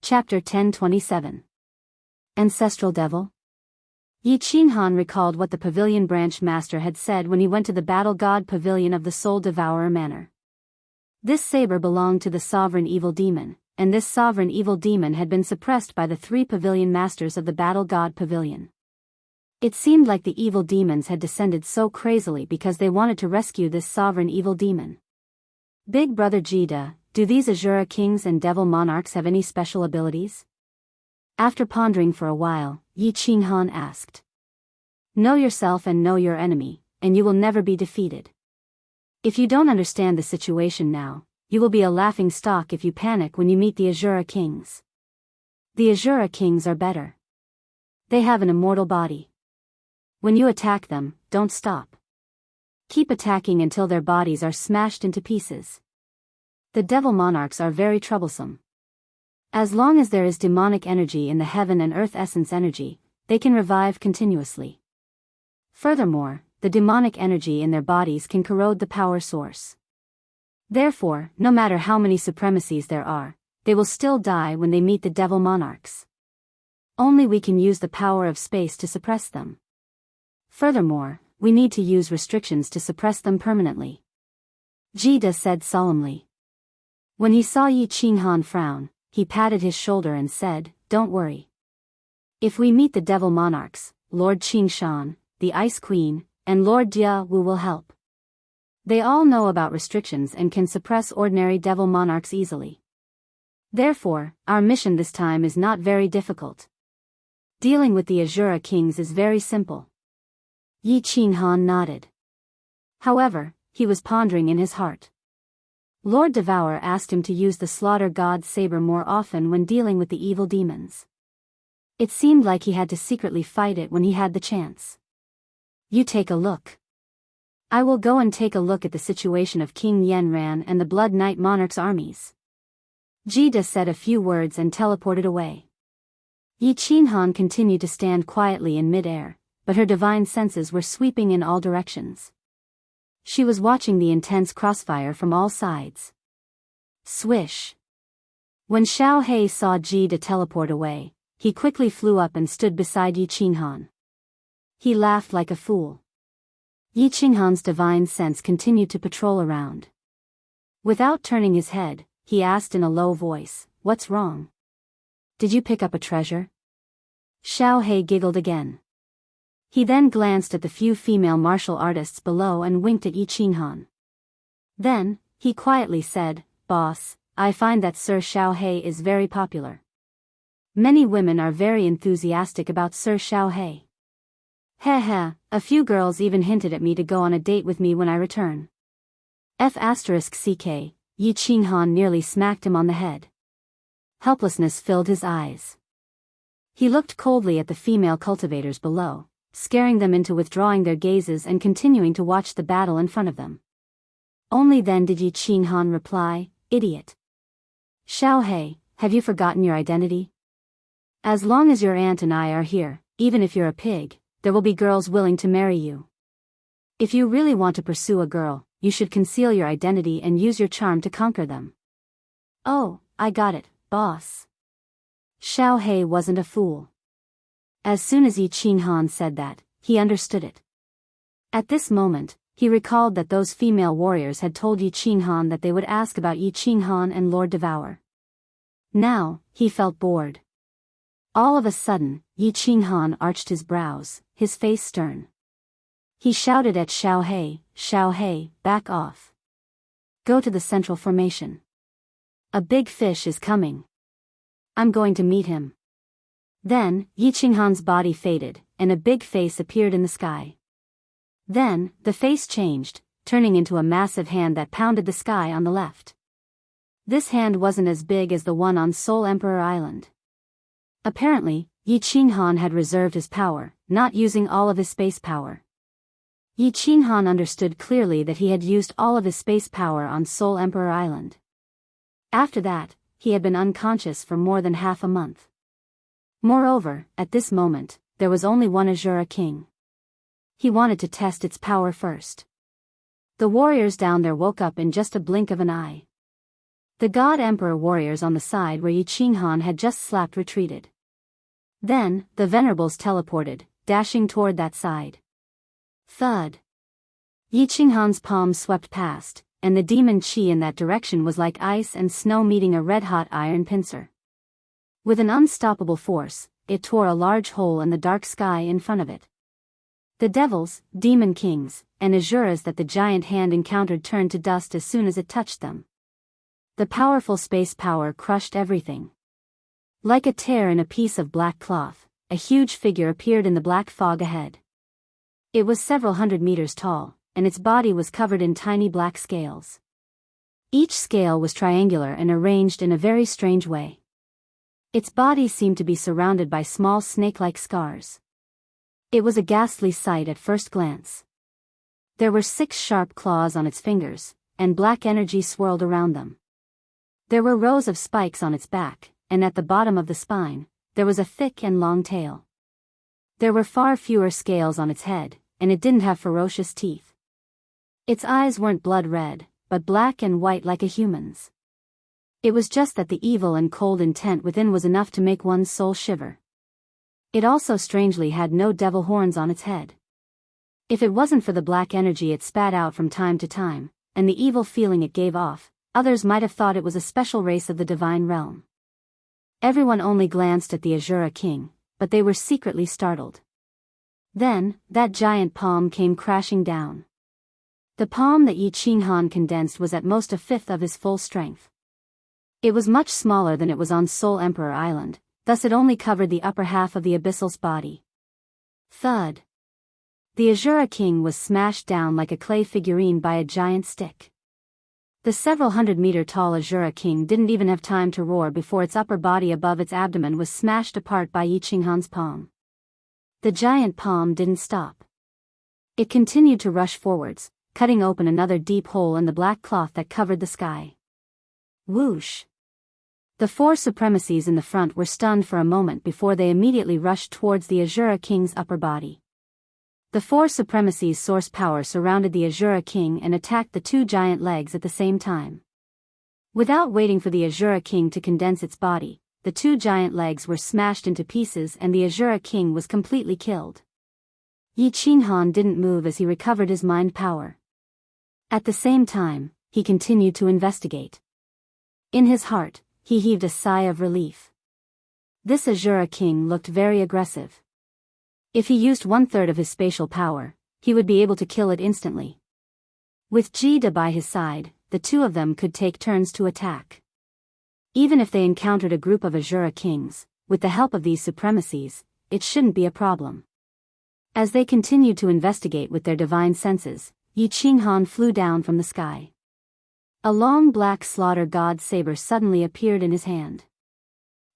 Chapter 1027. Ancestral Devil? Yi Qinghan recalled what the Pavilion Branch Master had said when he went to the Battle God Pavilion of the Soul Devourer Manor. This saber belonged to the Sovereign Evil Demon, and this Sovereign Evil Demon had been suppressed by the 3 Pavilion Masters of the Battle God Pavilion. It seemed like the evil demons had descended so crazily because they wanted to rescue this Sovereign Evil Demon. Big Brother Jida, do these Azura Kings and Devil Monarchs have any special abilities? After pondering for a while, Yi Qinghan asked. Know yourself and know your enemy, and you will never be defeated. If you don't understand the situation now, you will be a laughing stock if you panic when you meet the Azura Kings. The Azura Kings are better. They have an immortal body. When you attack them, don't stop. Keep attacking until their bodies are smashed into pieces. The Devil Monarchs are very troublesome. As long as there is demonic energy in the heaven and earth essence energy, they can revive continuously. Furthermore, the demonic energy in their bodies can corrode the power source. Therefore, no matter how many supremacies there are, they will still die when they meet the Devil Monarchs. Only we can use the power of space to suppress them. Furthermore, we need to use restrictions to suppress them permanently. Jida said solemnly. When he saw Yi Qinghan frown, he patted his shoulder and said, Don't worry. If we meet the Devil Monarchs, Lord Qingshan, the Ice Queen, and Lord Jia Wu will help. They all know about restrictions and can suppress ordinary Devil Monarchs easily. Therefore, our mission this time is not very difficult. Dealing with the Azura Kings is very simple. Yi Qinghan nodded. However, he was pondering in his heart. Lord Devourer asked him to use the Slaughter God's saber more often when dealing with the evil demons. It seemed like he had to secretly fight it when he had the chance. You take a look. I will go and take a look at the situation of King Yanran and the Blood Knight Monarch's armies. Jida said a few words and teleported away. Yi Qinghan continued to stand quietly in mid-air, but her divine senses were sweeping in all directions. She was watching the intense crossfire from all sides. Swish. When Xiao He saw Jida teleport away, he quickly flew up and stood beside Yi Qinghan. He laughed like a fool. Yi Qinghan's divine sense continued to patrol around. Without turning his head, he asked in a low voice, What's wrong? Did you pick up a treasure? Xiao He giggled again. He then glanced at the few female martial artists below and winked at Yi Qinghan. Then, he quietly said, Boss, I find that Sir Xiao He is very popular. Many women are very enthusiastic about Sir Xiao He. Heh, a few girls even hinted at me to go on a date with me when I return. F***ck, Yi Qinghan nearly smacked him on the head. Helplessness filled his eyes. He looked coldly at the female cultivators below, scaring them into withdrawing their gazes and continuing to watch the battle in front of them. Only then did Yi Qinghan reply, Idiot. Xiao He, have you forgotten your identity? As long as your aunt and I are here, even if you're a pig, there will be girls willing to marry you. If you really want to pursue a girl, you should conceal your identity and use your charm to conquer them. Oh, I got it, boss. Xiao He wasn't a fool. As soon as Yi Qinghan said that, he understood it. At this moment, he recalled that those female warriors had told Yi Qinghan that they would ask about Yi Qinghan and Lord Devourer. Now, he felt bored. All of a sudden, Yi Qinghan arched his brows, his face stern. He shouted at Xiao He, back off. Go to the central formation. A big fish is coming. I'm going to meet him. Then, Yi Qinghan's body faded, and a big face appeared in the sky. Then, the face changed, turning into a massive hand that pounded the sky on the left. This hand wasn't as big as the one on Soul Emperor Island. Apparently, Yi Qinghan had reserved his power, not using all of his space power. Yi Qinghan understood clearly that he had used all of his space power on Soul Emperor Island. After that, he had been unconscious for more than half a month. Moreover, at this moment, there was only one Azura King. He wanted to test its power first. The warriors down there woke up in just a blink of an eye. The God Emperor warriors on the side where Yi Qinghan had just slapped retreated. Then, the venerables teleported, dashing toward that side. Thud. Yi Qinghan's palm swept past, and the demon chi in that direction was like ice and snow meeting a red-hot iron pincer. With an unstoppable force, it tore a large hole in the dark sky in front of it. The devils, demon kings, and asuras that the giant hand encountered turned to dust as soon as it touched them. The powerful space power crushed everything. Like a tear in a piece of black cloth, a huge figure appeared in the black fog ahead. It was several hundred meters tall, and its body was covered in tiny black scales. Each scale was triangular and arranged in a very strange way. Its body seemed to be surrounded by small snake-like scars. It was a ghastly sight at first glance. There were 6 sharp claws on its fingers, and black energy swirled around them. There were rows of spikes on its back, and at the bottom of the spine, there was a thick and long tail. There were far fewer scales on its head, and it didn't have ferocious teeth. Its eyes weren't blood red, but black and white like a human's. It was just that the evil and cold intent within was enough to make one's soul shiver. It also strangely had no devil horns on its head. If it wasn't for the black energy it spat out from time to time, and the evil feeling it gave off, others might have thought it was a special race of the divine realm. Everyone only glanced at the Azura king, but they were secretly startled. Then, that giant palm came crashing down. The palm that Yi Qinghan condensed was at most a fifth of his full strength. It was much smaller than it was on Soul Emperor Island, thus it only covered the upper half of the abyssal's body. Thud. The Azura king was smashed down like a clay figurine by a giant stick. The several hundred-meter-tall Azura king didn't even have time to roar before its upper body above its abdomen was smashed apart by Yi Qinghan's palm. The giant palm didn't stop. It continued to rush forwards, cutting open another deep hole in the black cloth that covered the sky. Whoosh! The 4 supremacies in the front were stunned for a moment before they immediately rushed towards the Azura king's upper body. The 4 supremacies' source power surrounded the Azura king and attacked the 2 giant legs at the same time. Without waiting for the Azura king to condense its body, the 2 giant legs were smashed into pieces and the Azura king was completely killed. Yi Qinghan didn't move as he recovered his mind power. At the same time, he continued to investigate. In his heart, he heaved a sigh of relief. This Azura king looked very aggressive. If he used 1/3 of his spatial power, he would be able to kill it instantly. With Jida by his side, the 2 of them could take turns to attack. Even if they encountered a group of Azura kings, with the help of these supremacies, it shouldn't be a problem. As they continued to investigate with their divine senses, Yi Qinghan flew down from the sky. A long black slaughter god saber suddenly appeared in his hand.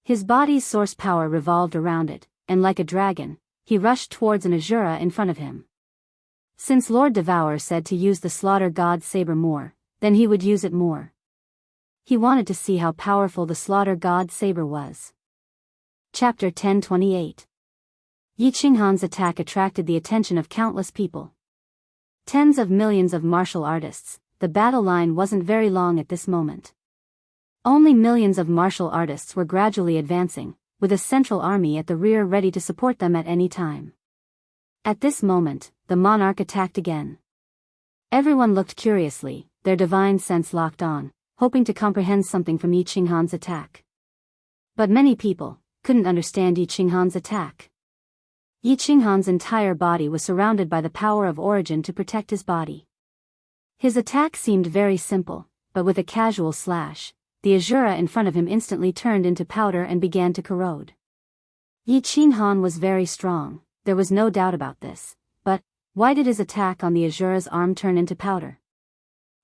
His body's source power revolved around it, and like a dragon, he rushed towards an Azura in front of him. Since Lord Devourer said to use the slaughter god saber more, then he would use it more. He wanted to see how powerful the slaughter god saber was. Chapter 1028. Yi Qinghan's attack attracted the attention of countless people. Tens of millions of martial artists. The battle line wasn't very long at this moment. Only millions of martial artists were gradually advancing, with a central army at the rear ready to support them at any time. At this moment, the monarch attacked again. Everyone looked curiously, their divine sense locked on, hoping to comprehend something from Yi Qinghan's attack. But many people couldn't understand Yi Qinghan's attack. Yi Qinghan's entire body was surrounded by the power of origin to protect his body. His attack seemed very simple, but with a casual slash, the Azura in front of him instantly turned into powder and began to corrode. Yi Qinghan was very strong, there was no doubt about this, but why did his attack on the Azura's arm turn into powder?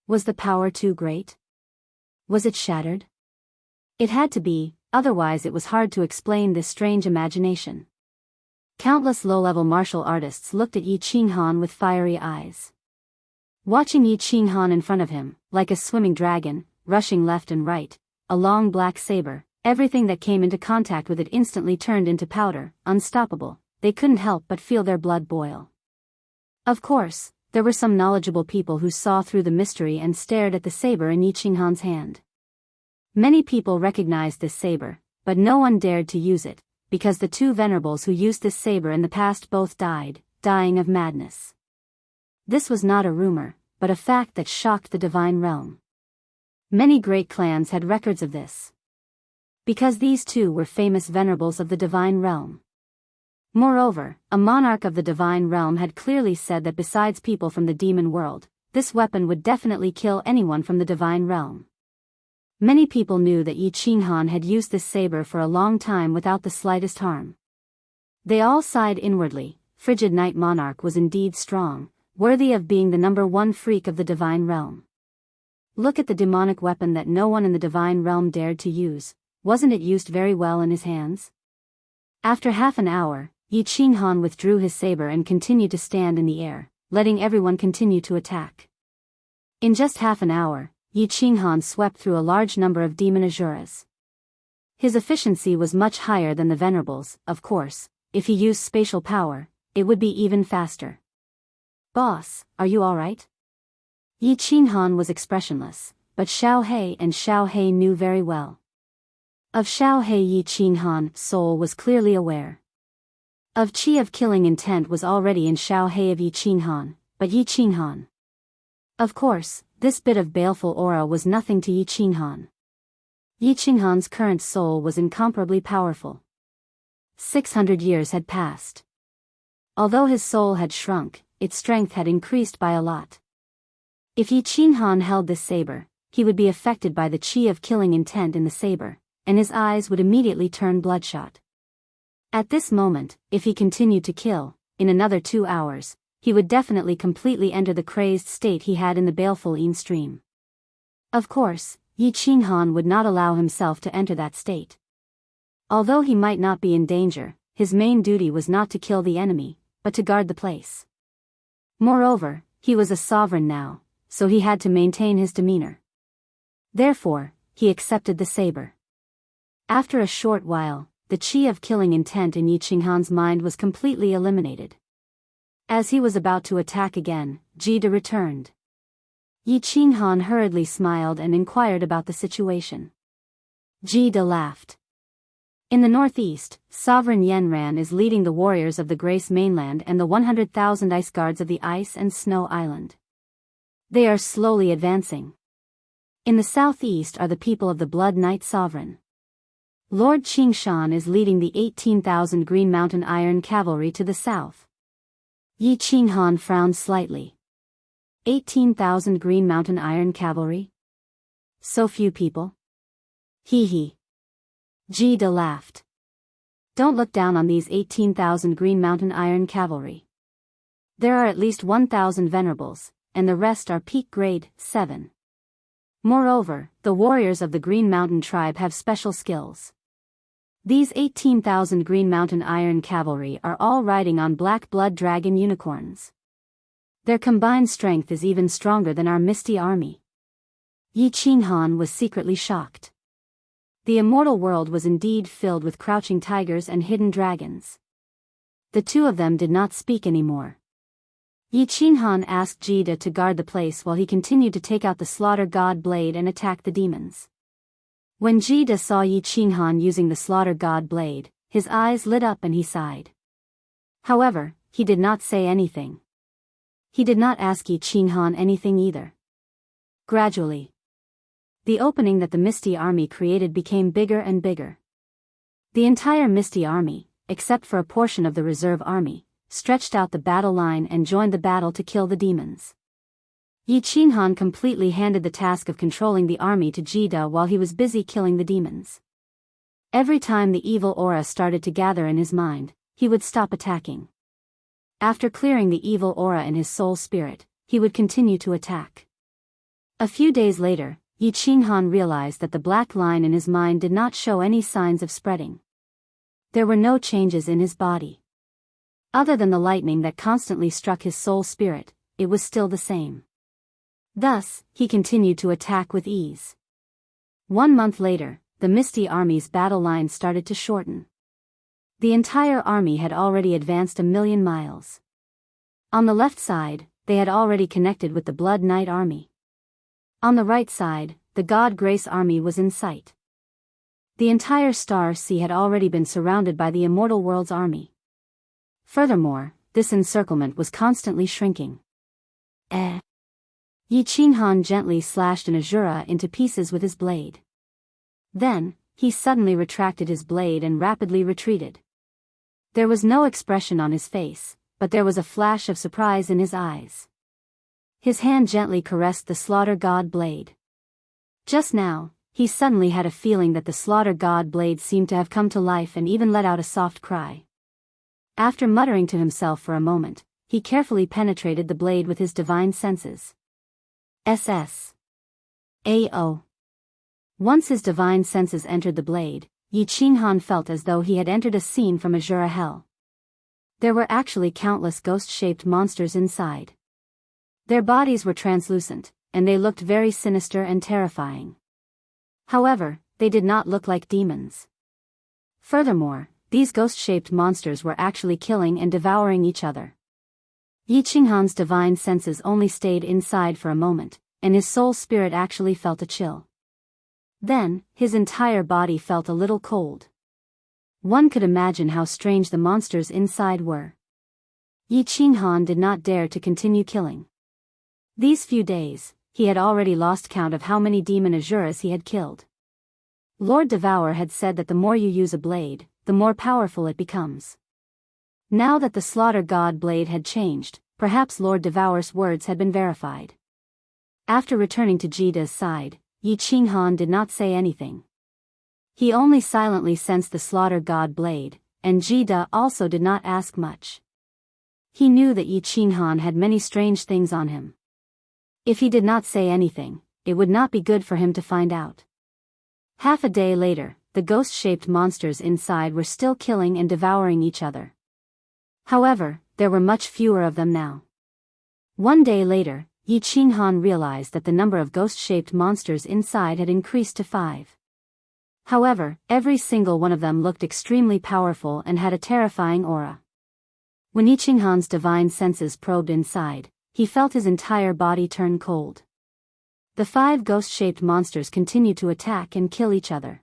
Was the power too great? Was it shattered? It had to be, otherwise it was hard to explain this strange imagination. Countless low-level martial artists looked at Yi Qinghan with fiery eyes. Watching Yi Qinghan in front of him, like a swimming dragon, rushing left and right, a long black saber, everything that came into contact with it instantly turned into powder, unstoppable, they couldn't help but feel their blood boil. Of course, there were some knowledgeable people who saw through the mystery and stared at the saber in Yi Qinghan's hand. Many people recognized this saber, but no one dared to use it, because the two venerables who used this saber in the past both died, dying of madness. This was not a rumor, but a fact that shocked the divine realm. Many great clans had records of this, because these two were famous venerables of the divine realm. Moreover, a monarch of the divine realm had clearly said that besides people from the demon world, this weapon would definitely kill anyone from the divine realm. Many people knew that Yi Qinghan had used this saber for a long time without the slightest harm. They all sighed inwardly. Frigid Night Monarch was indeed strong, worthy of being the #1 freak of the divine realm. Look at the demonic weapon that no one in the divine realm dared to use. Wasn't it used very well in his hands? After half an hour, Yi Qinghan withdrew his saber and continued to stand in the air, letting everyone continue to attack. In just half an hour, Yi Qinghan swept through a large number of demon asuras. His efficiency was much higher than the venerables. Of course, if he used spatial power, it would be even faster. "Boss, are you alright?" Yi Qinghan was expressionless, but Xiao He and Xiao He knew very well. Of Xiao He, Yi Qinghan's soul was clearly aware. Of Qi of killing intent was already in Xiao He of Yi Qinghan, but Yi Qinghan. Of course, this bit of baleful aura was nothing to Yi Qinghan. Yi Qinghan's current soul was incomparably powerful. 600 years had passed. Although his soul had shrunk, its strength had increased by a lot. If Yi Qinghan held this saber, he would be affected by the Qi of killing intent in the saber, and his eyes would immediately turn bloodshot. At this moment, if he continued to kill, in another 2 hours, he would definitely completely enter the crazed state he had in the baleful Yin stream. Of course, Yi Qinghan would not allow himself to enter that state. Although he might not be in danger, his main duty was not to kill the enemy, but to guard the place. Moreover, he was a sovereign now, so he had to maintain his demeanor. Therefore, he accepted the saber. After a short while, the Qi of killing intent in Yi Qinghan's mind was completely eliminated. As he was about to attack again, Jida returned. Yi Qinghan hurriedly smiled and inquired about the situation. Jida laughed. In the northeast, Sovereign Yenran is leading the warriors of the Grace Mainland and the 100,000 ice guards of the Ice and Snow Island. They are slowly advancing. In the southeast are the people of the Blood Knight Sovereign. Lord Qingshan is leading the 18,000 Green Mountain Iron Cavalry to the south. Yi Qinghan frowned slightly. 18,000 Green Mountain Iron Cavalry? So few people? Hee hee. Jida laughed. Don't look down on these 18,000 Green Mountain Iron Cavalry. There are at least 1,000 venerables, and the rest are peak grade 7. Moreover, the warriors of the Green Mountain tribe have special skills. These 18,000 Green Mountain Iron Cavalry are all riding on black blood dragon unicorns. Their combined strength is even stronger than our Misty Army. Yi Qinghan was secretly shocked. The immortal world was indeed filled with crouching tigers and hidden dragons. The two of them did not speak anymore. Yi Qinghan asked Jida to guard the place while he continued to take out the Slaughter God blade and attack the demons. When Jida saw Yi Qinghan using the Slaughter God blade, his eyes lit up and he sighed. However, he did not say anything. He did not ask Yi Qinghan anything either. Gradually, the opening that the Misty Army created became bigger and bigger. The entire Misty Army, except for a portion of the reserve army, stretched out the battle line and joined the battle to kill the demons. Yi Qinghan completely handed the task of controlling the army to Jida while he was busy killing the demons. Every time the evil aura started to gather in his mind, he would stop attacking. After clearing the evil aura in his soul spirit, he would continue to attack. A few days later, Yi Qinghan realized that the black line in his mind did not show any signs of spreading. There were no changes in his body. Other than the lightning that constantly struck his soul spirit, it was still the same. Thus, he continued to attack with ease. 1 month later, the Misty Army's battle line started to shorten. The entire army had already advanced 1,000,000 miles. On the left side, they had already connected with the Blood Knight Army. On the right side, the God Grace army was in sight. The entire Star Sea had already been surrounded by the Immortal World's army. Furthermore, this encirclement was constantly shrinking. Yi Qinghan gently slashed an Azura into pieces with his blade. Then, he suddenly retracted his blade and rapidly retreated. There was no expression on his face, but there was a flash of surprise in his eyes. His hand gently caressed the Slaughter God blade. Just now, he suddenly had a feeling that the Slaughter God blade seemed to have come to life and even let out a soft cry. After muttering to himself for a moment, he carefully penetrated the blade with his divine senses. AO. Once his divine senses entered the blade, Yi Qinghan felt as though he had entered a scene from Azura Hell. There were actually countless ghost-shaped monsters inside. Their bodies were translucent, and they looked very sinister and terrifying. However, they did not look like demons. Furthermore, these ghost-shaped monsters were actually killing and devouring each other. Yi Qinghan's divine senses only stayed inside for a moment, and his soul spirit actually felt a chill. Then, his entire body felt a little cold. One could imagine how strange the monsters inside were. Yi Qinghan did not dare to continue killing. These few days, he had already lost count of how many demon Azuras he had killed. Lord Devour had said that the more you use a blade, the more powerful it becomes. Now that the Slaughter God blade had changed, perhaps Lord Devour's words had been verified. After returning to Jida's side, Yi Qinghan did not say anything. He only silently sensed the Slaughter God blade, and Jida also did not ask much. He knew that Yi Qinghan had many strange things on him. If he did not say anything, it would not be good for him to find out. Half a day later, the ghost-shaped monsters inside were still killing and devouring each other. However, there were much fewer of them now. One day later, Yi Qinghan realized that the number of ghost-shaped monsters inside had increased to 5. However, every single one of them looked extremely powerful and had a terrifying aura. When Yi Qinghan's divine senses probed inside, he felt his entire body turn cold. The 5 ghost-shaped monsters continued to attack and kill each other.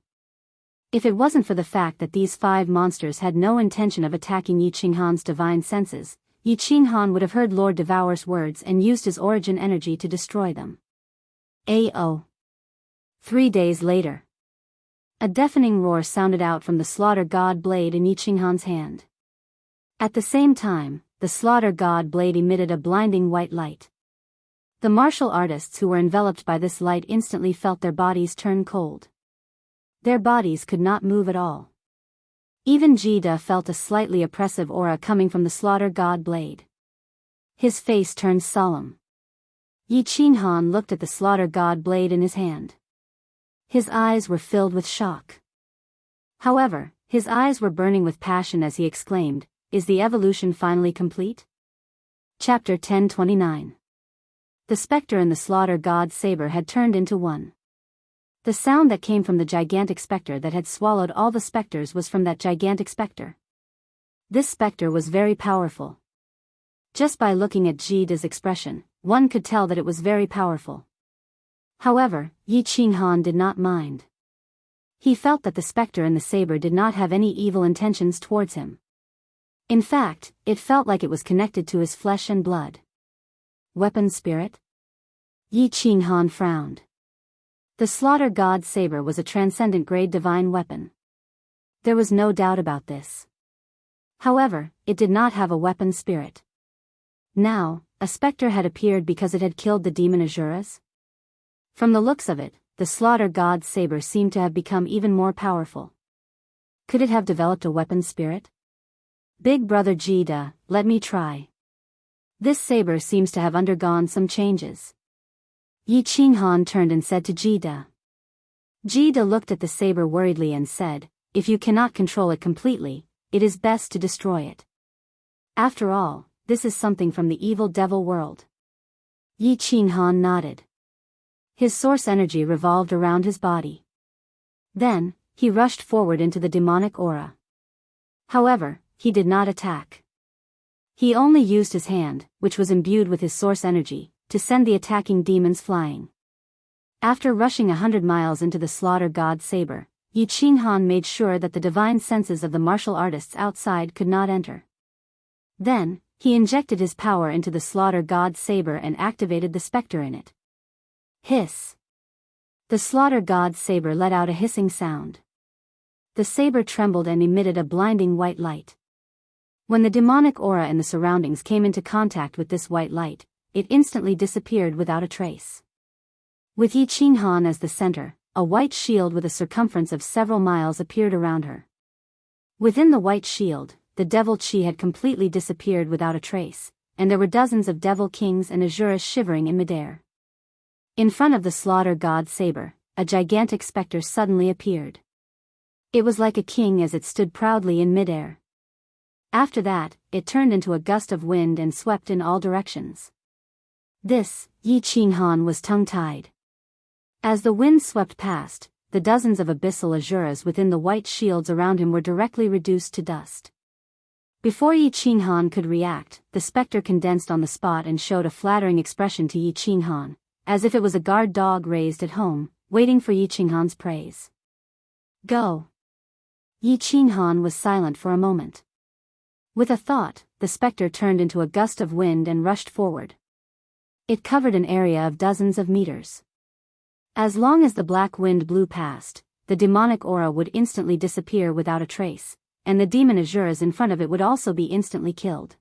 If it wasn't for the fact that these 5 monsters had no intention of attacking Yi Qinghan's divine senses, Yi Qinghan would have heard Lord Devour's words and used his origin energy to destroy them. AO. 3 days later. A deafening roar sounded out from the Slaughter God blade in Yi Qinghan's hand. At the same time, the Slaughter God blade emitted a blinding white light. The martial artists who were enveloped by this light instantly felt their bodies turn cold. Their bodies could not move at all. Even Jida felt a slightly oppressive aura coming from the Slaughter God blade. His face turned solemn. Yi Qinghan looked at the Slaughter God blade in his hand. His eyes were filled with shock. However, his eyes were burning with passion as he exclaimed, "Is the evolution finally complete?" Chapter 1029. The specter and the Slaughter God saber had turned into one. The sound that came from the gigantic specter that had swallowed all the specters was from that gigantic specter. This specter was very powerful. Just by looking at Jida's expression, one could tell that it was very powerful. However, Yi Qinghan did not mind. He felt that the specter and the saber did not have any evil intentions towards him. In fact, it felt like it was connected to his flesh and blood. Weapon spirit? Yi Qinghan frowned. The Slaughter God saber was a transcendent grade divine weapon. There was no doubt about this. However, it did not have a weapon spirit. Now, a specter had appeared because it had killed the demon Azuras? From the looks of it, the Slaughter God saber seemed to have become even more powerful. Could it have developed a weapon spirit? Big brother Jida, let me try. This saber seems to have undergone some changes. Yi Qinghan turned and said to Jida. Jida looked at the saber worriedly and said, "If you cannot control it completely, it is best to destroy it. After all, this is something from the evil devil world." Yi Qinghan nodded. His source energy revolved around his body. Then, he rushed forward into the demonic aura. However, he did not attack. He only used his hand, which was imbued with his source energy, to send the attacking demons flying. After rushing 100 miles into the slaughter god saber, Yi Qinghan made sure that the divine senses of the martial artists outside could not enter. Then, he injected his power into the slaughter god saber and activated the specter in it. Hiss! The slaughter god saber let out a hissing sound. The saber trembled and emitted a blinding white light. When the demonic aura in the surroundings came into contact with this white light, it instantly disappeared without a trace. With Yi Qinghan as the center, a white shield with a circumference of several miles appeared around her. Within the white shield, the devil chi had completely disappeared without a trace, and there were dozens of devil kings and asuras shivering in midair. In front of the slaughter god saber, a gigantic specter suddenly appeared. It was like a king as it stood proudly in midair. After that, it turned into a gust of wind and swept in all directions. This, Yi Qinghan was tongue-tied. As the wind swept past, the dozens of abyssal asuras within the white shields around him were directly reduced to dust. Before Yi Qinghan could react, the specter condensed on the spot and showed a flattering expression to Yi Qinghan, as if it was a guard dog raised at home, waiting for Yi Qinghan's praise. Go! Yi Qinghan was silent for a moment. With a thought, the specter turned into a gust of wind and rushed forward. It covered an area of dozens of meters. As long as the black wind blew past, the demonic aura would instantly disappear without a trace, and the demon asuras in front of it would also be instantly killed.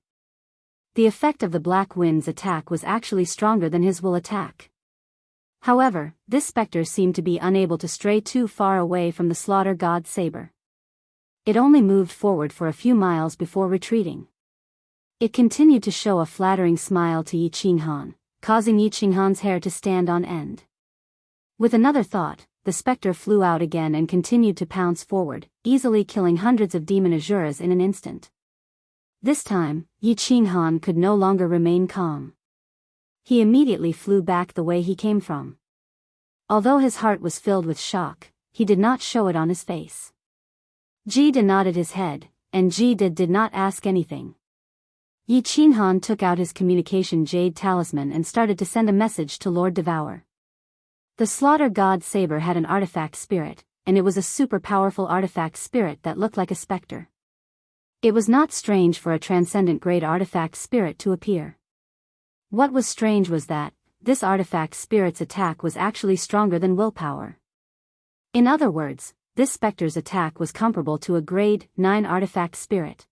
The effect of the black wind's attack was actually stronger than his will attack. However, this specter seemed to be unable to stray too far away from the slaughter god saber. It only moved forward for a few miles before retreating. It continued to show a flattering smile to Yi Qinghan, causing Yi Qinghan's hair to stand on end. With another thought, the specter flew out again and continued to pounce forward, easily killing hundreds of demon asuras in an instant. This time, Yi Qinghan could no longer remain calm. He immediately flew back the way he came from. Although his heart was filled with shock, he did not show it on his face. Jida nodded his head, and Jida did not ask anything. Yi Qinghan took out his communication jade talisman and started to send a message to Lord Devour. The slaughter god saber had an artifact spirit, and it was a super powerful artifact spirit that looked like a specter. It was not strange for a transcendent grade artifact spirit to appear. What was strange was that, this artifact spirit's attack was actually stronger than willpower. In other words, this specter's attack was comparable to a grade 9 artifact spirit.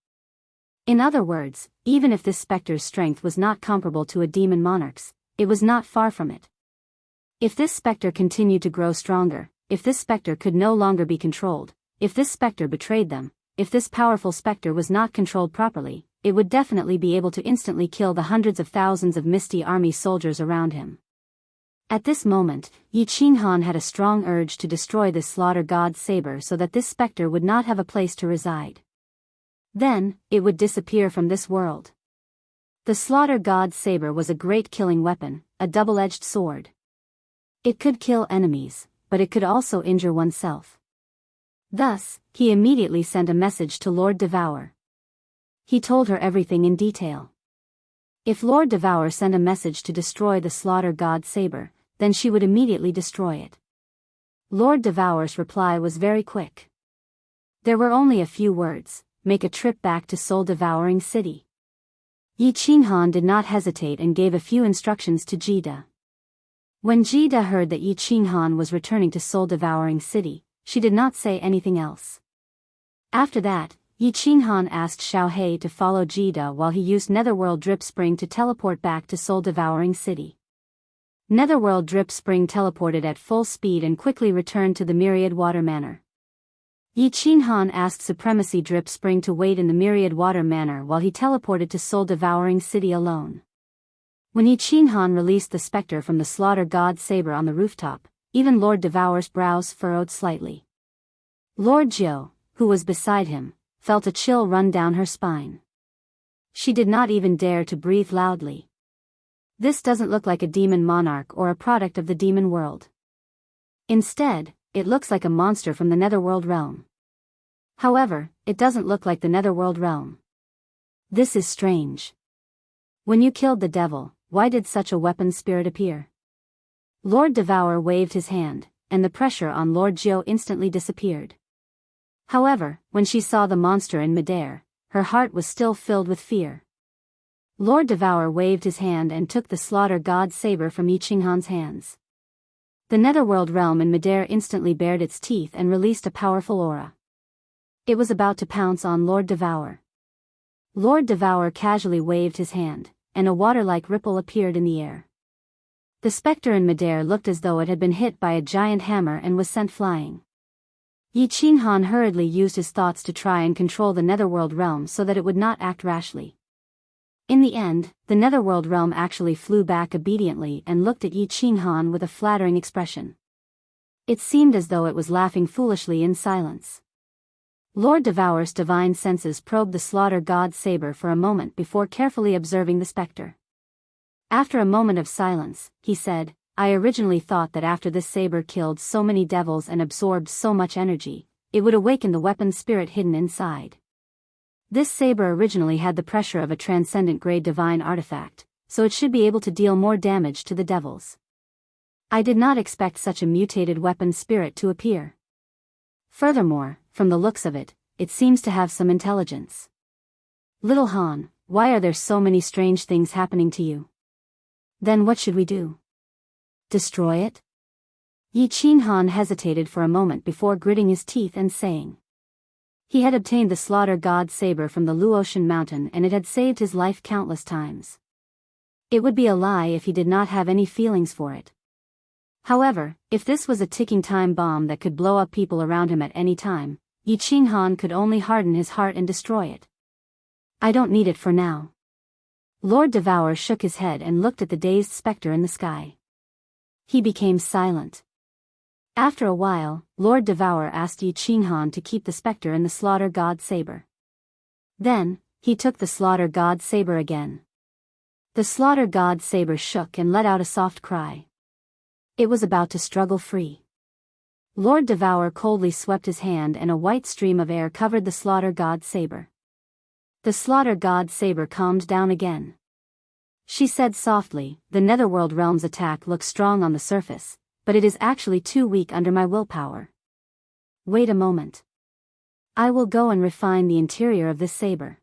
In other words, even if this specter's strength was not comparable to a demon monarch's, it was not far from it. If this specter continued to grow stronger, if this specter could no longer be controlled, if this specter betrayed them, if this powerful specter was not controlled properly, it would definitely be able to instantly kill the hundreds of thousands of Misty Army soldiers around him. At this moment, Yi Qinghan had a strong urge to destroy this slaughter god saber so that this specter would not have a place to reside. Then, it would disappear from this world. The slaughter god saber was a great killing weapon, a double-edged sword. It could kill enemies, but it could also injure oneself. Thus, he immediately sent a message to Lord Devour. He told her everything in detail. If Lord Devour sent a message to destroy the slaughter god saber, then she would immediately destroy it. Lord Devour's reply was very quick. There were only a few words: make a trip back to Soul Devouring City. Yi Qinghan did not hesitate and gave a few instructions to Jida. When Jida heard that Yi Qinghan was returning to Soul Devouring City, she did not say anything else. After that, Yi Qinghan asked Xiaohei to follow Jida while he used Netherworld Drip Spring to teleport back to Soul Devouring City. Netherworld Drip Spring teleported at full speed and quickly returned to the Myriad Water Manor. Yi Qinghan asked Supremacy Drip Spring to wait in the Myriad Water Manor while he teleported to Soul Devouring City alone. When Yi Qinghan released the specter from the slaughter god saber on the rooftop, even Lord Devour's brows furrowed slightly. Lord Jiu, who was beside him, felt a chill run down her spine. She did not even dare to breathe loudly. This doesn't look like a demon monarch or a product of the demon world. Instead, it looks like a monster from the Netherworld realm. However, it doesn't look like the Netherworld realm. This is strange. When you killed the devil, why did such a weapon spirit appear? Lord Devour waved his hand, and the pressure on Lord Jiao instantly disappeared. However, when she saw the monster in midair, her heart was still filled with fear. Lord Devour waved his hand and took the Slaughter God saber from Yi Qinghan's hands. The netherworld realm in midair instantly bared its teeth and released a powerful aura. It was about to pounce on Lord Devour. Lord Devour casually waved his hand, and a water-like ripple appeared in the air. The specter in midair looked as though it had been hit by a giant hammer and was sent flying. Yi Qinghan hurriedly used his thoughts to try and control the netherworld realm so that it would not act rashly. In the end, the netherworld realm actually flew back obediently and looked at Yi Qinghan with a flattering expression. It seemed as though it was laughing foolishly in silence. Lord Devour's divine senses probed the Slaughter God saber for a moment before carefully observing the specter. After a moment of silence, he said, I originally thought that after this saber killed so many devils and absorbed so much energy, it would awaken the weapon spirit hidden inside. This saber originally had the pressure of a transcendent grade divine artifact, so it should be able to deal more damage to the devils. I did not expect such a mutated weapon spirit to appear. Furthermore, from the looks of it, it seems to have some intelligence. Little Han, why are there so many strange things happening to you? Then what should we do? Destroy it? Yi Qinghan hesitated for a moment before gritting his teeth and saying. He had obtained the Slaughter God saber from the Luotian mountain and it had saved his life countless times. It would be a lie if he did not have any feelings for it. However, if this was a ticking time bomb that could blow up people around him at any time, Yi Qinghan could only harden his heart and destroy it. I don't need it for now. Lord Devour shook his head and looked at the dazed specter in the sky. He became silent. After a while, Lord Devour asked Yi Qinghan to keep the specter and the Slaughter God saber. Then, he took the Slaughter God saber again. The Slaughter God saber shook and let out a soft cry. It was about to struggle free. Lord Devour coldly swept his hand and a white stream of air covered the Slaughter God saber. The Slaughter God saber calmed down again. She said softly, the netherworld realm's attack looks strong on the surface, but it is actually too weak under my willpower. Wait a moment. I will go and refine the interior of this saber.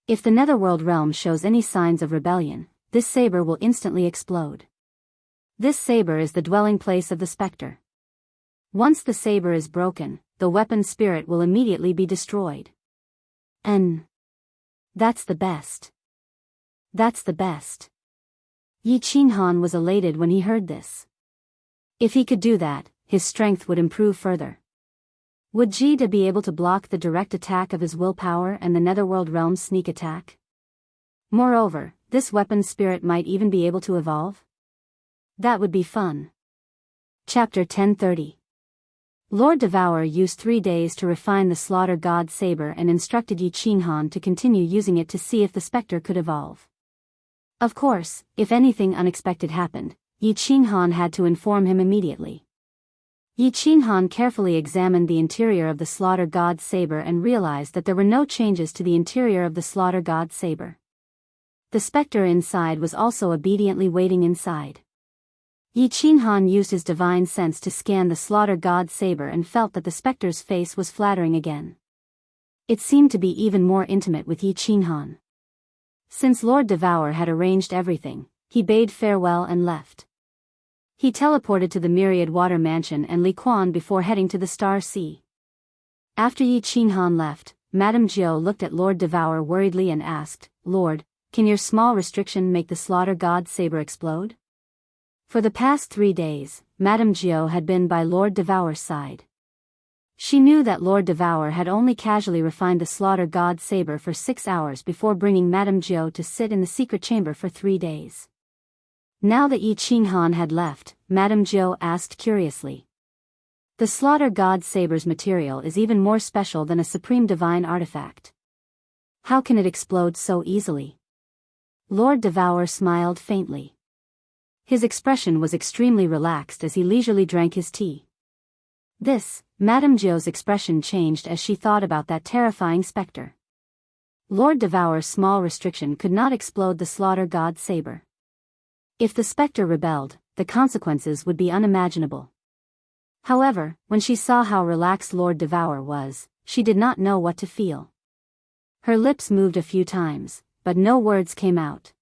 If the netherworld realm shows any signs of rebellion, this saber will instantly explode. This saber is the dwelling place of the specter. Once the saber is broken, the weapon spirit will immediately be destroyed. And that's the best. That's the best. Yi Qinghan was elated when he heard this. If he could do that, his strength would improve further. Would Jida be able to block the direct attack of his willpower and the netherworld realm's sneak attack? Moreover, this weapon spirit might even be able to evolve? That would be fun. Chapter 1030. Lord Devour used 3 days to refine the Slaughter God saber and instructed Yi Qinghan to continue using it to see if the specter could evolve. Of course, if anything unexpected happened, Yi Qinghan had to inform him immediately. Yi Qinghan carefully examined the interior of the Slaughter God saber and realized that there were no changes to the interior of the Slaughter God saber. The specter inside was also obediently waiting inside. Yi Qinghan used his divine sense to scan the Slaughter God saber and felt that the specter's face was flattering again. It seemed to be even more intimate with Yi Qinghan. Since Lord Devour had arranged everything, he bade farewell and left. He teleported to the Myriad Water Mansion and Li Quan before heading to the Star Sea. After Yi Qinghan left, Madame Jiao looked at Lord Devour worriedly and asked, Lord, can your small restriction make the Slaughter God saber explode? For the past 3 days, Madame Jiao had been by Lord Devour's side. She knew that Lord Devour had only casually refined the Slaughter God saber for 6 hours before bringing Madame Jiao to sit in the secret chamber for 3 days. Now that Yi Qinghan had left, Madame Jiao asked curiously. The Slaughter God saber's material is even more special than a supreme divine artifact. How can it explode so easily? Lord Devour smiled faintly. His expression was extremely relaxed as he leisurely drank his tea. Madame Jiao's expression changed as she thought about that terrifying specter. Lord Devour's small restriction could not explode the Slaughter God saber. If the specter rebelled, the consequences would be unimaginable. However, when she saw how relaxed Lord Devour was, she did not know what to feel. Her lips moved a few times, but no words came out.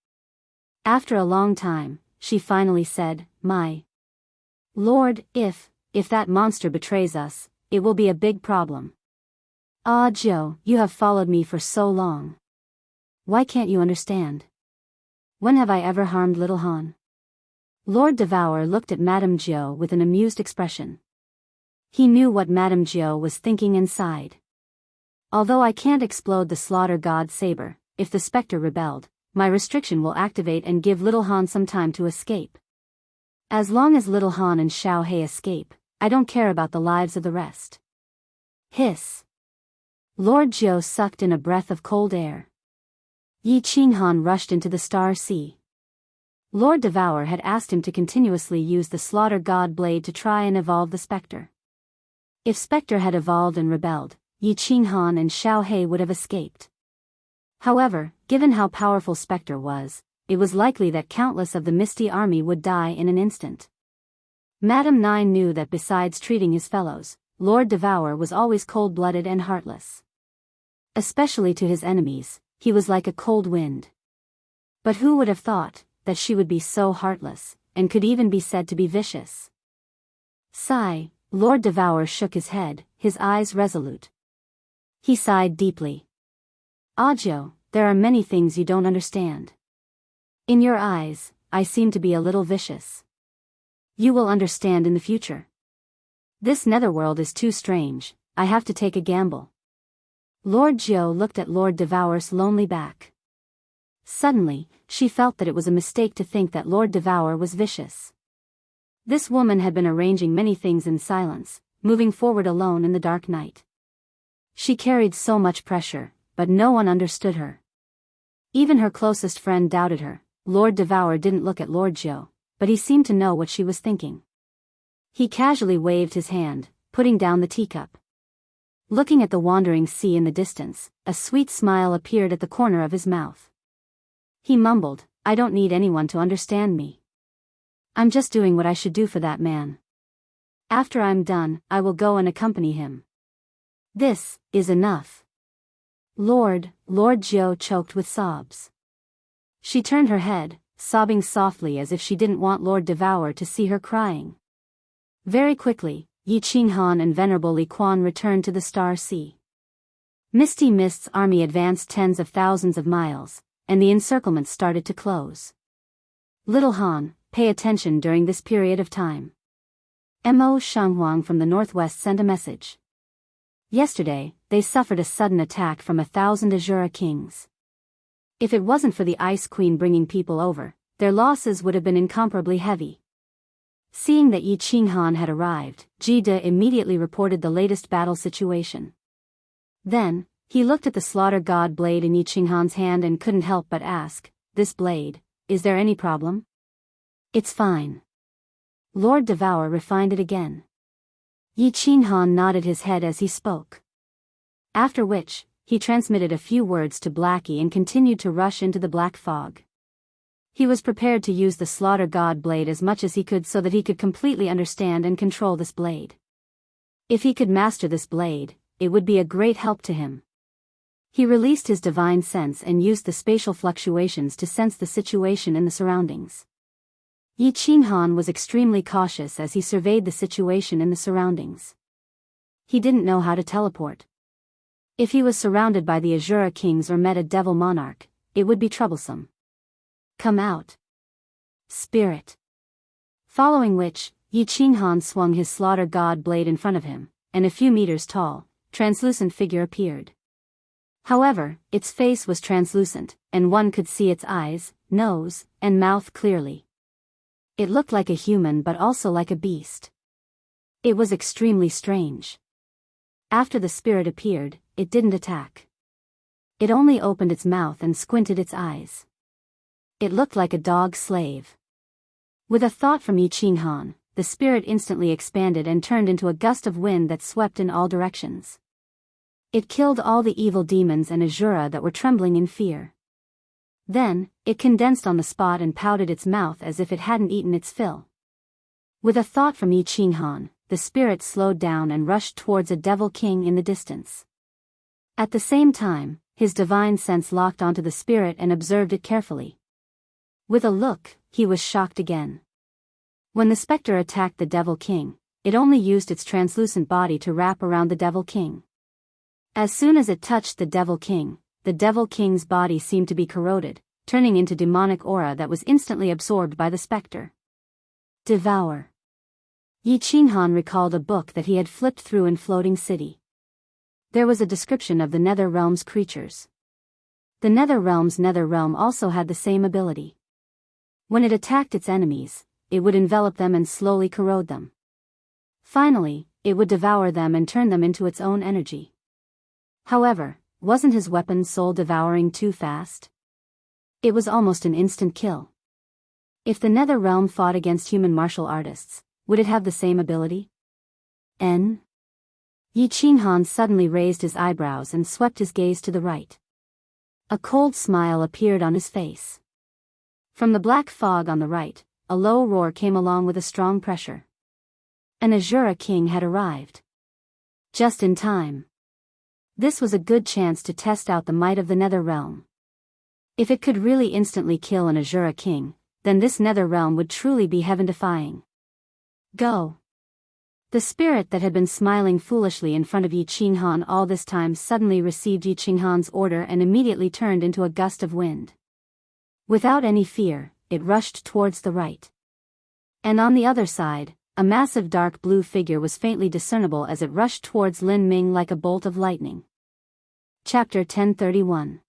After a long time, she finally said, "My Lord, if that monster betrays us, it will be a big problem. Ah, Joe, you have followed me for so long. Why can't you understand? When have I ever harmed little Han?" Lord Devour looked at Madame Joe with an amused expression. He knew what Madame Joe was thinking and sighed. "Although I can't explode the slaughter god saber, if the specter rebelled, my restriction will activate and give little Han some time to escape. As long as little Han and Xiao He escape, I don't care about the lives of the rest." Hiss. Lord Joe sucked in a breath of cold air. Yi Qinghan rushed into the Star Sea. Lord Devour had asked him to continuously use the Slaughter God Blade to try and evolve the Spectre. If Spectre had evolved and rebelled, Yi Qinghan and Xiao He would have escaped. However, given how powerful Spectre was, it was likely that countless of the Misty Army would die in an instant. Madame Nine knew that besides treating his fellows, Lord Devour was always cold-blooded and heartless. Especially to his enemies, he was like a cold wind. But who would have thought that she would be so heartless, and could even be said to be vicious? Sigh. Lord Devour shook his head, his eyes resolute. He sighed deeply. "Ah, Joe, there are many things you don't understand. In your eyes, I seem to be a little vicious. You will understand in the future. This netherworld is too strange, I have to take a gamble." Lord Joe looked at Lord Devour's lonely back. Suddenly, she felt that it was a mistake to think that Lord Devour was vicious. This woman had been arranging many things in silence, moving forward alone in the dark night. She carried so much pressure, but no one understood her. Even her closest friend doubted her. Lord Devour didn't look at Lord Joe, but he seemed to know what she was thinking. He casually waved his hand, putting down the teacup. Looking at the wandering sea in the distance, a sweet smile appeared at the corner of his mouth. He mumbled, "I don't need anyone to understand me. I'm just doing what I should do for that man. After I'm done, I will go and accompany him. This is enough." Lord Joe choked with sobs. She turned her head, sobbing softly as if she didn't want Lord Devour to see her crying. Very quickly, Yi Qinghan and Venerable Li Quan returned to the Star Sea. Misty Mist's army advanced tens of thousands of miles, and the encirclement started to close. "Little Han, pay attention during this period of time." Mo Shanghuang from the northwest sent a message. Yesterday, they suffered a sudden attack from 1,000 Azura kings. If it wasn't for the Ice Queen bringing people over, their losses would have been incomparably heavy. Seeing that Yi Qinghan had arrived, Ji De immediately reported the latest battle situation. Then, he looked at the Slaughter God blade in Yi Qinghan's hand and couldn't help but ask, "This blade, is there any problem?" "It's fine." Lord Devour refined it again. Yi Qinghan nodded his head as he spoke. After which, he transmitted a few words to Blackie and continued to rush into the black fog. He was prepared to use the Slaughter God blade as much as he could so that he could completely understand and control this blade. If he could master this blade, it would be a great help to him. He released his divine sense and used the spatial fluctuations to sense the situation in the surroundings. Yi Qinghan was extremely cautious as he surveyed the situation in the surroundings. He didn't know how to teleport. If he was surrounded by the Azura kings or met a devil monarch, it would be troublesome. "Come out, spirit." Following which, Yi Qinghan swung his Slaughter God blade in front of him, and a few meters tall, translucent figure appeared. However, its face was translucent, and one could see its eyes, nose, and mouth clearly. It looked like a human but also like a beast. It was extremely strange. After the spirit appeared, it didn't attack. It only opened its mouth and squinted its eyes. It looked like a dog slave. With a thought from Yi Qinghan, the spirit instantly expanded and turned into a gust of wind that swept in all directions. It killed all the evil demons and Azura that were trembling in fear. Then, it condensed on the spot and pouted its mouth as if it hadn't eaten its fill. With a thought from Yi Qinghan, the spirit slowed down and rushed towards a devil king in the distance. At the same time, his divine sense locked onto the spirit and observed it carefully. With a look, he was shocked again. When the specter attacked the devil king, it only used its translucent body to wrap around the devil king. As soon as it touched the devil king's body seemed to be corroded, turning into demonic aura that was instantly absorbed by the specter. Devour. Yi Qinghan recalled a book that he had flipped through in Floating City. There was a description of the Nether Realm's creatures. The Nether Realm's Nether Realm also had the same ability. When it attacked its enemies, it would envelop them and slowly corrode them. Finally, it would devour them and turn them into its own energy. However, wasn't his weapon soul-devouring too fast? It was almost an instant kill. If the Nether Realm fought against human martial artists, would it have the same ability? Yi Qinghan suddenly raised his eyebrows and swept his gaze to the right. A cold smile appeared on his face. From the black fog on the right, a low roar came along with a strong pressure. An Azura king had arrived. Just in time. This was a good chance to test out the might of the Nether Realm. If it could really instantly kill an Azura king, then this Nether Realm would truly be heaven-defying. Go! The spirit that had been smiling foolishly in front of Yi Qinghan all this time suddenly received Yi Qinghan's order and immediately turned into a gust of wind. Without any fear, it rushed towards the right. And on the other side, a massive dark blue figure was faintly discernible as it rushed towards Lin Ming like a bolt of lightning. Chapter 1031.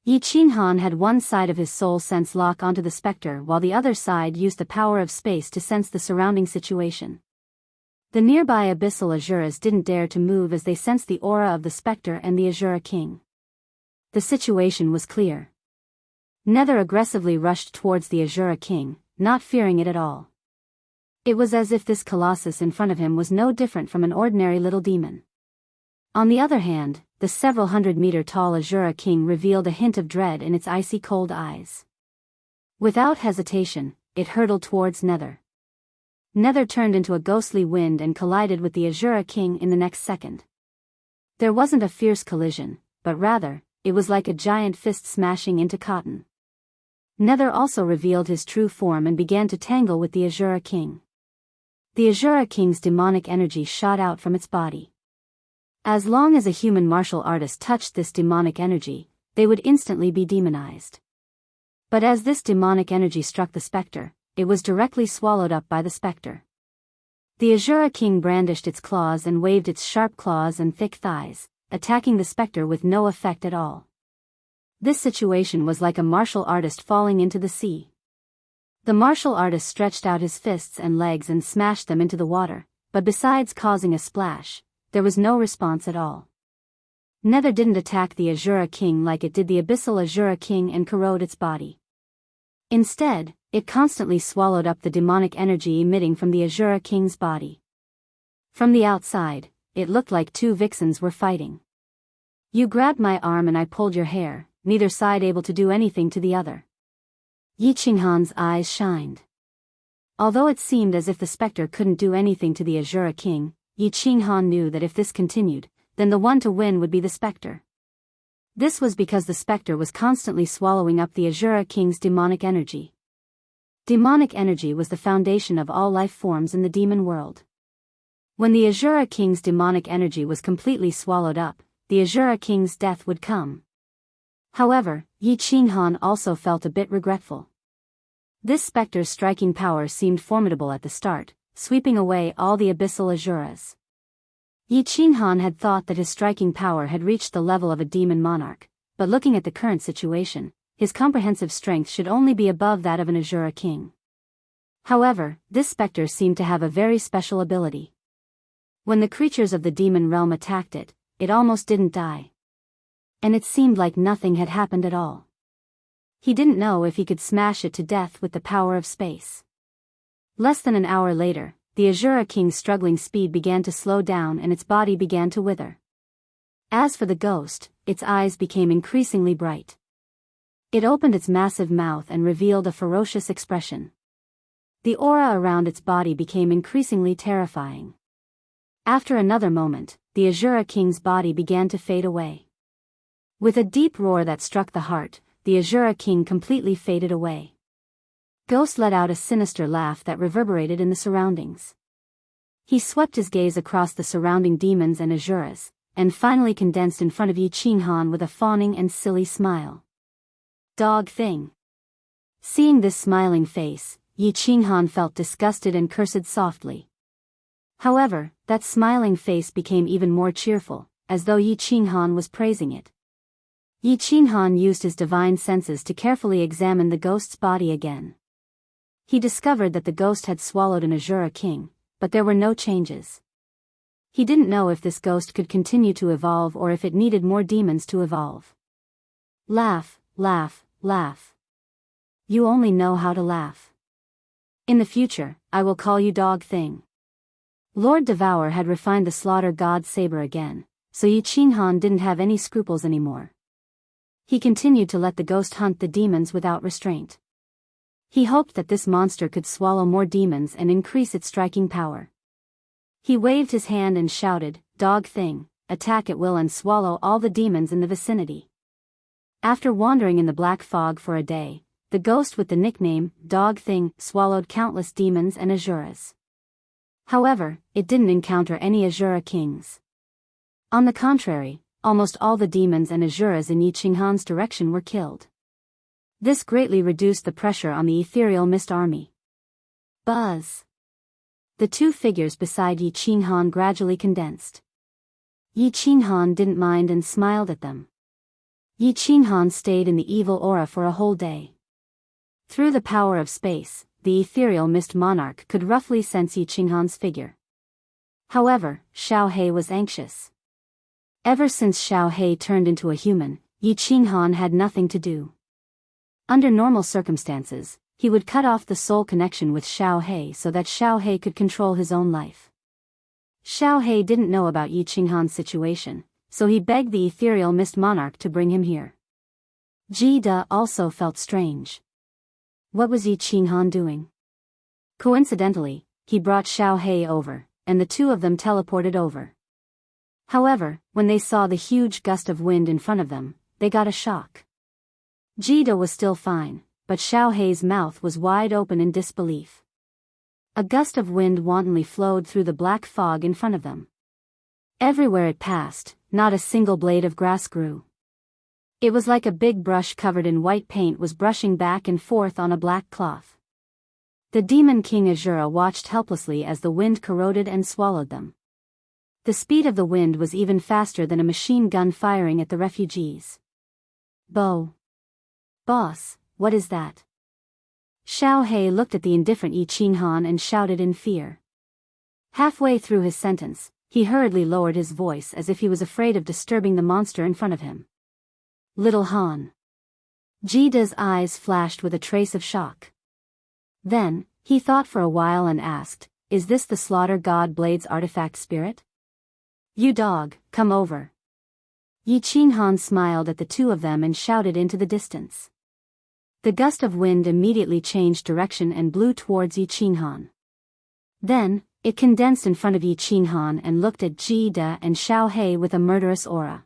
Yi Qinghan had one side of his soul sense lock onto the specter while the other side used the power of space to sense the surrounding situation. The nearby abyssal Azuras didn't dare to move as they sensed the aura of the specter and the Azura king. The situation was clear. Nether aggressively rushed towards the Azura king, not fearing it at all. It was as if this colossus in front of him was no different from an ordinary little demon. On the other hand, the several hundred-meter-tall Azura king revealed a hint of dread in its icy cold eyes. Without hesitation, it hurtled towards Nether. Nether turned into a ghostly wind and collided with the Azura king in the next second. There wasn't a fierce collision, but rather, it was like a giant fist smashing into cotton. Nether also revealed his true form and began to tangle with the Azura king. The Azura king's demonic energy shot out from its body. As long as a human martial artist touched this demonic energy, they would instantly be demonized. But as this demonic energy struck the specter, it was directly swallowed up by the specter. The Azura king brandished its claws and waved its sharp claws and thick thighs, attacking the specter with no effect at all. This situation was like a martial artist falling into the sea. The martial artist stretched out his fists and legs and smashed them into the water, but besides causing a splash, there was no response at all. Nether didn't attack the Azura king like it did the abyssal Azura king and corrode its body. Instead, it constantly swallowed up the demonic energy emitting from the Azura king's body. From the outside, it looked like two vixens were fighting. You grabbed my arm and I pulled your hair, neither side able to do anything to the other. Yi Qinghan's eyes shined. Although it seemed as if the specter couldn't do anything to the Azura king, Yi Qinghan knew that if this continued, then the one to win would be the specter. This was because the specter was constantly swallowing up the Azura king's demonic energy. Demonic energy was the foundation of all life forms in the demon world. When the Azura king's demonic energy was completely swallowed up, the Azura king's death would come. However, Yi Qinghan also felt a bit regretful. This specter's striking power seemed formidable at the start, sweeping away all the abyssal Azuras. Yi Qinghan had thought that his striking power had reached the level of a demon monarch, but looking at the current situation, his comprehensive strength should only be above that of an Azura king. However, this specter seemed to have a very special ability. When the creatures of the demon realm attacked it, it almost didn't die. And it seemed like nothing had happened at all. He didn't know if he could smash it to death with the power of space. Less than an hour later, the Azura king's struggling speed began to slow down and its body began to wither. As for the ghost, its eyes became increasingly bright. It opened its massive mouth and revealed a ferocious expression. The aura around its body became increasingly terrifying. After another moment, the Azura King's body began to fade away. With a deep roar that struck the heart, the Azura King completely faded away. Ghost let out a sinister laugh that reverberated in the surroundings. He swept his gaze across the surrounding demons and Azuras, and finally condensed in front of Yi Qinghan with a fawning and silly smile. Dog thing. Seeing this smiling face, Yi Qinghan felt disgusted and cursed softly. However, that smiling face became even more cheerful, as though Yi Qinghan was praising it. Yi Qinghan used his divine senses to carefully examine the ghost's body again. He discovered that the ghost had swallowed an Azura King, but there were no changes. He didn't know if this ghost could continue to evolve or if it needed more demons to evolve. Laugh, laugh, laugh. You only know how to laugh. In the future, I will call you Dog Thing. Lord Devour had refined the slaughter god's saber again, so Yi Qinghan didn't have any scruples anymore. He continued to let the ghost hunt the demons without restraint. He hoped that this monster could swallow more demons and increase its striking power. He waved his hand and shouted, "Dog Thing, attack at will and swallow all the demons in the vicinity." After wandering in the black fog for a day, the ghost with the nickname, Dog Thing, swallowed countless demons and Azuras. However, it didn't encounter any Azura Kings. On the contrary, almost all the demons and Azuras in Yi Qinghan's direction were killed. This greatly reduced the pressure on the ethereal mist army. Buzz. The two figures beside Yi Qinghan gradually condensed. Yi Qinghan didn't mind and smiled at them. Yi Qinghan stayed in the evil aura for a whole day. Through the power of space, the ethereal mist monarch could roughly sense Yi Qinghan's figure. However, Xiao He was anxious. Ever since Xiao He turned into a human, Yi Qinghan had nothing to do. Under normal circumstances, he would cut off the soul connection with Xiao He so that Xiao He could control his own life. Xiao He didn't know about Yi Qinghan's situation, so he begged the ethereal mist monarch to bring him here. Jida also felt strange. What was Yi Qinghan doing? Coincidentally, he brought Xiao He over, and the two of them teleported over. However, when they saw the huge gust of wind in front of them, they got a shock. Jida was still fine, but Xiao He's mouth was wide open in disbelief. A gust of wind wantonly flowed through the black fog in front of them. Everywhere it passed, not a single blade of grass grew. It was like a big brush covered in white paint was brushing back and forth on a black cloth. The Demon King Azura watched helplessly as the wind corroded and swallowed them. The speed of the wind was even faster than a machine gun firing at the refugees. Boss, what is that? Xiao He looked at the indifferent Yi Qinghan and shouted in fear. Halfway through his sentence, he hurriedly lowered his voice as if he was afraid of disturbing the monster in front of him. Little Han. Jida's eyes flashed with a trace of shock. Then, he thought for a while and asked, "Is this the Slaughter God Blade's artifact spirit? You dog, come over." Yi Qinghan smiled at the two of them and shouted into the distance. The gust of wind immediately changed direction and blew towards Yi Qinghan. Then, it condensed in front of Yi Qinghan and looked at Jida and Xiao He with a murderous aura.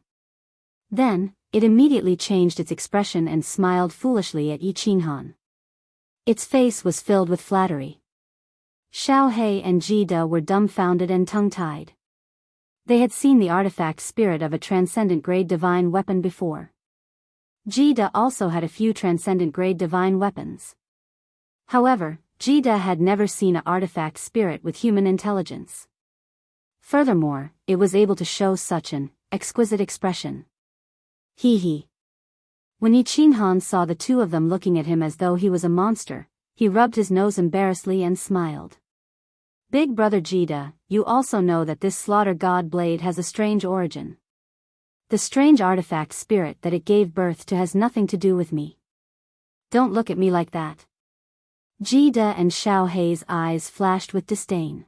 Then, it immediately changed its expression and smiled foolishly at Yi Qinghan. Its face was filled with flattery. Xiao He and Jida were dumbfounded and tongue-tied. They had seen the artifact spirit of a transcendent-grade divine weapon before. Jida also had a few transcendent-grade divine weapons. However, Jida had never seen an artifact spirit with human intelligence. Furthermore, it was able to show such an exquisite expression. Hee. When Yi Qinghan saw the two of them looking at him as though he was a monster, he rubbed his nose embarrassedly and smiled. Big brother Jida, you also know that this Slaughter God Blade has a strange origin. The strange artifact spirit that it gave birth to has nothing to do with me. Don't look at me like that. Jida and Xiao He's eyes flashed with disdain.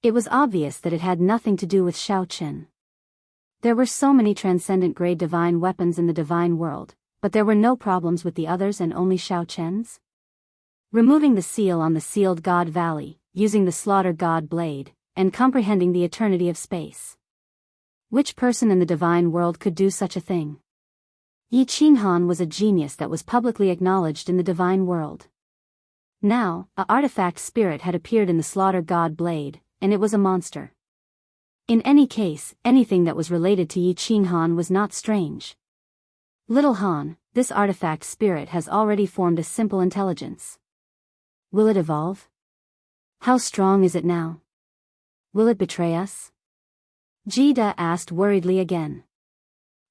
It was obvious that it had nothing to do with Xiao Qin. There were so many transcendent-grade divine weapons in the divine world, but there were no problems with the others and only Xiao Qian's. Removing the seal on the sealed god valley, using the slaughter god blade, and comprehending the eternity of space. Which person in the divine world could do such a thing? Yi Qinghan was a genius that was publicly acknowledged in the divine world. Now, a artifact spirit had appeared in the slaughter god blade, and it was a monster. In any case, anything that was related to Yi Qinghan was not strange. Little Han, this artifact spirit has already formed a simple intelligence. Will it evolve? How strong is it now? Will it betray us? Jida asked worriedly again.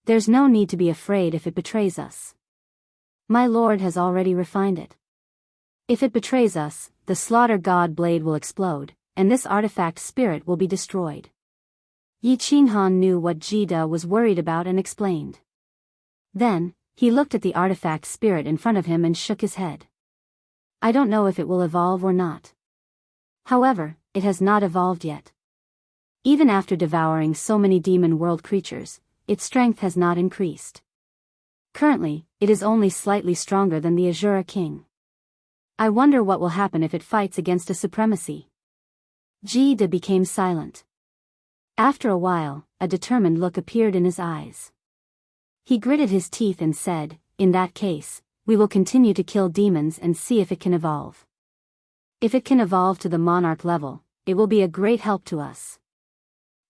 There's no need to be afraid if it betrays us. My lord has already refined it. If it betrays us, the slaughter god blade will explode, and this artifact spirit will be destroyed. Yi Qinghan knew what Jida was worried about and explained. Then, he looked at the artifact spirit in front of him and shook his head. I don't know if it will evolve or not. However, it has not evolved yet. Even after devouring so many demon world creatures, its strength has not increased. Currently, it is only slightly stronger than the Azura King. I wonder what will happen if it fights against a supremacy. Jida became silent. After a while, a determined look appeared in his eyes. He gritted his teeth and said, in that case, we will continue to kill demons and see if it can evolve. If it can evolve to the monarch level, it will be a great help to us.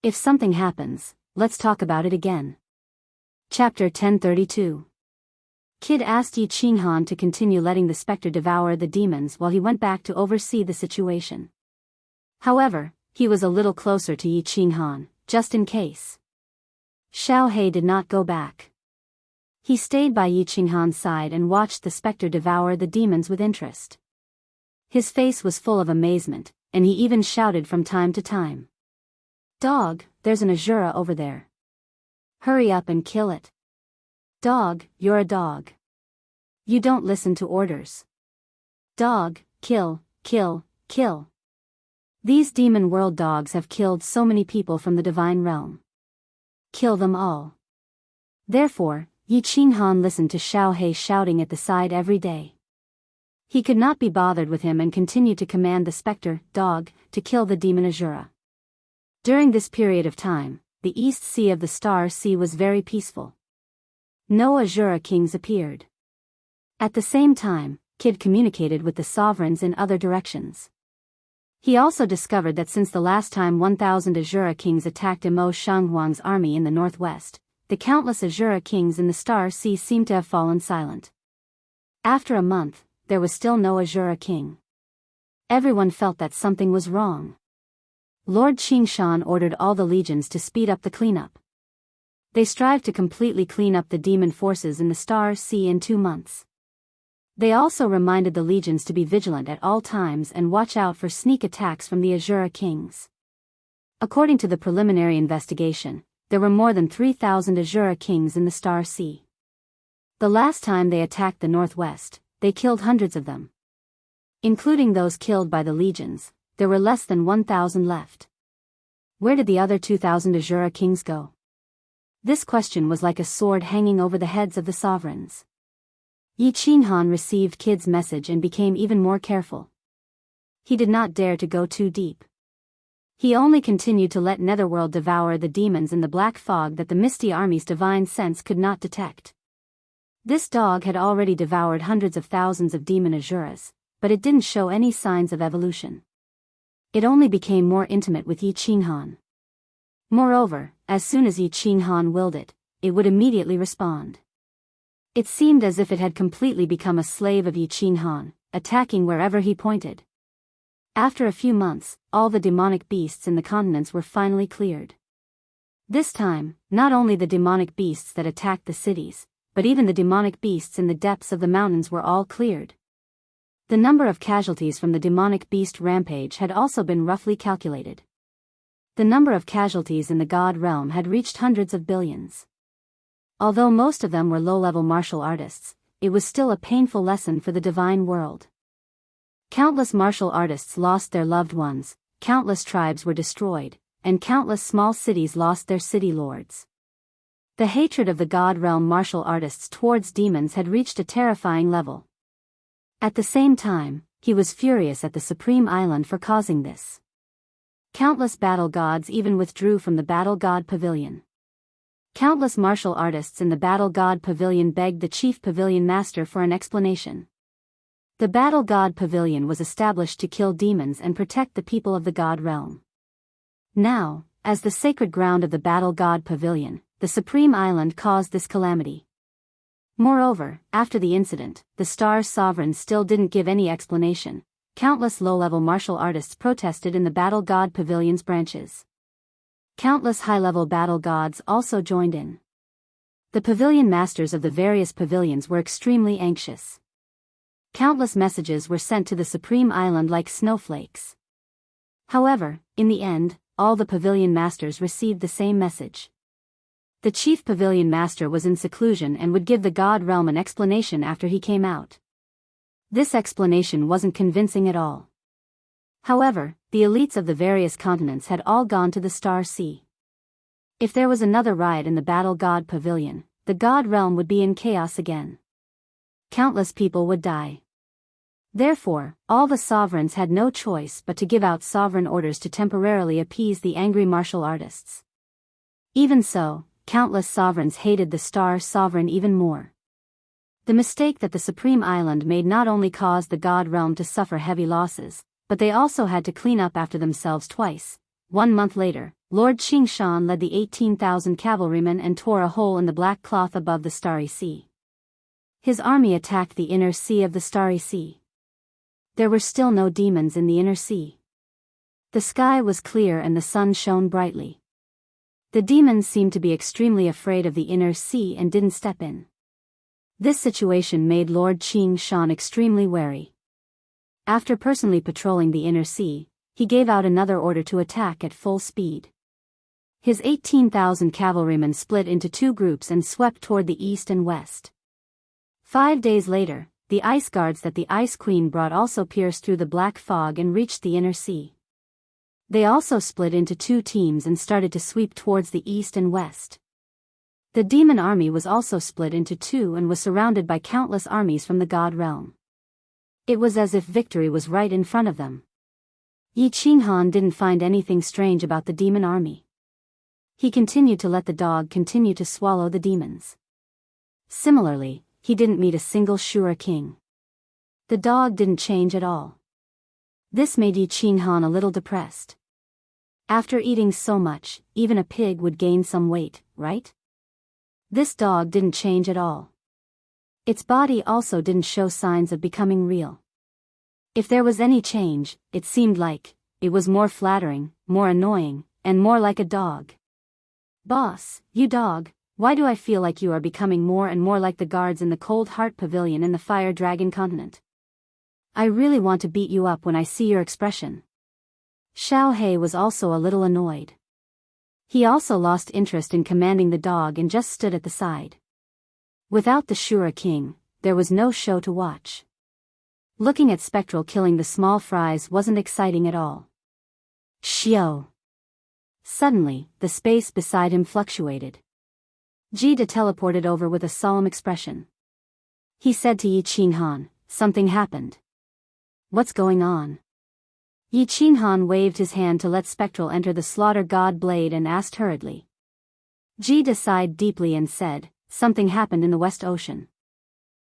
If something happens, let's talk about it again. Chapter 1032. Kid asked Yi Qinghan to continue letting the specter devour the demons while he went back to oversee the situation. However, he was a little closer to Yi Qinghan, just in case. Xiao He did not go back. He stayed by Yi Qinghan's side and watched the specter devour the demons with interest. His face was full of amazement, and he even shouted from time to time. Dog, there's an Azura over there. Hurry up and kill it. Dog, you're a dog. You don't listen to orders. Dog, kill, kill, kill. These demon world dogs have killed so many people from the divine realm. Kill them all. Therefore, Yi Qinghan listened to Xiao He shouting at the side every day. He could not be bothered with him and continued to command the specter, dog, to kill the demon Azura. During this period of time, the East Sea of the Star Sea was very peaceful. No Azura kings appeared. At the same time, Kid communicated with the sovereigns in other directions. He also discovered that since the last time 1,000 Azura kings attacked Imo Shanghuang's army in the northwest, the countless Azura kings in the Star Sea seemed to have fallen silent. After a month, there was still no Azura king. Everyone felt that something was wrong. Lord Qingshan ordered all the legions to speed up the cleanup. They strived to completely clean up the demon forces in the Star Sea in 2 months. They also reminded the legions to be vigilant at all times and watch out for sneak attacks from the Azura kings. According to the preliminary investigation, there were more than 3,000 Azura kings in the Star Sea. The last time they attacked the northwest, they killed hundreds of them. Including those killed by the legions, there were less than 1,000 left. Where did the other 2,000 Azura kings go? This question was like a sword hanging over the heads of the sovereigns. Yi Qinghan received Kid's message and became even more careful. He did not dare to go too deep. He only continued to let Netherworld devour the demons in the black fog that the Misty Army's divine sense could not detect. This dog had already devoured hundreds of thousands of demon Azuras, but it didn't show any signs of evolution. It only became more intimate with Yi Qinghan. Moreover, as soon as Yi Qinghan willed it, it would immediately respond. It seemed as if it had completely become a slave of Yi Qinghan, attacking wherever he pointed. After a few months, all the demonic beasts in the continents were finally cleared. This time, not only the demonic beasts that attacked the cities, but even the demonic beasts in the depths of the mountains were all cleared. The number of casualties from the demonic beast rampage had also been roughly calculated. The number of casualties in the god realm had reached hundreds of billions. Although most of them were low-level martial artists, it was still a painful lesson for the divine world. Countless martial artists lost their loved ones, countless tribes were destroyed, and countless small cities lost their city lords. The hatred of the god realm martial artists towards demons had reached a terrifying level. At the same time, he was furious at the Supreme Island for causing this. Countless battle gods even withdrew from the Battle God Pavilion. Countless martial artists in the Battle God Pavilion begged the Chief Pavilion Master for an explanation. The Battle God Pavilion was established to kill demons and protect the people of the God realm. Now, as the sacred ground of the Battle God Pavilion, the Supreme Island caused this calamity. Moreover, after the incident, the Star's sovereign still didn't give any explanation. Countless low-level martial artists protested in the Battle God Pavilion's branches. Countless high-level battle gods also joined in. The pavilion masters of the various pavilions were extremely anxious. Countless messages were sent to the Supreme Island like snowflakes. However, in the end, all the pavilion masters received the same message. The chief pavilion master was in seclusion and would give the God realm an explanation after he came out. This explanation wasn't convincing at all. However, the elites of the various continents had all gone to the Star Sea. If there was another riot in the Battle God Pavilion, the God realm would be in chaos again. Countless people would die. Therefore, all the sovereigns had no choice but to give out sovereign orders to temporarily appease the angry martial artists. Even so, countless sovereigns hated the Star Sovereign even more. The mistake that the Supreme Island made not only caused the God realm to suffer heavy losses, but they also had to clean up after themselves twice. 1 month later, Lord Qing Shan led the 18,000 cavalrymen and tore a hole in the black cloth above the Starry Sea. His army attacked the inner sea of the Starry Sea. There were still no demons in the inner sea. The sky was clear and the sun shone brightly. The demons seemed to be extremely afraid of the inner sea and didn't step in. This situation made Lord Qing Shan extremely wary. After personally patrolling the inner sea, he gave out another order to attack at full speed. His 18,000 cavalrymen split into 2 groups and swept toward the east and west. 5 days later, the ice guards that the Ice Queen brought also pierced through the black fog and reached the inner sea. They also split into 2 teams and started to sweep towards the east and west. The demon army was also split into 2 and was surrounded by countless armies from the God realm. It was as if victory was right in front of them. Yi Qinghan didn't find anything strange about the demon army. He continued to let the dog continue to swallow the demons. Similarly, he didn't meet a single Shura king. The dog didn't change at all. This made Yi Qinghan a little depressed. After eating so much, even a pig would gain some weight, right? This dog didn't change at all. Its body also didn't show signs of becoming real. If there was any change, it seemed like it was more flattering, more annoying, and more like a dog. Boss, you dog, why do I feel like you are becoming more and more like the guards in the Cold Heart Pavilion in the Fire Dragon continent? I really want to beat you up when I see your expression. Xiao He was also a little annoyed. He also lost interest in commanding the dog and just stood at the side. Without the Shura King, there was no show to watch. Looking at Spectral killing the small fries wasn't exciting at all. Xiao. Suddenly, the space beside him fluctuated. Jida teleported over with a solemn expression. He said to Yi Qinghan, "Something happened." "What's going on?" Yi Qinghan waved his hand to let Spectral enter the Slaughter God Blade and asked hurriedly. Jida sighed deeply and said, "Something happened in the West Ocean.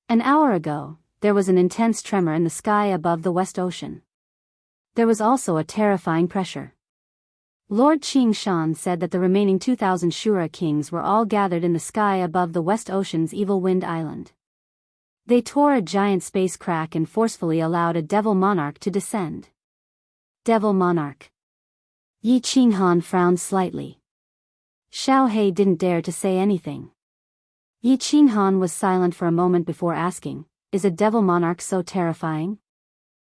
An hour ago, there was an intense tremor in the sky above the West Ocean. There was also a terrifying pressure. Lord Qing Shan said that the remaining 2,000 Shura kings were all gathered in the sky above the West Ocean's Evil Wind Island. They tore a giant space crack and forcefully allowed a Devil Monarch to descend." Devil Monarch. Yi Qinghan frowned slightly. Xiao He didn't dare to say anything. Yi Qinghan was silent for a moment before asking, "Is a Devil Monarch so terrifying?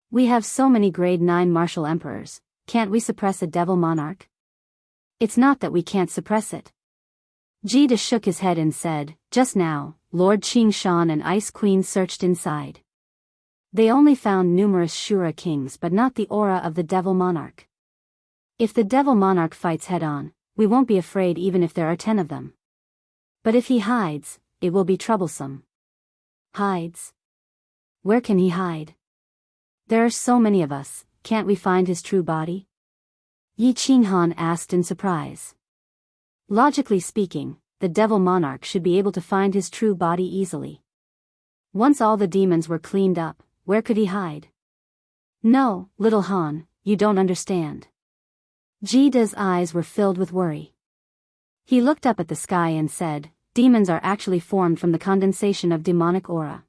We have so many grade 9 martial emperors, can't we suppress a Devil Monarch?" "It's not that we can't suppress it." Jida shook his head and said, "Just now, Lord Qing Shan and Ice Queen searched inside. They only found numerous Shura kings but not the aura of the Devil Monarch. If the Devil Monarch fights head-on, we won't be afraid even if there are 10 of them. But if he hides, it will be troublesome." "Hides? Where can he hide?" There are so many of us, can't we find his true body? Yi Qinghan asked in surprise. Logically speaking, the devil monarch should be able to find his true body easily. Once all the demons were cleaned up, where could he hide? No, little Han, you don't understand. Jida's eyes were filled with worry. He looked up at the sky and said, demons are actually formed from the condensation of demonic aura.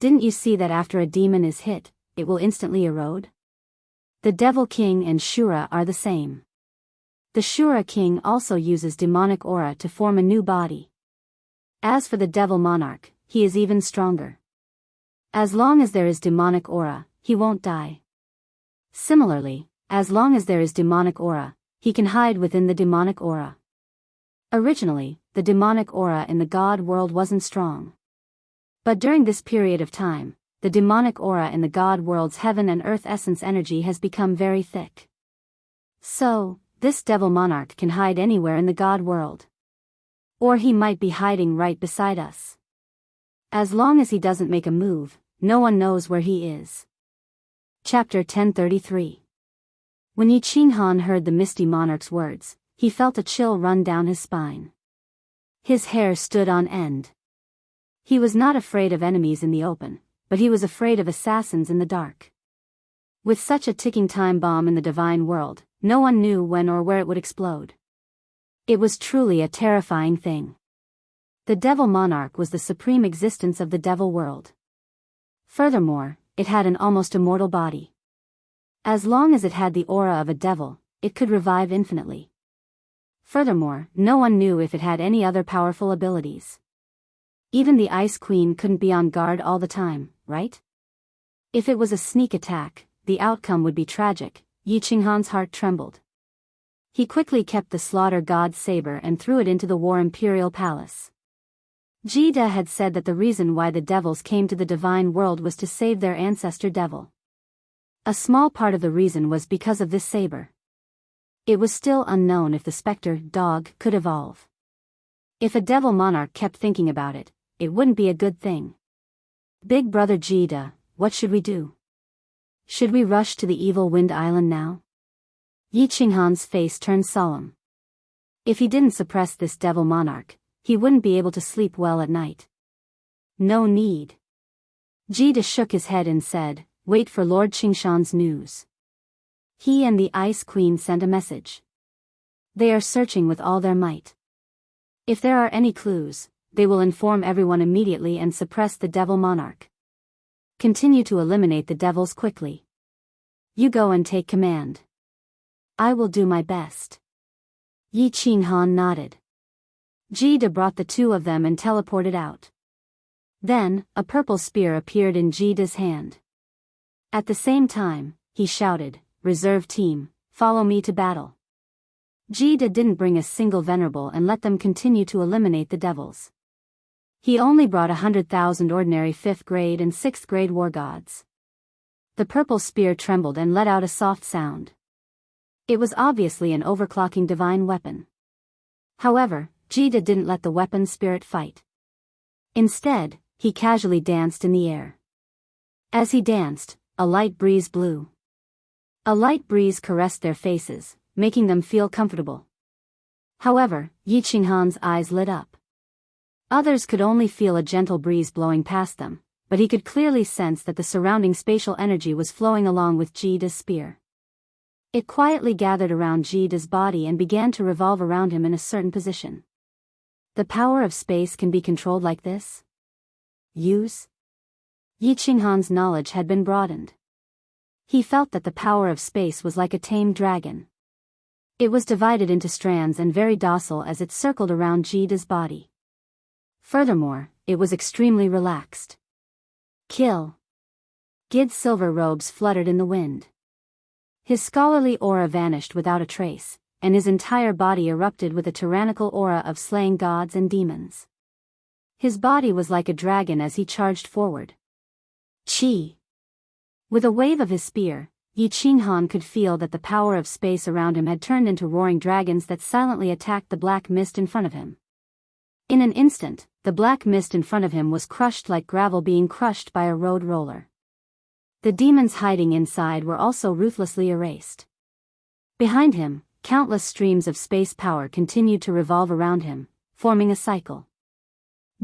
Didn't you see that after a demon is hit, it will instantly erode? The Devil King and Shura are the same. The Shura King also uses demonic aura to form a new body. As for the Devil Monarch, he is even stronger. As long as there is demonic aura, he won't die. Similarly, as long as there is demonic aura, he can hide within the demonic aura. Originally, the demonic aura in the God world wasn't strong. But during this period of time, the demonic aura in the God world's heaven and earth essence energy has become very thick. So, this devil monarch can hide anywhere in the God world. Or he might be hiding right beside us. As long as he doesn't make a move, no one knows where he is. Chapter 1033. When Yi Qinghan heard the misty monarch's words, he felt a chill run down his spine. His hair stood on end. He was not afraid of enemies in the open, but he was afraid of assassins in the dark. With such a ticking time bomb in the divine world, no one knew when or where it would explode. It was truly a terrifying thing. The devil monarch was the supreme existence of the devil world. Furthermore, it had an almost immortal body. As long as it had the aura of a devil, it could revive infinitely. Furthermore, no one knew if it had any other powerful abilities. Even the Ice Queen couldn't be on guard all the time, right? If it was a sneak attack, the outcome would be tragic. Yi Qinghan's heart trembled. He quickly kept the slaughter god's saber and threw it into the War Imperial Palace. Jida had said that the reason why the devils came to the divine world was to save their ancestor devil. A small part of the reason was because of this saber. It was still unknown if the specter dog could evolve. If a devil monarch kept thinking about it, it wouldn't be a good thing. Big brother Jida, what should we do? Should we rush to the evil wind island now? Yi Qinghan's face turned solemn. If he didn't suppress this devil monarch, he wouldn't be able to sleep well at night. No need. Jida shook his head and said, wait for Lord Qingshan's news. He and the Ice Queen sent a message. They are searching with all their might. If there are any clues, they will inform everyone immediately and suppress the devil monarch. Continue to eliminate the devils quickly. You go and take command. I will do my best. Yi Qinghan nodded. Jida brought the two of them and teleported out. Then, a purple spear appeared in Jida's hand. At the same time, he shouted, Reserve team, follow me to battle. Jida didn't bring a single venerable and let them continue to eliminate the devils. He only brought 100,000 ordinary 5th grade and 6th grade war gods. The purple spear trembled and let out a soft sound. It was obviously an overclocking divine weapon. However, Jida didn't let the weapon spirit fight. Instead, he casually danced in the air. As he danced, a light breeze blew. A light breeze caressed their faces, making them feel comfortable. However, Yi Qinghan's eyes lit up. Others could only feel a gentle breeze blowing past them, but he could clearly sense that the surrounding spatial energy was flowing along with Jida's spear. It quietly gathered around Jida's body and began to revolve around him in a certain position. The power of space can be controlled like this? Use? Yi Qinghan's knowledge had been broadened. He felt that the power of space was like a tame dragon. It was divided into strands and very docile as it circled around Jida's body. Furthermore, it was extremely relaxed. Kill. Gid's silver robes fluttered in the wind. His scholarly aura vanished without a trace, and his entire body erupted with a tyrannical aura of slaying gods and demons. His body was like a dragon as he charged forward. Chi. With a wave of his spear, Yi Qinghan could feel that the power of space around him had turned into roaring dragons that silently attacked the black mist in front of him. In an instant, the black mist in front of him was crushed like gravel being crushed by a road roller. The demons hiding inside were also ruthlessly erased. Behind him, countless streams of space power continued to revolve around him, forming a cycle.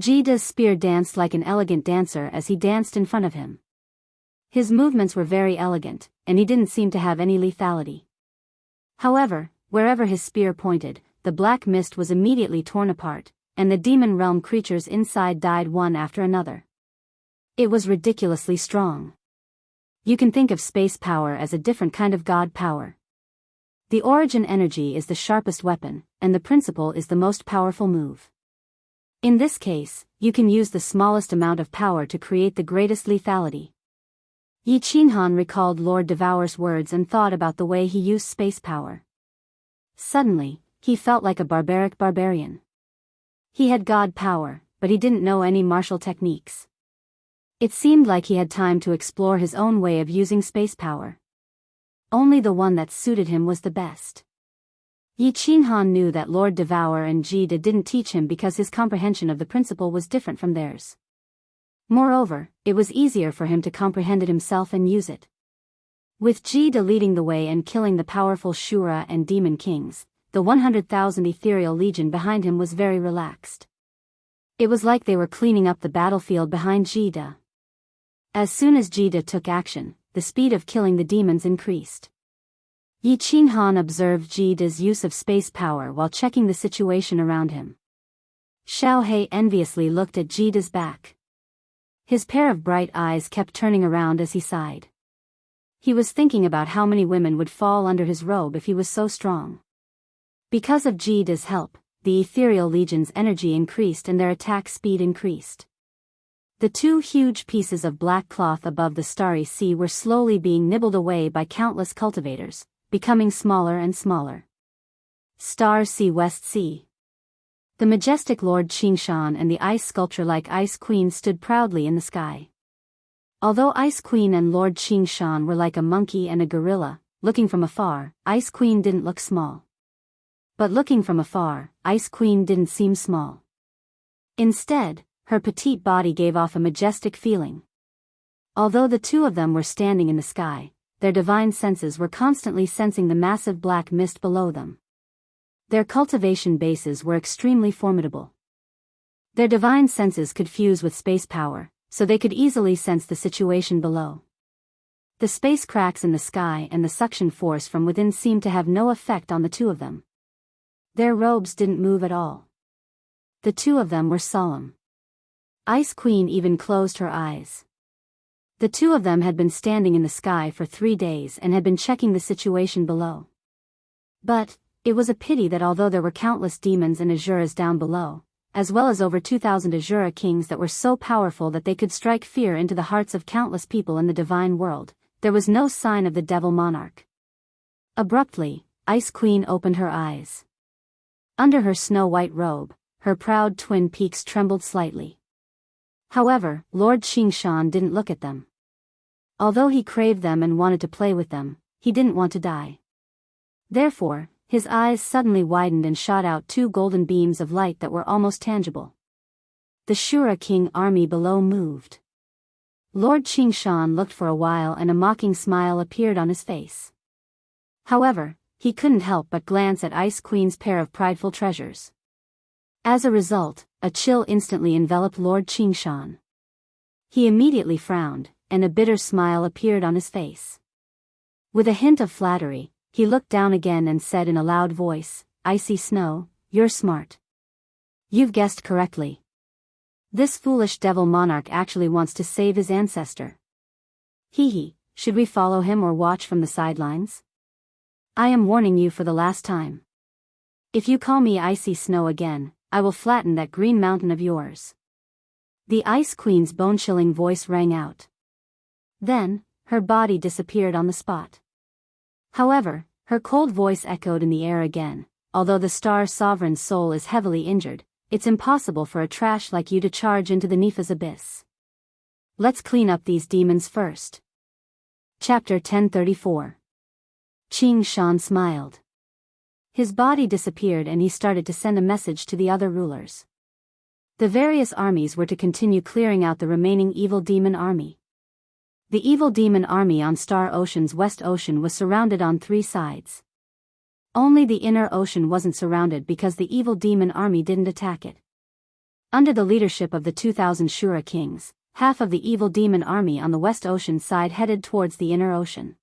Jida's spear danced like an elegant dancer as he danced in front of him. His movements were very elegant, and he didn't seem to have any lethality. However, wherever his spear pointed, the black mist was immediately torn apart, and the demon realm creatures inside died one after another. It was ridiculously strong. You can think of space power as a different kind of god power. The origin energy is the sharpest weapon, and the principle is the most powerful move. In this case, you can use the smallest amount of power to create the greatest lethality. Yi Qinhan recalled Lord Devour's words and thought about the way he used space power. Suddenly, he felt like a barbaric barbarian. He had god power, but he didn't know any martial techniques. It seemed like he had time to explore his own way of using space power. Only the one that suited him was the best. Yi Qinhan knew that Lord Devour and Jida didn't teach him because his comprehension of the principle was different from theirs. Moreover, it was easier for him to comprehend it himself and use it. With Jida leading the way and killing the powerful Shura and Demon Kings, the 100,000 ethereal legion behind him was very relaxed. It was like they were cleaning up the battlefield behind Jida. As soon as Jida took action, the speed of killing the demons increased. Yi Qinhan observed Jida's use of space power while checking the situation around him. Xiao He enviously looked at Jida's back. His pair of bright eyes kept turning around as he sighed. He was thinking about how many women would fall under his robe if he was so strong. Because of Jida's help, the ethereal legion's energy increased and their attack speed increased. The two huge pieces of black cloth above the starry sea were slowly being nibbled away by countless cultivators, becoming smaller and smaller. Star Sea West Sea. The majestic Lord Qingshan and the ice sculpture-like Ice Queen stood proudly in the sky. Although Ice Queen and Lord Qingshan were like a monkey and a gorilla, looking from afar, Ice Queen didn't look small. But looking from afar, Ice Queen didn't seem small. Instead, her petite body gave off a majestic feeling. Although the two of them were standing in the sky, their divine senses were constantly sensing the massive black mist below them. Their cultivation bases were extremely formidable. Their divine senses could fuse with space power, so they could easily sense the situation below. The space cracks in the sky and the suction force from within seemed to have no effect on the two of them. Their robes didn't move at all. The two of them were solemn. Ice Queen even closed her eyes. The two of them had been standing in the sky for 3 days and had been checking the situation below. But it was a pity that although there were countless demons and Asuras down below, as well as over 2,000 Asura kings that were so powerful that they could strike fear into the hearts of countless people in the divine world, there was no sign of the devil monarch. Abruptly, Ice Queen opened her eyes. Under her snow-white robe, her proud twin peaks trembled slightly. However, Lord Qingshan didn't look at them. Although he craved them and wanted to play with them, he didn't want to die. Therefore, his eyes suddenly widened and shot out 2 golden beams of light that were almost tangible. The Shura King army below moved. Lord Qingshan looked for a while and a mocking smile appeared on his face. However, he couldn't help but glance at Ice Queen's pair of prideful treasures. As a result, a chill instantly enveloped Lord Qingshan. He immediately frowned, and a bitter smile appeared on his face. With a hint of flattery, he looked down again and said in a loud voice, "Icy Snow, you're smart. You've guessed correctly. This foolish devil monarch actually wants to save his ancestor. Hee, should we follow him or watch from the sidelines? I am warning you for the last time. If you call me Icy Snow again, I will flatten that green mountain of yours." The Ice Queen's bone-chilling voice rang out. Then, her body disappeared on the spot. However, her cold voice echoed in the air again. "Although the Star Sovereign's soul is heavily injured, it's impossible for a trash like you to charge into the Nifa's abyss. Let's clean up these demons first." Chapter 1034. Qingshan smiled. His body disappeared and he started to send a message to the other rulers. The various armies were to continue clearing out the remaining evil demon army. The evil demon army on Star Ocean's West Ocean was surrounded on 3 sides. Only the inner ocean wasn't surrounded because the evil demon army didn't attack it. Under the leadership of the 2,000 Shura kings, half of the evil demon army on the West Ocean side headed towards the inner ocean.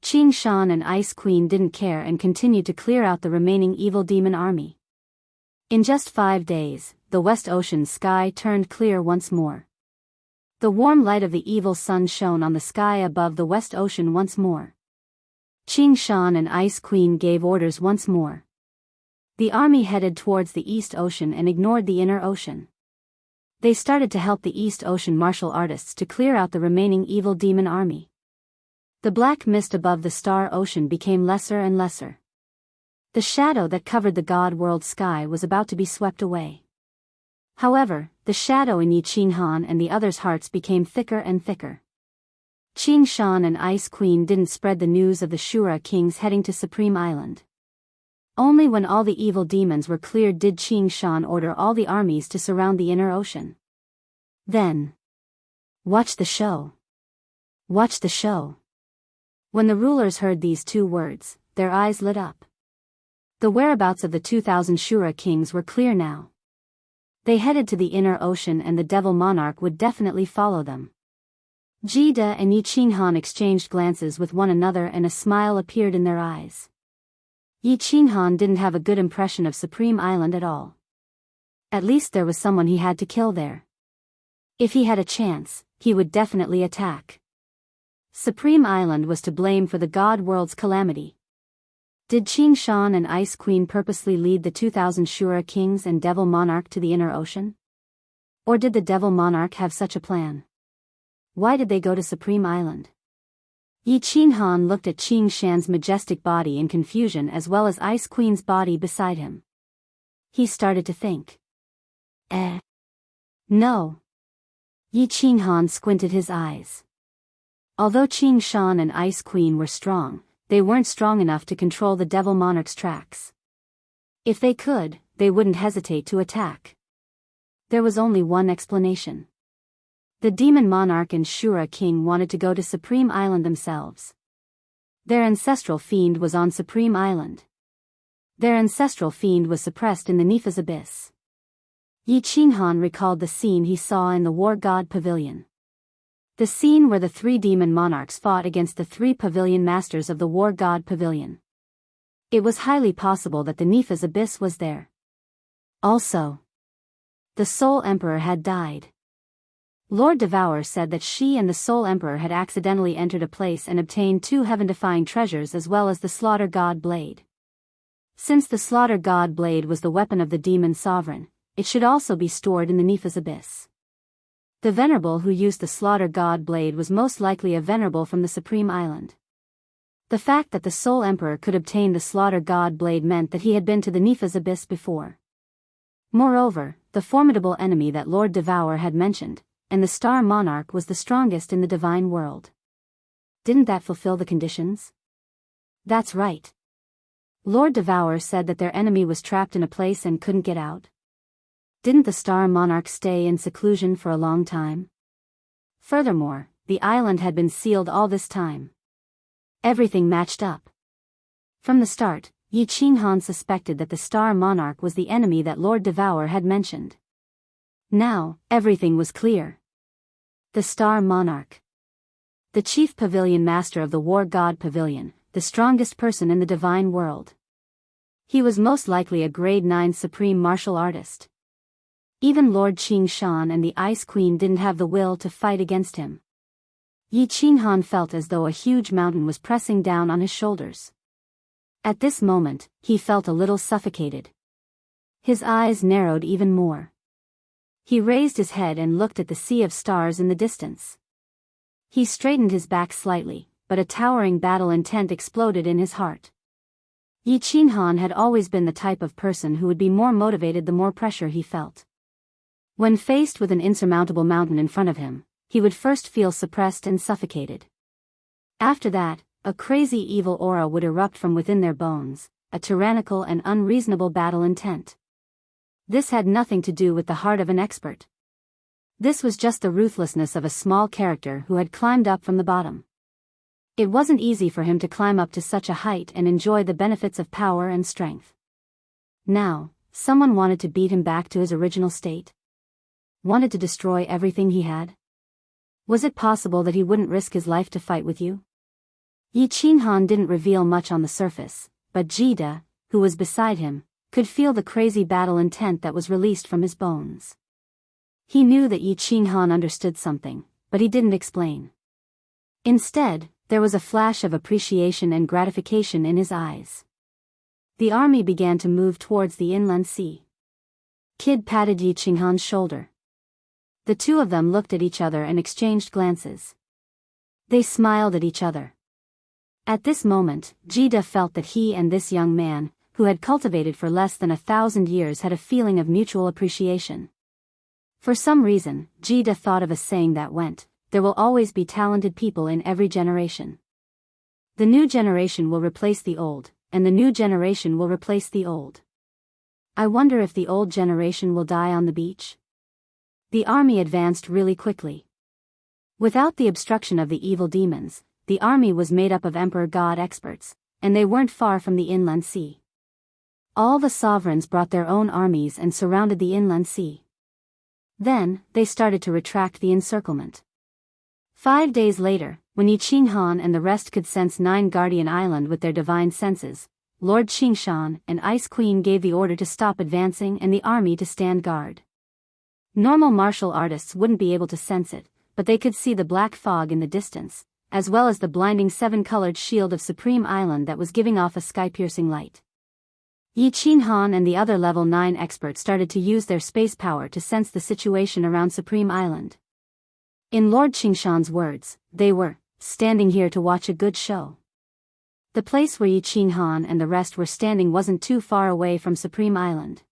Qing Shan and Ice Queen didn't care and continued to clear out the remaining evil demon army. In just 5 days, the West Ocean's sky turned clear once more. The warm light of the evil sun shone on the sky above the West Ocean once more. Qing Shan and Ice Queen gave orders once more. The army headed towards the East Ocean and ignored the inner ocean. They started to help the East Ocean martial artists to clear out the remaining evil demon army. The black mist above the Star Ocean became lesser and lesser. The shadow that covered the God World sky was about to be swept away. However, the shadow in Yi Qinghan and the others' hearts became thicker and thicker. Qing Shan and Ice Queen didn't spread the news of the Shura kings heading to Supreme Island. Only when all the evil demons were cleared did Qing Shan order all the armies to surround the inner ocean. Then, watch the show. Watch the show. When the rulers heard these 2 words, their eyes lit up. The whereabouts of the 2,000 Shura kings were clear now. They headed to the inner ocean and the devil monarch would definitely follow them. Jida and Yi Qinghan exchanged glances with one another and a smile appeared in their eyes. Yi Qinghan didn't have a good impression of Supreme Island at all. At least there was someone he had to kill there. If he had a chance, he would definitely attack. Supreme Island was to blame for the God World's calamity. Did Qing Shan and Ice Queen purposely lead the 2,000 Shura kings and devil monarch to the inner ocean? Or did the devil monarch have such a plan? Why did they go to Supreme Island? Yi Qinghan looked at Qing Shan's majestic body in confusion as well as Ice Queen's body beside him. He started to think. No. Yi Qinghan squinted his eyes. Although Qing Shan and Ice Queen were strong, they weren't strong enough to control the devil monarch's tracks. If they could, they wouldn't hesitate to attack. There was only one explanation. The demon monarch and Shura king wanted to go to Supreme Island themselves. Their ancestral fiend was on Supreme Island. Their ancestral fiend was suppressed in the Nepha's abyss. Yi Qinghan recalled the scene he saw in the War God Pavilion. The scene where the 3 demon monarchs fought against the 3 pavilion masters of the War God Pavilion. It was highly possible that the Nepha's abyss was there. Also, the Soul Emperor had died. Lord Devour said that she and the Soul Emperor had accidentally entered a place and obtained 2 heaven-defying treasures as well as the Slaughter God Blade. Since the Slaughter God Blade was the weapon of the demon sovereign, it should also be stored in the Nepha's abyss. The venerable who used the Slaughter God Blade was most likely a venerable from the Supreme Island. The fact that the Soul Emperor could obtain the Slaughter God Blade meant that he had been to the Nepha's abyss before. Moreover, the formidable enemy that Lord Devour had mentioned, and the Star Monarch was the strongest in the divine world. Didn't that fulfill the conditions? That's right. Lord Devour said that their enemy was trapped in a place and couldn't get out. Didn't the Star Monarch stay in seclusion for a long time? Furthermore, the island had been sealed all this time. Everything matched up. From the start, Yi Qinghan suspected that the Star Monarch was the enemy that Lord Devour had mentioned. Now, everything was clear. The Star Monarch. The chief pavilion master of the War God Pavilion, the strongest person in the divine world. He was most likely a grade 9 supreme martial artist. Even Lord Qing Shan and the Ice Queen didn't have the will to fight against him. Yi Qinghan felt as though a huge mountain was pressing down on his shoulders. At this moment, he felt a little suffocated. His eyes narrowed even more. He raised his head and looked at the sea of stars in the distance. He straightened his back slightly, but a towering battle intent exploded in his heart. Yi Qinghan had always been the type of person who would be more motivated the more pressure he felt. When faced with an insurmountable mountain in front of him, he would first feel suppressed and suffocated. After that, a crazy evil aura would erupt from within their bones, a tyrannical and unreasonable battle intent. This had nothing to do with the heart of an expert. This was just the ruthlessness of a small character who had climbed up from the bottom. It wasn't easy for him to climb up to such a height and enjoy the benefits of power and strength. Now, someone wanted to beat him back to his original state? Wanted to destroy everything he had? Was it possible that he wouldn't risk his life to fight with you? Yi Qinghan didn't reveal much on the surface, but Jida, who was beside him, could feel the crazy battle intent that was released from his bones. He knew that Yi Qinghan understood something, but he didn't explain. Instead, there was a flash of appreciation and gratification in his eyes. The army began to move towards the inland sea. Kid patted Yi Qinghan's shoulder. The two of them looked at each other and exchanged glances. They smiled at each other. At this moment, Jida felt that he and this young man, who had cultivated for less than 1,000 years, had a feeling of mutual appreciation. For some reason, Jida thought of a saying that went, "There will always be talented people in every generation. The new generation will replace the old, and the new generation will replace the old. I wonder if the old generation will die on the beach?" The army advanced really quickly. Without the obstruction of the evil demons, the army was made up of Emperor God experts, and they weren't far from the inland sea. All the sovereigns brought their own armies and surrounded the inland sea. Then, they started to retract the encirclement. 5 days later, when Yi Qinghan and the rest could sense 9 Guardian Island with their divine senses, Lord Qingshan and Ice Queen gave the order to stop advancing and the army to stand guard. Normal martial artists wouldn't be able to sense it, but they could see the black fog in the distance, as well as the blinding 7-colored shield of Supreme Island that was giving off a sky-piercing light. Yi Qinghan and the other level 9 experts started to use their space power to sense the situation around Supreme Island. In Lord Qingshan's words, they were standing here to watch a good show. The place where Yi Qinghan and the rest were standing wasn't too far away from Supreme Island.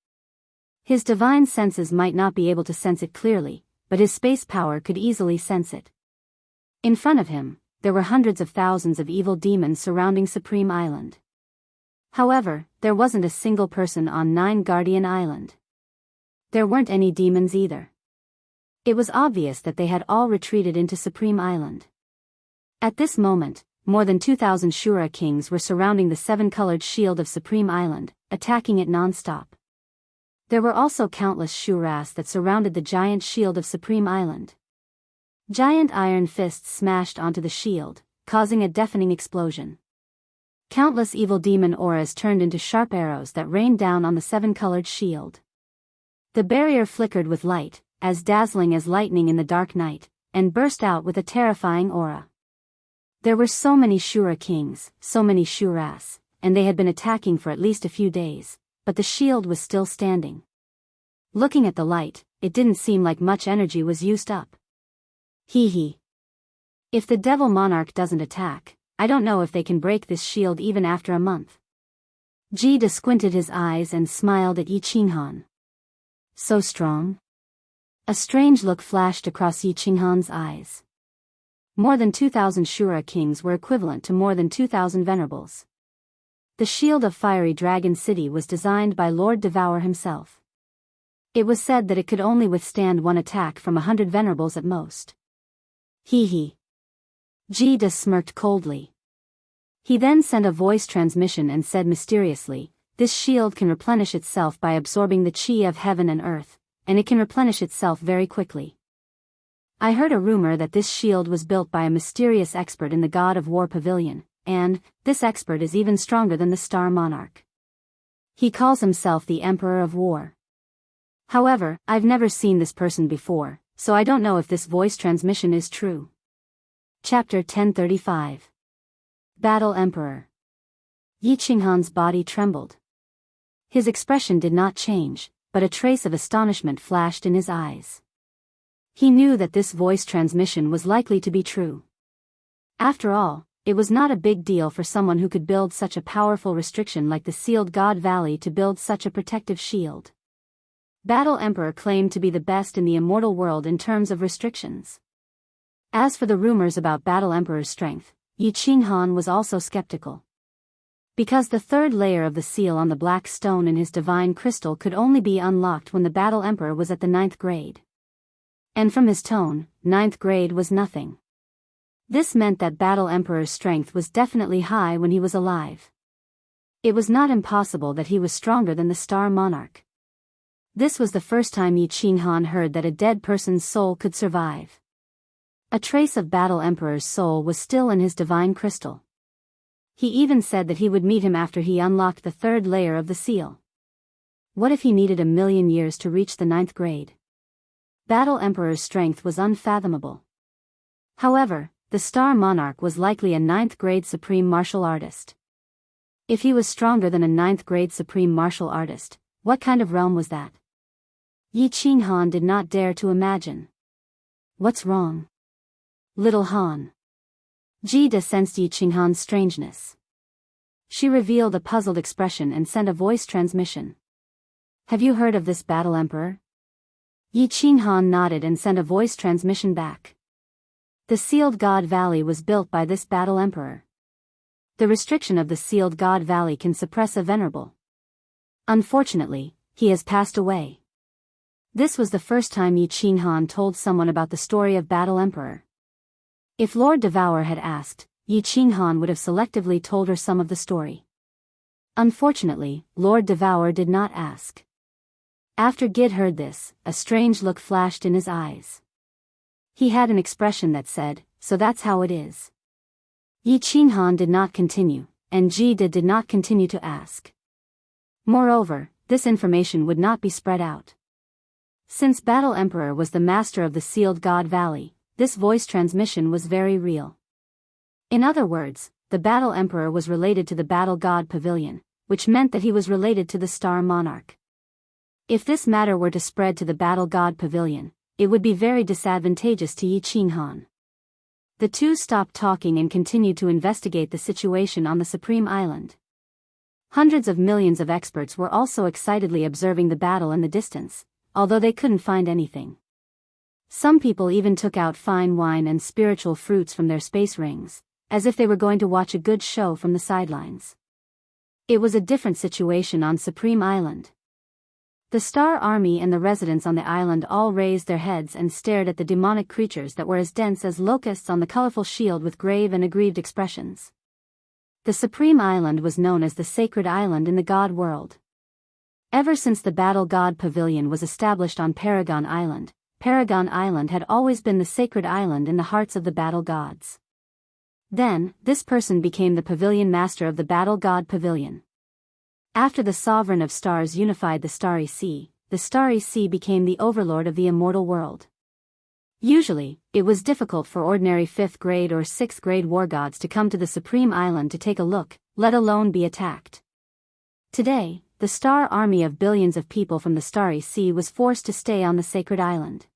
His divine senses might not be able to sense it clearly, but his space power could easily sense it. In front of him, there were hundreds of thousands of evil demons surrounding Supreme Island. However, there wasn't a single person on 9 Guardian Island. There weren't any demons either. It was obvious that they had all retreated into Supreme Island. At this moment, more than 2,000 Shura kings were surrounding the 7-colored shield of Supreme Island, attacking it non-stop. There were also countless Shuras that surrounded the giant shield of Supreme Island. Giant iron fists smashed onto the shield, causing a deafening explosion. Countless evil demon auras turned into sharp arrows that rained down on the 7-colored shield. The barrier flickered with light, as dazzling as lightning in the dark night, and burst out with a terrifying aura. There were so many Shura kings, so many Shuras, and they had been attacking for at least a few days, but the shield was still standing. Looking at the light, it didn't seem like much energy was used up. Hee. If the Devil Monarch doesn't attack, I don't know if they can break this shield even after a month. Jida squinted his eyes and smiled at Yi Qinghan. So strong? A strange look flashed across Yi Qinghan's eyes. More than 2,000 Shura kings were equivalent to more than 2,000 venerables. The shield of Fiery Dragon City was designed by Lord Devour himself. It was said that it could only withstand one attack from 100 venerables at most. Hee. Jida smirked coldly. He then sent a voice transmission and said mysteriously, "This shield can replenish itself by absorbing the chi of heaven and earth, and it can replenish itself very quickly. I heard a rumor that this shield was built by a mysterious expert in the God of War Pavilion, and this expert is even stronger than the Star Monarch. He calls himself the Emperor of War. However, I've never seen this person before, so I don't know if this voice transmission is true." Chapter 1035. Battle Emperor. Yi Qinghan's body trembled. His expression did not change, but a trace of astonishment flashed in his eyes. He knew that this voice transmission was likely to be true. After all, it was not a big deal for someone who could build such a powerful restriction like the Sealed God Valley to build such a protective shield. Battle Emperor claimed to be the best in the immortal world in terms of restrictions. As for the rumors about Battle Emperor's strength, Yi Qinghan was also skeptical. Because the third layer of the seal on the black stone in his divine crystal could only be unlocked when the Battle Emperor was at the 9th grade. And from his tone, ninth grade was nothing. This meant that Battle Emperor's strength was definitely high when he was alive. It was not impossible that he was stronger than the Star Monarch. This was the first time Yi Qinghan heard that a dead person's soul could survive. A trace of Battle Emperor's soul was still in his divine crystal. He even said that he would meet him after he unlocked the third layer of the seal. What if he needed 1,000,000 years to reach the ninth grade? Battle Emperor's strength was unfathomable. However, the Star Monarch was likely a ninth grade supreme martial artist. If he was stronger than a ninth grade supreme martial artist, what kind of realm was that? Yi Qinghan did not dare to imagine. What's wrong? Little Han. Jida sensed Yi Qinghan's strangeness. She revealed a puzzled expression and sent a voice transmission. Have you heard of this Battle Emperor? Yi Qinghan nodded and sent a voice transmission back. The Sealed God Valley was built by this Battle Emperor. The restriction of the Sealed God Valley can suppress a venerable. Unfortunately, he has passed away. This was the first time Yi Qinghan told someone about the story of Battle Emperor. If Lord Devour had asked, Yi Qinghan would have selectively told her some of the story. Unfortunately, Lord Devour did not ask. After Gid heard this, a strange look flashed in his eyes. He had an expression that said, "So that's how it is." Yi Qinghan did not continue, and Jida did not continue to ask. Moreover, this information would not be spread out. Since Battle Emperor was the master of the Sealed God Valley, this voice transmission was very real. In other words, the Battle Emperor was related to the Battle God Pavilion, which meant that he was related to the Star Monarch. If this matter were to spread to the Battle God Pavilion, it would be very disadvantageous to Yi Qinghan. The two stopped talking and continued to investigate the situation on the Supreme Island. Hundreds of millions of experts were also excitedly observing the battle in the distance, although they couldn't find anything. Some people even took out fine wine and spiritual fruits from their space rings, as if they were going to watch a good show from the sidelines. It was a different situation on Supreme Island. The Star Army and the residents on the island all raised their heads and stared at the demonic creatures that were as dense as locusts on the colorful shield with grave and aggrieved expressions. The Supreme Island was known as the Sacred Island in the God world. Ever since the Battle God Pavilion was established on Paragon Island had always been the sacred island in the hearts of the battle gods. Then, this person became the pavilion master of the Battle God Pavilion. After the Sovereign of Stars unified the Starry Sea became the overlord of the immortal world. Usually, it was difficult for ordinary 5th grade or 6th grade war gods to come to the Supreme Island to take a look, let alone be attacked. Today, the Star Army of billions of people from the Starry Sea was forced to stay on the sacred island.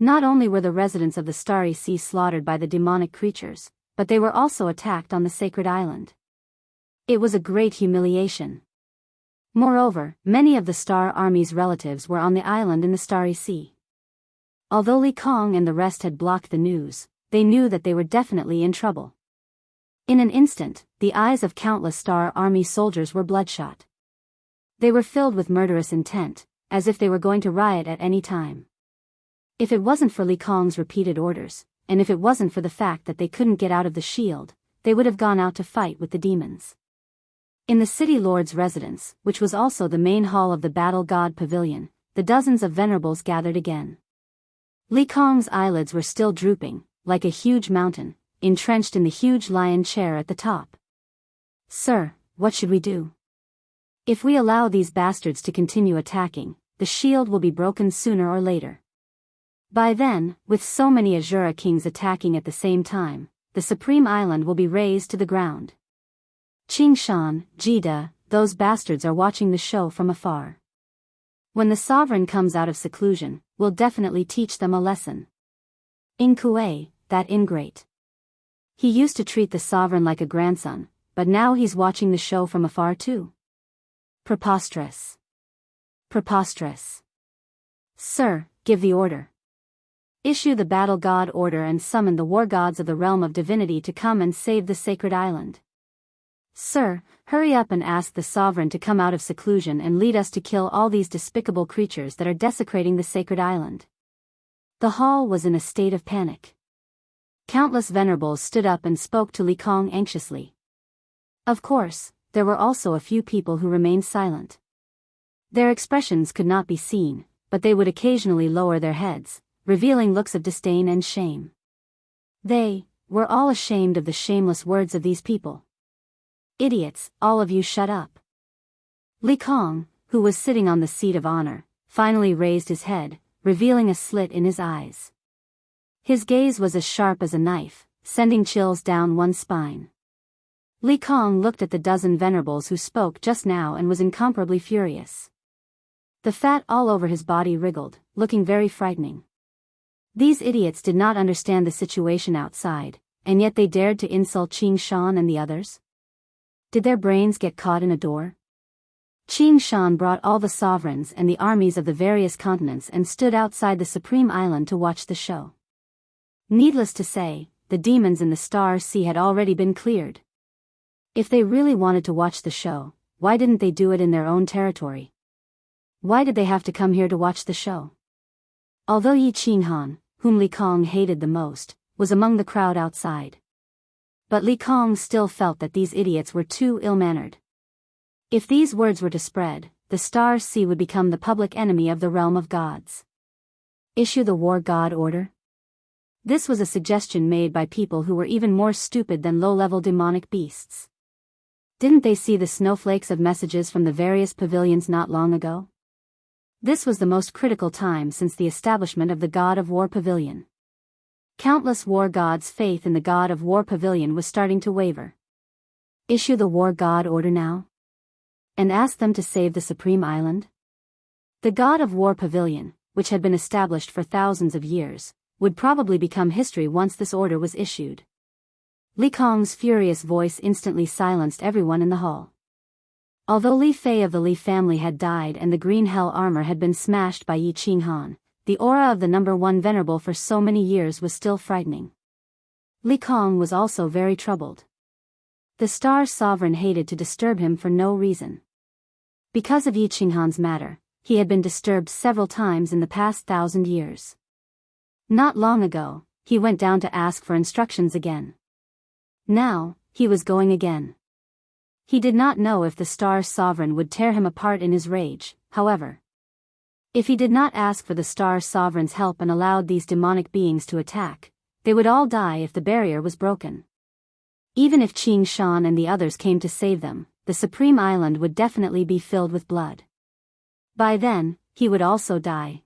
Not only were the residents of the Starry Sea slaughtered by the demonic creatures, but they were also attacked on the sacred island. It was a great humiliation. Moreover, many of the Star Army's relatives were on the island in the Starry Sea. Although Li Kong and the rest had blocked the news, they knew that they were definitely in trouble. In an instant, the eyes of countless Star Army soldiers were bloodshot. They were filled with murderous intent, as if they were going to riot at any time. If it wasn't for Li Kong's repeated orders, and if it wasn't for the fact that they couldn't get out of the shield, they would have gone out to fight with the demons. In the City Lord's residence, which was also the main hall of the Battle God Pavilion, the dozens of venerables gathered again. Li Kong's eyelids were still drooping, like a huge mountain, entrenched in the huge lion chair at the top. "Sir, what should we do? If we allow these bastards to continue attacking, the shield will be broken sooner or later. By then, with so many Azura kings attacking at the same time, the Supreme Island will be razed to the ground. Qingshan, Jida, those bastards are watching the show from afar. When the sovereign comes out of seclusion, we'll definitely teach them a lesson. In Kuei, that ingrate. He used to treat the sovereign like a grandson, but now he's watching the show from afar too. Preposterous. Preposterous. Sir, give the order. Issue the battle god order and summon the war gods of the realm of divinity to come and save the sacred island. Sir, hurry up and ask the sovereign to come out of seclusion and lead us to kill all these despicable creatures that are desecrating the sacred island. The hall was in a state of panic. Countless venerables stood up and spoke to Li Kong anxiously. Of course, there were also a few people who remained silent. Their expressions could not be seen, but they would occasionally lower their heads, revealing looks of disdain and shame. They were all ashamed of the shameless words of these people. Idiots, all of you shut up. Li Kong, who was sitting on the seat of honor, finally raised his head, revealing a slit in his eyes. His gaze was as sharp as a knife, sending chills down one's spine. Li Kong looked at the dozen venerables who spoke just now and was incomparably furious. The fat all over his body wriggled, looking very frightening. These idiots did not understand the situation outside, and yet they dared to insult Qing Shan and the others? Did their brains get caught in a door? Qing Shan brought all the sovereigns and the armies of the various continents and stood outside the Supreme Island to watch the show. Needless to say, the demons in the Star Sea had already been cleared. If they really wanted to watch the show, why didn't they do it in their own territory? Why did they have to come here to watch the show? Although Yi Qinghan, whom Li Kong hated the most, was among the crowd outside. But Li Kong still felt that these idiots were too ill-mannered. If these words were to spread, the Star Sea would become the public enemy of the realm of gods. Issue the war god order? This was a suggestion made by people who were even more stupid than low-level demonic beasts. Didn't they see the snowflakes of messages from the various pavilions not long ago? This was the most critical time since the establishment of the God of War Pavilion. Countless war gods' faith in the God of War Pavilion was starting to waver. Issue the war god order now? And ask them to save the Supreme Island? The God of War Pavilion, which had been established for thousands of years, would probably become history once this order was issued. Li Kong's furious voice instantly silenced everyone in the hall. Although Li Fei of the Li family had died and the green hell armor had been smashed by Yi Qinghan, the aura of the number one venerable for so many years was still frightening. Li Kong was also very troubled. The Star Sovereign hated to disturb him for no reason. Because of Yi Qinghan's matter, he had been disturbed several times in the past 1,000 years. Not long ago, he went down to ask for instructions again. Now, he was going again. He did not know if the Star Sovereign would tear him apart in his rage, however. If he did not ask for the Star Sovereign's help and allowed these demonic beings to attack, they would all die if the barrier was broken. Even if Qing Shan and the others came to save them, the Supreme Island would definitely be filled with blood. By then, he would also die.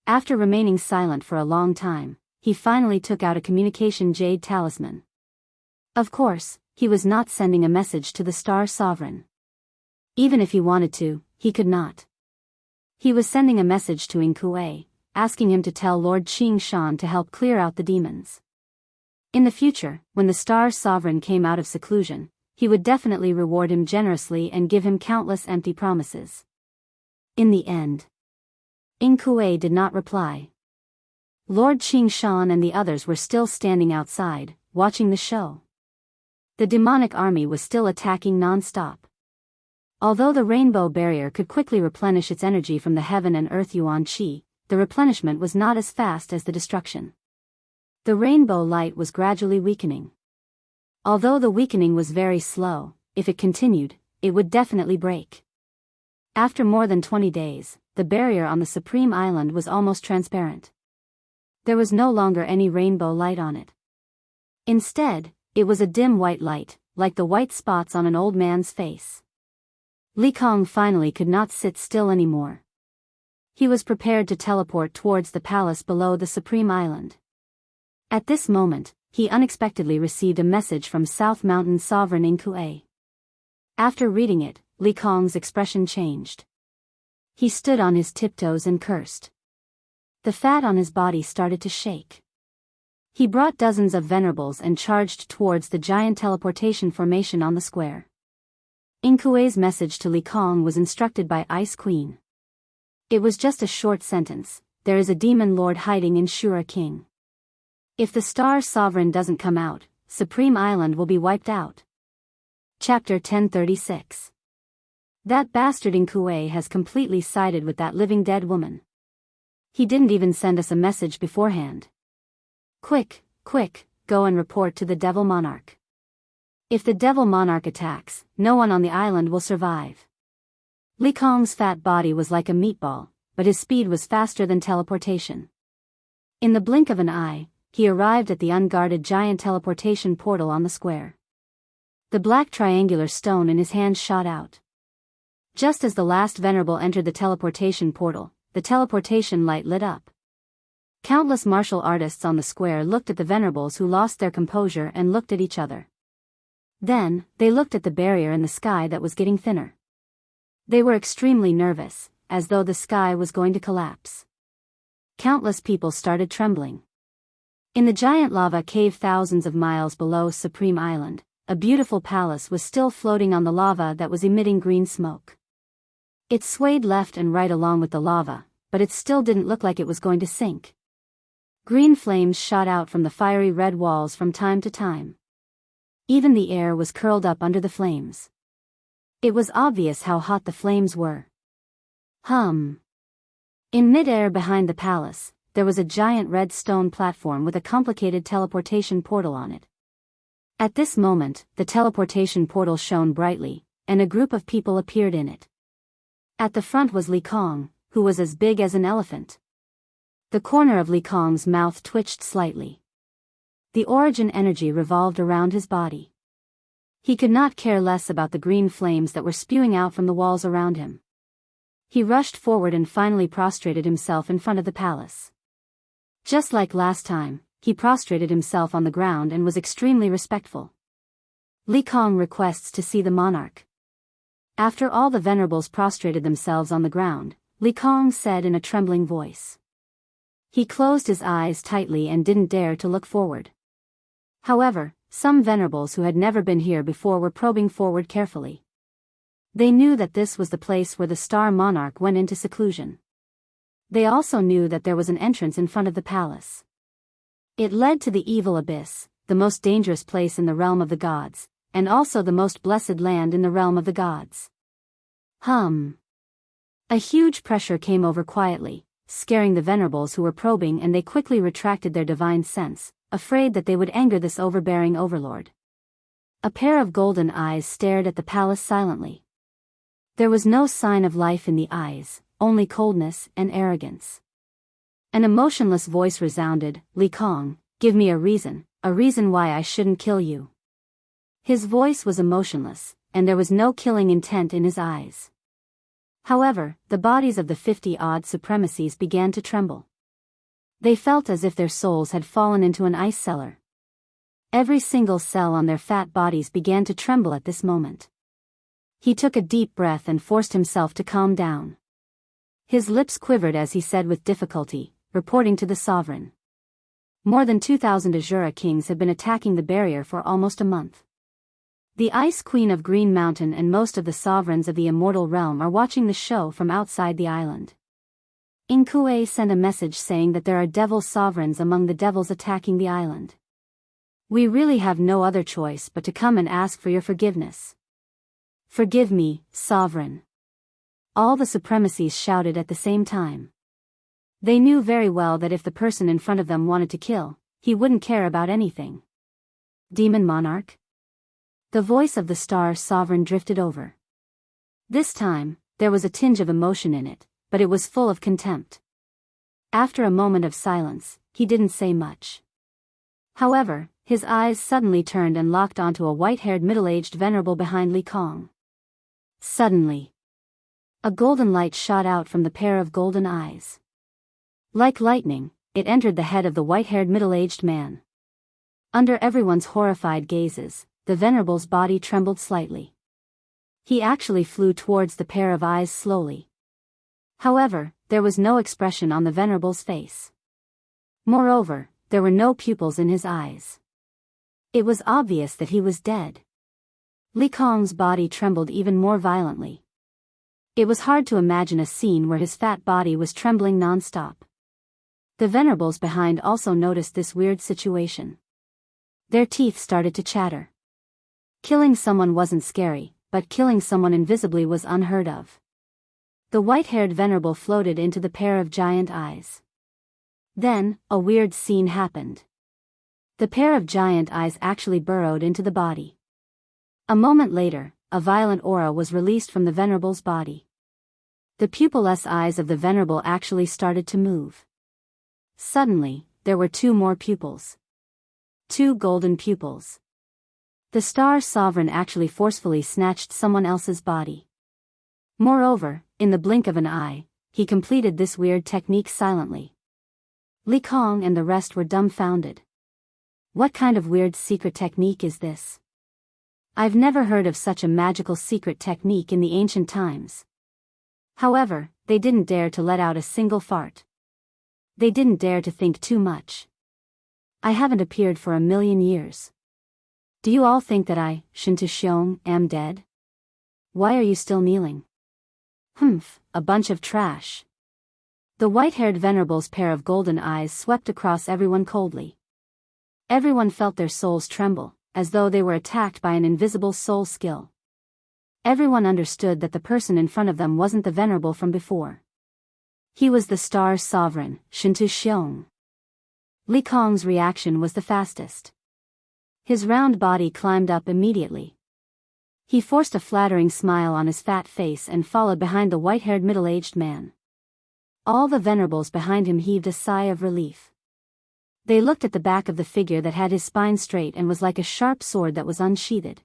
After remaining silent for a long time, he finally took out a communication jade talisman. Of course, he was not sending a message to the Star Sovereign. Even if he wanted to, he could not. He was sending a message to Inkue, asking him to tell Lord Qing Shan to help clear out the demons. In the future, when the Star Sovereign came out of seclusion, he would definitely reward him generously and give him countless empty promises. In the end, Inkue did not reply. Lord Qing Shan and the others were still standing outside, watching the show. The demonic army was still attacking non-stop. Although the rainbow barrier could quickly replenish its energy from the heaven and earth yuan qi, the replenishment was not as fast as the destruction. The rainbow light was gradually weakening. Although the weakening was very slow, if it continued, it would definitely break. After more than 20 days, the barrier on the Supreme Island was almost transparent. There was no longer any rainbow light on it. Instead, it was a dim white light, like the white spots on an old man's face. Li Kong finally could not sit still anymore. He was prepared to teleport towards the palace below the Supreme Island. At this moment, he unexpectedly received a message from South Mountain Sovereign Inkue. After reading it, Li Kong's expression changed. He stood on his tiptoes and cursed. The fat on his body started to shake. He brought dozens of venerables and charged towards the giant teleportation formation on the square. Inkue's message to Li Kong was instructed by Ice Queen. It was just a short sentence: there is a demon lord hiding in Shura King. If the Star Sovereign doesn't come out, Supreme Island will be wiped out. Chapter 1036. That bastard Inkue has completely sided with that living dead woman. He didn't even send us a message beforehand. Quick, quick, go and report to the Devil Monarch. If the Devil Monarch attacks, no one on the island will survive. Li Kong's fat body was like a meatball, but his speed was faster than teleportation. In the blink of an eye, he arrived at the unguarded giant teleportation portal on the square. The black triangular stone in his hand shot out. Just as the last venerable entered the teleportation portal, the teleportation light lit up. Countless martial artists on the square looked at the venerables who lost their composure and looked at each other. Then, they looked at the barrier in the sky that was getting thinner. They were extremely nervous, as though the sky was going to collapse. Countless people started trembling. In the giant lava cave thousands of miles below Supreme Island, a beautiful palace was still floating on the lava that was emitting green smoke. It swayed left and right along with the lava, but it still didn't look like it was going to sink. Green flames shot out from the fiery red walls from time to time. Even the air was curled up under the flames. It was obvious how hot the flames were. In mid-air behind the palace, there was a giant red stone platform with a complicated teleportation portal on it. At this moment, the teleportation portal shone brightly, and a group of people appeared in it. At the front was Li Kong, who was as big as an elephant. The corner of Li Kong's mouth twitched slightly. The origin energy revolved around his body. He could not care less about the green flames that were spewing out from the walls around him. He rushed forward and finally prostrated himself in front of the palace. Just like last time, he prostrated himself on the ground and was extremely respectful. Li Kong requests to see the monarch. After all the venerables prostrated themselves on the ground, Li Kong said in a trembling voice. He closed his eyes tightly and didn't dare to look forward. However, some venerables who had never been here before were probing forward carefully. They knew that this was the place where the Star Monarch went into seclusion. They also knew that there was an entrance in front of the palace. It led to the evil abyss, the most dangerous place in the realm of the gods, and also the most blessed land in the realm of the gods. A huge pressure came over quietly, scaring the venerables who were probing, and they quickly retracted their divine sense, afraid that they would anger this overbearing overlord. A pair of golden eyes stared at the palace silently. There was no sign of life in the eyes, only coldness and arrogance. An emotionless voice resounded, "Li Kong, give me a reason why I shouldn't kill you." His voice was emotionless, and there was no killing intent in his eyes. However, the bodies of the 50-odd supremacies began to tremble. They felt as if their souls had fallen into an ice cellar. Every single cell on their fat bodies began to tremble at this moment. He took a deep breath and forced himself to calm down. His lips quivered as he said with difficulty, reporting to the sovereign. More than 2,000 Azura kings have been attacking the barrier for almost a month. The Ice Queen of Green Mountain and most of the sovereigns of the Immortal Realm are watching the show from outside the island. Inkue sent a message saying that there are devil sovereigns among the devils attacking the island. We really have no other choice but to come and ask for your forgiveness. Forgive me, sovereign. All the supremacies shouted at the same time. They knew very well that if the person in front of them wanted to kill, he wouldn't care about anything. Demon Monarch? The voice of the Star Sovereign drifted over. This time, there was a tinge of emotion in it, but it was full of contempt. After a moment of silence, he didn't say much. However, his eyes suddenly turned and locked onto a white-haired middle-aged venerable behind Li Kong. Suddenly, a golden light shot out from the pair of golden eyes. Like lightning, it entered the head of the white-haired middle-aged man. Under everyone's horrified gazes, the venerable's body trembled slightly. He actually flew towards the pair of eyes slowly. However, there was no expression on the venerable's face. Moreover, there were no pupils in his eyes. It was obvious that he was dead. Li Kong's body trembled even more violently. It was hard to imagine a scene where his fat body was trembling non-stop. The venerables behind also noticed this weird situation. Their teeth started to chatter. Killing someone wasn't scary, but killing someone invisibly was unheard of. The white-haired venerable floated into the pair of giant eyes. Then, a weird scene happened. The pair of giant eyes actually burrowed into the body. A moment later, a violent aura was released from the Venerable's body. The pupilless eyes of the Venerable actually started to move. Suddenly, there were 2 more pupils. 2 golden pupils. The Star Sovereign actually forcefully snatched someone else's body. Moreover, in the blink of an eye, he completed this weird technique silently. Li Kong and the rest were dumbfounded. What kind of weird secret technique is this? I've never heard of such a magical secret technique in the ancient times. However, they didn't dare to let out a single fart. They didn't dare to think too much. I haven't appeared for 1,000,000 years. Do you all think that I, Shintu Xiong, am dead? Why are you still kneeling? Humph, a bunch of trash. The white-haired Venerable's pair of golden eyes swept across everyone coldly. Everyone felt their souls tremble, as though they were attacked by an invisible soul skill. Everyone understood that the person in front of them wasn't the Venerable from before. He was the Star Sovereign, Shintu Xiong. Li Kong's reaction was the fastest. His round body climbed up immediately. He forced a flattering smile on his fat face and followed behind the white-haired middle-aged man. All the Venerables behind him heaved a sigh of relief. They looked at the back of the figure that had his spine straight and was like a sharp sword that was unsheathed.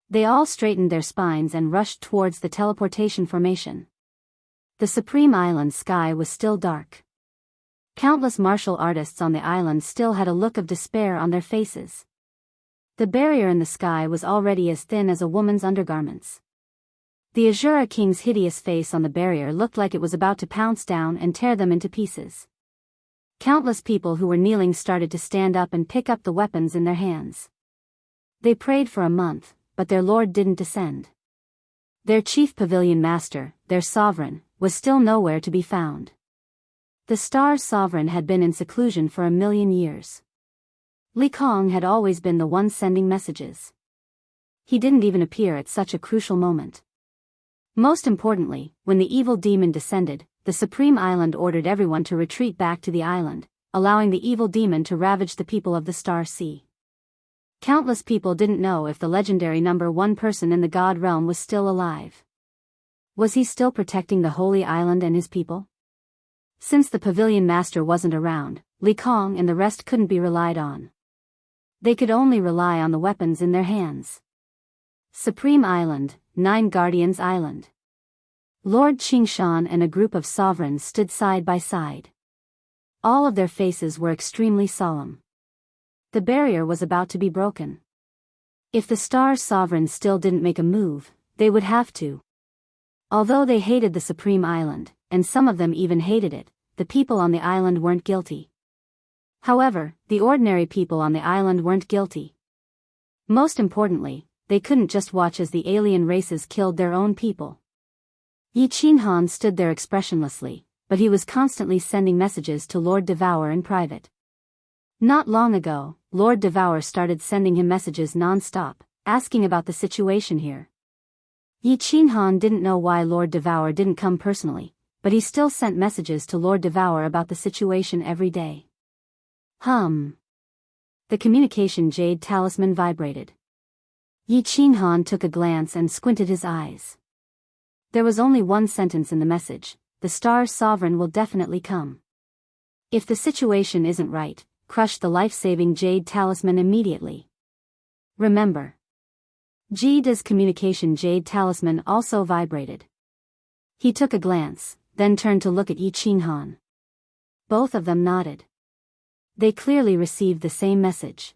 They all straightened their spines and rushed towards the teleportation formation. The Supreme Island sky was still dark. Countless martial artists on the island still had a look of despair on their faces. The barrier in the sky was already as thin as a woman's undergarments. The Azura King's hideous face on the barrier looked like it was about to pounce down and tear them into pieces. Countless people who were kneeling started to stand up and pick up the weapons in their hands. They prayed for a month, but their lord didn't descend. Their chief pavilion master, their sovereign, was still nowhere to be found. The Star Sovereign had been in seclusion for 1,000,000 years. Li Kong had always been the one sending messages. He didn't even appear at such a crucial moment. Most importantly, when the evil demon descended, the Supreme Island ordered everyone to retreat back to the island, allowing the evil demon to ravage the people of the Star Sea. Countless people didn't know if the legendary number 1 person in the God realm was still alive. Was he still protecting the Holy Island and his people? Since the pavilion master wasn't around, Li Kong and the rest couldn't be relied on. They could only rely on the weapons in their hands. Supreme Island, 9 Guardians Island. Lord Qingshan and a group of sovereigns stood side by side. All of their faces were extremely solemn. The barrier was about to be broken. If the Star Sovereign still didn't make a move, they would have to. Although they hated the Supreme Island, and some of them even hated it, the people on the island weren't guilty. However, the ordinary people on the island weren't guilty. Most importantly, they couldn't just watch as the alien races killed their own people. Yi Qinhan stood there expressionlessly, but he was constantly sending messages to Lord Devour in private. Not long ago, Lord Devour started sending him messages non-stop, asking about the situation here. Yi Qinhan didn't know why Lord Devour didn't come personally, but he still sent messages to Lord Devour about the situation every day. The communication jade talisman vibrated. Yi Qinhan took a glance and squinted his eyes. There was only one sentence in the message: the Star Sovereign will definitely come. If the situation isn't right, crush the life-saving jade talisman immediately. Remember. Jida's communication jade talisman also vibrated. He took a glance, then turned to look at Yi Qinhan. Both of them nodded. They clearly received the same message.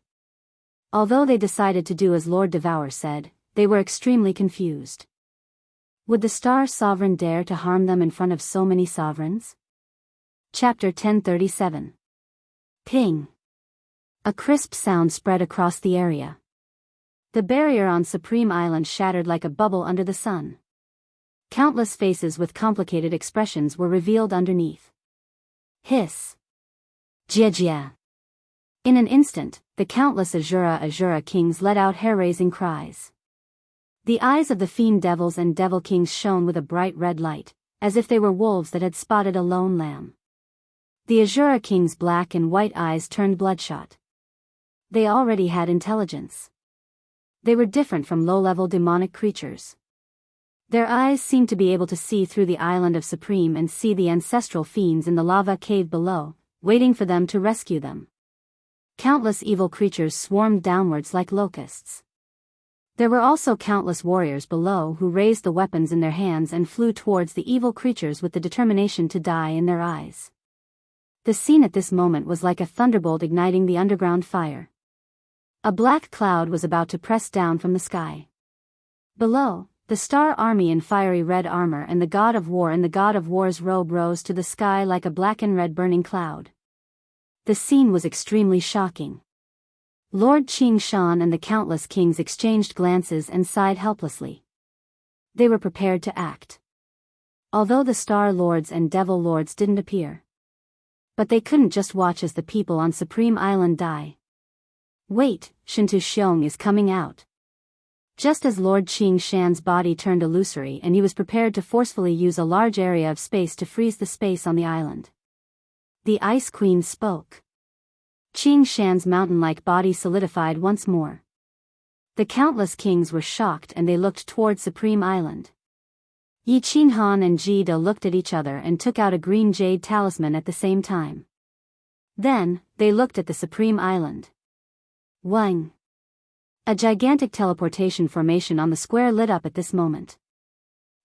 Although they decided to do as Lord Devour said, they were extremely confused. Would the Star Sovereign dare to harm them in front of so many sovereigns? Chapter 1037. Ping. A crisp sound spread across the area. The barrier on Supreme Island shattered like a bubble under the sun. Countless faces with complicated expressions were revealed underneath. Hiss. Jia. In an instant, the countless Azura kings let out hair-raising cries. The eyes of the fiend devils and devil kings shone with a bright red light, as if they were wolves that had spotted a lone lamb. The Azura King's black and white eyes turned bloodshot. They already had intelligence. They were different from low-level demonic creatures. Their eyes seemed to be able to see through the island of Supreme and see the ancestral fiends in the lava cave below, waiting for them to rescue them. Countless evil creatures swarmed downwards like locusts. There were also countless warriors below who raised the weapons in their hands and flew towards the evil creatures with the determination to die in their eyes. The scene at this moment was like a thunderbolt igniting the underground fire. A black cloud was about to press down from the sky. Below, the Star Army in fiery red armor and the God of War in the God of War's robe rose to the sky like a black and red burning cloud. The scene was extremely shocking. Lord Qing Shan and the countless kings exchanged glances and sighed helplessly. They were prepared to act. Although the Star Lords and Devil Lords didn't appear. But they couldn't just watch as the people on Supreme Island die. Wait, Shintu Xiong is coming out. Just as Lord Qing Shan's body turned illusory and he was prepared to forcefully use a large area of space to freeze the space on the island. The Ice Queen spoke. Qing Shan's mountain-like body solidified once more. The countless kings were shocked and they looked toward Supreme Island. Yi Qinghan and Ji De looked at each other and took out a green jade talisman at the same time. Then, they looked at the Supreme Island. Wang. A gigantic teleportation formation on the square lit up at this moment.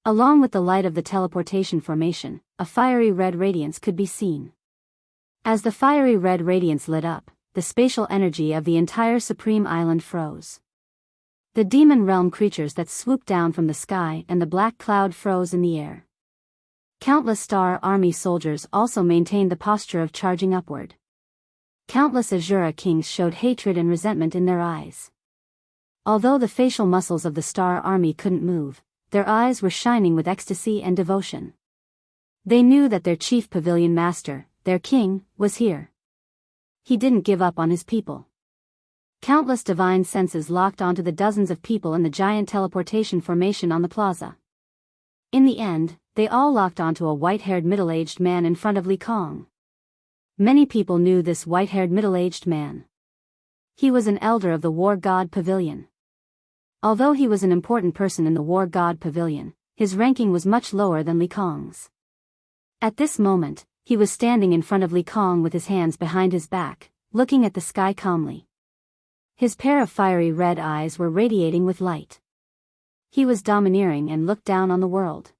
Along with the light of the teleportation formation, a fiery red radiance could be seen. As the fiery red radiance lit up, the spatial energy of the entire Supreme Island froze. The demon realm creatures that swooped down from the sky and the black cloud froze in the air. Countless Star Army soldiers also maintained the posture of charging upward. Countless Azura kings showed hatred and resentment in their eyes. Although the facial muscles of the Star Army couldn't move, their eyes were shining with ecstasy and devotion. They knew that their chief pavilion master, their king, was here. He didn't give up on his people. Countless divine senses locked onto the dozens of people in the giant teleportation formation on the plaza. In the end, they all locked onto a white-haired middle-aged man in front of Li Kong. Many people knew this white-haired middle-aged man. He was an elder of the War God Pavilion. Although he was an important person in the War God Pavilion, his ranking was much lower than Li Kong's. At this moment, he was standing in front of Li Kong with his hands behind his back, looking at the sky calmly. His pair of fiery red eyes were radiating with light. He was domineering and looked down on the world.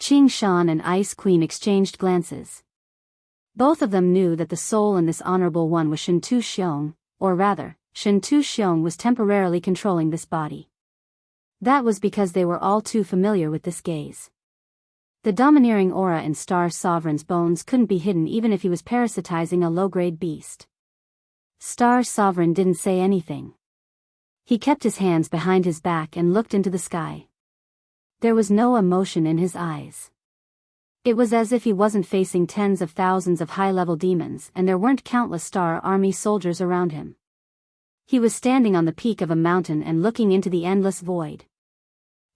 Qing Shan and Ice Queen exchanged glances. Both of them knew that the soul in this honorable one was Shintu Xiong, or rather, Shintu Xiong was temporarily controlling this body. That was because they were all too familiar with this gaze. The domineering aura in Star Sovereign's bones couldn't be hidden even if he was parasitizing a low-grade beast. Star Sovereign didn't say anything. He kept his hands behind his back and looked into the sky. There was no emotion in his eyes. It was as if he wasn't facing tens of thousands of high-level demons and there weren't countless Star Army soldiers around him. He was standing on the peak of a mountain and looking into the endless void.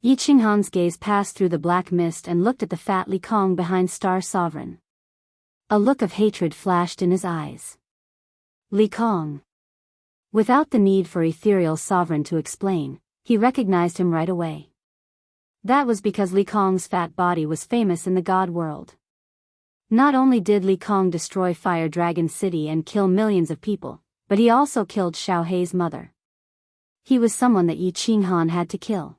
Yi Qinghan's gaze passed through the black mist and looked at the fat Li Kong behind Star Sovereign. A look of hatred flashed in his eyes. Li Kong. Without the need for Ethereal Sovereign to explain, he recognized him right away. That was because Li Kong's fat body was famous in the God world. Not only did Li Kong destroy Fire Dragon City and kill millions of people, but he also killed Xiao Hei's mother. He was someone that Yi Qinghan had to kill.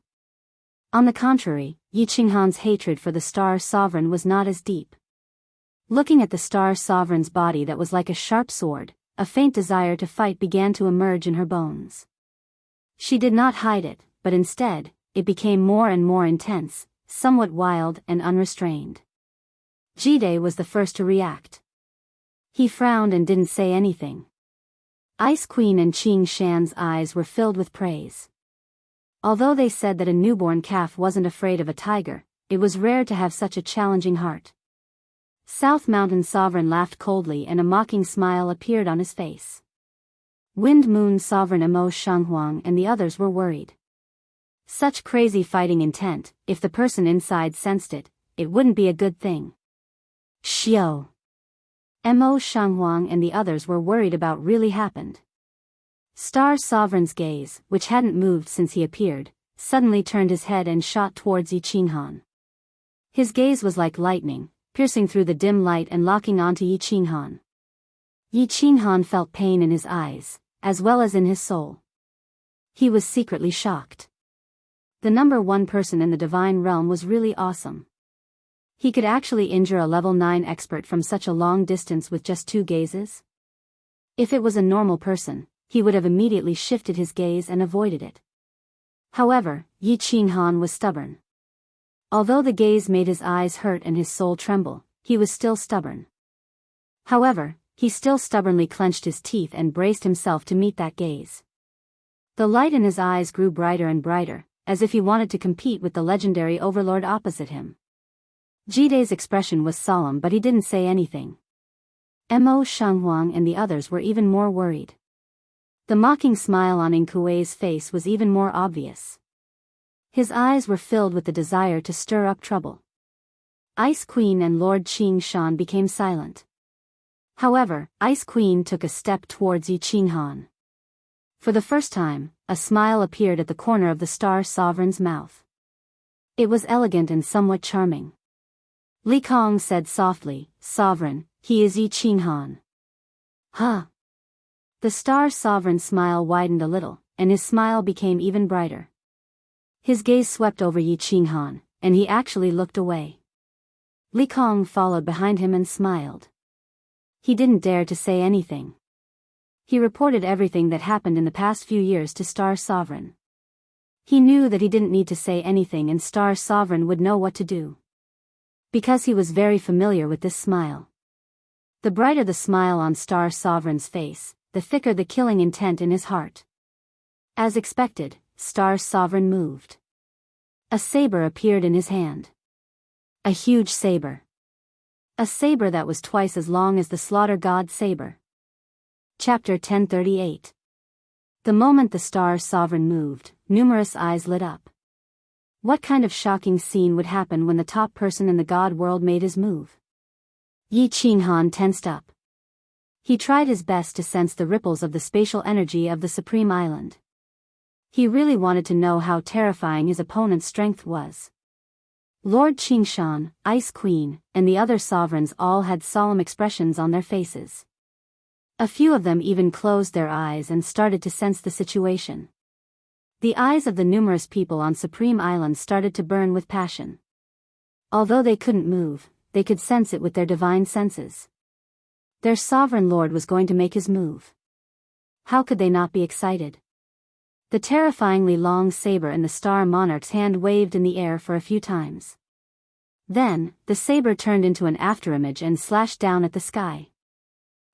On the contrary, Yi Qinghan's hatred for the Star Sovereign was not as deep. Looking at the Star Sovereign's body that was like a sharp sword, a faint desire to fight began to emerge in her bones. She did not hide it, but instead, it became more and more intense, somewhat wild and unrestrained. Jide was the first to react. He frowned and didn't say anything. Ice Queen and Qing Shan's eyes were filled with praise. Although they said that a newborn calf wasn't afraid of a tiger, it was rare to have such a challenging heart. South Mountain Sovereign laughed coldly and a mocking smile appeared on his face. Wind Moon Sovereign Emo Shanghuang and the others were worried. Such crazy fighting intent, if the person inside sensed it, it wouldn't be a good thing. Xiao. Mo Shanghuang and the others were worried about really happened. Star Sovereign's gaze, which hadn't moved since he appeared, suddenly turned his head and shot towards Yi Qinghan. His gaze was like lightning, piercing through the dim light and locking onto Yi Qinghan. Yi Qinghan felt pain in his eyes, as well as in his soul. He was secretly shocked. The number one person in the divine realm was really awesome. He could actually injure a level 9 expert from such a long distance with just 2 gazes? If it was a normal person, he would have immediately shifted his gaze and avoided it. However, Yi Qinghan was stubborn. Although the gaze made his eyes hurt and his soul tremble, he was still stubborn. However, he still stubbornly clenched his teeth and braced himself to meet that gaze. The light in his eyes grew brighter and brighter, as if he wanted to compete with the legendary overlord opposite him. Jide's expression was solemn, but he didn't say anything. Mo Shanghuang and the others were even more worried. The mocking smile on Kuei's face was even more obvious. His eyes were filled with the desire to stir up trouble. Ice Queen and Lord Qing Shan became silent. However, Ice Queen took a step towards Yi Qinghan. For the first time, a smile appeared at the corner of the Star Sovereign's mouth. It was elegant and somewhat charming. Li Kong said softly, "Sovereign, he is Yi Qinghan." Huh. The Star Sovereign's smile widened a little, and his smile became even brighter. His gaze swept over Yi Qinghan, and he actually looked away. Li Kong followed behind him and smiled. He didn't dare to say anything. He reported everything that happened in the past few years to Star Sovereign. He knew that he didn't need to say anything and Star Sovereign would know what to do. Because he was very familiar with this smile. The brighter the smile on Star Sovereign's face, the thicker the killing intent in his heart. As expected, Star Sovereign moved. A saber appeared in his hand. A huge saber. A saber that was twice as long as the Slaughter God saber. Chapter 1038. The moment the Star Sovereign moved, numerous eyes lit up. What kind of shocking scene would happen when the top person in the God world made his move? Yi Qinghan tensed up. He tried his best to sense the ripples of the spatial energy of the Supreme Island. He really wanted to know how terrifying his opponent's strength was. Lord Qingshan, Ice Queen, and the other sovereigns all had solemn expressions on their faces. A few of them even closed their eyes and started to sense the situation. The eyes of the numerous people on Supreme Island started to burn with passion. Although they couldn't move, they could sense it with their divine senses. Their sovereign lord was going to make his move. How could they not be excited? The terrifyingly long saber in the Star Monarch's hand waved in the air for a few times. Then, the saber turned into an afterimage and slashed down at the sky.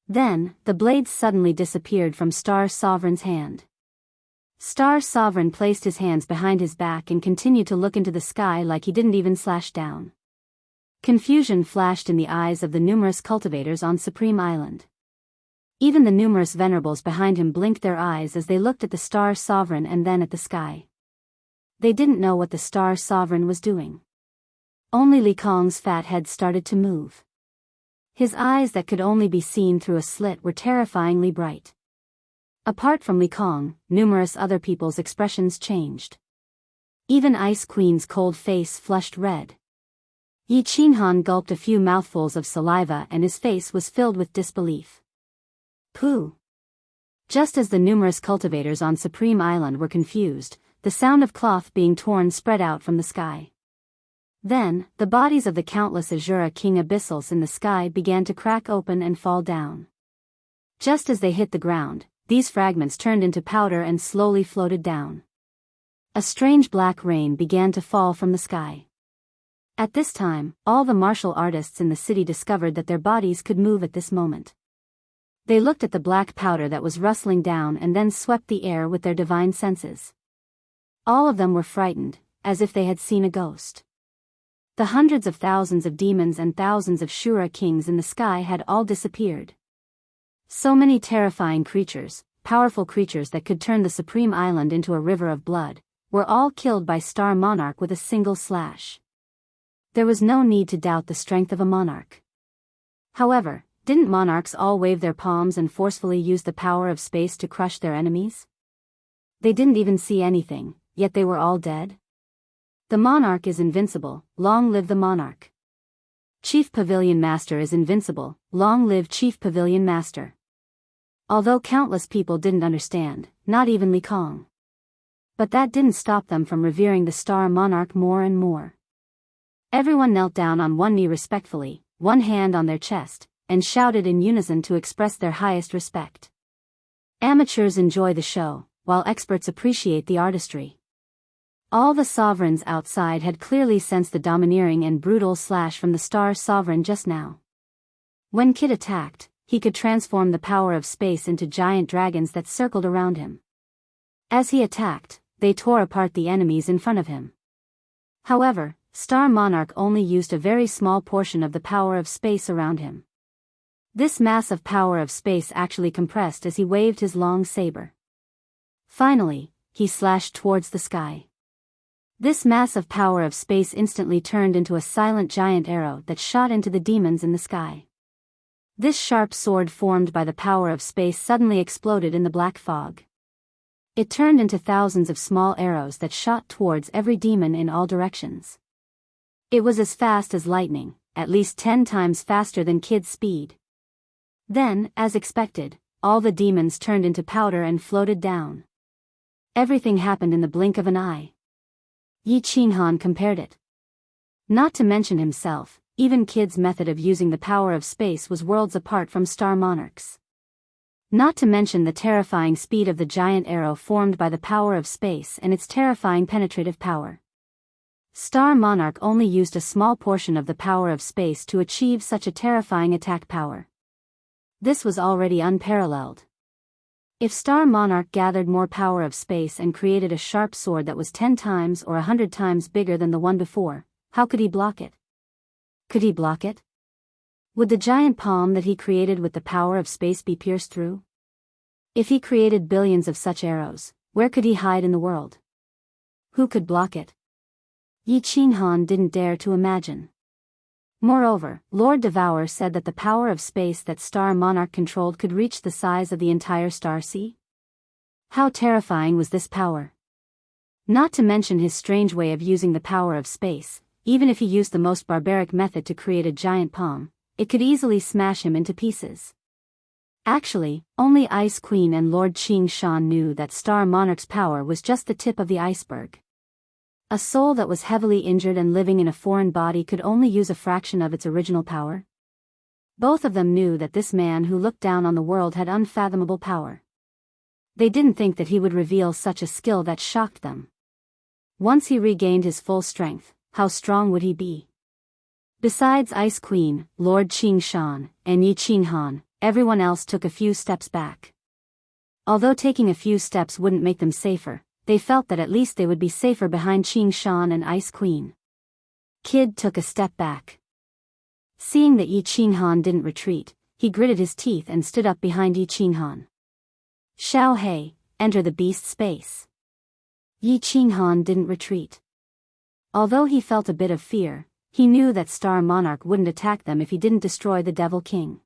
Then, the blade suddenly disappeared from Star Sovereign's hand. Star Sovereign placed his hands behind his back and continued to look into the sky like he didn't even slash down. Confusion flashed in the eyes of the numerous cultivators on Supreme Island. Even the numerous venerables behind him blinked their eyes as they looked at the Star Sovereign and then at the sky. They didn't know what the Star Sovereign was doing. Only Li Kong's fat head started to move. His eyes that could only be seen through a slit were terrifyingly bright. Apart from Li Kong, numerous other people's expressions changed. Even Ice Queen's cold face flushed red. Yi Qinghan gulped a few mouthfuls of saliva and his face was filled with disbelief. Pooh! Just as the numerous cultivators on Supreme Island were confused, the sound of cloth being torn spread out from the sky. Then, the bodies of the countless Azura King Abyssals in the sky began to crack open and fall down. Just as they hit the ground, these fragments turned into powder and slowly floated down. A strange black rain began to fall from the sky. At this time, all the martial artists in the city discovered that their bodies could move at this moment. They looked at the black powder that was rustling down and then swept the air with their divine senses. All of them were frightened, as if they had seen a ghost. The hundreds of thousands of demons and thousands of Shura kings in the sky had all disappeared. So many terrifying creatures, powerful creatures that could turn the Supreme Island into a river of blood, were all killed by Star Monarch with a single slash. There was no need to doubt the strength of a monarch. However, Didn't monarchs all wave their palms and forcefully use the power of space to crush their enemies? They didn't even see anything, yet they were all dead. The monarch is invincible, long live the monarch. Chief Pavilion Master is invincible, long live Chief Pavilion Master. Although countless people didn't understand, not even Li Kong. But that didn't stop them from revering the star monarch more and more. Everyone knelt down on one knee respectfully, one hand on their chest, and shouted in unison to express their highest respect. Amateurs enjoy the show, while experts appreciate the artistry. All the sovereigns outside had clearly sensed the domineering and brutal slash from the star sovereign just now. When Kid attacked, he could transform the power of space into giant dragons that circled around him. As he attacked, they tore apart the enemies in front of him. However, Star Monarch only used a very small portion of the power of space around him. This mass of power of space actually compressed as he waved his long saber. Finally, he slashed towards the sky. This mass of power of space instantly turned into a silent giant arrow that shot into the demons in the sky. This sharp sword formed by the power of space suddenly exploded in the black fog. It turned into thousands of small arrows that shot towards every demon in all directions. It was as fast as lightning, at least 10 times faster than Kid's speed. Then, as expected, all the demons turned into powder and floated down. Everything happened in the blink of an eye. Yi Qinghan compared it. Not to mention himself, even Kid's method of using the power of space was worlds apart from Star Monarch's. Not to mention the terrifying speed of the giant arrow formed by the power of space and its terrifying penetrative power. Star Monarch only used a small portion of the power of space to achieve such a terrifying attack power. This was already unparalleled. If Star Monarch gathered more power of space and created a sharp sword that was 10 times or 100 times bigger than the one before, how could he block it? Could he block it? Would the giant palm that he created with the power of space be pierced through? If he created billions of such arrows, where could he hide in the world? Who could block it? Yi Qinghan didn't dare to imagine. Moreover, Lord Devourer said that the power of space that Star Monarch controlled could reach the size of the entire star sea. How terrifying was this power? Not to mention his strange way of using the power of space, even if he used the most barbaric method to create a giant palm, it could easily smash him into pieces. Actually, only Ice Queen and Lord Qing Shan knew that Star Monarch's power was just the tip of the iceberg. A soul that was heavily injured and living in a foreign body could only use a fraction of its original power. Both of them knew that this man who looked down on the world had unfathomable power. They didn't think that he would reveal such a skill that shocked them. Once he regained his full strength, how strong would he be? Besides Ice Queen, Lord Qing Shan, and Yi Qinghan, everyone else took a few steps back. Although taking a few steps wouldn't make them safer, they felt that at least they would be safer behind Qing Shan and Ice Queen. Kid took a step back. Seeing that Yi Qinghan didn't retreat, he gritted his teeth and stood up behind Yi Qinghan. Xiao He, enter the beast space. Yi Qinghan didn't retreat. Although he felt a bit of fear, he knew that Star Monarch wouldn't attack them if he didn't destroy the Devil King.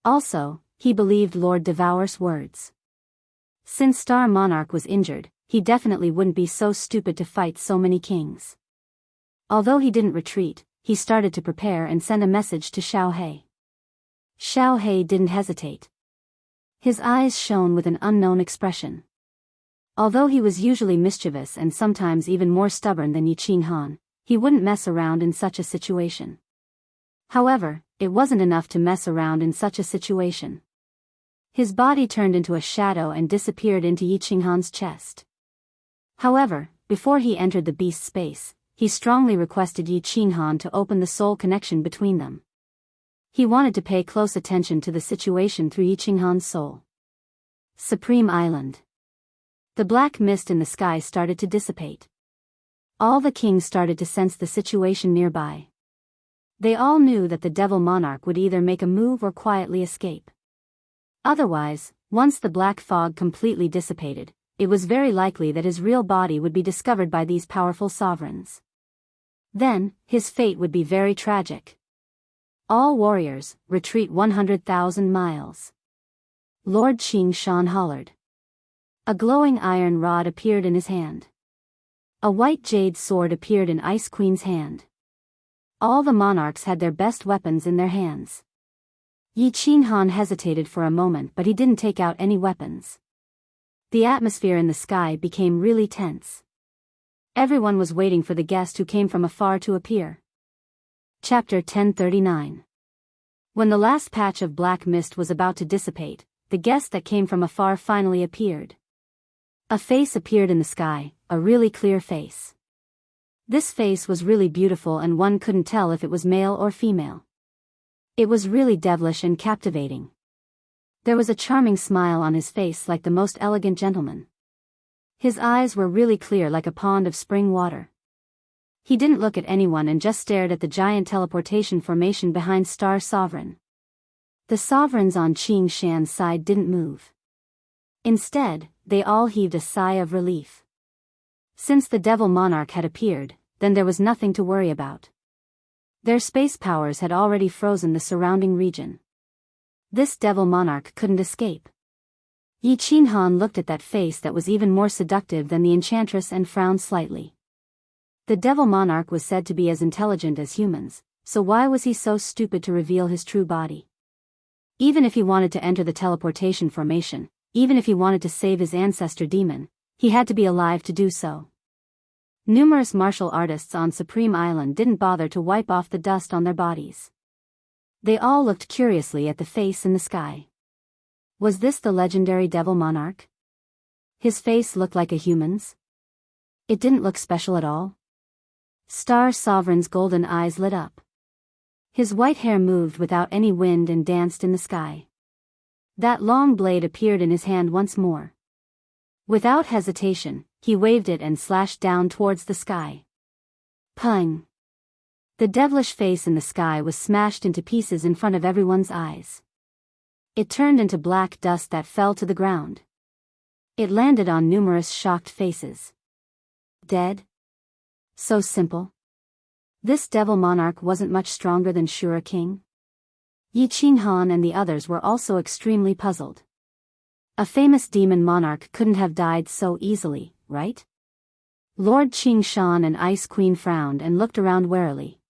Also, he believed Lord Devourer's words. Since Star Monarch was injured, he definitely wouldn't be so stupid to fight so many kings. Although he didn't retreat, he started to prepare and send a message to Xiao He. Xiao He didn't hesitate. His eyes shone with an unknown expression. Although he was usually mischievous and sometimes even more stubborn than Yi Qinghan, he wouldn't mess around in such a situation. However, it wasn't enough to mess around in such a situation. His body turned into a shadow and disappeared into Yi Qinghan's chest. However, before he entered the beast space, he strongly requested Yi Qinghan to open the soul connection between them. He wanted to pay close attention to the situation through Yi Qinghan's soul. Supreme Island. The black mist in the sky started to dissipate. All the kings started to sense the situation nearby. They all knew that the Devil Monarch would either make a move or quietly escape. Otherwise, once the black fog completely dissipated, it was very likely that his real body would be discovered by these powerful sovereigns. Then, his fate would be very tragic. All warriors, retreat 100,000 miles. Lord Qing Shan hollered. A glowing iron rod appeared in his hand. A white jade sword appeared in Ice Queen's hand. All the monarchs had their best weapons in their hands. Yi Qinghan hesitated for a moment, but he didn't take out any weapons. The atmosphere in the sky became really tense. Everyone was waiting for the guest who came from afar to appear. Chapter 1039. When the last patch of black mist was about to dissipate, the guest that came from afar finally appeared. A face appeared in the sky, a really clear face. This face was really beautiful and one couldn't tell if it was male or female. It was really devilish and captivating. There was a charming smile on his face like the most elegant gentleman. His eyes were really clear like a pond of spring water. He didn't look at anyone and just stared at the giant teleportation formation behind Star Sovereign. The sovereigns on Qing Shan's side didn't move. Instead, they all heaved a sigh of relief. Since the Devil Monarch had appeared, then there was nothing to worry about. Their space powers had already frozen the surrounding region. This Devil Monarch couldn't escape. Yi Qinghan looked at that face that was even more seductive than the enchantress and frowned slightly. The Devil Monarch was said to be as intelligent as humans, so why was he so stupid to reveal his true body? Even if he wanted to enter the teleportation formation, even if he wanted to save his ancestor demon, he had to be alive to do so. Numerous martial artists on Supreme Island didn't bother to wipe off the dust on their bodies. They all looked curiously at the face in the sky. Was this the legendary Devil Monarch? His face looked like a human's. It didn't look special at all. Star Sovereign's golden eyes lit up. His white hair moved without any wind and danced in the sky. That long blade appeared in his hand once more. Without hesitation, he waved it and slashed down towards the sky. Pung! The devilish face in the sky was smashed into pieces in front of everyone's eyes. It turned into black dust that fell to the ground. It landed on numerous shocked faces. Dead? So simple. This Devil Monarch wasn't much stronger than Shura King. Yi Qinghan and the others were also extremely puzzled. A famous demon monarch couldn't have died so easily, right? Lord Qing Shan and Ice Queen frowned and looked around warily.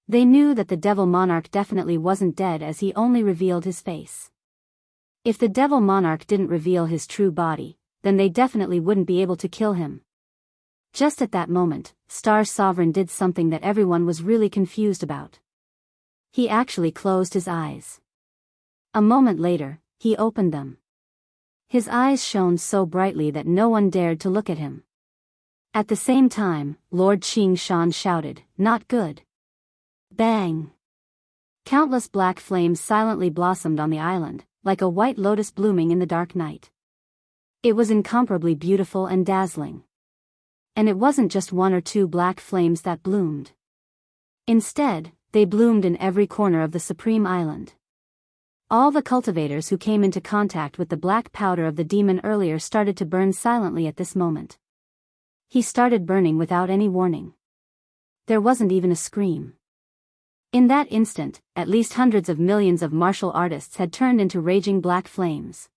They knew that the Devil Monarch definitely wasn't dead as he only revealed his face. If the Devil Monarch didn't reveal his true body, then they definitely wouldn't be able to kill him. Just at that moment, Star Sovereign did something that everyone was really confused about. He actually closed his eyes. A moment later, he opened them. His eyes shone so brightly that no one dared to look at him. At the same time, Lord Qing Shan shouted, "Not good." Bang! Countless black flames silently blossomed on the island, like a white lotus blooming in the dark night. It was incomparably beautiful and dazzling. And it wasn't just one or two black flames that bloomed. Instead, they bloomed in every corner of the Supreme Island. All the cultivators who came into contact with the black powder of the demon earlier started to burn silently at this moment. He started burning without any warning. There wasn't even a scream. In that instant, at least hundreds of millions of martial artists had turned into raging black flames.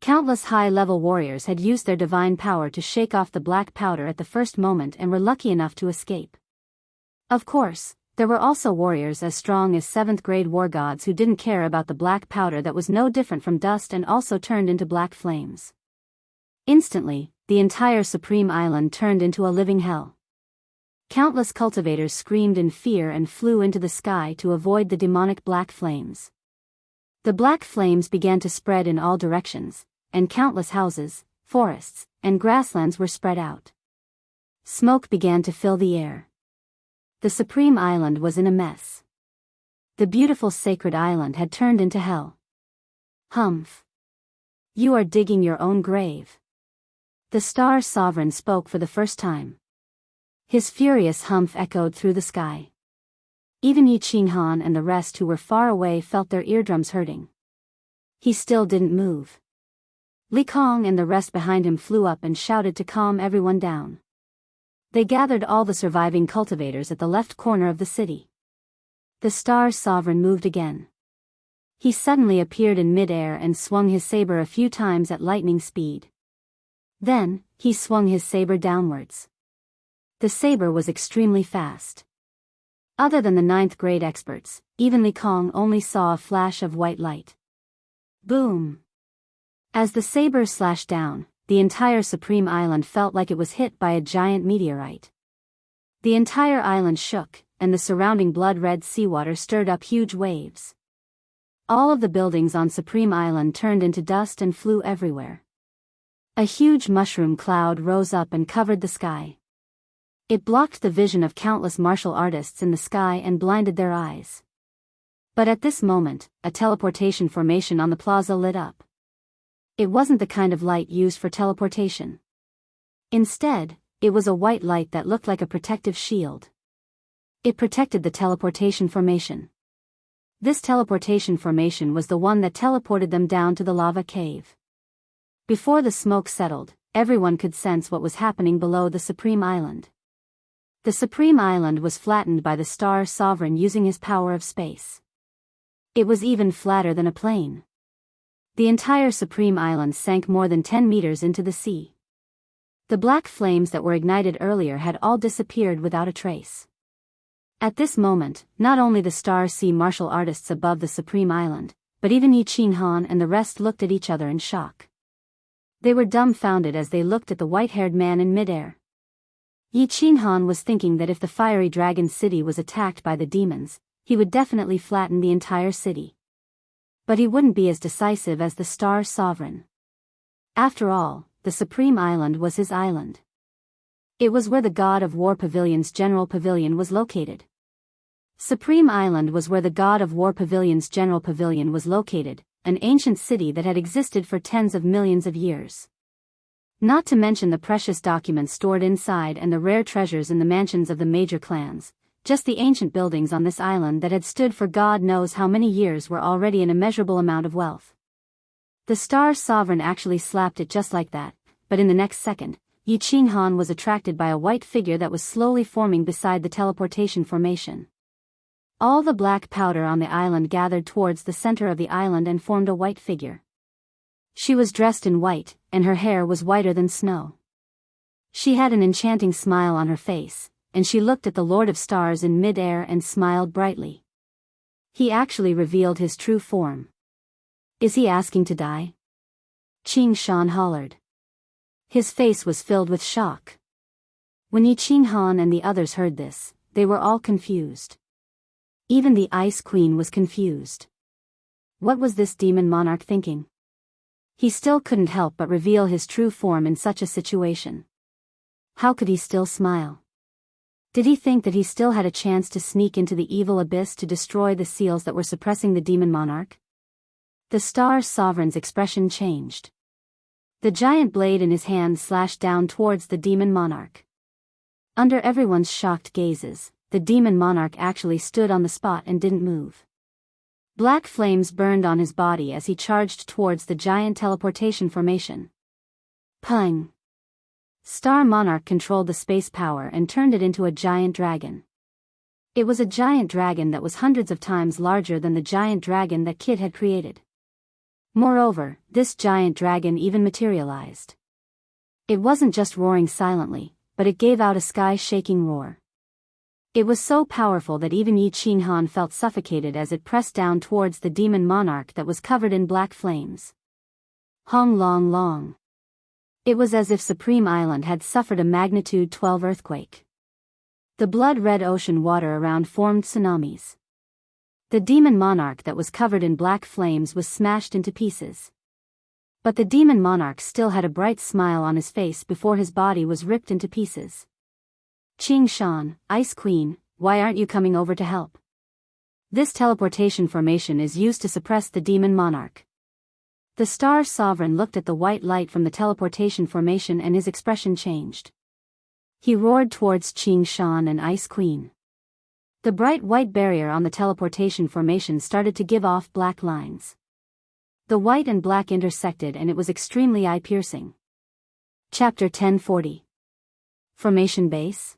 Countless high-level warriors had used their divine power to shake off the black powder at the first moment and were lucky enough to escape. Of course, there were also warriors as strong as 7th-grade war gods who didn't care about the black powder that was no different from dust and also turned into black flames. Instantly, the entire Supreme Island turned into a living hell. Countless cultivators screamed in fear and flew into the sky to avoid the demonic black flames. The black flames began to spread in all directions, and countless houses, forests, and grasslands were spread out. Smoke began to fill the air. The Supreme Island was in a mess. The beautiful sacred island had turned into hell. Humph! You are digging your own grave. The Star Sovereign spoke for the first time. His furious humph echoed through the sky. Even Yi Qinghan and the rest who were far away felt their eardrums hurting. He still didn't move. Li Kong and the rest behind him flew up and shouted to calm everyone down. They gathered all the surviving cultivators at the left corner of the city. The Star Sovereign moved again. He suddenly appeared in mid-air and swung his saber a few times at lightning speed. Then, he swung his saber downwards. The saber was extremely fast. Other than the ninth-grade experts, even Li Kong only saw a flash of white light. Boom! As the saber slashed down, the entire Supreme Island felt like it was hit by a giant meteorite. The entire island shook, and the surrounding blood-red seawater stirred up huge waves. All of the buildings on Supreme Island turned into dust and flew everywhere. A huge mushroom cloud rose up and covered the sky. It blocked the vision of countless martial artists in the sky and blinded their eyes. But at this moment, a teleportation formation on the plaza lit up. It wasn't the kind of light used for teleportation. Instead, it was a white light that looked like a protective shield. It protected the teleportation formation. This teleportation formation was the one that teleported them down to the lava cave. Before the smoke settled, everyone could sense what was happening below the Supreme Island. The Supreme Island was flattened by the Star Sovereign using his power of space. It was even flatter than a plane. The entire Supreme Island sank more than 10 meters into the sea. The black flames that were ignited earlier had all disappeared without a trace. At this moment, not only the Star Sea martial artists above the Supreme Island, but even Yi Qinghan and the rest looked at each other in shock. They were dumbfounded as they looked at the white-haired man in midair. Yi Qinghan was thinking that if the fiery dragon city was attacked by the demons, he would definitely flatten the entire city. But he wouldn't be as decisive as the Star Sovereign. After all, the Supreme Island was his island. It was where the God of War Pavilion's General Pavilion was located. Supreme Island was where the God of War Pavilion's General Pavilion was located, an ancient city that had existed for tens of millions of years. Not to mention the precious documents stored inside and the rare treasures in the mansions of the major clans, just the ancient buildings on this island that had stood for God knows how many years were already an immeasurable amount of wealth. The Star Sovereign actually slapped it just like that, but in the next second, Yi Qinghan was attracted by a white figure that was slowly forming beside the teleportation formation. All the black powder on the island gathered towards the center of the island and formed a white figure. She was dressed in white, and her hair was whiter than snow. She had an enchanting smile on her face, and she looked at the Lord of Stars in mid-air and smiled brightly. He actually revealed his true form. Is he asking to die? Qing Shan hollered. His face was filled with shock. When Yi Qinghan and the others heard this, they were all confused. Even the Ice Queen was confused. What was this demon monarch thinking? He still couldn't help but reveal his true form in such a situation. How could he still smile? Did he think that he still had a chance to sneak into the evil abyss to destroy the seals that were suppressing the demon monarch? The Star Sovereign's expression changed. The giant blade in his hand slashed down towards the demon monarch. Under everyone's shocked gazes, the demon monarch actually stood on the spot and didn't move. Black flames burned on his body as he charged towards the giant teleportation formation. Pung! Star Monarch controlled the space power and turned it into a giant dragon. It was a giant dragon that was hundreds of times larger than the giant dragon that Kid had created. Moreover, this giant dragon even materialized. It wasn't just roaring silently, but it gave out a sky-shaking roar. It was so powerful that even Yi Qinghan felt suffocated as it pressed down towards the demon monarch that was covered in black flames. Hong Long Long. It was as if Supreme Island had suffered a magnitude 12 earthquake. The blood-red ocean water around formed tsunamis. The demon monarch that was covered in black flames was smashed into pieces. But the demon monarch still had a bright smile on his face before his body was ripped into pieces. Qing Shan, Ice Queen, why aren't you coming over to help? This teleportation formation is used to suppress the demon monarch. The Star Sovereign looked at the white light from the teleportation formation and his expression changed. He roared towards Qing Shan and Ice Queen. The bright white barrier on the teleportation formation started to give off black lines. The white and black intersected and it was extremely eye-piercing. Chapter 1040. Formation Base.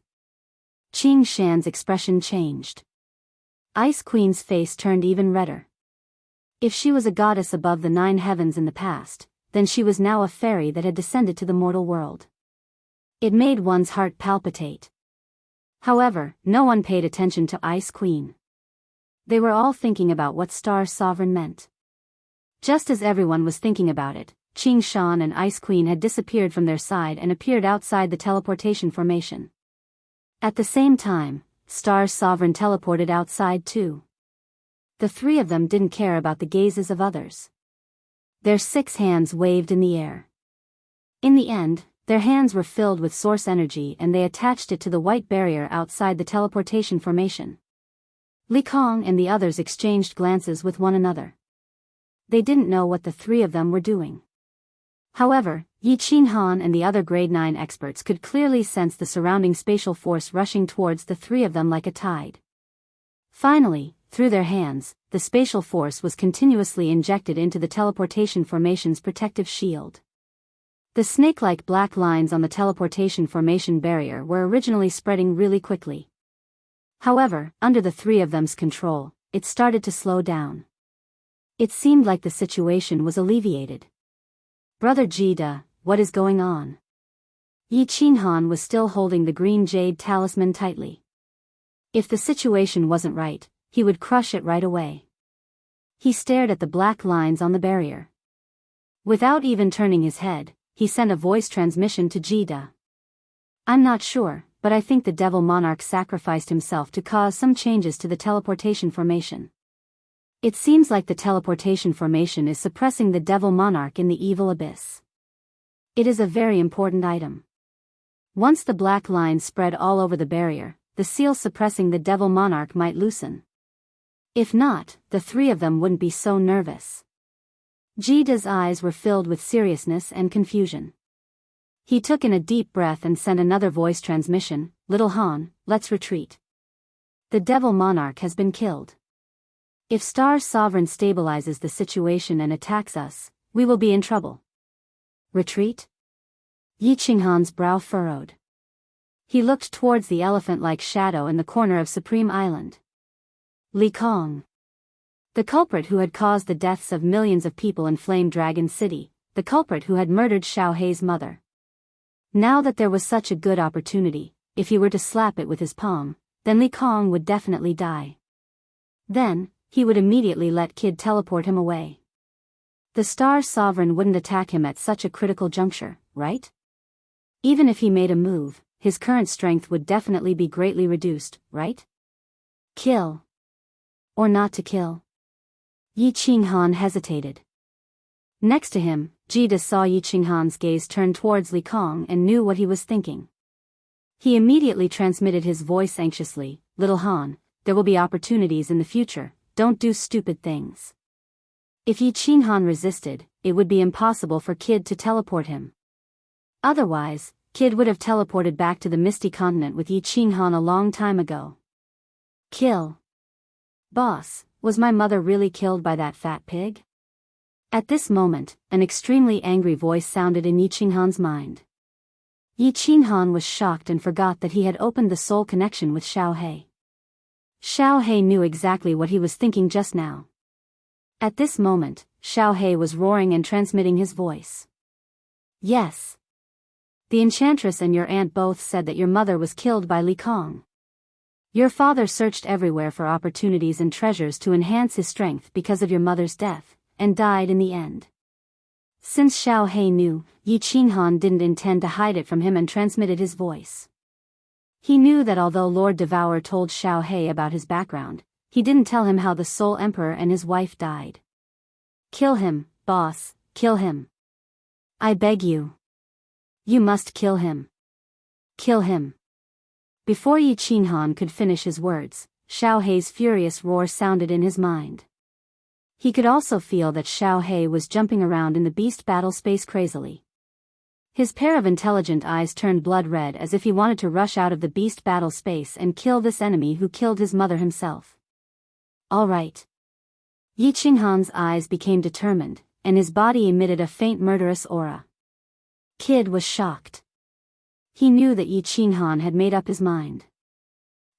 Qing Shan's expression changed. Ice Queen's face turned even redder. If she was a goddess above the 9 heavens in the past, then she was now a fairy that had descended to the mortal world. It made one's heart palpitate. However, no one paid attention to Ice Queen. They were all thinking about what Star Sovereign meant. Just as everyone was thinking about it, Qing Shan and Ice Queen had disappeared from their side and appeared outside the teleportation formation. At the same time, Star Sovereign teleported outside too. The 3 of them didn't care about the gazes of others. Their 6 hands waved in the air. In the end, their hands were filled with source energy and they attached it to the white barrier outside the teleportation formation. Li Kong and the others exchanged glances with one another. They didn't know what the 3 of them were doing. However, Yi Qinghan and the other grade 9 experts could clearly sense the surrounding spatial force rushing towards the 3 of them like a tide. Finally, through their hands, the spatial force was continuously injected into the teleportation formation's protective shield. The snake-like black lines on the teleportation formation barrier were originally spreading really quickly. However, under the 3 of them's control, it started to slow down. It seemed like the situation was alleviated. Brother Jida, what is going on? Yi Qinghan was still holding the green jade talisman tightly. If the situation wasn't right, he would crush it right away. He stared at the black lines on the barrier. Without even turning his head, he sent a voice transmission to Jida. I'm not sure, but I think the Devil Monarch sacrificed himself to cause some changes to the teleportation formation. It seems like the teleportation formation is suppressing the Devil Monarch in the evil abyss. It is a very important item. Once the black lines spread all over the barrier, the seal suppressing the Devil Monarch might loosen. If not, the 3 of them wouldn't be so nervous. Jida's eyes were filled with seriousness and confusion. He took in a deep breath and sent another voice transmission, Little Han, let's retreat. The Devil Monarch has been killed. If Star Sovereign stabilizes the situation and attacks us, we will be in trouble. Retreat? Yi Qinghan's brow furrowed. He looked towards the elephant-like shadow in the corner of Supreme Island. Li Kong. The culprit who had caused the deaths of millions of people in Flame Dragon City, the culprit who had murdered Xiao Hei's mother. Now that there was such a good opportunity, if he were to slap it with his palm, then Li Kong would definitely die. Then, he would immediately let Kid teleport him away. The Star Sovereign wouldn't attack him at such a critical juncture, right? Even if he made a move, his current strength would definitely be greatly reduced, right? Kill. Or not to kill? Yi Qinghan hesitated. Next to him, Jida saw Yi Qinghan's gaze turn towards Li Kong and knew what he was thinking. He immediately transmitted his voice anxiously, Little Han, there will be opportunities in the future, don't do stupid things. If Yi Qinghan resisted, it would be impossible for Kid to teleport him. Otherwise, Kid would have teleported back to the Misty Continent with Yi Qinghan a long time ago. Kill. Boss, was my mother really killed by that fat pig? At this moment, an extremely angry voice sounded in Yi Qinghan's mind. Yi Qinghan was shocked and forgot that he had opened the soul connection with Xiao Hei. Xiao Hei knew exactly what he was thinking just now. At this moment, Xiao Hei was roaring and transmitting his voice. Yes. The enchantress and your aunt both said that your mother was killed by Li Kong. Your father searched everywhere for opportunities and treasures to enhance his strength because of your mother's death, and died in the end. Since Xiao Hei knew, Yi Qinghan didn't intend to hide it from him and transmitted his voice. He knew that although Lord Devourer told Xiao Hei about his background, he didn't tell him how the Soul Emperor and his wife died. Kill him, boss, kill him. I beg you. You must kill him. Kill him. Before Yi Qinghan could finish his words, Xiao Hei's furious roar sounded in his mind. He could also feel that Xiao Hei was jumping around in the beast battle space crazily. His pair of intelligent eyes turned blood red as if he wanted to rush out of the beast battle space and kill this enemy who killed his mother himself. All right. Yi Qinghan's eyes became determined, and his body emitted a faint murderous aura. Kid was shocked. He knew that Yi Qinghan had made up his mind.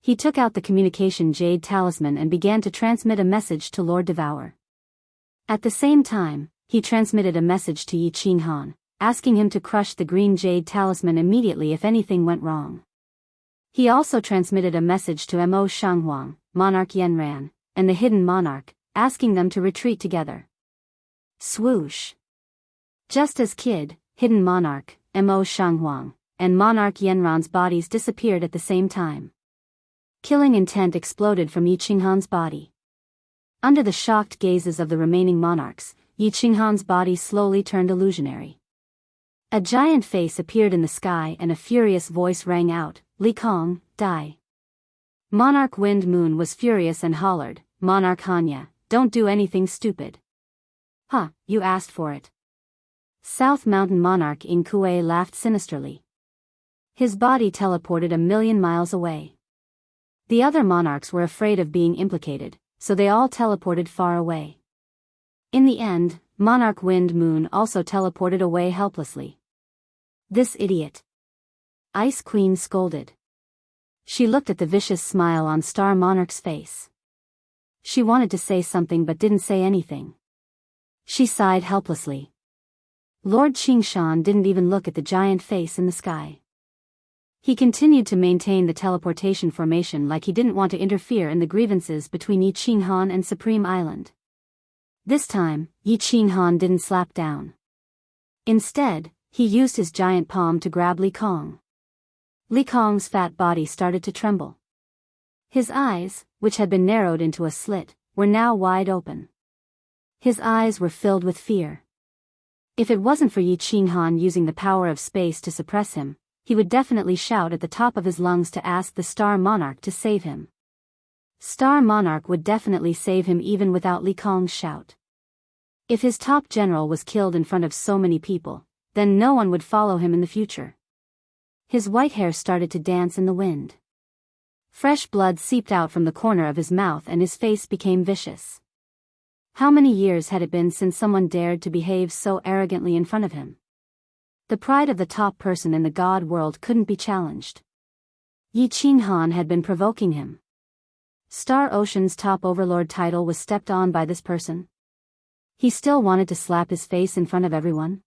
He took out the communication jade talisman and began to transmit a message to Lord Devour. At the same time, he transmitted a message to Yi Qinghan, asking him to crush the green jade talisman immediately if anything went wrong. He also transmitted a message to Mo Shanghuang, Monarch Yanran, and the Hidden Monarch, asking them to retreat together. Swoosh! Just as Hidden Monarch, Mo Shanghuang, and Monarch Yanran's bodies disappeared at the same time. Killing intent exploded from Yi Qinghan's body. Under the shocked gazes of the remaining monarchs, Yi Qinghan's body slowly turned illusionary. A giant face appeared in the sky and a furious voice rang out, "Li Kong, die." Monarch Wind Moon was furious and hollered, "Monarch Hanya, don't do anything stupid." "Huh, you asked for it." South Mountain Monarch Ing Kuei laughed sinisterly. His body teleported 1,000,000 miles away. The other monarchs were afraid of being implicated, so they all teleported far away. In the end, Monarch Wind Moon also teleported away helplessly. "This idiot!" Ice Queen scolded. She looked at the vicious smile on Star Monarch's face. She wanted to say something but didn't say anything. She sighed helplessly. Lord Qingshan didn't even look at the giant face in the sky. He continued to maintain the teleportation formation like he didn't want to interfere in the grievances between Yi Qinghan and Supreme Island. This time, Yi Qinghan didn't slap down. Instead, he used his giant palm to grab Li Kong. Li Kong's fat body started to tremble. His eyes, which had been narrowed into a slit, were now wide open. His eyes were filled with fear. If it wasn't for Yi Qinghan using the power of space to suppress him, he would definitely shout at the top of his lungs to ask the Star Monarch to save him. Star Monarch would definitely save him even without Li Kong's shout. If his top general was killed in front of so many people, then no one would follow him in the future. His white hair started to dance in the wind. Fresh blood seeped out from the corner of his mouth and his face became vicious. How many years had it been since someone dared to behave so arrogantly in front of him? The pride of the top person in the god world couldn't be challenged. Yi Qinghan had been provoking him. Star Ocean's top overlord title was stepped on by this person. He still wanted to slap his face in front of everyone.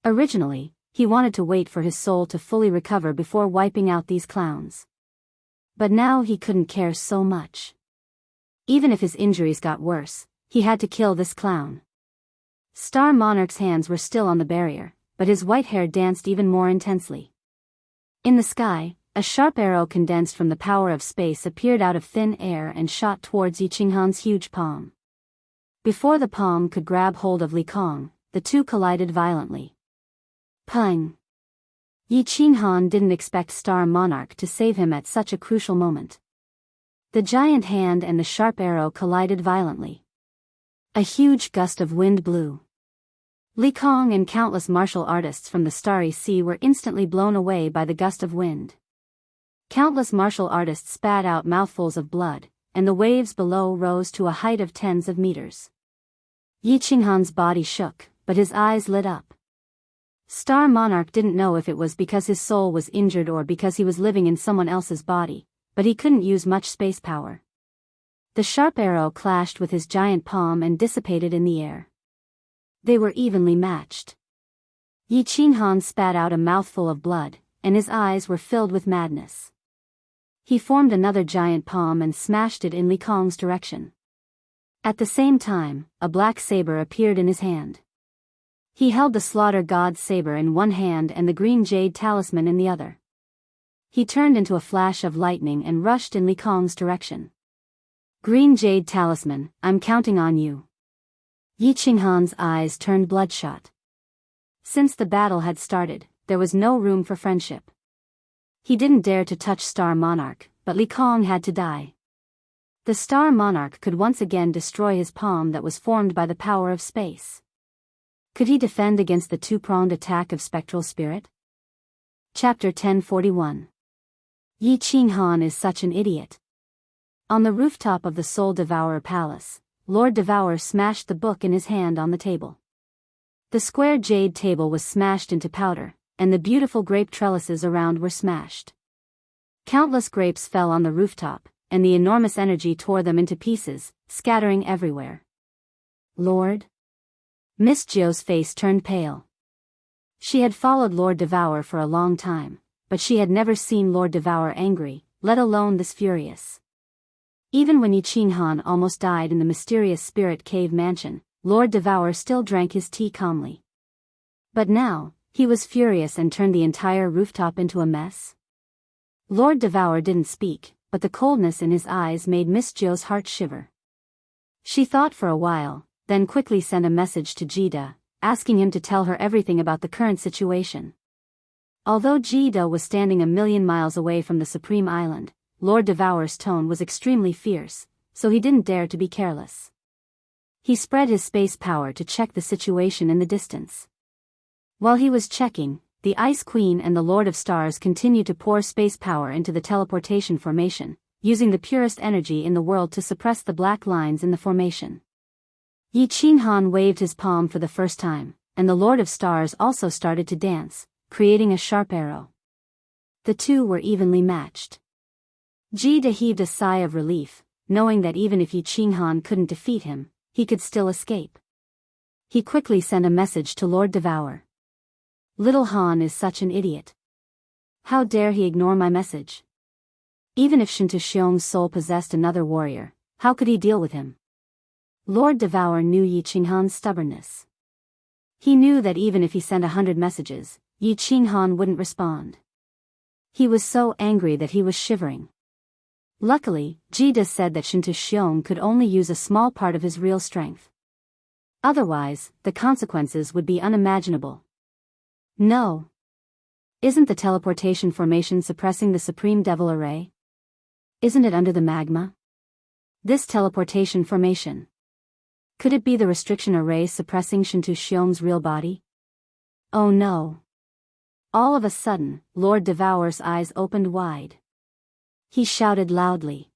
Originally, he wanted to wait for his soul to fully recover before wiping out these clowns. But now he couldn't care so much. Even if his injuries got worse, he had to kill this clown. Star Monarch's hands were still on the barrier, but his white hair danced even more intensely. In the sky, a sharp arrow condensed from the power of space appeared out of thin air and shot towards Yi Qinghan's huge palm. Before the palm could grab hold of Li Kong, the two collided violently. Pung! Yi Qinghan didn't expect Star Monarch to save him at such a crucial moment. The giant hand and the sharp arrow collided violently. A huge gust of wind blew. Li Kong and countless martial artists from the Starry Sea were instantly blown away by the gust of wind. Countless martial artists spat out mouthfuls of blood, and the waves below rose to a height of tens of meters. Yi Qinghan's body shook, but his eyes lit up. Star Monarch didn't know if it was because his soul was injured or because he was living in someone else's body, but he couldn't use much space power. The sharp arrow clashed with his giant palm and dissipated in the air. They were evenly matched. Yi Qinghan spat out a mouthful of blood, and his eyes were filled with madness. He formed another giant palm and smashed it in Li Kong's direction. At the same time, a black saber appeared in his hand. He held the Slaughter God's saber in one hand and the green jade talisman in the other. He turned into a flash of lightning and rushed in Li Kong's direction. "Green jade talisman, I'm counting on you." Yi Qinghan's eyes turned bloodshot. Since the battle had started, there was no room for friendship. He didn't dare to touch Star Monarch, but Li Kong had to die. The Star Monarch could once again destroy his palm that was formed by the power of space. Could he defend against the two-pronged attack of spectral spirit? Chapter 1041. Yi Qinghan is such an idiot. On the rooftop of the Soul Devourer Palace, Lord Devourer smashed the book in his hand on the table. The square jade table was smashed into powder, and the beautiful grape trellises around were smashed. Countless grapes fell on the rooftop, and the enormous energy tore them into pieces, scattering everywhere. Lord? Miss Jio's face turned pale. She had followed Lord Devour for a long time, but she had never seen Lord Devour angry, let alone this furious. Even when Yi Qinghan almost died in the mysterious spirit cave mansion, Lord Devour still drank his tea calmly. But now, he was furious and turned the entire rooftop into a mess. Lord Devour didn't speak, but the coldness in his eyes made Miss Jio's heart shiver. She thought for a while, then quickly sent a message to Jida, asking him to tell her everything about the current situation. Although Jida was standing a million miles away from the Supreme Island, Lord Devour's tone was extremely fierce, so he didn't dare to be careless. He spread his space power to check the situation in the distance. While he was checking, the Ice Queen and the Lord of Stars continued to pour space power into the teleportation formation, using the purest energy in the world to suppress the black lines in the formation. Yi Qinghan waved his palm for the first time, and the Lord of Stars also started to dance, creating a sharp arrow. The two were evenly matched. Jida heaved a sigh of relief, knowing that even if Yi Qinghan couldn't defeat him, he could still escape. He quickly sent a message to Lord Devour. Little Han is such an idiot. How dare he ignore my message? Even if Shinta Xiong's soul possessed another warrior, how could he deal with him? Lord Devour knew Yi Qinghan's stubbornness. He knew that even if he sent 100 messages, Yi Qinghan wouldn't respond. He was so angry that he was shivering. Luckily, Jida said that Shinta Xiong could only use a small part of his real strength. Otherwise, the consequences would be unimaginable. No. Isn't the teleportation formation suppressing the Supreme Devil Array? Isn't it under the magma? This teleportation formation. Could it be the restriction array suppressing Shinta Xiong's real body? Oh no. All of a sudden, Lord Devour's eyes opened wide. He shouted loudly.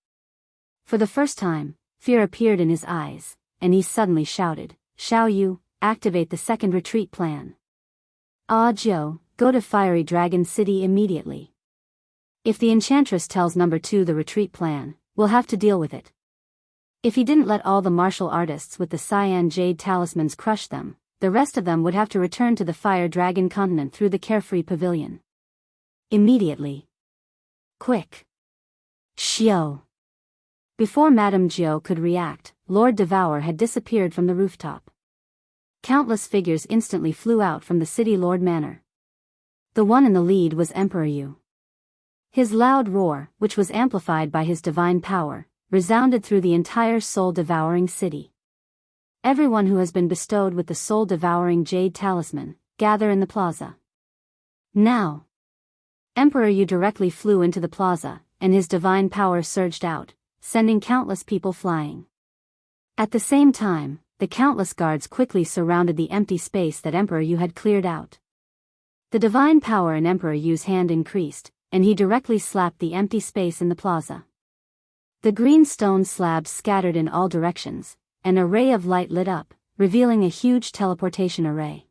For the first time, fear appeared in his eyes, and he suddenly shouted, "Xiao Yu, activate the second retreat plan. Jiu, go to Fiery Dragon City immediately. If the Enchantress tells number 2 the retreat plan, we'll have to deal with it." If he didn't let all the martial artists with the cyan jade talismans crush them, the rest of them would have to return to the Fire Dragon continent through the Carefree Pavilion. Immediately. Quick. Xiao. Before Madame Jiu could react, Lord Devour had disappeared from the rooftop. Countless figures instantly flew out from the City Lord Manor. The one in the lead was Emperor Yu. His loud roar, which was amplified by his divine power, resounded through the entire soul-devouring city. Everyone who has been bestowed with the soul-devouring jade talisman, gather in the plaza. Now. Emperor Yu directly flew into the plaza, and his divine power surged out, sending countless people flying. At the same time, the countless guards quickly surrounded the empty space that Emperor Yu had cleared out. The divine power in Emperor Yu's hand increased, and he directly slapped the empty space in the plaza. The green stone slabs scattered in all directions, an array of light lit up, revealing a huge teleportation array.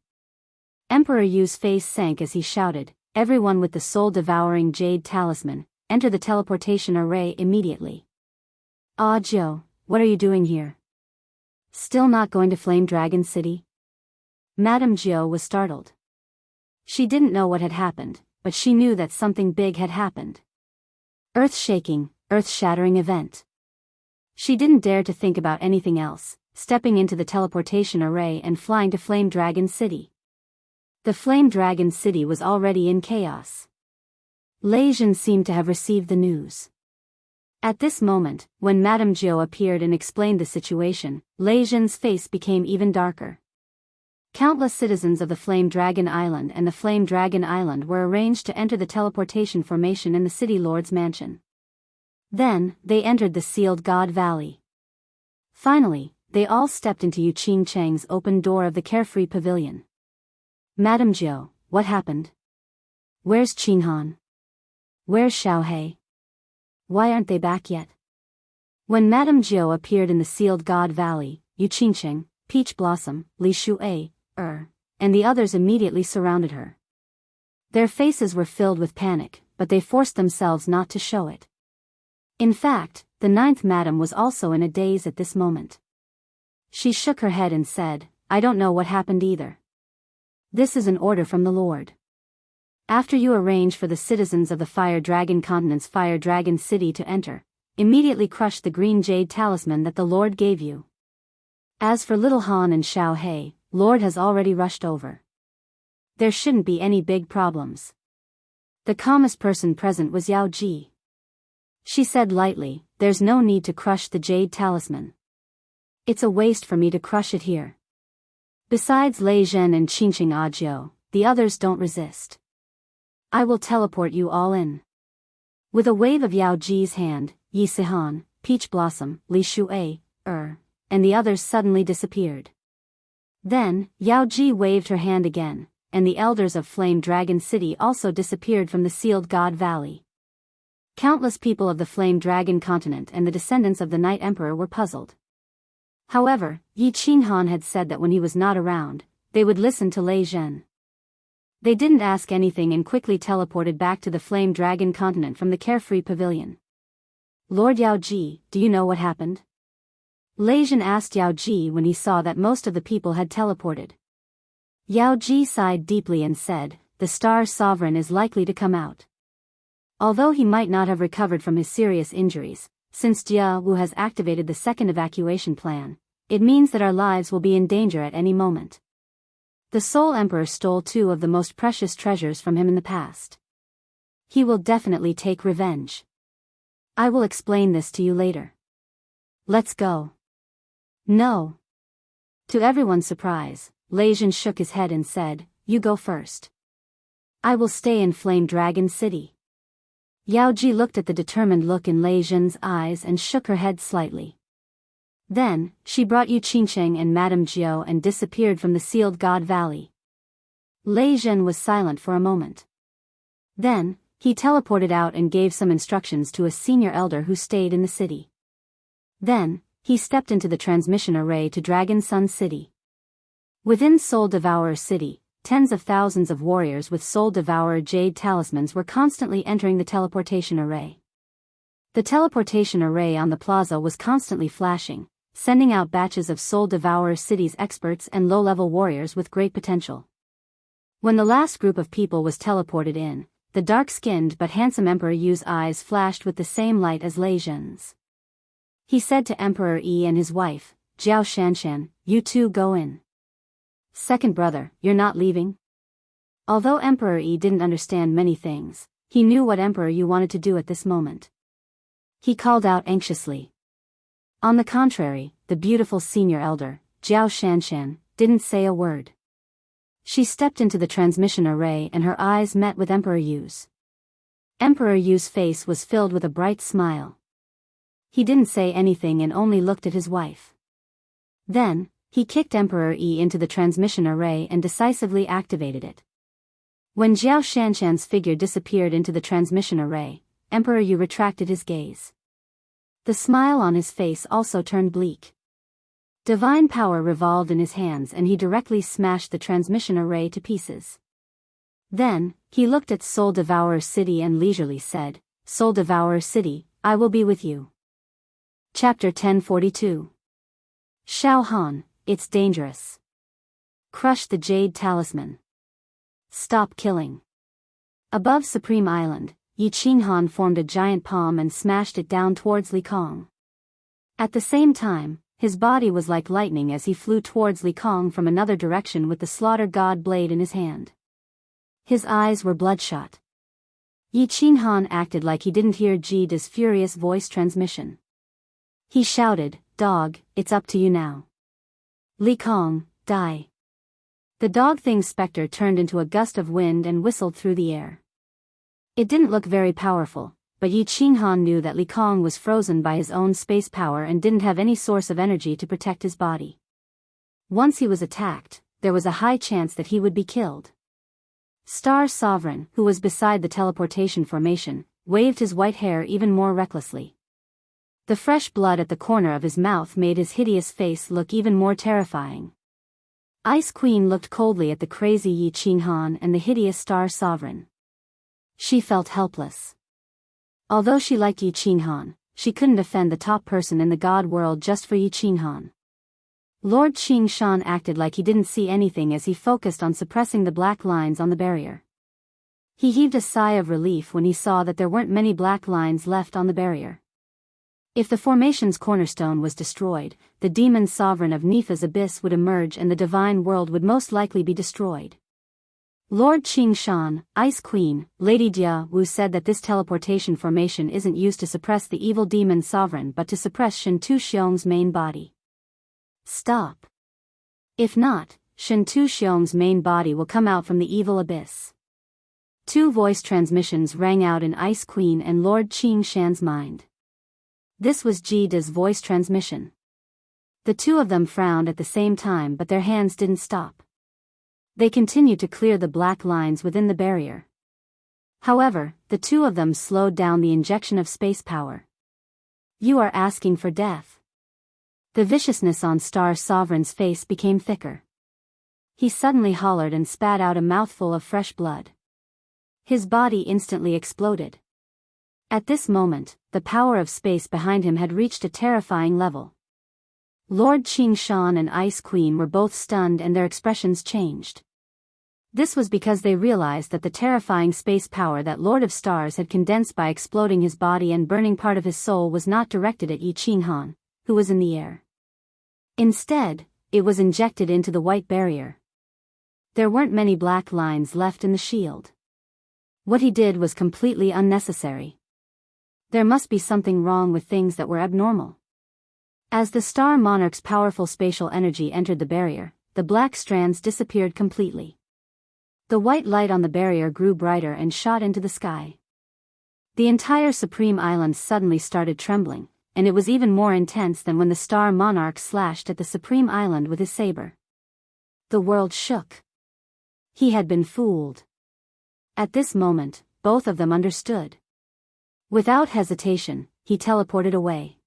Emperor Yu's face sank as he shouted, "Everyone with the soul-devouring jade talisman, enter the teleportation array immediately." Jiu, what are you doing here? Still not going to Flame Dragon City? Madame Jiu was startled. She didn't know what had happened, but she knew that something big had happened. Earth-shaking, earth-shattering event. She didn't dare to think about anything else, stepping into the teleportation array and flying to Flame Dragon City. The Flame Dragon City was already in chaos. Lei Jin seemed to have received the news. At this moment, when Madame Jiu appeared and explained the situation, Lei Jin's face became even darker. Countless citizens of the Flame Dragon Island and the Flame Dragon Island were arranged to enter the teleportation formation in the City Lord's mansion. Then, they entered the sealed God Valley. Finally, they all stepped into Yu Qingchang's open door of the Carefree Pavilion. Madame Jiu, what happened? Where's Qinghan? Where's Xiaohei? Why aren't they back yet? When Madame Jiu appeared in the sealed God Valley, Yu Qingcheng, Peach Blossom, Li Shuai, and the others immediately surrounded her. Their faces were filled with panic, but they forced themselves not to show it. In fact, the ninth madam was also in a daze at this moment. She shook her head and said, "I don't know what happened either. This is an order from the Lord. After you arrange for the citizens of the Fire Dragon Continent's Fire Dragon City to enter, immediately crush the green jade talisman that the Lord gave you. As for Little Han and Xiao Hei, Lord has already rushed over. There shouldn't be any big problems." The calmest person present was Yao Ji. She said lightly, "There's no need to crush the jade talisman. It's a waste for me to crush it here. Besides Lei Zhen and Qingqing Ajio, the others don't resist. I will teleport you all in." With a wave of Yao Ji's hand, Yi Sihan, Peach Blossom, Li Shuai, and the others suddenly disappeared. Then, Yao Ji waved her hand again, and the elders of Flame Dragon City also disappeared from the Sealed God Valley. Countless people of the Flame Dragon Continent and the descendants of the Night Emperor were puzzled. However, Yi Qinghan had said that when he was not around, they would listen to Lei Zhen. They didn't ask anything and quickly teleported back to the Flame Dragon Continent from the Carefree Pavilion. "Lord Yao Ji, do you know what happened?" Lei Zhen asked Yao Ji when he saw that most of the people had teleported. Yao Ji sighed deeply and said, "The Star Sovereign is likely to come out. Although he might not have recovered from his serious injuries, since Jia Wu has activated the second evacuation plan, it means that our lives will be in danger at any moment. The Soul Emperor stole 2 of the most precious treasures from him in the past. He will definitely take revenge. I will explain this to you later. Let's go." "No." To everyone's surprise, Lei Zhen shook his head and said, "You go first. I will stay in Flame Dragon City." Yao Ji looked at the determined look in Lei Zhen's eyes and shook her head slightly. Then, she brought Yu Qingsheng and Madame Jiao and disappeared from the Sealed God Valley. Lei Zhen was silent for a moment. Then, he teleported out and gave some instructions to a senior elder who stayed in the city. Then, he stepped into the transmission array to Dragon Sun City. Within Soul Devourer City, tens of thousands of warriors with Soul Devourer jade talismans were constantly entering the teleportation array. The teleportation array on the plaza was constantly flashing, sending out batches of Soul Devourer City's experts and low-level warriors with great potential. When the last group of people was teleported in, the dark-skinned but handsome Emperor Yu's eyes flashed with the same light as Lei Zhen's. He said to Emperor Yi and his wife, "Jiao Shanshan, you two go in. Second brother, you're not leaving?" Although Emperor Yi didn't understand many things, he knew what Emperor Yu wanted to do at this moment. He called out anxiously. On the contrary, the beautiful senior elder, Jiao Shanshan, didn't say a word. She stepped into the transmission array and her eyes met with Emperor Yu's. Emperor Yu's face was filled with a bright smile. He didn't say anything and only looked at his wife. Then, he kicked Emperor Yi into the transmission array and decisively activated it. When Jiao Shanshan's figure disappeared into the transmission array, Emperor Yu retracted his gaze. The smile on his face also turned bleak. Divine power revolved in his hands and he directly smashed the transmission array to pieces. Then, he looked at Soul Devourer City and leisurely said, "Soul Devourer City, I will be with you." Chapter 1042. Xiao Han, it's dangerous. Crush the jade talisman. Stop killing. Above Supreme Island, Yi Qinghan formed a giant palm and smashed it down towards Li Kong. At the same time, his body was like lightning as he flew towards Li Kong from another direction with the Slaughter God blade in his hand. His eyes were bloodshot. Yi Qinghan acted like he didn't hear Jida's furious voice transmission. He shouted, "Dog, it's up to you now. Li Kong, die." The dog thing's specter turned into a gust of wind and whistled through the air. It didn't look very powerful, but Yi Qinghan knew that Li Kong was frozen by his own space power and didn't have any source of energy to protect his body. Once he was attacked, there was a high chance that he would be killed. Star Sovereign, who was beside the teleportation formation, waved his white hair even more recklessly. The fresh blood at the corner of his mouth made his hideous face look even more terrifying. Ice Queen looked coldly at the crazy Yi Qinghan and the hideous Star Sovereign. She felt helpless. Although she liked Yi Qinghan, she couldn't offend the top person in the god world just for Yi Qinghan. Lord Qing Shan acted like he didn't see anything as he focused on suppressing the black lines on the barrier. He heaved a sigh of relief when he saw that there weren't many black lines left on the barrier. If the formation's cornerstone was destroyed, the demon sovereign of Nifa's abyss would emerge and the divine world would most likely be destroyed. Lord Qing Shan, Ice Queen, Lady Jia Wu said that this teleportation formation isn't used to suppress the evil demon sovereign but to suppress Shen Tu Xiong's main body. Stop. If not, Shen Tu Xiong's main body will come out from the evil abyss. Two voice transmissions rang out in Ice Queen and Lord Qing Shan's mind. This was Ji Da's voice transmission. The two of them frowned at the same time but their hands didn't stop. They continued to clear the black lines within the barrier. However, the two of them slowed down the injection of space power. You are asking for death. The viciousness on Star Sovereign's face became thicker. He suddenly hollered and spat out a mouthful of fresh blood. His body instantly exploded. At this moment, the power of space behind him had reached a terrifying level. Lord Qing Shan and Ice Queen were both stunned and their expressions changed. This was because they realized that the terrifying space power that Lord of Stars had condensed by exploding his body and burning part of his soul was not directed at Yi Qinghan, who was in the air. Instead, it was injected into the white barrier. There weren't many black lines left in the shield. What he did was completely unnecessary. There must be something wrong with things that were abnormal. As the Star Monarch's powerful spatial energy entered the barrier, the black strands disappeared completely. The white light on the barrier grew brighter and shot into the sky. The entire Supreme Island suddenly started trembling, and it was even more intense than when the Star Monarch slashed at the Supreme Island with his saber. The world shook. He had been fooled. At this moment, both of them understood. Without hesitation, he teleported away.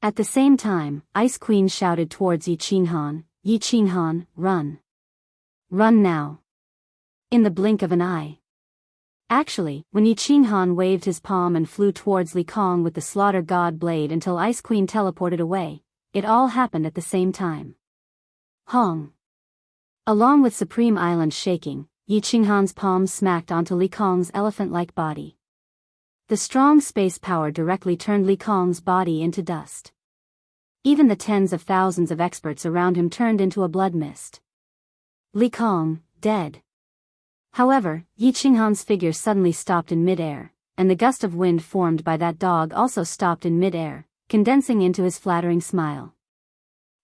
At the same time, Ice Queen shouted towards Yi Qinghan, run. Run now. In the blink of an eye. Actually, when Yi Qinghan waved his palm and flew towards Li Kong with the Slaughter God blade until Ice Queen teleported away, it all happened at the same time. Hong. Along with Supreme Island shaking, Yi Qinghan's palm smacked onto Li Kong's elephant-like body. The strong space power directly turned Li Kong's body into dust. Even the tens of thousands of experts around him turned into a blood mist. Li Kong, dead. However, Yi Qinghan's figure suddenly stopped in mid-air, and the gust of wind formed by that dog also stopped in mid-air, condensing into his flattering smile.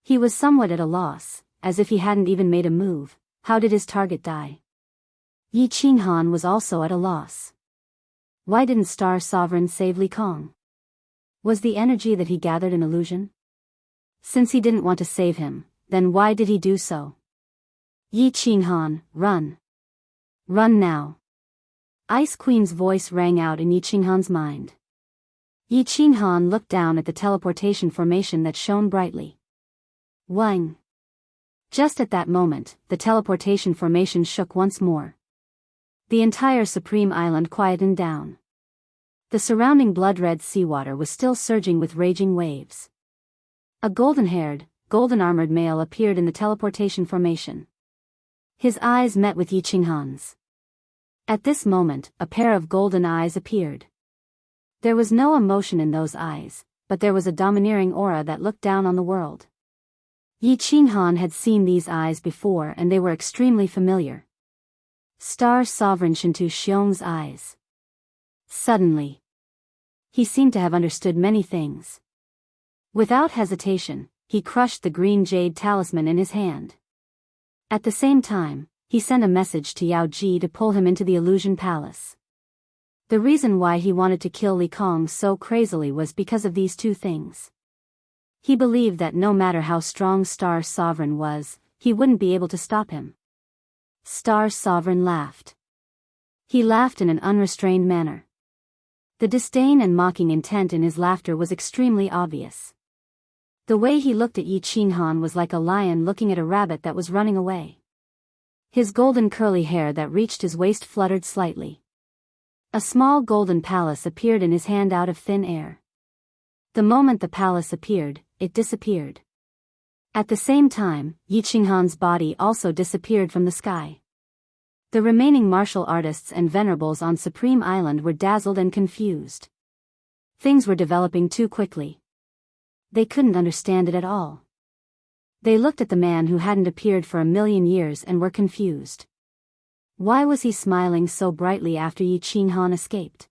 He was somewhat at a loss, as if he hadn't even made a move. How did his target die? Yi Qinghan was also at a loss. Why didn't Star Sovereign save Li Kong? Was the energy that he gathered an illusion? Since he didn't want to save him, then why did he do so? Yi Qinghan, run. Run now. Ice Queen's voice rang out in Yi Qinghan's mind. Yi Qinghan looked down at the teleportation formation that shone brightly. Wang. Just at that moment, the teleportation formation shook once more. The entire Supreme Island quietened down. The surrounding blood-red seawater was still surging with raging waves. A golden-haired, golden-armored male appeared in the teleportation formation. His eyes met with Yi Qinghan's. At this moment, a pair of golden eyes appeared. There was no emotion in those eyes, but there was a domineering aura that looked down on the world. Yi Qinghan had seen these eyes before and they were extremely familiar. Star Sovereign Shen Tu Xiong's eyes. Suddenly, he seemed to have understood many things. Without hesitation, he crushed the green jade talisman in his hand. At the same time, he sent a message to Yao Ji to pull him into the illusion palace. The reason why he wanted to kill Li Kong so crazily was because of these two things. He believed that no matter how strong Star Sovereign was, he wouldn't be able to stop him. Star Sovereign laughed. He laughed in an unrestrained manner. The disdain and mocking intent in his laughter was extremely obvious. The way he looked at Yi Qinghan was like a lion looking at a rabbit that was running away. His golden curly hair that reached his waist fluttered slightly. A small golden palace appeared in his hand out of thin air. The moment the palace appeared, it disappeared. At the same time, Yi Qinghan's body also disappeared from the sky. The remaining martial artists and venerables on Supreme Island were dazzled and confused. Things were developing too quickly. They couldn't understand it at all. They looked at the man who hadn't appeared for 1,000,000 years and were confused. Why was he smiling so brightly after Yi Qinghan escaped?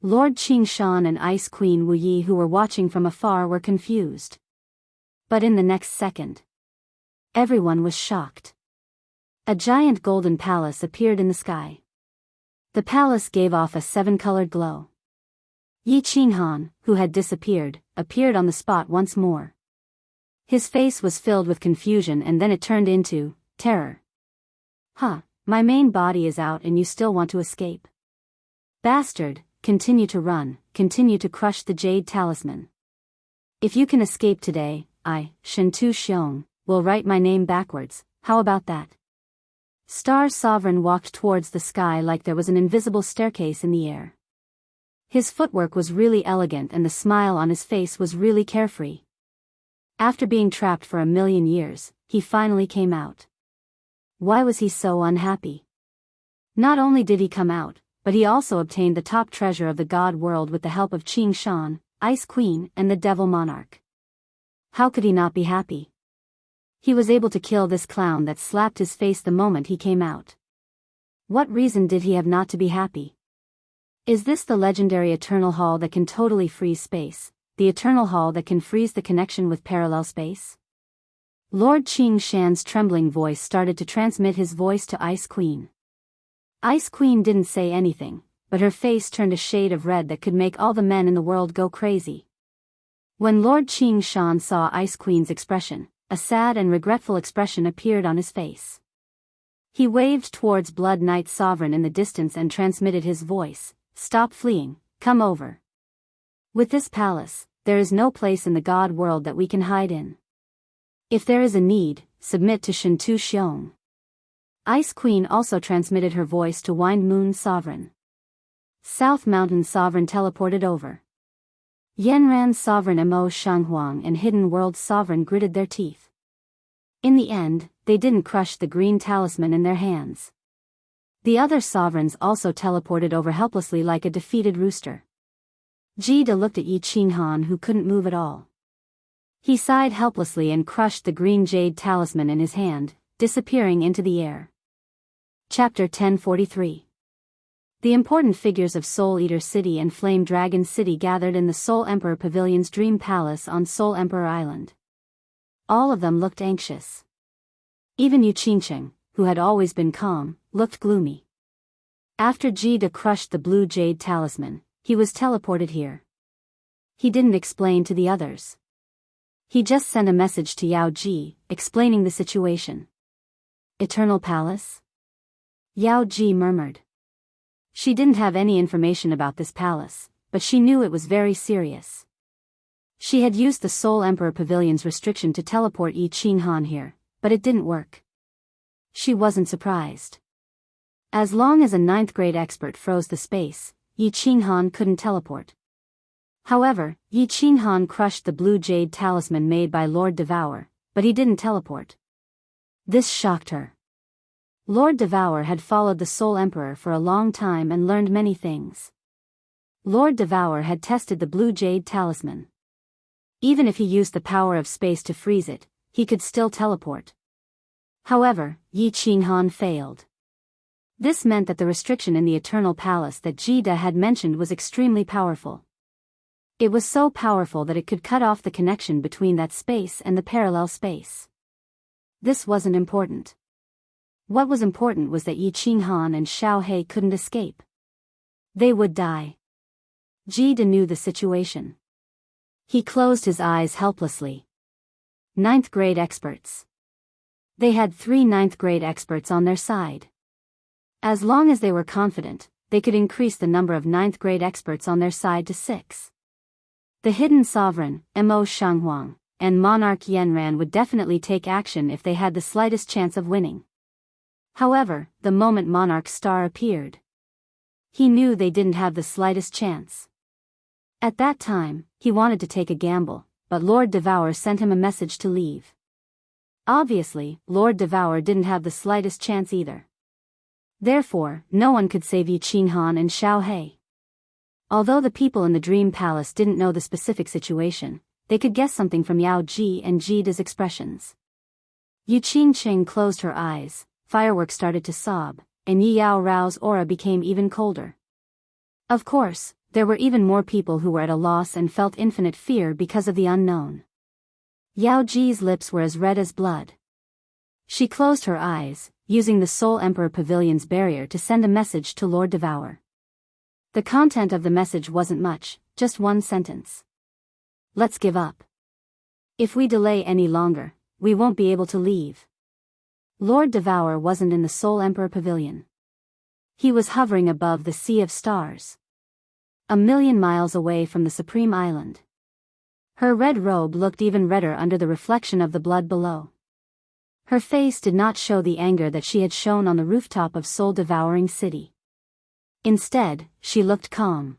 Lord Qingshan and Ice Queen Wu Yi, who were watching from afar, were confused. But in the next second, everyone was shocked. A giant golden palace appeared in the sky. The palace gave off a 7-colored glow. Yi Qinghan, who had disappeared, appeared on the spot once more. His face was filled with confusion and then it turned into terror. Huh, my main body is out and you still want to escape? Bastard, continue to run, continue to crush the jade talisman. If you can escape today, I, Shentu Xiong, will write my name backwards, how about that? Star Sovereign walked towards the sky like there was an invisible staircase in the air. His footwork was really elegant and the smile on his face was really carefree. After being trapped for 1,000,000 years, he finally came out. Why was he so unhappy? Not only did he come out, but he also obtained the top treasure of the God world with the help of Qingshan, Ice Queen, and the Devil Monarch. How could he not be happy? He was able to kill this clown that slapped his face the moment he came out. What reason did he have not to be happy? Is this the legendary Eternal Hall that can totally freeze space? The Eternal Hall that can freeze the connection with parallel space? Lord Qingshan's trembling voice started to transmit his voice to Ice Queen. Ice Queen didn't say anything, but her face turned a shade of red that could make all the men in the world go crazy. When Lord Qingshan saw Ice Queen's expression, a sad and regretful expression appeared on his face. He waved towards Blood Knight Sovereign in the distance and transmitted his voice, "Stop fleeing, come over. With this palace, there is no place in the God world that we can hide in. If there is a need, submit to Shentu Xiong." Ice Queen also transmitted her voice to Wind Moon Sovereign. South Mountain Sovereign teleported over. Yanran Sovereign Mo Shanghuang and Hidden World Sovereign gritted their teeth. In the end, they didn't crush the green talisman in their hands. The other sovereigns also teleported over helplessly like a defeated rooster. Jida looked at Yi Qinghan, who couldn't move at all. He sighed helplessly and crushed the green jade talisman in his hand, disappearing into the air. Chapter 1043. The important figures of Soul Eater City and Flame Dragon City gathered in the Soul Emperor Pavilion's Dream Palace on Soul Emperor Island. All of them looked anxious. Even Yu Qingcheng, who had always been calm, looked gloomy. After Jida crushed the blue jade talisman, he was teleported here. He didn't explain to the others. He just sent a message to Yao Ji, explaining the situation. Eternal Palace? Yao Ji murmured. She didn't have any information about this palace, but she knew it was very serious. She had used the Soul Emperor Pavilion's restriction to teleport Yi Qinghan here, but it didn't work. She wasn't surprised. As long as a 9th grade expert froze the space, Yi Qinghan couldn't teleport. However, Yi Qinghan crushed the blue jade talisman made by Lord Devour, but he didn't teleport. This shocked her. Lord Devour had followed the Soul Emperor for a long time and learned many things. Lord Devour had tested the blue jade talisman. Even if he used the power of space to freeze it, he could still teleport. However, Yi Qinghan failed. This meant that the restriction in the Eternal Palace that Jida had mentioned was extremely powerful. It was so powerful that it could cut off the connection between that space and the parallel space. This wasn't important. What was important was that Yi Qinghan and Xiao He couldn't escape. They would die. Jida knew the situation. He closed his eyes helplessly. 9th grade experts. They had 3 9th grade experts on their side. As long as they were confident, they could increase the number of 9th grade experts on their side to 6. The Hidden Sovereign, Mo Shanghuang, and Monarch Yanran would definitely take action if they had the slightest chance of winning. However, the moment Monarch's star appeared, He knew they didn't have the slightest chance. At that time, he wanted to take a gamble, but Lord Devour sent him a message to leave. Obviously, Lord Devour didn't have the slightest chance either. Therefore, no one could save Yi Qinghan and Xiao He. Although the people in the Dream Palace didn't know the specific situation, they could guess something from Yao Ji and Jida's expressions. Yu Qingqing closed her eyes, fireworks started to sob, and Yi Yao Rao's aura became even colder. Of course, there were even more people who were at a loss and felt infinite fear because of the unknown. Yao Ji's lips were as red as blood. She closed her eyes, using the Soul Emperor Pavilion's barrier to send a message to Lord Devour. The content of the message wasn't much, just one sentence. Let's give up. If we delay any longer, we won't be able to leave. Lord Devour wasn't in the Soul Emperor Pavilion. He was hovering above the Sea of Stars. 1,000,000 miles away from the Supreme Island. Her red robe looked even redder under the reflection of the blood below. Her face did not show the anger that she had shown on the rooftop of soul-devouring city. Instead, she looked calm.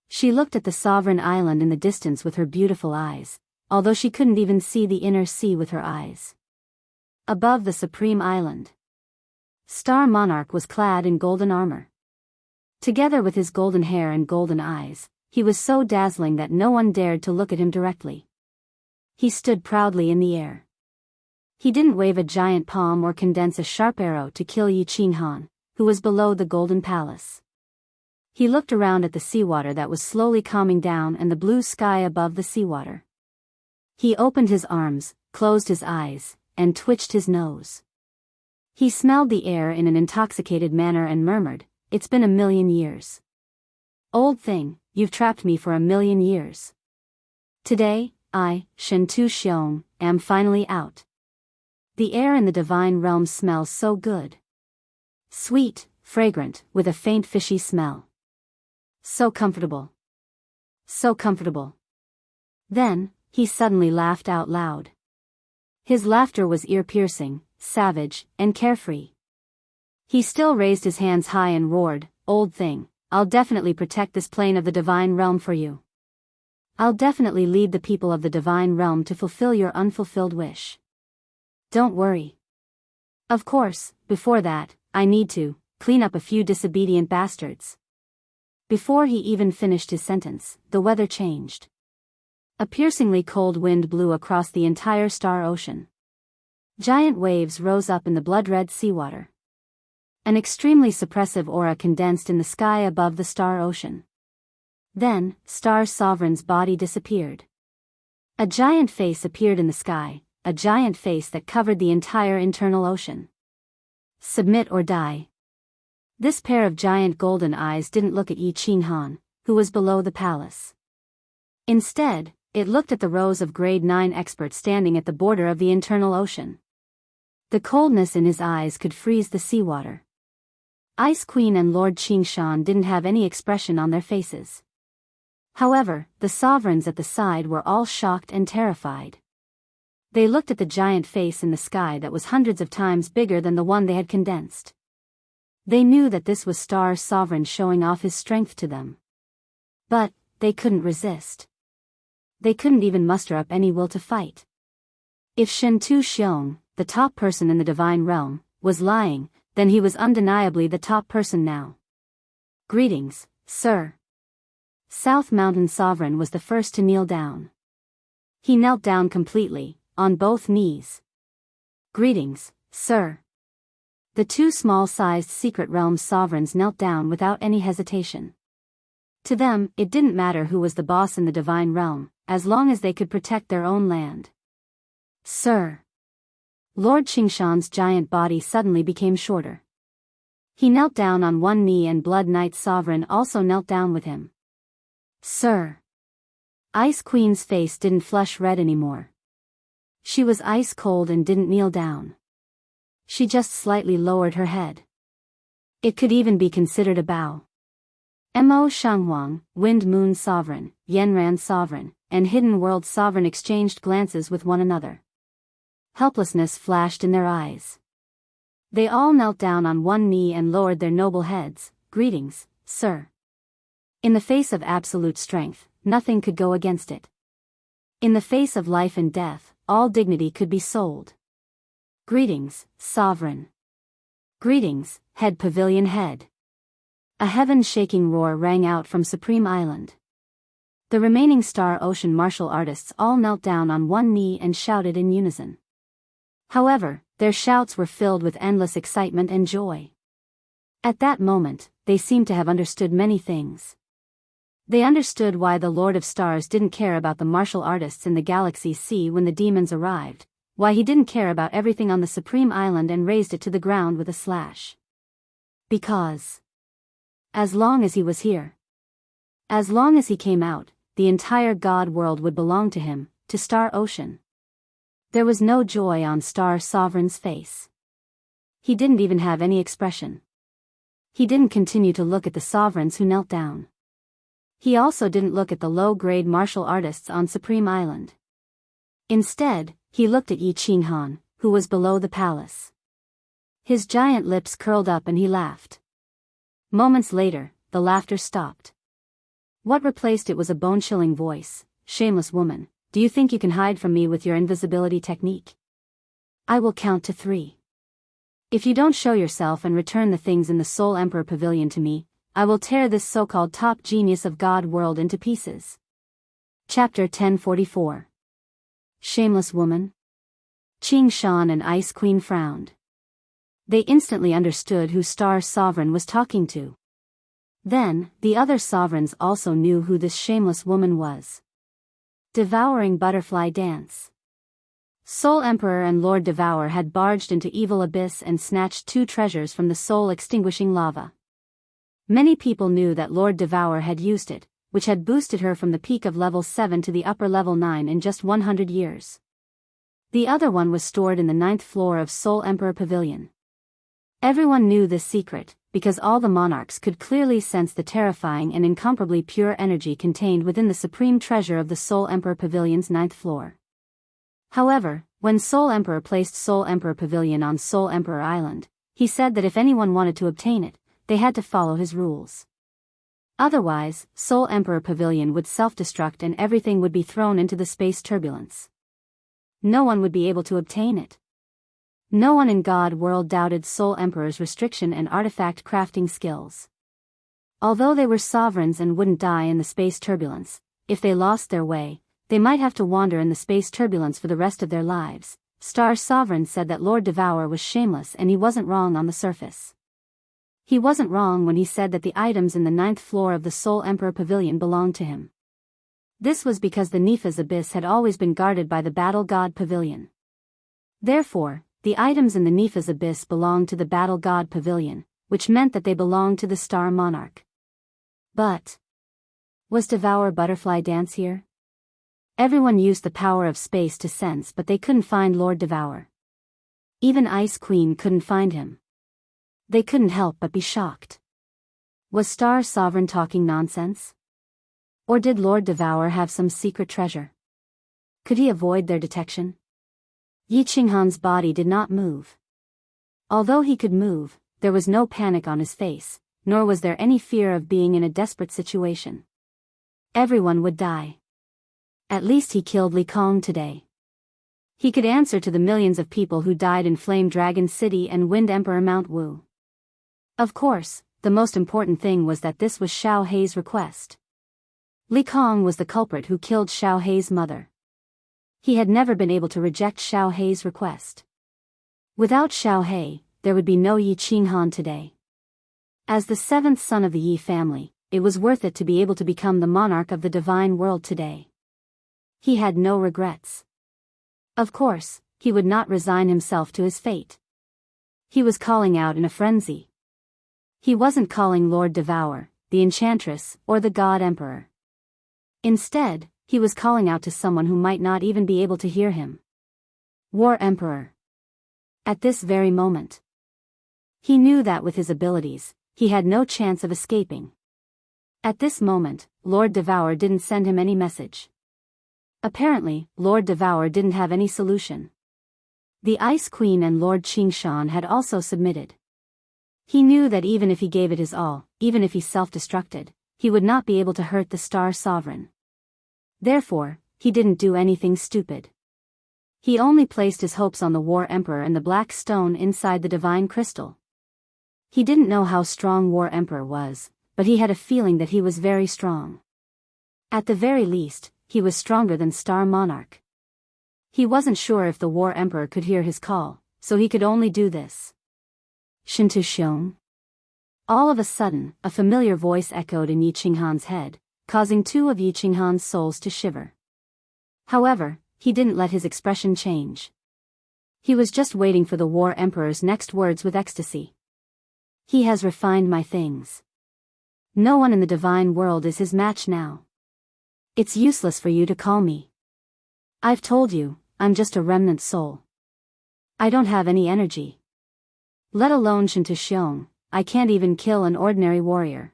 She looked at the sovereign island in the distance with her beautiful eyes, although she couldn't even see the inner sea with her eyes. Above the Supreme Island, Star Monarch was clad in golden armor. Together with his golden hair and golden eyes, he was so dazzling that no one dared to look at him directly. He stood proudly in the air. He didn't wave a giant palm or condense a sharp arrow to kill Yi Qinghan, who was below the Golden Palace. He looked around at the seawater that was slowly calming down and the blue sky above the seawater. He opened his arms, closed his eyes, and twitched his nose. He smelled the air in an intoxicated manner and murmured, "It's been 1,000,000 years. Old thing, you've trapped me for 1,000,000 years. Today, I, Shen Tu Xiong, am finally out." The air in the divine realm smells so good. Sweet, fragrant, with a faint fishy smell. So comfortable. So comfortable. Then, he suddenly laughed out loud. His laughter was ear-piercing, savage, and carefree. He still raised his hands high and roared, "Old thing, I'll definitely protect this plane of the divine realm for you. I'll definitely lead the people of the divine realm to fulfill your unfulfilled wish. Don't worry. Of course, before that, I need to clean up a few disobedient bastards." Before he even finished his sentence, the weather changed. A piercingly cold wind blew across the entire Star Ocean. Giant waves rose up in the blood-red seawater. An extremely suppressive aura condensed in the sky above the Star Ocean. Then, Star Sovereign's body disappeared. A giant face appeared in the sky, a giant face that covered the entire internal ocean. Submit or die. This pair of giant golden eyes didn't look at Yi Qinghan, who was below the palace. Instead, it looked at the rows of grade 9 experts standing at the border of the internal ocean. The coldness in his eyes could freeze the seawater. Ice Queen and Lord Qingshan didn't have any expression on their faces. However, the sovereigns at the side were all shocked and terrified. They looked at the giant face in the sky that was hundreds of times bigger than the one they had condensed. They knew that this was Star Sovereign showing off his strength to them. But, they couldn't resist. They couldn't even muster up any will to fight. If Shen Tu Xiong, the top person in the divine realm, was lying, then he was undeniably the top person now. "Greetings, sir." South Mountain Sovereign was the first to kneel down. He knelt down completely, on both knees. "Greetings, sir." The two small-sized Secret Realm sovereigns knelt down without any hesitation. To them, it didn't matter who was the boss in the divine realm, as long as they could protect their own land. "Sir." Lord Qingshan's giant body suddenly became shorter. He knelt down on one knee and Blood Knight Sovereign also knelt down with him. "Sir." Ice Queen's face didn't flush red anymore. She was ice cold and didn't kneel down. She just slightly lowered her head. It could even be considered a bow. Mo Shanghuang, Wind Moon Sovereign, Yenran Sovereign, and Hidden World Sovereign exchanged glances with one another. Helplessness flashed in their eyes. They all knelt down on one knee and lowered their noble heads. "Greetings, sir. In the face of absolute strength, nothing could go against it. In the face of life and death, all dignity could be sold. Greetings, sovereign. Greetings, head pavilion head. A heaven-shaking roar rang out from Supreme Island. The remaining Star Ocean martial artists all knelt down on one knee and shouted in unison. However, their shouts were filled with endless excitement and joy. At that moment, they seemed to have understood many things. They understood why the Lord of Stars didn't care about the martial artists in the Galaxy Sea when the demons arrived, why he didn't care about everything on the Supreme Island and razed it to the ground with a slash. Because, as long as he was here, as long as he came out, the entire God world would belong to him, to Star Ocean. There was no joy on Star Sovereign's face. He didn't even have any expression. He didn't continue to look at the sovereigns who knelt down. He also didn't look at the low-grade martial artists on Supreme Island. Instead, he looked at Yi Qinghan, who was below the palace. His giant lips curled up and he laughed. Moments later, the laughter stopped. What replaced it was a bone-chilling voice. Shameless woman, do you think you can hide from me with your invisibility technique? I will count to 3. If you don't show yourself and return the things in the Soul Emperor Pavilion to me, I will tear this so-called top genius of God world into pieces. Chapter 1044. Shameless woman? Qing Shan and Ice Queen frowned. They instantly understood who Star Sovereign was talking to. Then, the other sovereigns also knew who this shameless woman was. Devouring Butterfly Dance. Soul Emperor and Lord Devour had barged into Evil Abyss and snatched 2 treasures from the soul-extinguishing lava. Many people knew that Lord Devour had used it, which had boosted her from the peak of level 7 to the upper level 9 in just 100 years. The other one was stored in the 9th floor of Soul Emperor Pavilion. Everyone knew this secret, because all the monarchs could clearly sense the terrifying and incomparably pure energy contained within the supreme treasure of the Soul Emperor Pavilion's 9th floor. However, when Soul Emperor placed Soul Emperor Pavilion on Soul Emperor Island, he said that if anyone wanted to obtain it, they had to follow his rules. Otherwise, Soul Emperor Pavilion would self-destruct and everything would be thrown into the space turbulence. No one would be able to obtain it. No one in God world doubted Soul Emperor's restriction and artifact crafting skills. Although they were sovereigns and wouldn't die in the space turbulence, if they lost their way, they might have to wander in the space turbulence for the rest of their lives. Star Sovereign said that Lord Devour was shameless and he wasn't wrong on the surface. He wasn't wrong when he said that the items in the 9th floor of the Soul Emperor Pavilion belonged to him. This was because the Nepha's Abyss had always been guarded by the Battle God Pavilion. Therefore, the items in the Nepha's Abyss belonged to the Battle God Pavilion, which meant that they belonged to the Star Monarch. But was Devour Butterfly Dance here? Everyone used the power of space to sense, but they couldn't find Lord Devour. Even Ice Queen couldn't find him. They couldn't help but be shocked. Was Star Sovereign talking nonsense? Or did Lord Devour have some secret treasure? Could he avoid their detection? Yi Qinghan's body did not move. Although he could move, there was no panic on his face, nor was there any fear of being in a desperate situation. Everyone would die. At least he killed Li Kong today. He could answer to the millions of people who died in Flame Dragon City and Wind Emperor Mount Wu. Of course, the most important thing was that this was Xiao Hei's request. Li Kong was the culprit who killed Xiao Hei's mother. He had never been able to reject Xiao Hei's request. Without Xiao Hei, there would be no Yi Qinghan today. As the 7th son of the Yi family, it was worth it to be able to become the monarch of the divine world today. He had no regrets. Of course, he would not resign himself to his fate. He was calling out in a frenzy. He wasn't calling Lord Devour, the Enchantress, or the God Emperor. Instead, he was calling out to someone who might not even be able to hear him. War Emperor. At this very moment. He knew that with his abilities, he had no chance of escaping. At this moment, Lord Devour didn't send him any message. Apparently, Lord Devour didn't have any solution. The Ice Queen and Lord Qingshan had also submitted. He knew that even if he gave it his all, even if he self-destructed, he would not be able to hurt the Star Sovereign. Therefore, he didn't do anything stupid. He only placed his hopes on the War Emperor and the black stone inside the divine crystal. He didn't know how strong War Emperor was, but he had a feeling that he was very strong. At the very least, he was stronger than Star Monarch. He wasn't sure if the War Emperor could hear his call, so he could only do this. Shintu Xiong. All of a sudden, a familiar voice echoed in Yi Qinghan's head, causing two of Yi Qinghan's souls to shiver. However, he didn't let his expression change. He was just waiting for the War Emperor's next words with ecstasy. He has refined my things. No one in the divine world is his match now. It's useless for you to call me. I've told you, I'm just a remnant soul. I don't have any energy. Let alone Shintu Xiong, I can't even kill an ordinary warrior.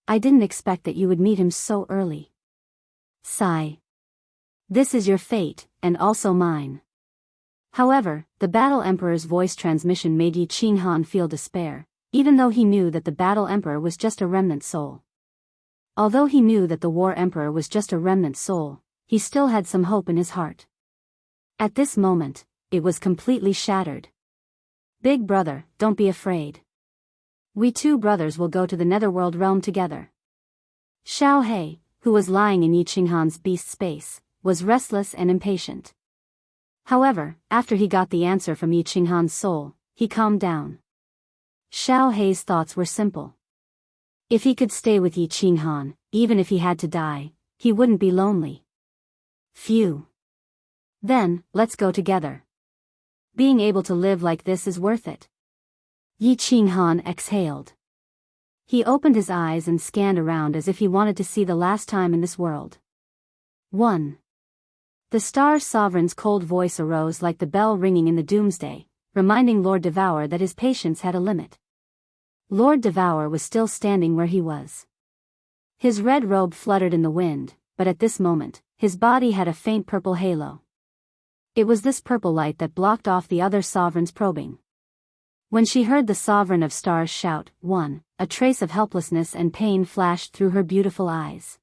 I didn't expect that you would meet him so early. Sigh. This is your fate, and also mine. However, the Battle Emperor's voice transmission made Yi Qinghan feel despair, even though he knew that the Battle Emperor was just a remnant soul. Although he knew that the War Emperor was just a remnant soul, he still had some hope in his heart. At this moment, it was completely shattered. Big brother, don't be afraid. We two brothers will go to the Netherworld realm together. Xiao He, who was lying in Yi Qinghan's beast space, was restless and impatient. However, after he got the answer from Yi Qinghan's soul, he calmed down. Xiao He's thoughts were simple. If he could stay with Yi Qinghan, even if he had to die, he wouldn't be lonely. Phew. Then, let's go together. Being able to live like this is worth it. Yi Qinghan exhaled. He opened his eyes and scanned around as if he wanted to see the last time in this world. 1. The Star Sovereign's cold voice arose like the bell ringing in the doomsday, reminding Lord Devour that his patience had a limit. Lord Devour was still standing where he was. His red robe fluttered in the wind, but at this moment, his body had a faint purple halo. It was this purple light that blocked off the other sovereign's probing. When she heard the Sovereign of Stars shout, 1, a trace of helplessness and pain flashed through her beautiful eyes.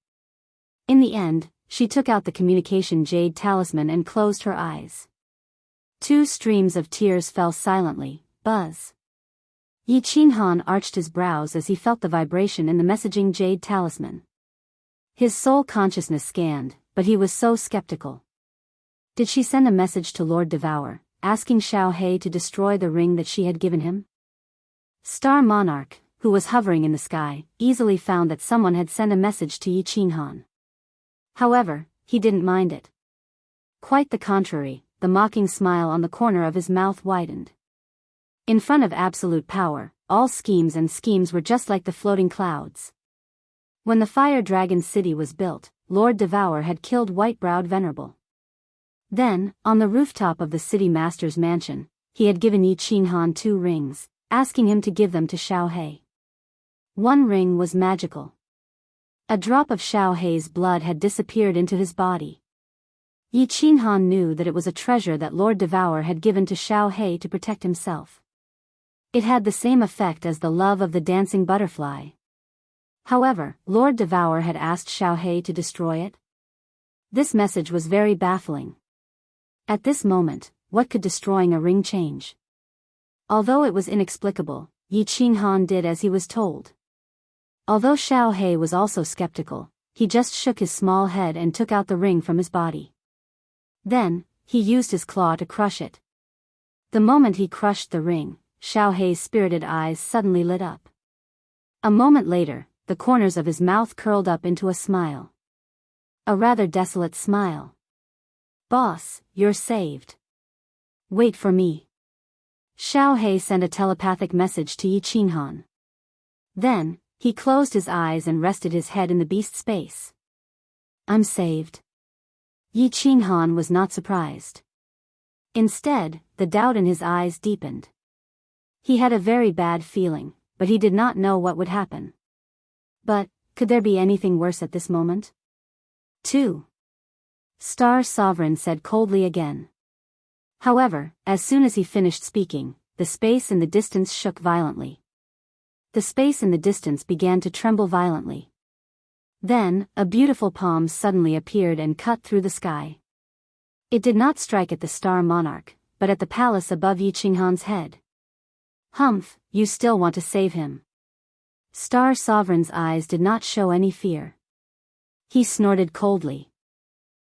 In the end, she took out the communication jade talisman and closed her eyes. 2 streams of tears fell silently, buzz. Yi Qinghan arched his brows as he felt the vibration in the messaging jade talisman. His soul consciousness scanned, but he was so skeptical. Did she send a message to Lord Devour, asking Xiao He to destroy the ring that she had given him? Star Monarch, who was hovering in the sky, easily found that someone had sent a message to Yi Qinghan. However, he didn't mind it. Quite the contrary, the mocking smile on the corner of his mouth widened. In front of absolute power, all schemes were just like the floating clouds. When the Fire Dragon City was built, Lord Devour had killed White-Browed Venerable. Then, on the rooftop of the city master's mansion, he had given Yi Qinghan 2 rings, asking him to give them to Xiao He. 1 ring was magical. A drop of Xiao He's blood had disappeared into his body. Yi Qinghan knew that it was a treasure that Lord Devour had given to Xiao He to protect himself. It had the same effect as the love of the dancing butterfly. However, Lord Devour had asked Xiao He to destroy it. This message was very baffling. At this moment, what could destroying a ring change? Although it was inexplicable, Yi Qinghan did as he was told. Although Xiao He was also skeptical, he just shook his small head and took out the ring from his body. Then, he used his claw to crush it. The moment he crushed the ring, Xiao He's spirited eyes suddenly lit up. A moment later, the corners of his mouth curled up into a smile. A rather desolate smile. Boss, you're saved. Wait for me. Xiao He sent a telepathic message to Yi Qinghan. Then, he closed his eyes and rested his head in the beast space. I'm saved. Yi Qinghan was not surprised. Instead, the doubt in his eyes deepened. He had a very bad feeling, but he did not know what would happen. But, could there be anything worse at this moment? 2. Star Sovereign said coldly again. However, as soon as he finished speaking, the space in the distance shook violently. the space in the distance began to tremble violently. Then, a beautiful palm suddenly appeared and cut through the sky. It did not strike at the star monarch, but at the palace above Yi Qinghan's head. "Humph, you still want to save him." Star Sovereign's eyes did not show any fear. He snorted coldly.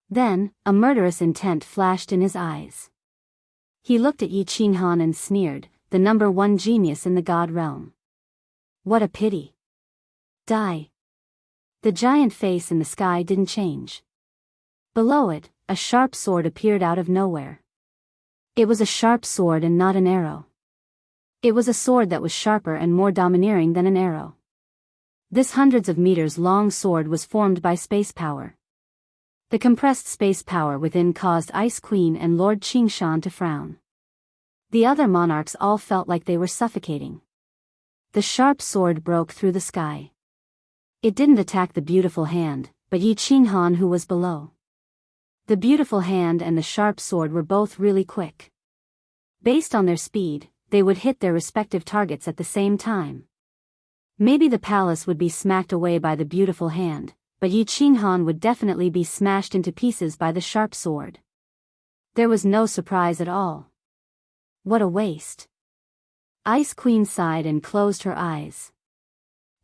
Then, a murderous intent flashed in his eyes. He looked at Yi Qinghan and sneered, "The number one genius in the god realm. What a pity. Die." The giant face in the sky didn't change. Below it, a sharp sword appeared out of nowhere. It was a sharp sword and not an arrow. It was a sword that was sharper and more domineering than an arrow. This hundreds of meters long sword was formed by space power. The compressed space power within caused Ice Queen and Lord Qingshan to frown. The other monarchs all felt like they were suffocating. The sharp sword broke through the sky. It didn't attack the beautiful hand, but Yi Qinghan who was below. The beautiful hand and the sharp sword were both really quick. Based on their speed, they would hit their respective targets at the same time. Maybe the palace would be smacked away by the beautiful hand, but Yi Qinghan would definitely be smashed into pieces by the sharp sword. There was no surprise at all. What a waste. Ice Queen sighed and closed her eyes.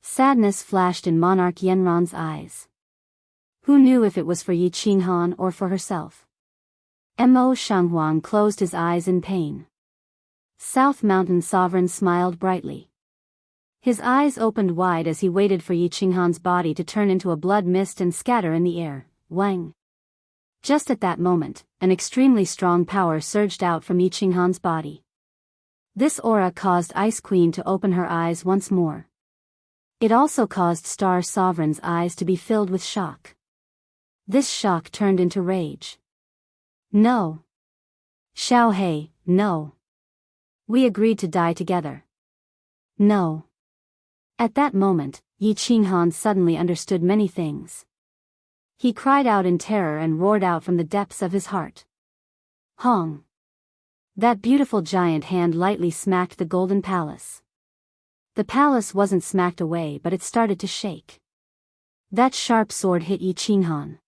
Sadness flashed in Monarch Yanran's eyes. Who knew if it was for Yi Qinghan or for herself? Mo Shanghuang closed his eyes in pain. South Mountain Sovereign smiled brightly. His eyes opened wide as he waited for Yi Qinghan's body to turn into a blood mist and scatter in the air. Wang. Just at that moment, an extremely strong power surged out from Yi Qinghan's body. This aura caused Ice Queen to open her eyes once more. It also caused Star Sovereign's eyes to be filled with shock. This shock turned into rage. "No. Xiao He, no. We agreed to die together. No." At that moment, Yi Qinghan suddenly understood many things. He cried out in terror and roared out from the depths of his heart. "Hong!" That beautiful giant hand lightly smacked the golden palace. The palace wasn't smacked away, but it started to shake. That sharp sword hit Yi Qinghan.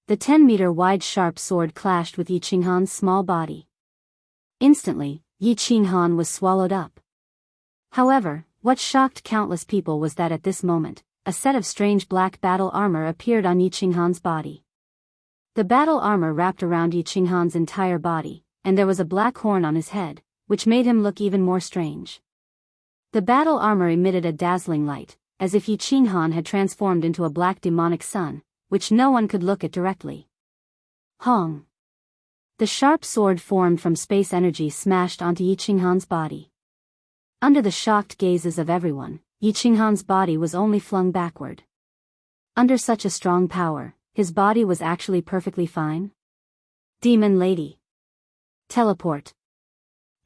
The 10-meter wide sharp sword clashed with Yi Qinghan's small body. Instantly, Yi Qinghan was swallowed up. However, what shocked countless people was that at this moment, a set of strange black battle armor appeared on Yi Qinghan's body. The battle armor wrapped around Yi Qinghan's entire body, and there was a black horn on his head, which made him look even more strange. The battle armor emitted a dazzling light, as if Yi Qinghan had transformed into a black demonic sun, which no one could look at directly. Hong! The sharp sword formed from space energy smashed onto Yi Qinghan's body. Under the shocked gazes of everyone, Yi Qinghan's body was only flung backward. Under such a strong power, his body was actually perfectly fine. "Demon Lady! Teleport!"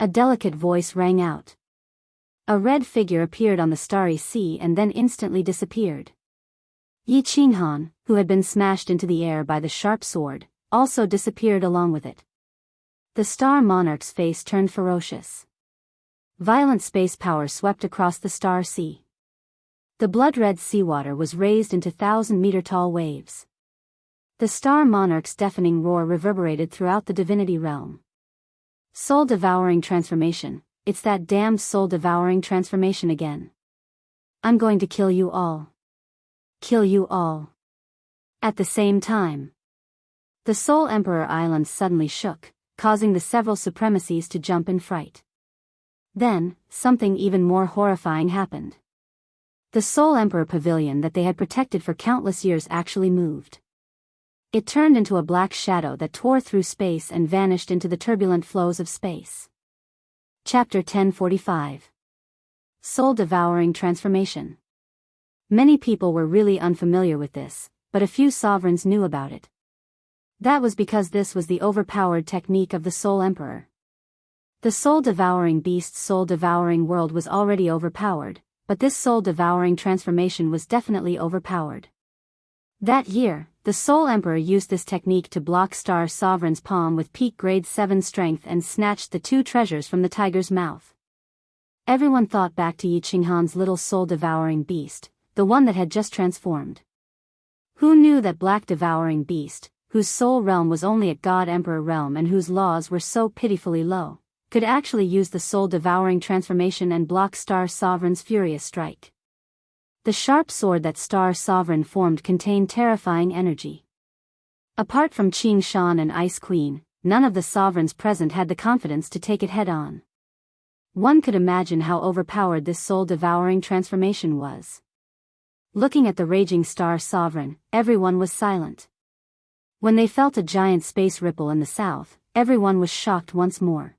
A delicate voice rang out. A red figure appeared on the starry sea and then instantly disappeared. Yi Qinghan, who had been smashed into the air by the sharp sword, also disappeared along with it. The Star Monarch's face turned ferocious. Violent space power swept across the Star Sea. The blood-red seawater was raised into 1,000-meter-tall waves. The Star Monarch's deafening roar reverberated throughout the divinity realm. Soul-devouring transformation. It's that damned soul-devouring transformation again. I'm going to kill you all. Kill you all. At the same time, the Soul Emperor Island suddenly shook, causing the several supremacies to jump in fright. Then, something even more horrifying happened. The Soul Emperor Pavilion that they had protected for countless years actually moved. It turned into a black shadow that tore through space and vanished into the turbulent flows of space. Chapter 1045. Soul-devouring transformation. Many people were really unfamiliar with this, but a few sovereigns knew about it. That was because this was the overpowered technique of the Soul Emperor. The soul-devouring beast's soul-devouring world was already overpowered, but this soul-devouring transformation was definitely overpowered. That year, the Soul Emperor used this technique to block Star Sovereign's palm with peak grade 7 strength and snatched the 2 treasures from the tiger's mouth. Everyone thought back to Yi Qinghan's little soul-devouring beast, the one that had just transformed. Who knew that black devouring beast, whose soul realm was only at God Emperor realm and whose laws were so pitifully low, could actually use the soul-devouring transformation and block Star Sovereign's furious strike? The sharp sword that Star Sovereign formed contained terrifying energy. Apart from Qing Shan and Ice Queen, none of the sovereigns present had the confidence to take it head-on. One could imagine how overpowered this soul-devouring transformation was. Looking at the raging Star Sovereign, everyone was silent. When they felt a giant space ripple in the south, everyone was shocked once more.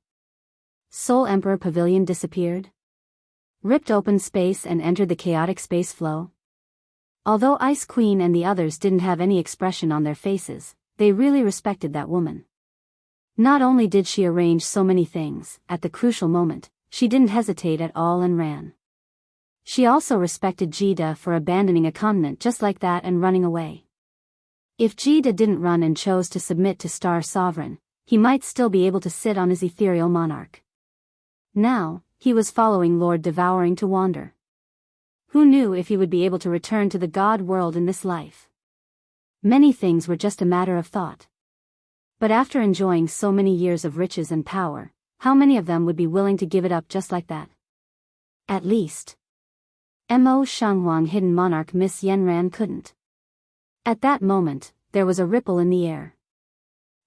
Soul Emperor Pavilion disappeared? Ripped open space and entered the chaotic space flow? Although Ice Queen and the others didn't have any expression on their faces, they really respected that woman. Not only did she arrange so many things, at the crucial moment, she didn't hesitate at all and ran. She also respected Jida for abandoning a continent just like that and running away. If Jida didn't run and chose to submit to Star Sovereign, he might still be able to sit on his ethereal monarch. Now, he was following Lord Devouring to wander. Who knew if he would be able to return to the God world in this life? Many things were just a matter of thought. But after enjoying so many years of riches and power, how many of them would be willing to give it up just like that? At least Mo Shanghuang hidden monarch Miss Yenran couldn't. At that moment, there was a ripple in the air.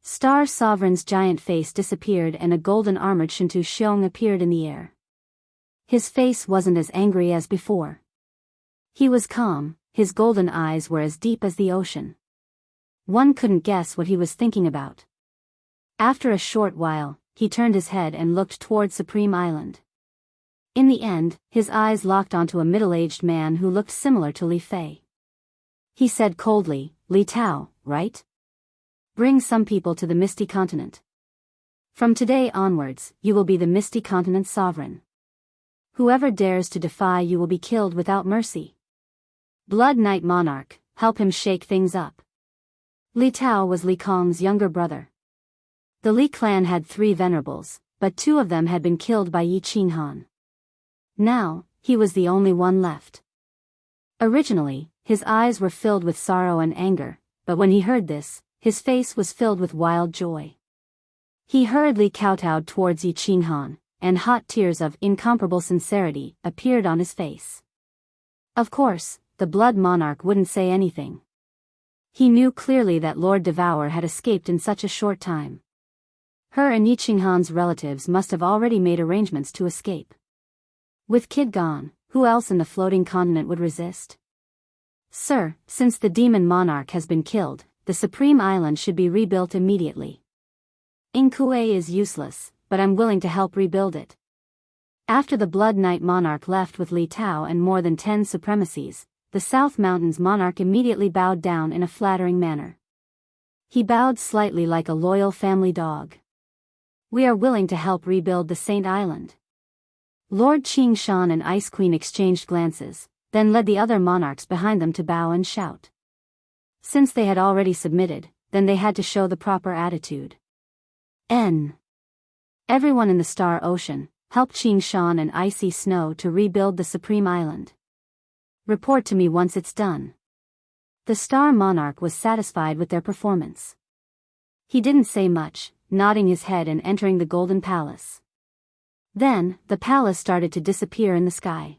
Star Sovereign's giant face disappeared and a golden armored Shintu Xiong appeared in the air. His face wasn't as angry as before. He was calm, his golden eyes were as deep as the ocean. One couldn't guess what he was thinking about. After a short while, he turned his head and looked toward Supreme Island. In the end, his eyes locked onto a middle-aged man who looked similar to Li Fei. He said coldly, "Li Tao, right? Bring some people to the Misty Continent. From today onwards, you will be the Misty Continent's sovereign. Whoever dares to defy you will be killed without mercy. Blood Knight Monarch, help him shake things up." Li Tao was Li Kong's younger brother. The Li clan had 3 venerables, but 2 of them had been killed by Yi Qinghan. Now, he was the only one left. Originally, his eyes were filled with sorrow and anger, but when he heard this, his face was filled with wild joy. He hurriedly kowtowed towards Yi Qinghan, and hot tears of incomparable sincerity appeared on his face. Of course, the Blood Monarch wouldn't say anything. He knew clearly that Lord Devour had escaped in such a short time. Her and Yi Qinghan's relatives must have already made arrangements to escape. With Kid gone, who else in the floating continent would resist? "Sir, since the demon monarch has been killed, the Supreme Island should be rebuilt immediately. Inkue is useless, but I'm willing to help rebuild it." After the Blood Knight Monarch left with Li Tao and more than 10 supremacies, the South Mountains Monarch immediately bowed down in a flattering manner. He bowed slightly like a loyal family dog. "We are willing to help rebuild the Saint Island." Lord Qing Shan and Ice Queen exchanged glances, then led the other monarchs behind them to bow and shout. Since they had already submitted, then they had to show the proper attitude. Everyone in the Star Ocean, help Qing Shan and Icy Snow to rebuild the Supreme Island. Report to me once it's done. The Star Monarch was satisfied with their performance. He didn't say much, nodding his head and entering the Golden Palace. Then, the palace started to disappear in the sky.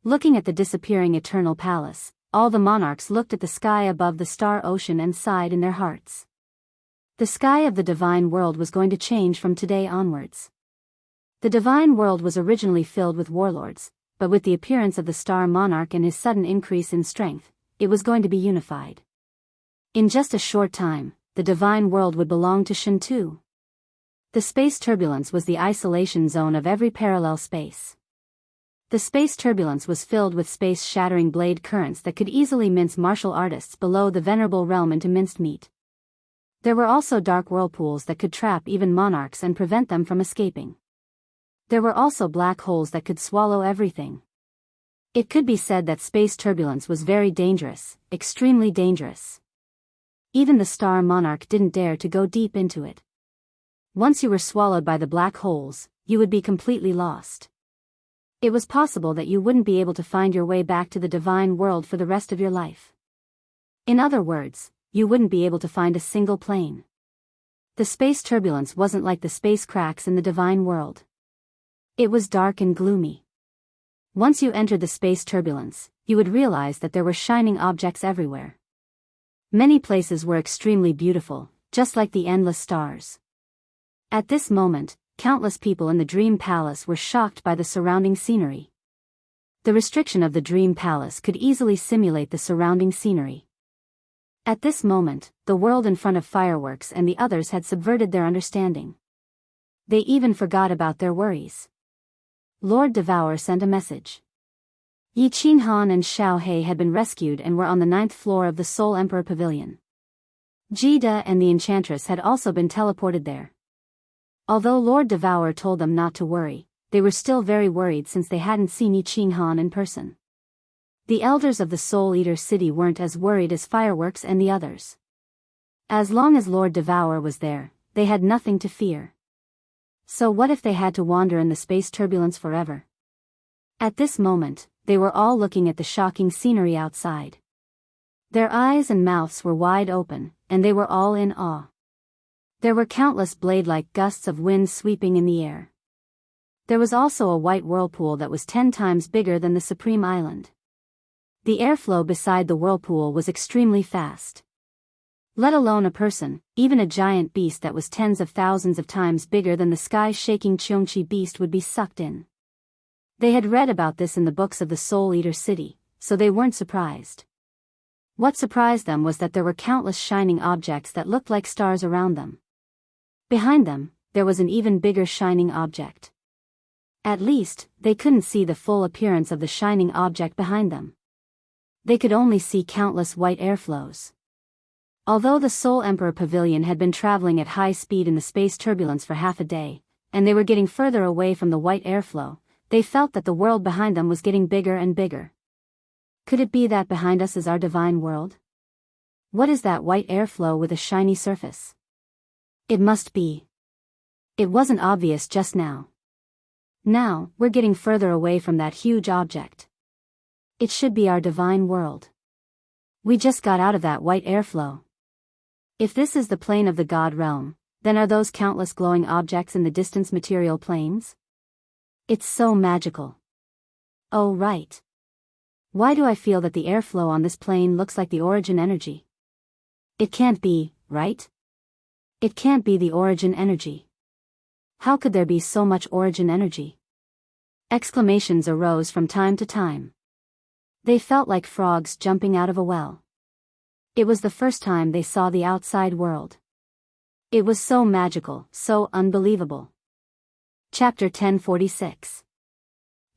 Looking at the disappearing Eternal Palace, all the monarchs looked at the sky above the Star Ocean and sighed in their hearts. The sky of the divine world was going to change from today onwards. The divine world was originally filled with warlords, but with the appearance of the Star Monarch and his sudden increase in strength, it was going to be unified. In just a short time, the divine world would belong to Shintu. The space turbulence was the isolation zone of every parallel space. The space turbulence was filled with space-shattering blade currents that could easily mince martial artists below the venerable realm into minced meat. There were also dark whirlpools that could trap even monarchs and prevent them from escaping. There were also black holes that could swallow everything. It could be said that space turbulence was very dangerous, extremely dangerous. Even the Star Monarch didn't dare to go deep into it. Once you were swallowed by the black holes, you would be completely lost. It was possible that you wouldn't be able to find your way back to the divine world for the rest of your life. In other words, you wouldn't be able to find a single plane. The space turbulence wasn't like the space cracks in the divine world. It was dark and gloomy. Once you entered the space turbulence, you would realize that there were shining objects everywhere. Many places were extremely beautiful, just like the endless stars. At this moment, countless people in the Dream Palace were shocked by the surrounding scenery. The restriction of the Dream Palace could easily simulate the surrounding scenery. At this moment, the world in front of Fireworks and the others had subverted their understanding. They even forgot about their worries. Lord Devour sent a message. Yi Qinghan and Xiao He had been rescued and were on the 9th floor of the Soul Emperor Pavilion. Jida and the Enchantress had also been teleported there. Although Lord Devour told them not to worry, they were still very worried since they hadn't seen Yi Qinghan in person. The elders of the Soul Eater City weren't as worried as Fireworks and the others. As long as Lord Devour was there, they had nothing to fear. So what if they had to wander in the space turbulence forever? At this moment, they were all looking at the shocking scenery outside. Their eyes and mouths were wide open, and they were all in awe. There were countless blade-like gusts of wind sweeping in the air. There was also a white whirlpool that was 10 times bigger than the Supreme Island. The airflow beside the whirlpool was extremely fast. Let alone a person, even a giant beast that was tens of thousands of times bigger than the sky-shaking Cheongqi beast would be sucked in. They had read about this in the books of the Soul Eater City, so they weren't surprised. What surprised them was that there were countless shining objects that looked like stars around them. Behind them, there was an even bigger shining object. At least, they couldn't see the full appearance of the shining object behind them. They could only see countless white airflows. Although the Soul Emperor Pavilion had been traveling at high speed in the space turbulence for half a day, and they were getting further away from the white airflow, they felt that the world behind them was getting bigger and bigger. Could it be that behind us is our divine world? What is that white airflow with a shiny surface? It must be. It wasn't obvious just now. Now, we're getting further away from that huge object. It should be our divine world. We just got out of that white airflow. If this is the plane of the God realm, then are those countless glowing objects in the distance material planes? It's so magical. Oh right. Why do I feel that the airflow on this plane looks like the origin energy? It can't be, right? It can't be the origin energy. How could there be so much origin energy? Exclamations arose from time to time. They felt like frogs jumping out of a well. It was the first time they saw the outside world. It was so magical, so unbelievable. Chapter 1046.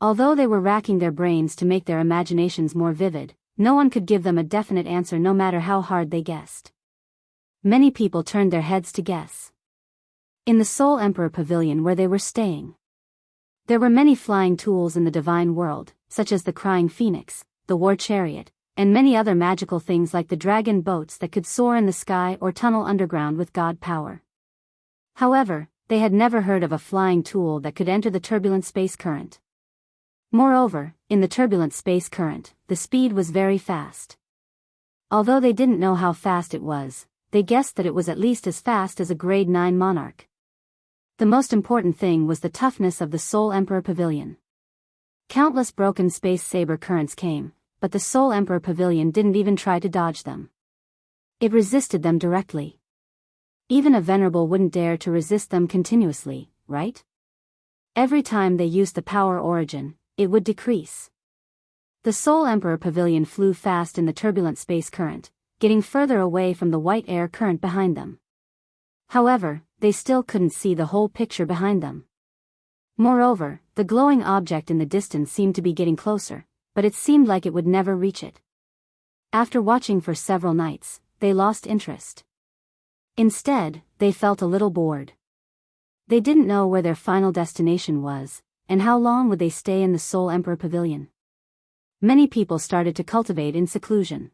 Although they were racking their brains to make their imaginations more vivid, no one could give them a definite answer no matter how hard they guessed. Many people turned their heads to guess. In the Soul Emperor Pavilion where they were staying, there were many flying tools in the divine world, such as the Crying Phoenix, the War Chariot, and many other magical things like the dragon boats that could soar in the sky or tunnel underground with god power. However, they had never heard of a flying tool that could enter the turbulent space current. Moreover, in the turbulent space current, the speed was very fast. Although they didn't know how fast it was, they guessed that it was at least as fast as a grade 9 monarch. The most important thing was the toughness of the Soul Emperor Pavilion. Countless broken space saber currents came, but the Soul Emperor Pavilion didn't even try to dodge them. It resisted them directly. Even a venerable wouldn't dare to resist them continuously, right? Every time they used the power origin, it would decrease. The Soul Emperor Pavilion flew fast in the turbulent space current, getting further away from the white air current behind them. However, they still couldn't see the whole picture behind them. Moreover, the glowing object in the distance seemed to be getting closer, but it seemed like it would never reach it. After watching for several nights, they lost interest. Instead, they felt a little bored. They didn't know where their final destination was, and how long would they stay in the Soul Emperor Pavilion. Many people started to cultivate in seclusion.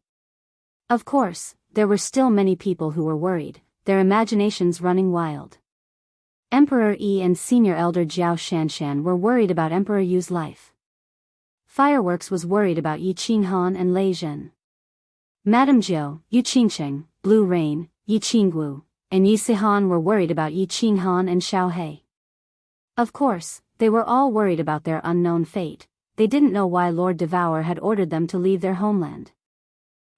Of course, there were still many people who were worried, their imaginations running wild. Emperor Yi and Senior Elder Jiao Shanshan were worried about Emperor Yu's life. Fireworks was worried about Yi Qinghan and Lei Zhen. Madame Jiu, Yu Qingcheng, Blue Rain, Yi Qinggu, and Yi Sihan were worried about Yi Qinghan and Xiao He. Of course, they were all worried about their unknown fate. They didn't know why Lord Devour had ordered them to leave their homeland.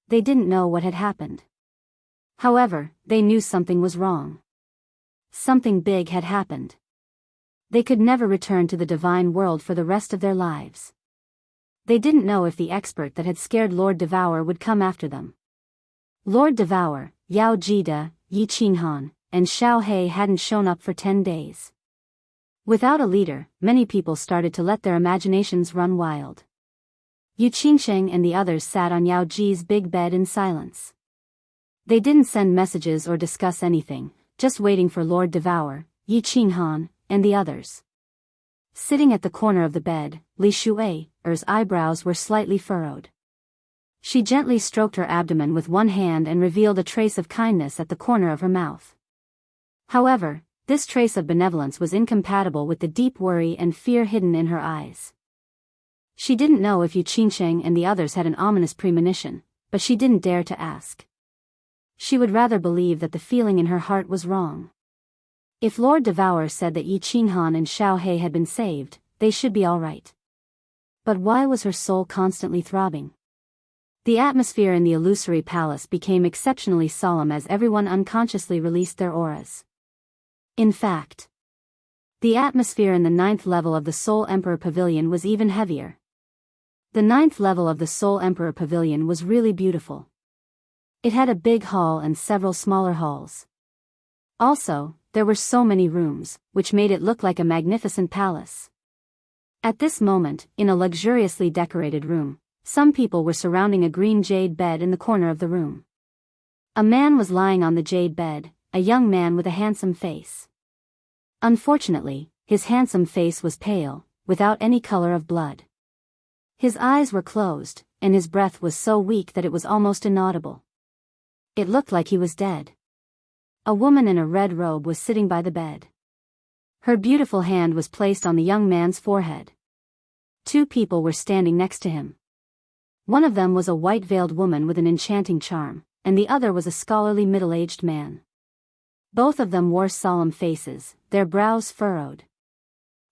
They didn't know what had happened. However, they knew something was wrong. Something big had happened. They could never return to the divine world for the rest of their lives. They didn't know if the expert that had scared Lord Devour would come after them. Lord Devour, Yao Jida, Yi Qinghan, and Xiao He hadn't shown up for 10 days. Without a leader, many people started to let their imaginations run wild. Yu Qingsheng and the others sat on Yao Ji's big bed in silence. They didn't send messages or discuss anything, just waiting for Lord Devour, Yi Qinghan, and the others. Sitting at the corner of the bed, Li Shui's eyebrows were slightly furrowed. She gently stroked her abdomen with one hand and revealed a trace of kindness at the corner of her mouth. However, this trace of benevolence was incompatible with the deep worry and fear hidden in her eyes. She didn't know if Yu Qingsheng and the others had an ominous premonition, but she didn't dare to ask. She would rather believe that the feeling in her heart was wrong. If Lord Devour said that Yi Qinghan and Xiao He had been saved, they should be all right. But why was her soul constantly throbbing? The atmosphere in the illusory palace became exceptionally solemn as everyone unconsciously released their auras. In fact, the atmosphere in the 9th level of the Soul Emperor Pavilion was even heavier. The 9th level of the Soul Emperor Pavilion was really beautiful. It had a big hall and several smaller halls. Also, there were so many rooms, which made it look like a magnificent palace. At this moment, in a luxuriously decorated room, some people were surrounding a green jade bed in the corner of the room. A man was lying on the jade bed, a young man with a handsome face. Unfortunately, his handsome face was pale, without any color of blood. His eyes were closed, and his breath was so weak that it was almost inaudible. It looked like he was dead. A woman in a red robe was sitting by the bed. Her beautiful hand was placed on the young man's forehead. 2 people were standing next to him. One of them was a white-veiled woman with an enchanting charm, and the other was a scholarly middle-aged man. Both of them wore solemn faces, their brows furrowed.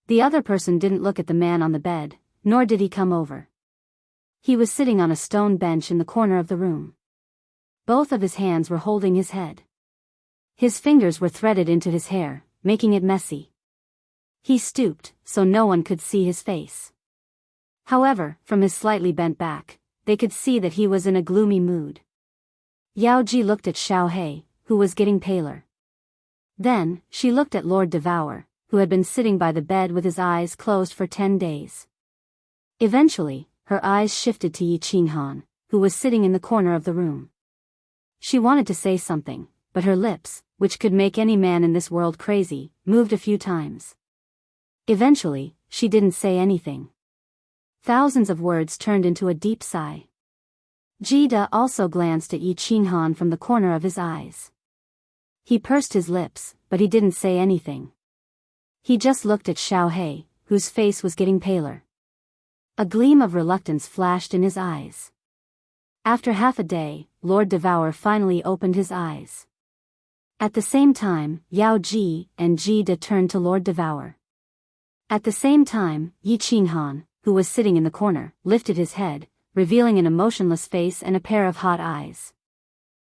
The other person didn't look at the man on the bed, nor did he come over. He was sitting on a stone bench in the corner of the room. Both of his hands were holding his head. His fingers were threaded into his hair, making it messy. He stooped, so no one could see his face. However, from his slightly bent back, they could see that he was in a gloomy mood. Yao Ji looked at Xiao He, who was getting paler. Then, she looked at Lord Devour, who had been sitting by the bed with his eyes closed for 10 days. Eventually, her eyes shifted to Yi Qinghan, who was sitting in the corner of the room. She wanted to say something, but her lips, which could make any man in this world crazy, moved a few times. Eventually, she didn't say anything. Thousands of words turned into a deep sigh. Jida also glanced at Yi Qinghan from the corner of his eyes. He pursed his lips, but he didn't say anything. He just looked at Xiao He, whose face was getting paler. A gleam of reluctance flashed in his eyes. After half a day, Lord Devour finally opened his eyes. At the same time, Yao Ji and Jida turned to Lord Devour. At the same time, Yi Qinghan, who was sitting in the corner, lifted his head, revealing an emotionless face and a pair of hot eyes.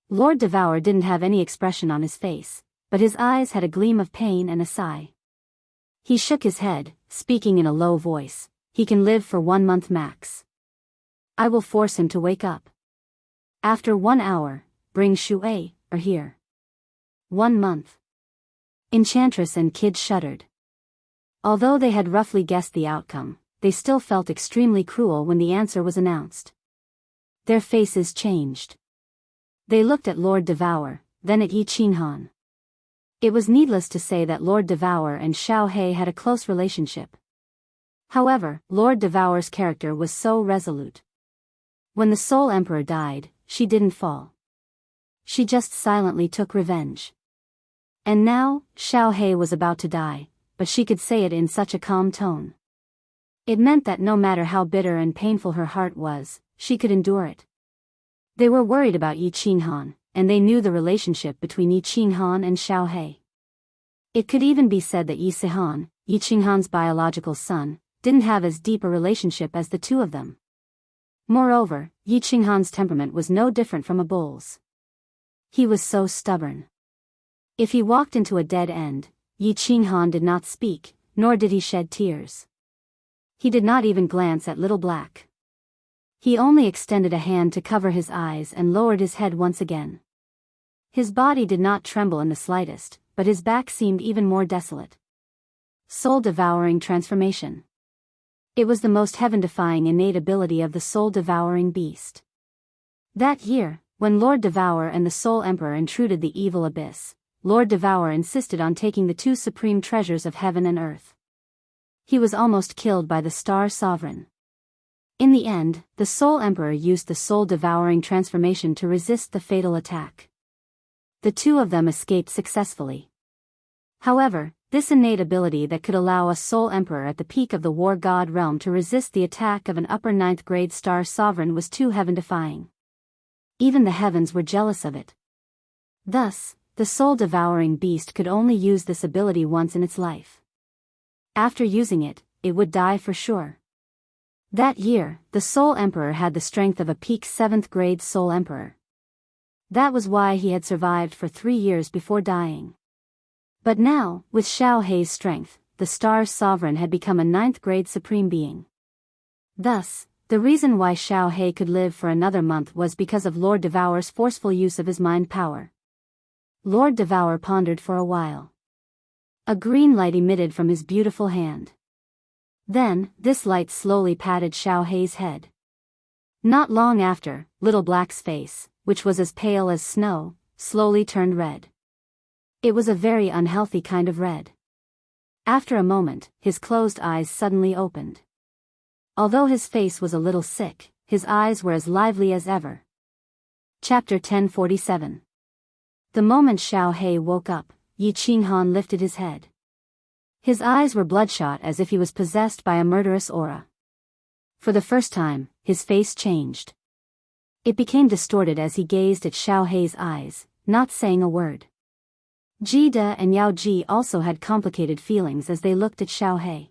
Lord Devour didn't have any expression on his face, but his eyes had a gleam of pain and a sigh. He shook his head, speaking in a low voice. He can live for 1 month max. I will force him to wake up. After 1 hour, bring Shui here. 1 month. Enchantress and Kid shuddered. Although they had roughly guessed the outcome, they still felt extremely cruel when the answer was announced. Their faces changed. They looked at Lord Devour, then at Yi Qinghan. It was needless to say that Lord Devour and Xiao He had a close relationship. However, Lord Devour's character was so resolute. When the Soul Emperor died, she didn't fall. She just silently took revenge. And now, Xiao He was about to die, but she could say it in such a calm tone. It meant that no matter how bitter and painful her heart was, she could endure it. They were worried about Yi Qinghan, and they knew the relationship between Yi Qinghan and Xiao He. It could even be said that Yi Sihan, Yi Qinghan's biological son, didn't have as deep a relationship as the two of them. Moreover, Yi Qinghan's temperament was no different from a bull's. He was so stubborn. If he walked into a dead end, Yi Qinghan did not speak, nor did he shed tears. He did not even glance at Little Black. He only extended a hand to cover his eyes and lowered his head once again. His body did not tremble in the slightest, but his back seemed even more desolate. Soul-devouring transformation. It was the most heaven-defying innate ability of the soul-devouring beast. That year, when Lord Devour and the Soul Emperor intruded the evil abyss, Lord Devour insisted on taking the two supreme treasures of heaven and earth. He was almost killed by the Star Sovereign. In the end, the Soul Emperor used the soul-devouring transformation to resist the fatal attack. The two of them escaped successfully. However, this innate ability that could allow a Soul Emperor at the peak of the War God realm to resist the attack of an upper ninth-grade Star Sovereign was too heaven-defying. Even the heavens were jealous of it. Thus, the soul-devouring beast could only use this ability once in its life. After using it, it would die for sure. That year, the Soul Emperor had the strength of a peak 7th-grade Soul Emperor. That was why he had survived for 3 years before dying. But now, with Xiao Hei's strength, the Star Sovereign had become a 9th-grade Supreme Being. Thus, the reason why Xiao Hei could live for another month was because of Lord Devour's forceful use of his mind power. Lord Devour pondered for a while. A green light emitted from his beautiful hand. Then, this light slowly patted Xiao Hei's head. Not long after, Little Black's face, which was as pale as snow, slowly turned red. It was a very unhealthy kind of red. After a moment, his closed eyes suddenly opened. Although his face was a little sick, his eyes were as lively as ever. Chapter 1047. The moment Xiao Hei woke up, Yi Qinghan lifted his head. His eyes were bloodshot as if he was possessed by a murderous aura. For the first time, his face changed. It became distorted as he gazed at Xiao Hei's eyes, not saying a word. Ji De and Yao Ji also had complicated feelings as they looked at Xiao Hei.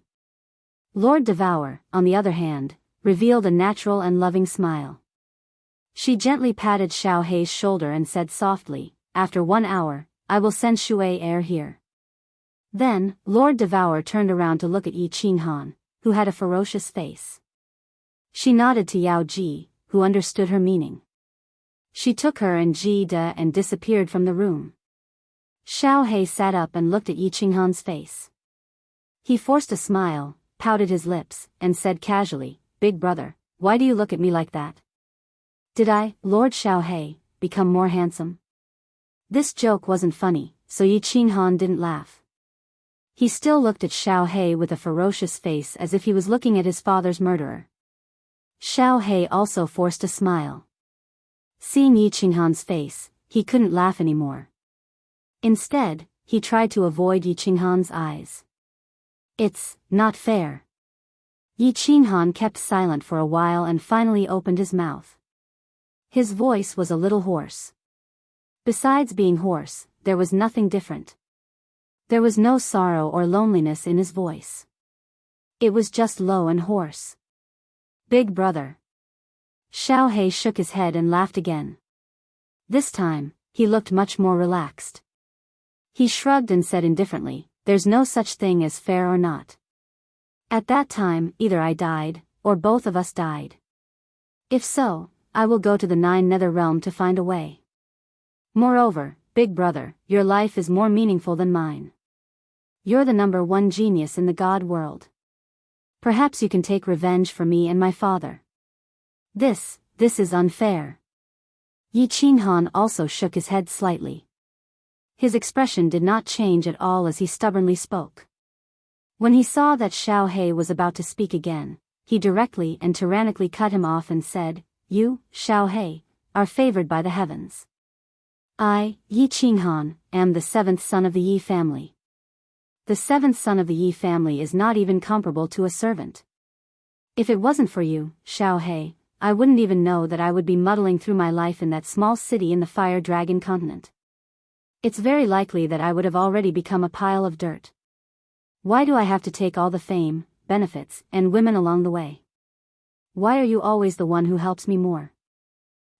Lord Devour, on the other hand, revealed a natural and loving smile. She gently patted Xiao Hei's shoulder and said softly, "After 1 hour, I will send Shui Air here." Then, Lord Devour turned around to look at Yi Qinghan, who had a ferocious face. She nodded to Yao Ji, who understood her meaning. She took her and Ji De and disappeared from the room. Xiao Hei sat up and looked at Yi Qinghan's face. He forced a smile, pouted his lips, and said casually, "Big brother, why do you look at me like that? Did I, Lord Xiao Hei, become more handsome?" This joke wasn't funny, so Yi Qinghan didn't laugh. He still looked at Xiao Hei with a ferocious face as if he was looking at his father's murderer. Xiao Hei also forced a smile. Seeing Yi Qinghan's face, he couldn't laugh anymore. Instead, he tried to avoid Yi Qinghan's eyes. "It's not fair." Yi Qinghan kept silent for a while and finally opened his mouth. His voice was a little hoarse. Besides being hoarse, there was nothing different. There was no sorrow or loneliness in his voice. It was just low and hoarse. "Big brother." Xiao Hei shook his head and laughed again. This time, he looked much more relaxed. He shrugged and said indifferently, "There's no such thing as fair or not. At that time, either I died, or both of us died. If so, I will go to the 9 nether realm to find a way. Moreover, big brother, your life is more meaningful than mine. You're the number 1 genius in the god world. Perhaps you can take revenge for me and my father. This is unfair." Yi Qinghan also shook his head slightly. His expression did not change at all as he stubbornly spoke. When he saw that Xiao Hei was about to speak again, he directly and tyrannically cut him off and said, "You, Xiao Hei, are favored by the heavens. I, Yi Qinghan, am the 7th son of the Yi family. The 7th son of the Yi family is not even comparable to a servant. If it wasn't for you, Xiao He, I wouldn't even know that I would be muddling through my life in that small city in the Fire Dragon continent. It's very likely that I would have already become a pile of dirt. Why do I have to take all the fame, benefits, and women along the way? Why are you always the one who helps me more?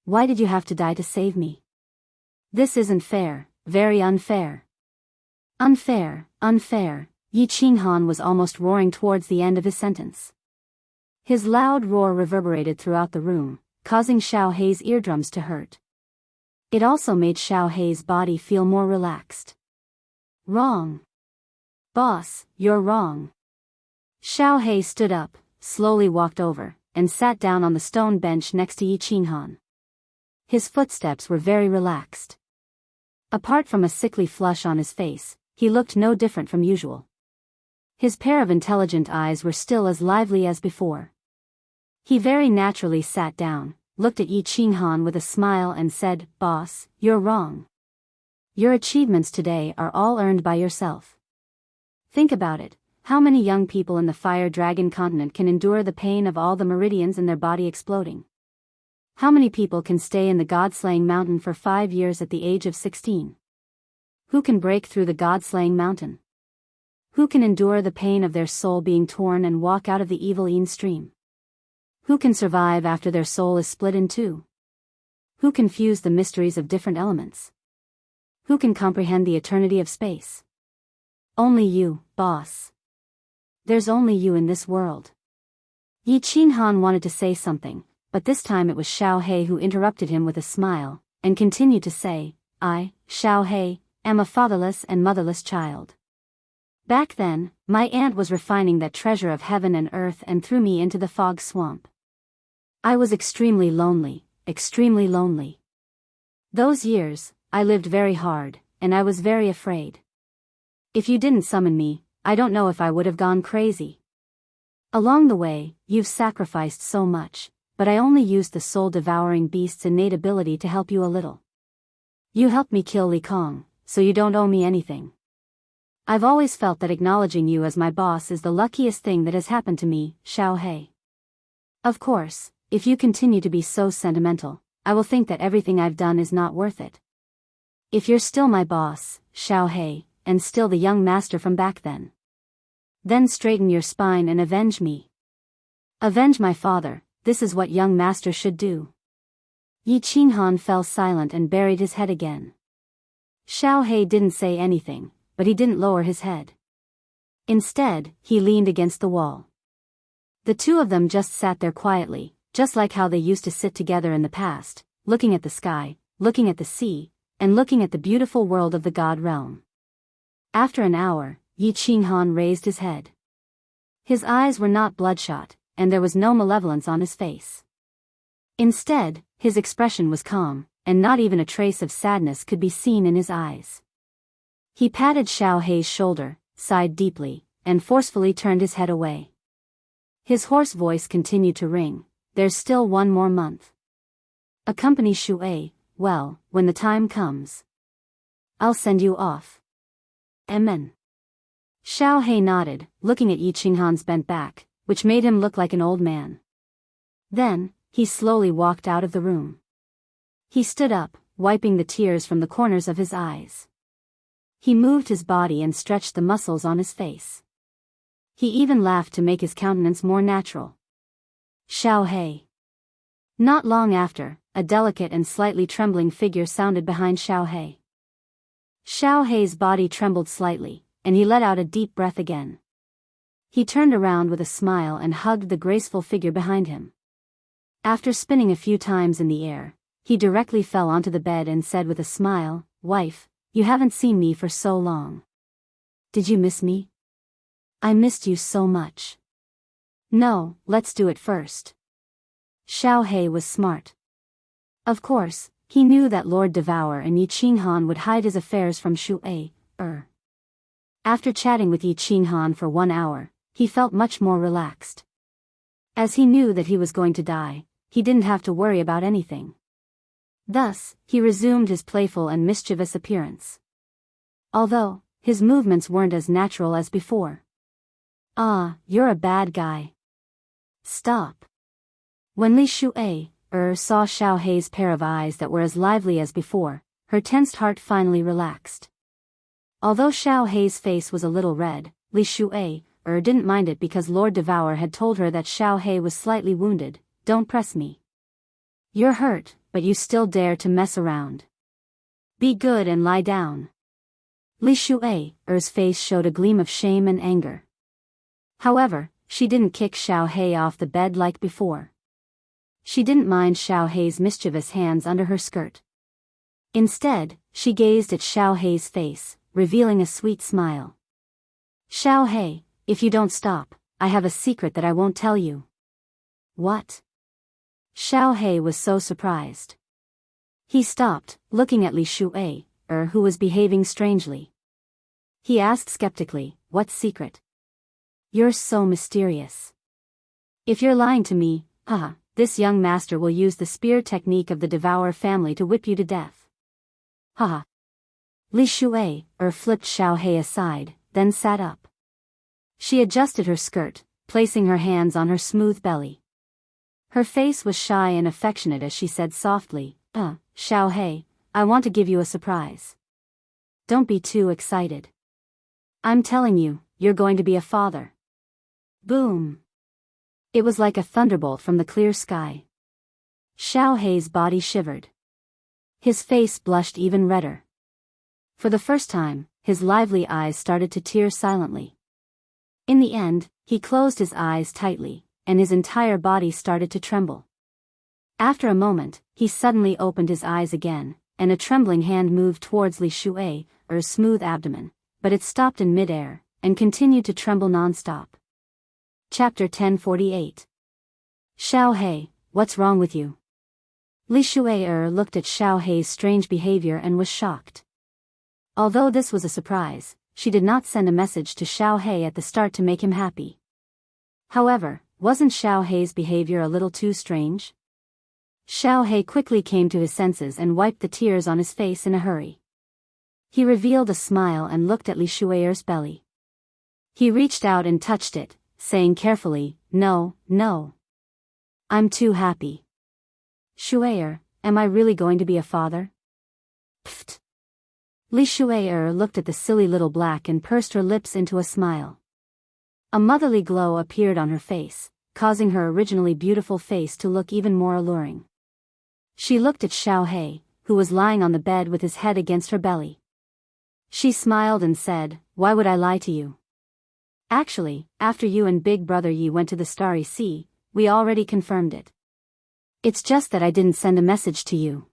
Why did you have to die to save me? This isn't fair, very unfair. Unfair, unfair, Yi Qinghan was almost roaring towards the end of his sentence. His loud roar reverberated throughout the room, causing Xiao Hei's eardrums to hurt. It also made Xiao Hei's body feel more relaxed. Wrong. Boss, you're wrong. Xiao Hei stood up, slowly walked over, and sat down on the stone bench next to Yi Qinghan. His footsteps were very relaxed. Apart from a sickly flush on his face, he looked no different from usual. His pair of intelligent eyes were still as lively as before. He very naturally sat down, looked at Yi Qinghan with a smile and said, "Boss, you're wrong. Your achievements today are all earned by yourself. Think about it, how many young people in the Fire Dragon continent can endure the pain of all the meridians in their body exploding? How many people can stay in the God-slaying mountain for 5 years at the age of 16? Who can break through the God-slaying mountain? Who can endure the pain of their soul being torn and walk out of the evil Yin stream? Who can survive after their soul is split in two? Who can fuse the mysteries of different elements? Who can comprehend the eternity of space? Only you, boss. There's only you in this world." Yi Qinghan wanted to say something, but this time it was Xiao Hei who interrupted him with a smile, and continued to say, "I, Xiao Hei, am a fatherless and motherless child. Back then, my aunt was refining that treasure of heaven and earth and threw me into the fog swamp. I was extremely lonely, extremely lonely. Those years, I lived very hard, and I was very afraid. If you didn't summon me, I don't know if I would have gone crazy. Along the way, you've sacrificed so much, but I only used the soul-devouring beast's innate ability to help you a little. You helped me kill Li Kong, so you don't owe me anything. I've always felt that acknowledging you as my boss is the luckiest thing that has happened to me, Xiao Hei. Of course, if you continue to be so sentimental, I will think that everything I've done is not worth it. If you're still my boss, Xiao Hei, and still the young master from back then straighten your spine and avenge me. Avenge my father, this is what young master should do." Yi Qinghan fell silent and buried his head again. Xiao Hei didn't say anything, but he didn't lower his head. Instead, he leaned against the wall. The two of them just sat there quietly, just like how they used to sit together in the past, looking at the sky, looking at the sea, and looking at the beautiful world of the God realm. After an hour, Yi Qinghan raised his head. His eyes were not bloodshot, and there was no malevolence on his face. Instead, his expression was calm, and not even a trace of sadness could be seen in his eyes. He patted Xiao Hei's shoulder, sighed deeply, and forcefully turned his head away. His hoarse voice continued to ring, "There's still 1 more month. Accompany Shui, well, when the time comes, I'll send you off. Amen." Xiao Hei nodded, looking at Yi Qinghan's bent back, which made him look like an old man. Then, he slowly walked out of the room. He stood up, wiping the tears from the corners of his eyes. He moved his body and stretched the muscles on his face. He even laughed to make his countenance more natural. Xiao Hei. Not long after, a delicate and slightly trembling figure sounded behind Xiao Hei. Xiao Hei's body trembled slightly, and he let out a deep breath again. He turned around with a smile and hugged the graceful figure behind him. After spinning a few times in the air, he directly fell onto the bed and said with a smile, "Wife, you haven't seen me for so long. Did you miss me?" "I missed you so much." "No, let's do it first." Xiao Hei was smart. Of course, he knew that Lord Devour and Yi Qinghan would hide his affairs from Shui. After chatting with Yi Qinghan for 1 hour, he felt much more relaxed. As he knew that he was going to die, he didn't have to worry about anything. Thus, he resumed his playful and mischievous appearance. Although, his movements weren't as natural as before. "Ah, you're a bad guy. Stop. When Li Shuai saw Xiao Hei's pair of eyes that were as lively as before, her tensed heart finally relaxed. Although Xiao Hei's face was a little red, Li Shuai didn't mind it because Lord Devour had told her that Xiao Hei was slightly wounded. Don't press me. You're hurt, but you still dare to mess around. Be good and lie down. Li Shuai's face showed a gleam of shame and anger. However, she didn't kick Xiao Hei off the bed like before. She didn't mind Xiao Hei's mischievous hands under her skirt. Instead, she gazed at Xiao Hei's face, revealing a sweet smile. Xiao Hei, if you don't stop, I have a secret that I won't tell you. What? Xiao Hei was so surprised. He stopped, looking at Li Shuai, who was behaving strangely. He asked skeptically, what secret? You're so mysterious. If you're lying to me, this young master will use the spear technique of the Devour family to whip you to death. Li Shuai flipped Xiao Hei aside, then sat up. She adjusted her skirt, placing her hands on her smooth belly. Her face was shy and affectionate as she said softly, Xiao Hei, I want to give you a surprise. Don't be too excited. I'm telling you, you're going to be a father. Boom. It was like a thunderbolt from the clear sky. Xiao Hei's body shivered. His face blushed even redder. For the first time, his lively eyes started to tear silently. In the end, he closed his eyes tightly, and his entire body started to tremble. After a moment, he suddenly opened his eyes again, and a trembling hand moved towards Li Shuai's smooth abdomen, but it stopped in midair, and continued to tremble non-stop. Chapter 1048. Xiao Hei, what's wrong with you? Li Shuai looked at Xiao Hei's strange behavior and was shocked. Although this was a surprise, she did not send a message to Xiao Hei at the start to make him happy. However, wasn't Xiao Hei's behavior a little too strange? Xiao Hei quickly came to his senses and wiped the tears on his face in a hurry. He revealed a smile and looked at Li Shuai's belly. He reached out and touched it, saying carefully, No. I'm too happy. Shuai, am I really going to be a father? Pfft. Li Shuai looked at the silly little black and pursed her lips into a smile. A motherly glow appeared on her face, causing her originally beautiful face to look even more alluring. She looked at Xiao Hei, who was lying on the bed with his head against her belly. She smiled and said, Why would I lie to you? Actually, after you and Big Brother Yi went to the Starry Sea, we already confirmed it. It's just that I didn't send a message to you.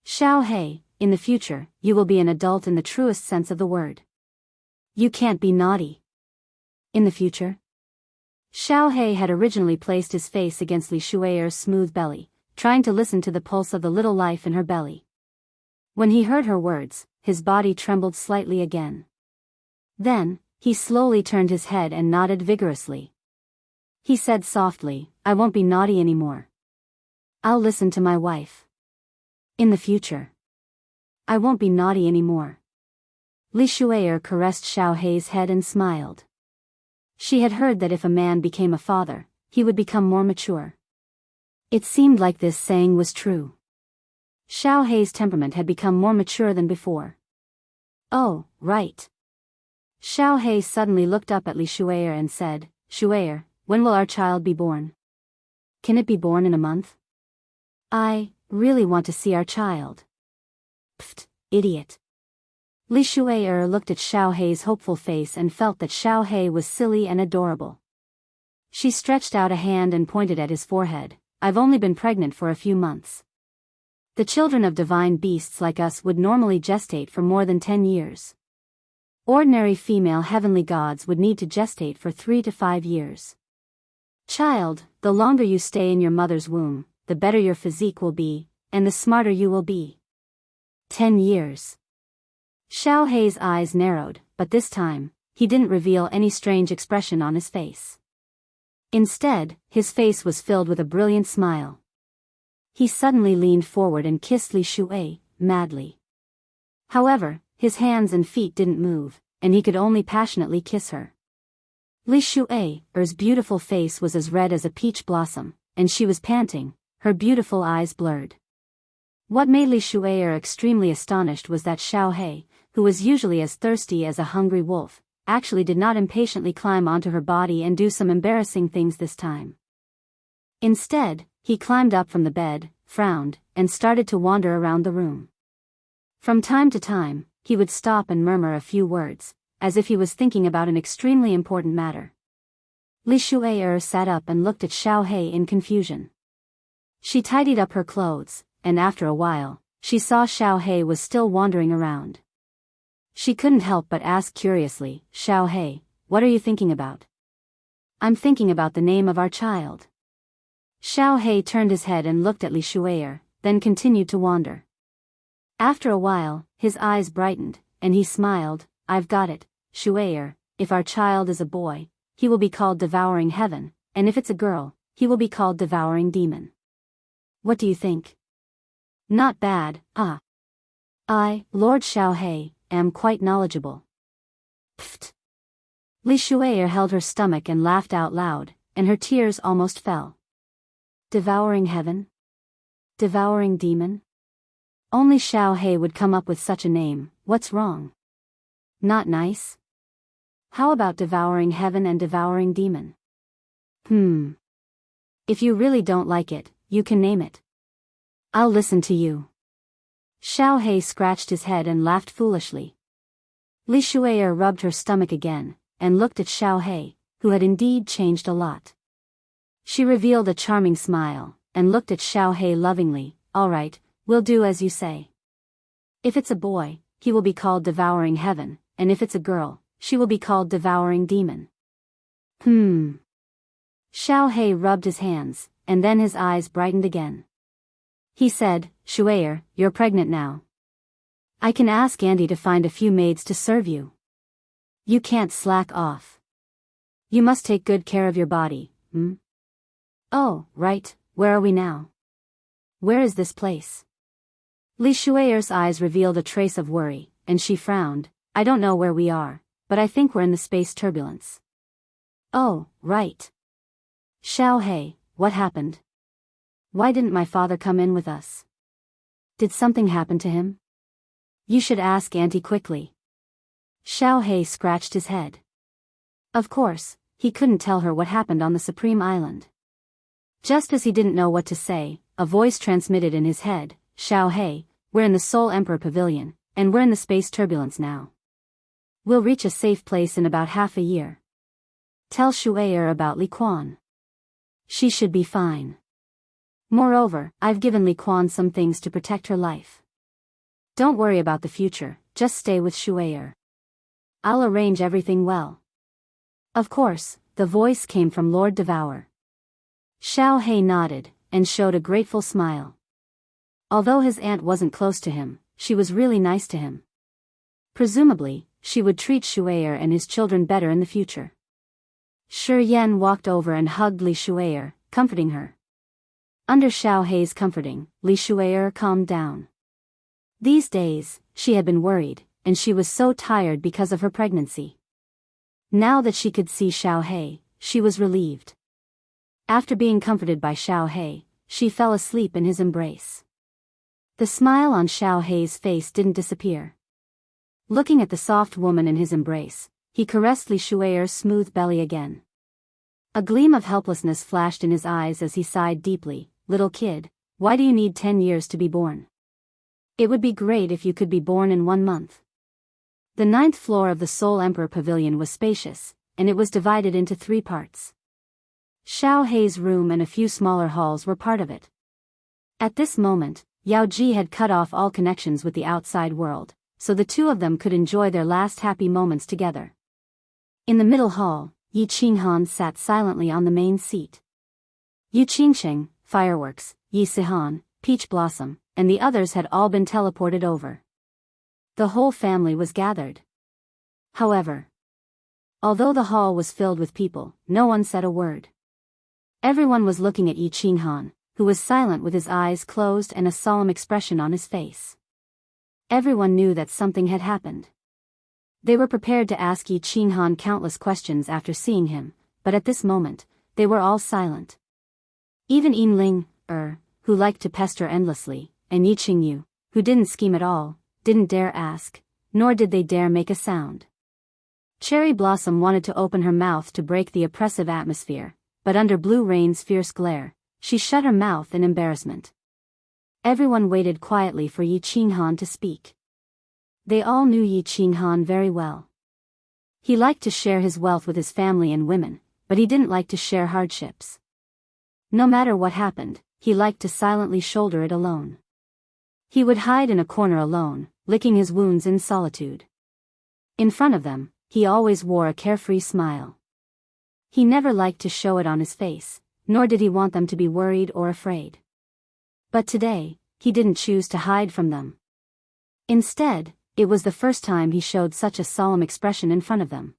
Xiao Hei, in the future, you will be an adult in the truest sense of the word. You can't be naughty. In the future? Xiao Hei had originally placed his face against Li Shuai's smooth belly, trying to listen to the pulse of the little life in her belly. When he heard her words, his body trembled slightly again. Then, he slowly turned his head and nodded vigorously. He said softly, I won't be naughty anymore. I'll listen to my wife. In the future. I won't be naughty anymore. Li Shuai caressed Xiao Hei's head and smiled. She had heard that if a man became a father, he would become more mature. It seemed like this saying was true. Xiao Hei's temperament had become more mature than before. Oh, right. Xiao Hei suddenly looked up at Li Shuai and said, Shuai, when will our child be born? Can it be born in a month? I really want to see our child. Pfft, idiot. Li Shuai looked at Xiao Hei's hopeful face and felt that Xiao Hei was silly and adorable. She stretched out a hand and pointed at his forehead, I've only been pregnant for a few months. The children of divine beasts like us would normally gestate for more than 10 years. Ordinary female heavenly gods would need to gestate for 3 to 5 years. Child, the longer you stay in your mother's womb, the better your physique will be, and the smarter you will be. 10 years. Xiao Hei's eyes narrowed, but this time, he didn't reveal any strange expression on his face. Instead, his face was filled with a brilliant smile. He suddenly leaned forward and kissed Li Shuai, madly. However, his hands and feet didn't move, and he could only passionately kiss her. Li Shu'ei's beautiful face was as red as a peach blossom, and she was panting, her beautiful eyes blurred. What made Li Shu'ei extremely astonished was that Xiao He, who was usually as thirsty as a hungry wolf, actually did not impatiently climb onto her body and do some embarrassing things this time. Instead, he climbed up from the bed, frowned, and started to wander around the room. From time to time, he would stop and murmur a few words, as if he was thinking about an extremely important matter. Li Shu'ei sat up and looked at Xiao He in confusion. She tidied up her clothes, and after a while, she saw Xiao He was still wandering around. She couldn't help but ask curiously, "Xiao He, what are you thinking about?" "I'm thinking about the name of our child." Xiao He turned his head and looked at Li Shu'ei, then continued to wander. After a while, his eyes brightened, and he smiled. "I've got it, Shu'ei. If our child is a boy, he will be called Devouring Heaven, and if it's a girl, he will be called Devouring Demon. What do you think?" "Not bad, ah. I, Lord Xiao He, am quite knowledgeable." Pfft. Li Shu'ei held her stomach and laughed out loud, and her tears almost fell. Devouring Heaven? Devouring Demon? Only Xiao He would come up with such a name. What's wrong? Not nice? How about Devouring Heaven and Devouring Demon? If you really don't like it, you can name it. I'll listen to you. Xiao He scratched his head and laughed foolishly. Li Shu'ei rubbed her stomach again, and looked at Xiao He, who had indeed changed a lot. She revealed a charming smile, and looked at Xiao He lovingly. "All right, we'll do as you say. If it's a boy, he will be called Devouring Heaven, and if it's a girl, she will be called Devouring Demon." Xiao He rubbed his hands, and then his eyes brightened again. He said, "Shu'ei, you're pregnant now. I can ask Andy to find a few maids to serve you. You can't slack off. You must take good care of your body, Oh, right, where are we now? Where is this place?" Li Shu'ei's eyes revealed a trace of worry, and she frowned. "I don't know where we are, but I think we're in the space turbulence." "Oh, right. Xiao He, what happened? Why didn't my father come in with us? Did something happen to him? You should ask Auntie quickly." Xiao He scratched his head. Of course, he couldn't tell her what happened on the Supreme Island. Just as he didn't know what to say, a voice transmitted in his head, "Xiao He, we're in the Soul Emperor Pavilion, and we're in the space turbulence now. We'll reach a safe place in about half a year. Tell Shu'ei about Li Quan. She should be fine. Moreover, I've given Li Quan some things to protect her life. Don't worry about the future, just stay with Shu'ei. I'll arrange everything well." Of course, the voice came from Lord Devour. Xiao He nodded, and showed a grateful smile. Although his aunt wasn't close to him, she was really nice to him. Presumably, she would treat Shu'ei and his children better in the future. Shi Yan walked over and hugged Li Shu'ei, comforting her. Under Xiao He's comforting, Li Shu'ei calmed down. These days, she had been worried, and she was so tired because of her pregnancy. Now that she could see Xiao He, she was relieved. After being comforted by Xiao He, she fell asleep in his embrace. The smile on Xiao He's face didn't disappear. Looking at the soft woman in his embrace, he caressed Li Shu'ei's smooth belly again. A gleam of helplessness flashed in his eyes as he sighed deeply. "Little kid, why do you need 10 years to be born? It would be great if you could be born in 1 month." The 9th floor of the Soul Emperor Pavilion was spacious, and it was divided into 3 parts. Xiao He's room and a few smaller halls were part of it. At this moment, Yao Ji had cut off all connections with the outside world, so the two of them could enjoy their last happy moments together. In the middle hall, Yi Qinghan sat silently on the main seat. Yu Qingsheng, Fireworks, Yi Sihan, Peach Blossom, and the others had all been teleported over. The whole family was gathered. However, although the hall was filled with people, no one said a word. Everyone was looking at Yi Qinghan, who was silent with his eyes closed and a solemn expression on his face. Everyone knew that something had happened. They were prepared to ask Yi Qinghan countless questions after seeing him, but at this moment, they were all silent. Even Yinling, who liked to pester endlessly, and Yi Qingyu, who didn't scheme at all, didn't dare ask, nor did they dare make a sound. Cherry Blossom wanted to open her mouth to break the oppressive atmosphere, but under Blue Rain's fierce glare, she shut her mouth in embarrassment. Everyone waited quietly for Yi Qinghan to speak. They all knew Yi Qinghan very well. He liked to share his wealth with his family and women, but he didn't like to share hardships. No matter what happened, he liked to silently shoulder it alone. He would hide in a corner alone, licking his wounds in solitude. In front of them, he always wore a carefree smile. He never liked to show it on his face, nor did he want them to be worried or afraid. But today, he didn't choose to hide from them. Instead, it was the first time he showed such a solemn expression in front of them.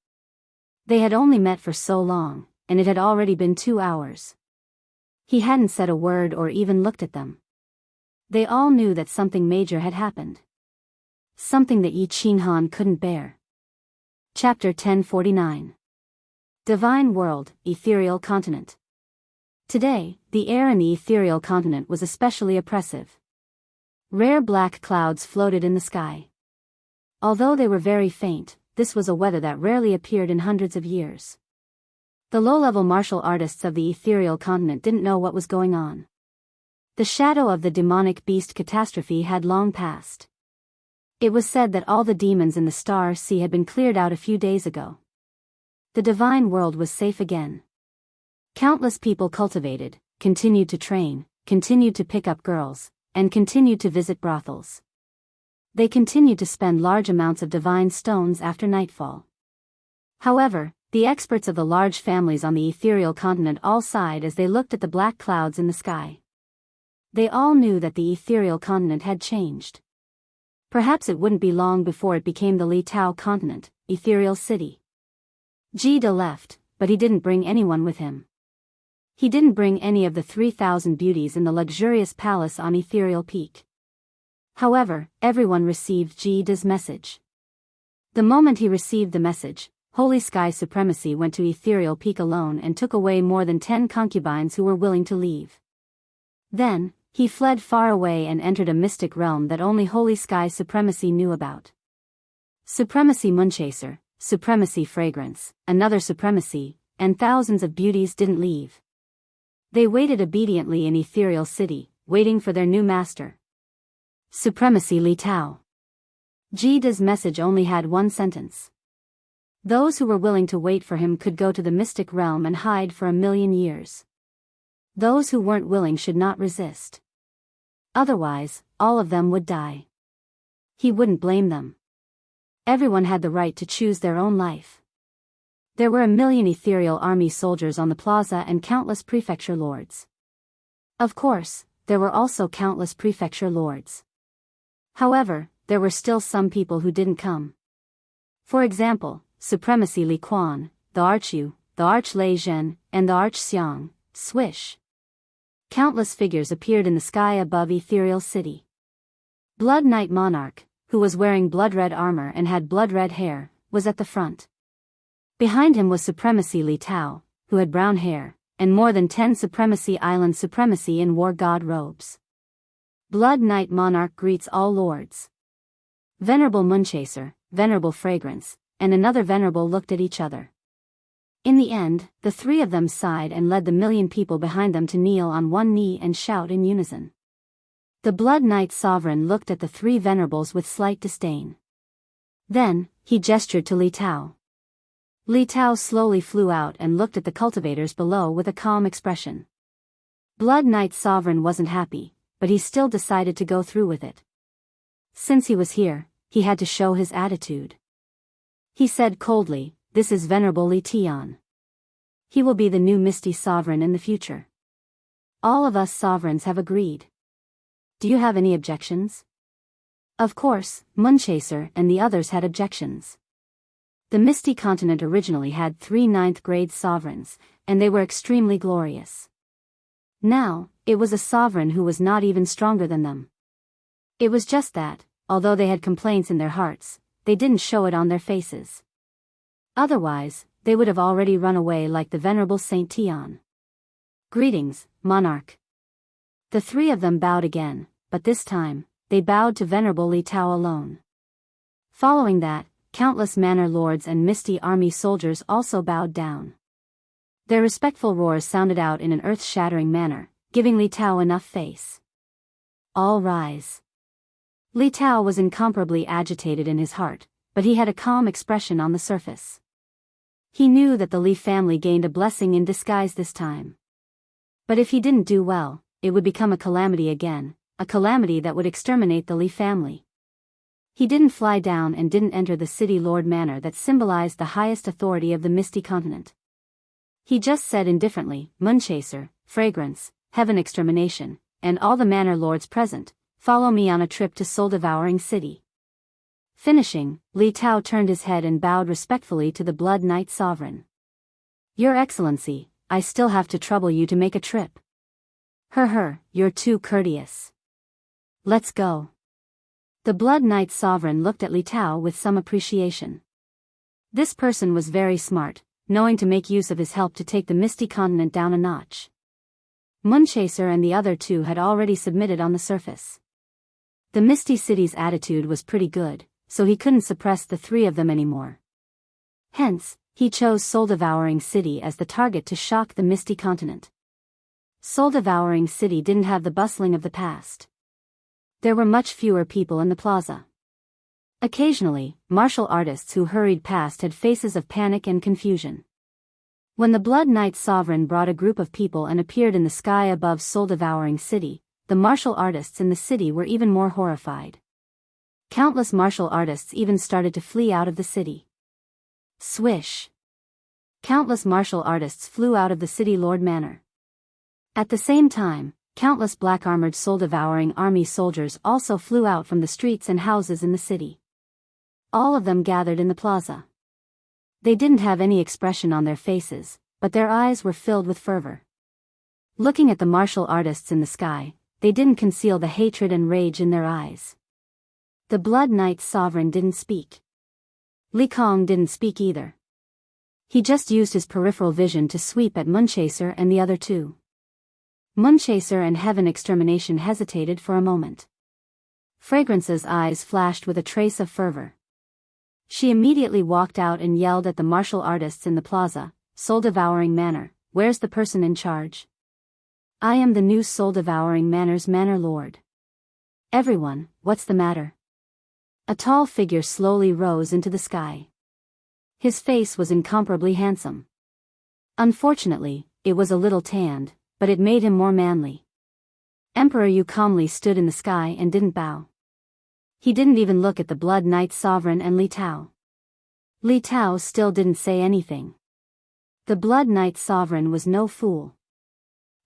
They had only met for so long, and it had already been 2 hours. He hadn't said a word or even looked at them. They all knew that something major had happened. Something that Yi Qinghan couldn't bear. Chapter 1049. Divine World, Ethereal Continent. Today, the air in the ethereal continent was especially oppressive. Rare black clouds floated in the sky. Although they were very faint, this was a weather that rarely appeared in hundreds of years. The low-level martial artists of the ethereal continent didn't know what was going on. The shadow of the demonic beast catastrophe had long passed. It was said that all the demons in the Star Sea had been cleared out a few days ago. The divine world was safe again. Countless people cultivated, continued to train, continued to pick up girls, and continued to visit brothels. They continued to spend large amounts of divine stones after nightfall. However, the experts of the large families on the ethereal continent all sighed as they looked at the black clouds in the sky. They all knew that the ethereal continent had changed. Perhaps it wouldn't be long before it became the Li Tao continent, Ethereal City. Jide left, but he didn't bring anyone with him. He didn't bring any of the 3,000 beauties in the luxurious palace on Ethereal Peak. However, everyone received Jide's message. The moment he received the message, Holy Sky Supremacy went to Ethereal Peak alone and took away more than 10 concubines who were willing to leave. Then, he fled far away and entered a mystic realm that only Holy Sky Supremacy knew about. Supremacy Moonchaser, Supremacy Fragrance, another Supremacy, and thousands of beauties didn't leave. They waited obediently in Ethereal City, waiting for their new master. Supremacy Li Tao. Jide's message only had one sentence. Those who were willing to wait for him could go to the mystic realm and hide for 1,000,000 years. Those who weren't willing should not resist. Otherwise, all of them would die. He wouldn't blame them. Everyone had the right to choose their own life. There were 1,000,000 ethereal army soldiers on the plaza and countless prefecture lords. Of course, there were also countless prefecture lords. However, there were still some people who didn't come. For example, Supremacy Li Quan, the Archu, the Arch Lei Zhen, and the Arch Xiang, swish. Countless figures appeared in the sky above Ethereal City. Blood Knight Monarch, who was wearing blood-red armor and had blood-red hair, was at the front. Behind him was Supremacy Li Tao, who had brown hair, and more than 10 Supremacy Island Supremacy in war god robes. Blood Knight Monarch greets all lords. Venerable Moonchaser, Venerable Fragrance, and another Venerable looked at each other. In the end, the three of them sighed and led the 1,000,000 people behind them to kneel on one knee and shout in unison. The Blood Knight Sovereign looked at the three Venerables with slight disdain. Then, he gestured to Li Tao. Li Tao slowly flew out and looked at the cultivators below with a calm expression. Blood Knight Sovereign wasn't happy, but he still decided to go through with it. Since he was here, he had to show his attitude. He said coldly, "This is Venerable Li Tian. He will be the new Misty Sovereign in the future. All of us sovereigns have agreed. Do you have any objections?" Of course, Moonchaser and the others had objections. The Misty Continent originally had 3 9th-grade sovereigns, and they were extremely glorious. Now, it was a sovereign who was not even stronger than them. It was just that, although they had complaints in their hearts, they didn't show it on their faces. Otherwise, they would have already run away like the venerable Saint Tian. Greetings, monarch. The three of them bowed again, but this time, they bowed to venerable Li Tao alone. Following that, countless manor lords and misty army soldiers also bowed down. Their respectful roars sounded out in an earth-shattering manner, giving Li Tao enough face. All rise. Li Tao was incomparably agitated in his heart, but he had a calm expression on the surface. He knew that the Li family gained a blessing in disguise this time. But if he didn't do well, it would become a calamity again, a calamity that would exterminate the Li family. He didn't fly down and didn't enter the city lord manor that symbolized the highest authority of the misty continent. He just said indifferently, Moonchaser, Fragrance, Heaven Extermination, and all the manor lords present, follow me on a trip to soul-devouring city. Finishing, Li Tao turned his head and bowed respectfully to the Blood Knight Sovereign. Your Excellency, I still have to trouble you to make a trip. You're too courteous. Let's go. The Blood Knight Sovereign looked at Li Tao with some appreciation. This person was very smart, knowing to make use of his help to take the misty continent down a notch. Moonchaser and the other two had already submitted on the surface. The misty city's attitude was pretty good, so he couldn't suppress the three of them anymore. Hence, he chose soul-devouring city as the target to shock the misty continent. Soul-devouring city didn't have the bustling of the past. There were much fewer people in the plaza. Occasionally, martial artists who hurried past had faces of panic and confusion. When the Blood Knight Sovereign brought a group of people and appeared in the sky above soul-devouring city, the martial artists in the city were even more horrified. Countless martial artists even started to flee out of the city. Swish! Countless martial artists flew out of the city lord manor. At the same time, countless black-armored soul-devouring army soldiers also flew out from the streets and houses in the city. All of them gathered in the plaza. They didn't have any expression on their faces, but their eyes were filled with fervor. Looking at the martial artists in the sky, they didn't conceal the hatred and rage in their eyes. The Blood Knight Sovereign didn't speak. Li Kong didn't speak either. He just used his peripheral vision to sweep at Moonchaser and the other two. Moonchaser and Heaven Extermination hesitated for a moment. Fragrance's eyes flashed with a trace of fervor. She immediately walked out and yelled at the martial artists in the plaza, soul-devouring manor, where's the person in charge? I am the new soul-devouring manor's manor lord. Everyone, what's the matter? A tall figure slowly rose into the sky. His face was incomparably handsome. Unfortunately, it was a little tanned, but it made him more manly. Emperor Yu calmly stood in the sky and didn't bow. He didn't even look at the Blood Knight Sovereign and Li Tao. Li Tao still didn't say anything. The Blood Knight Sovereign was no fool.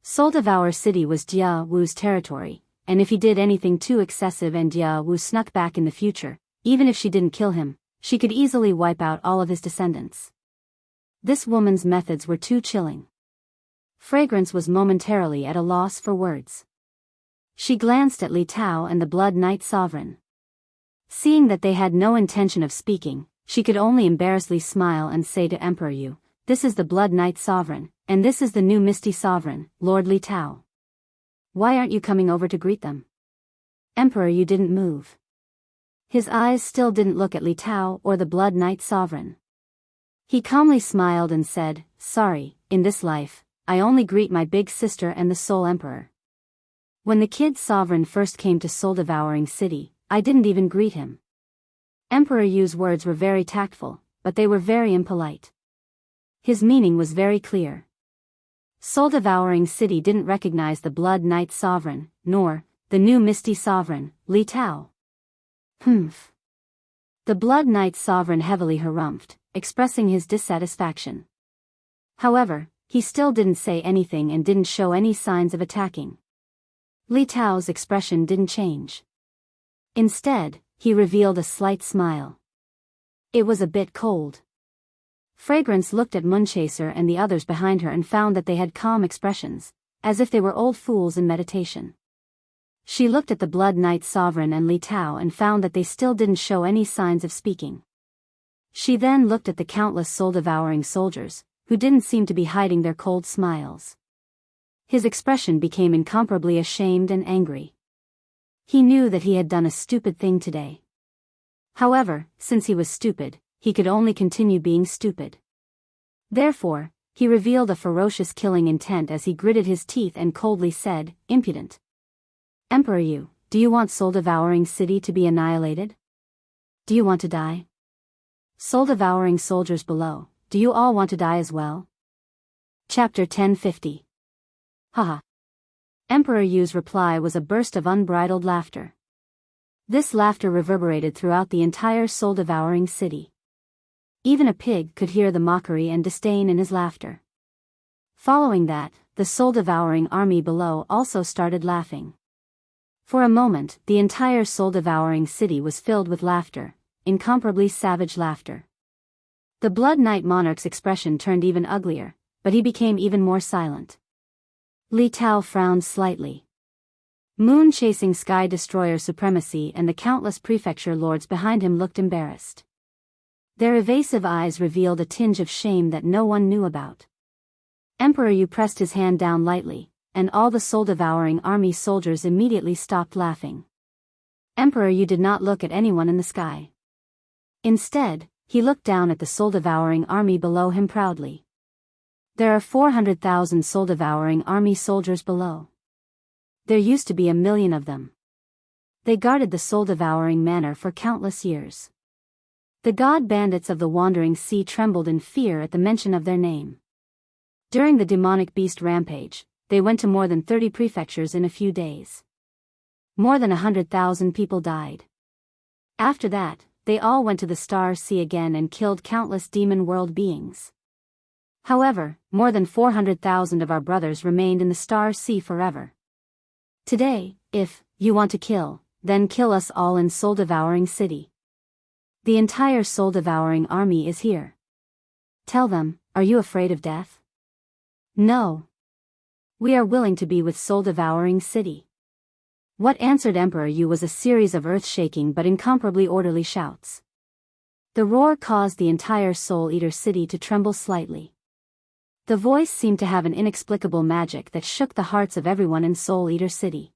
Soul Devour City was Jia Wu's territory, and if he did anything too excessive and Jia Wu snuck back in the future, even if she didn't kill him, she could easily wipe out all of his descendants. This woman's methods were too chilling. Fragrance was momentarily at a loss for words. She glanced at Li Tao and the Blood Knight Sovereign. Seeing that they had no intention of speaking, she could only embarrassedly smile and say to Emperor Yu, "This is the Blood Knight Sovereign, and this is the new Misty Sovereign, Lord Li Tao. Why aren't you coming over to greet them?" Emperor Yu didn't move. His eyes still didn't look at Li Tao or the Blood Knight Sovereign. He calmly smiled and said, "Sorry, in this life, I only greet my big sister and the Soul Emperor. When the Kid Sovereign first came to Soul Devouring City, I didn't even greet him." Emperor Yu's words were very tactful, but they were very impolite. His meaning was very clear. Soul Devouring City didn't recognize the Blood Knight Sovereign, nor the new Misty Sovereign, Li Tao. Humph. The Blood Knight Sovereign heavily harumphed, expressing his dissatisfaction. However, he still didn't say anything and didn't show any signs of attacking. Li Tao's expression didn't change. Instead, he revealed a slight smile. It was a bit cold. Fragrance looked at Moonchaser and the others behind her and found that they had calm expressions, as if they were old fools in meditation. She looked at the Blood Knight Sovereign and Li Tao and found that they still didn't show any signs of speaking. She then looked at the countless soul-devouring soldiers, who didn't seem to be hiding their cold smiles. His expression became incomparably ashamed and angry. He knew that he had done a stupid thing today. However, since he was stupid, he could only continue being stupid. Therefore, he revealed a ferocious killing intent as he gritted his teeth and coldly said, "Impudent. Emperor Yu, do you want soul-devouring city to be annihilated? Do you want to die? Soul-devouring soldiers below, do you all want to die as well?" Chapter 1050. Haha. Emperor Yu's reply was a burst of unbridled laughter. This laughter reverberated throughout the entire soul-devouring city. Even a pig could hear the mockery and disdain in his laughter. Following that, the soul-devouring army below also started laughing. For a moment, the entire soul-devouring city was filled with laughter, incomparably savage laughter. The Blood Knight monarch's expression turned even uglier, but he became even more silent. Li Tao frowned slightly. Moon-chasing Sky Destroyer supremacy and the countless prefecture lords behind him looked embarrassed. Their evasive eyes revealed a tinge of shame that no one knew about. Emperor Yu pressed his hand down lightly, and all the soul-devouring army soldiers immediately stopped laughing. Emperor Yu did not look at anyone in the sky. Instead, he looked down at the soul-devouring army below him proudly. There are 400,000 soul-devouring army soldiers below. There used to be 1 million of them. They guarded the soul-devouring manor for countless years. The god bandits of the wandering sea trembled in fear at the mention of their name. During the demonic beast rampage, they went to more than 30 prefectures in a few days. More than 100,000 people died. After that, they all went to the Star Sea again and killed countless demon world beings. However, more than 400,000 of our brothers remained in the Star Sea forever. Today, if you want to kill, then kill us all in soul-devouring city. The entire soul-devouring army is here. Tell them, are you afraid of death? No. We are willing to be with soul-devouring city. What answered Emperor Yu was a series of earth-shaking but incomparably orderly shouts. The roar caused the entire Soul Eater city to tremble slightly. The voice seemed to have an inexplicable magic that shook the hearts of everyone in Soul Eater city.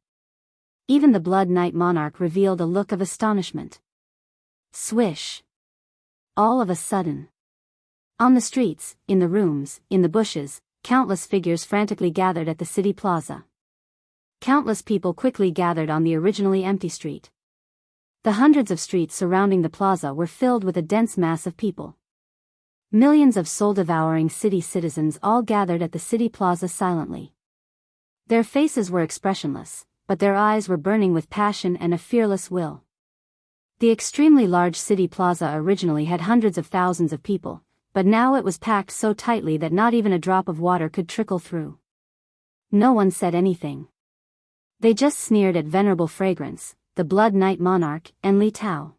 Even the Blood Knight monarch revealed a look of astonishment. Swish. All of a sudden. On the streets, in the rooms, in the bushes, countless figures frantically gathered at the city plaza. Countless people quickly gathered on the originally empty street. The hundreds of streets surrounding the plaza were filled with a dense mass of people. Millions of soul-devouring city citizens all gathered at the city plaza silently. Their faces were expressionless, but their eyes were burning with passion and a fearless will. The extremely large city plaza originally had hundreds of thousands of people, but now it was packed so tightly that not even a drop of water could trickle through. No one said anything. They just sneered at Venerable Fragrance, the Blood Knight monarch, and Li Tao.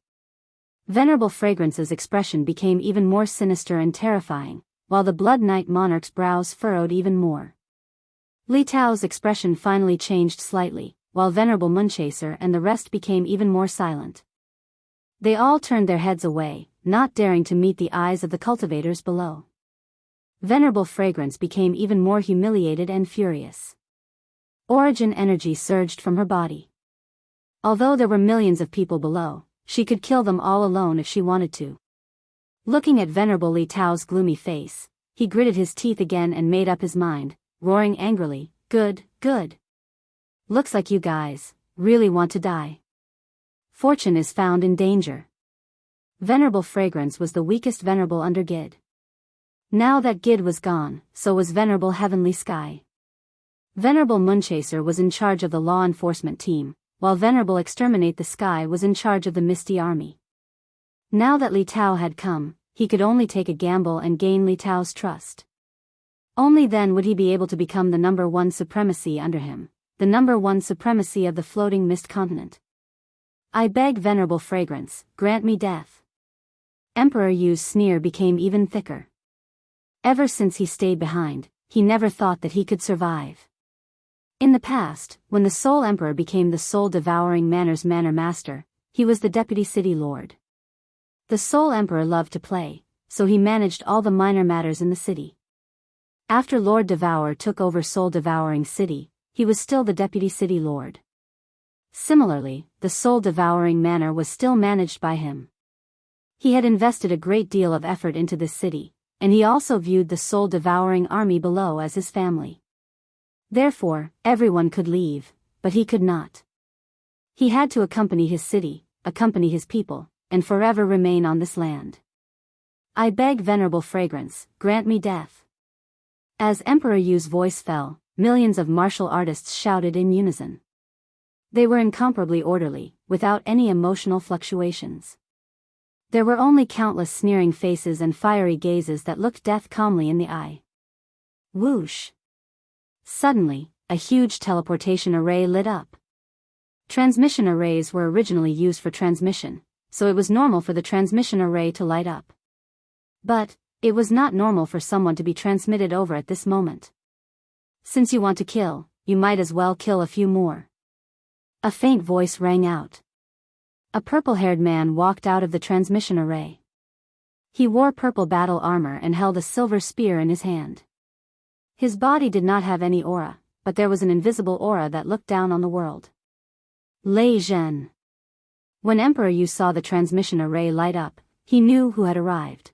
Venerable Fragrance's expression became even more sinister and terrifying, while the Blood Knight monarch's brows furrowed even more. Li Tao's expression finally changed slightly, while Venerable Moonchaser and the rest became even more silent. They all turned their heads away, not daring to meet the eyes of the cultivators below. Venerable Fragrance became even more humiliated and furious. Origin energy surged from her body. Although there were millions of people below, she could kill them all alone if she wanted to. Looking at Venerable Li Tao's gloomy face, he gritted his teeth again and made up his mind, roaring angrily, "Good, good. Looks like you guys really want to die. Fortune is found in danger." Venerable Fragrance was the weakest venerable under Gid. Now that Gid was gone, so was Venerable Heavenly Sky. Venerable Moonchaser was in charge of the law enforcement team, while Venerable Exterminate the Sky was in charge of the Misty Army. Now that Li Tao had come, he could only take a gamble and gain Li Tao's trust. Only then would he be able to become the #1 supremacy under him, the #1 supremacy of the floating mist continent. "I beg Venerable Fragrance, grant me death." Emperor Yu's sneer became even thicker. Ever since he stayed behind, he never thought that he could survive. In the past, when the Soul Emperor became the soul-devouring Manor's manor master, he was the deputy city lord. The Soul Emperor loved to play, so he managed all the minor matters in the city. After Lord Devourer took over soul-devouring city, he was still the deputy city lord. Similarly, the soul-devouring manor was still managed by him. He had invested a great deal of effort into this city, and he also viewed the soul-devouring army below as his family. Therefore, everyone could leave, but he could not. He had to accompany his city, accompany his people, and forever remain on this land. I beg Venerable Fragrance, grant me death. As Emperor Yu's voice fell, millions of martial artists shouted in unison. They were incomparably orderly, without any emotional fluctuations. There were only countless sneering faces and fiery gazes that looked death calmly in the eye. Whoosh! Suddenly, a huge teleportation array lit up. Transmission arrays were originally used for transmission, so it was normal for the transmission array to light up. But, it was not normal for someone to be transmitted over at this moment. Since you want to kill, you might as well kill a few more. A faint voice rang out. A purple-haired man walked out of the transmission array. He wore purple battle armor and held a silver spear in his hand. His body did not have any aura, but there was an invisible aura that looked down on the world. Lei Zhen. When Emperor Yu saw the transmission array light up, he knew who had arrived.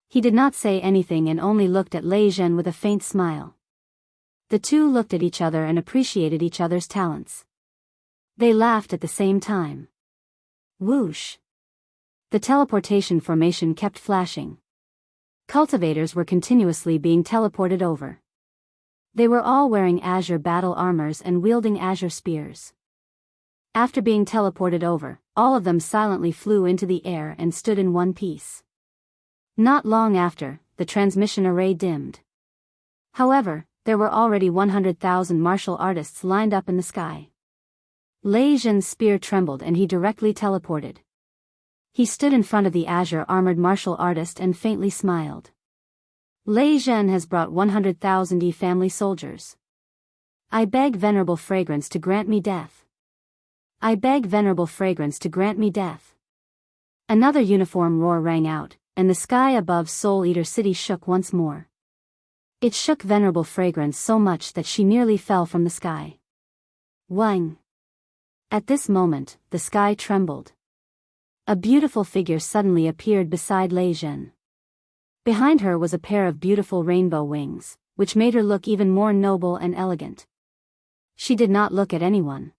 He did not say anything and only looked at Lei Zhen with a faint smile. The two looked at each other and appreciated each other's talents. They laughed at the same time. Whoosh! The teleportation formation kept flashing. Cultivators were continuously being teleported over. They were all wearing azure battle armors and wielding azure spears. After being teleported over, all of them silently flew into the air and stood in one piece. Not long after, the transmission array dimmed. However, there were already 100,000 martial artists lined up in the sky. Lei Zhen's spear trembled and he directly teleported. He stood in front of the azure-armored martial artist and faintly smiled. Lei Zhen has brought 100,000 family soldiers. I beg Venerable Fragrance to grant me death. I beg Venerable Fragrance to grant me death. Another uniform roar rang out, and the sky above Soul Eater City shook once more. It shook Venerable Fragrance so much that she nearly fell from the sky. Wang! At this moment, the sky trembled. A beautiful figure suddenly appeared beside Lei Zhen. Behind her was a pair of beautiful rainbow wings, which made her look even more noble and elegant. She did not look at anyone.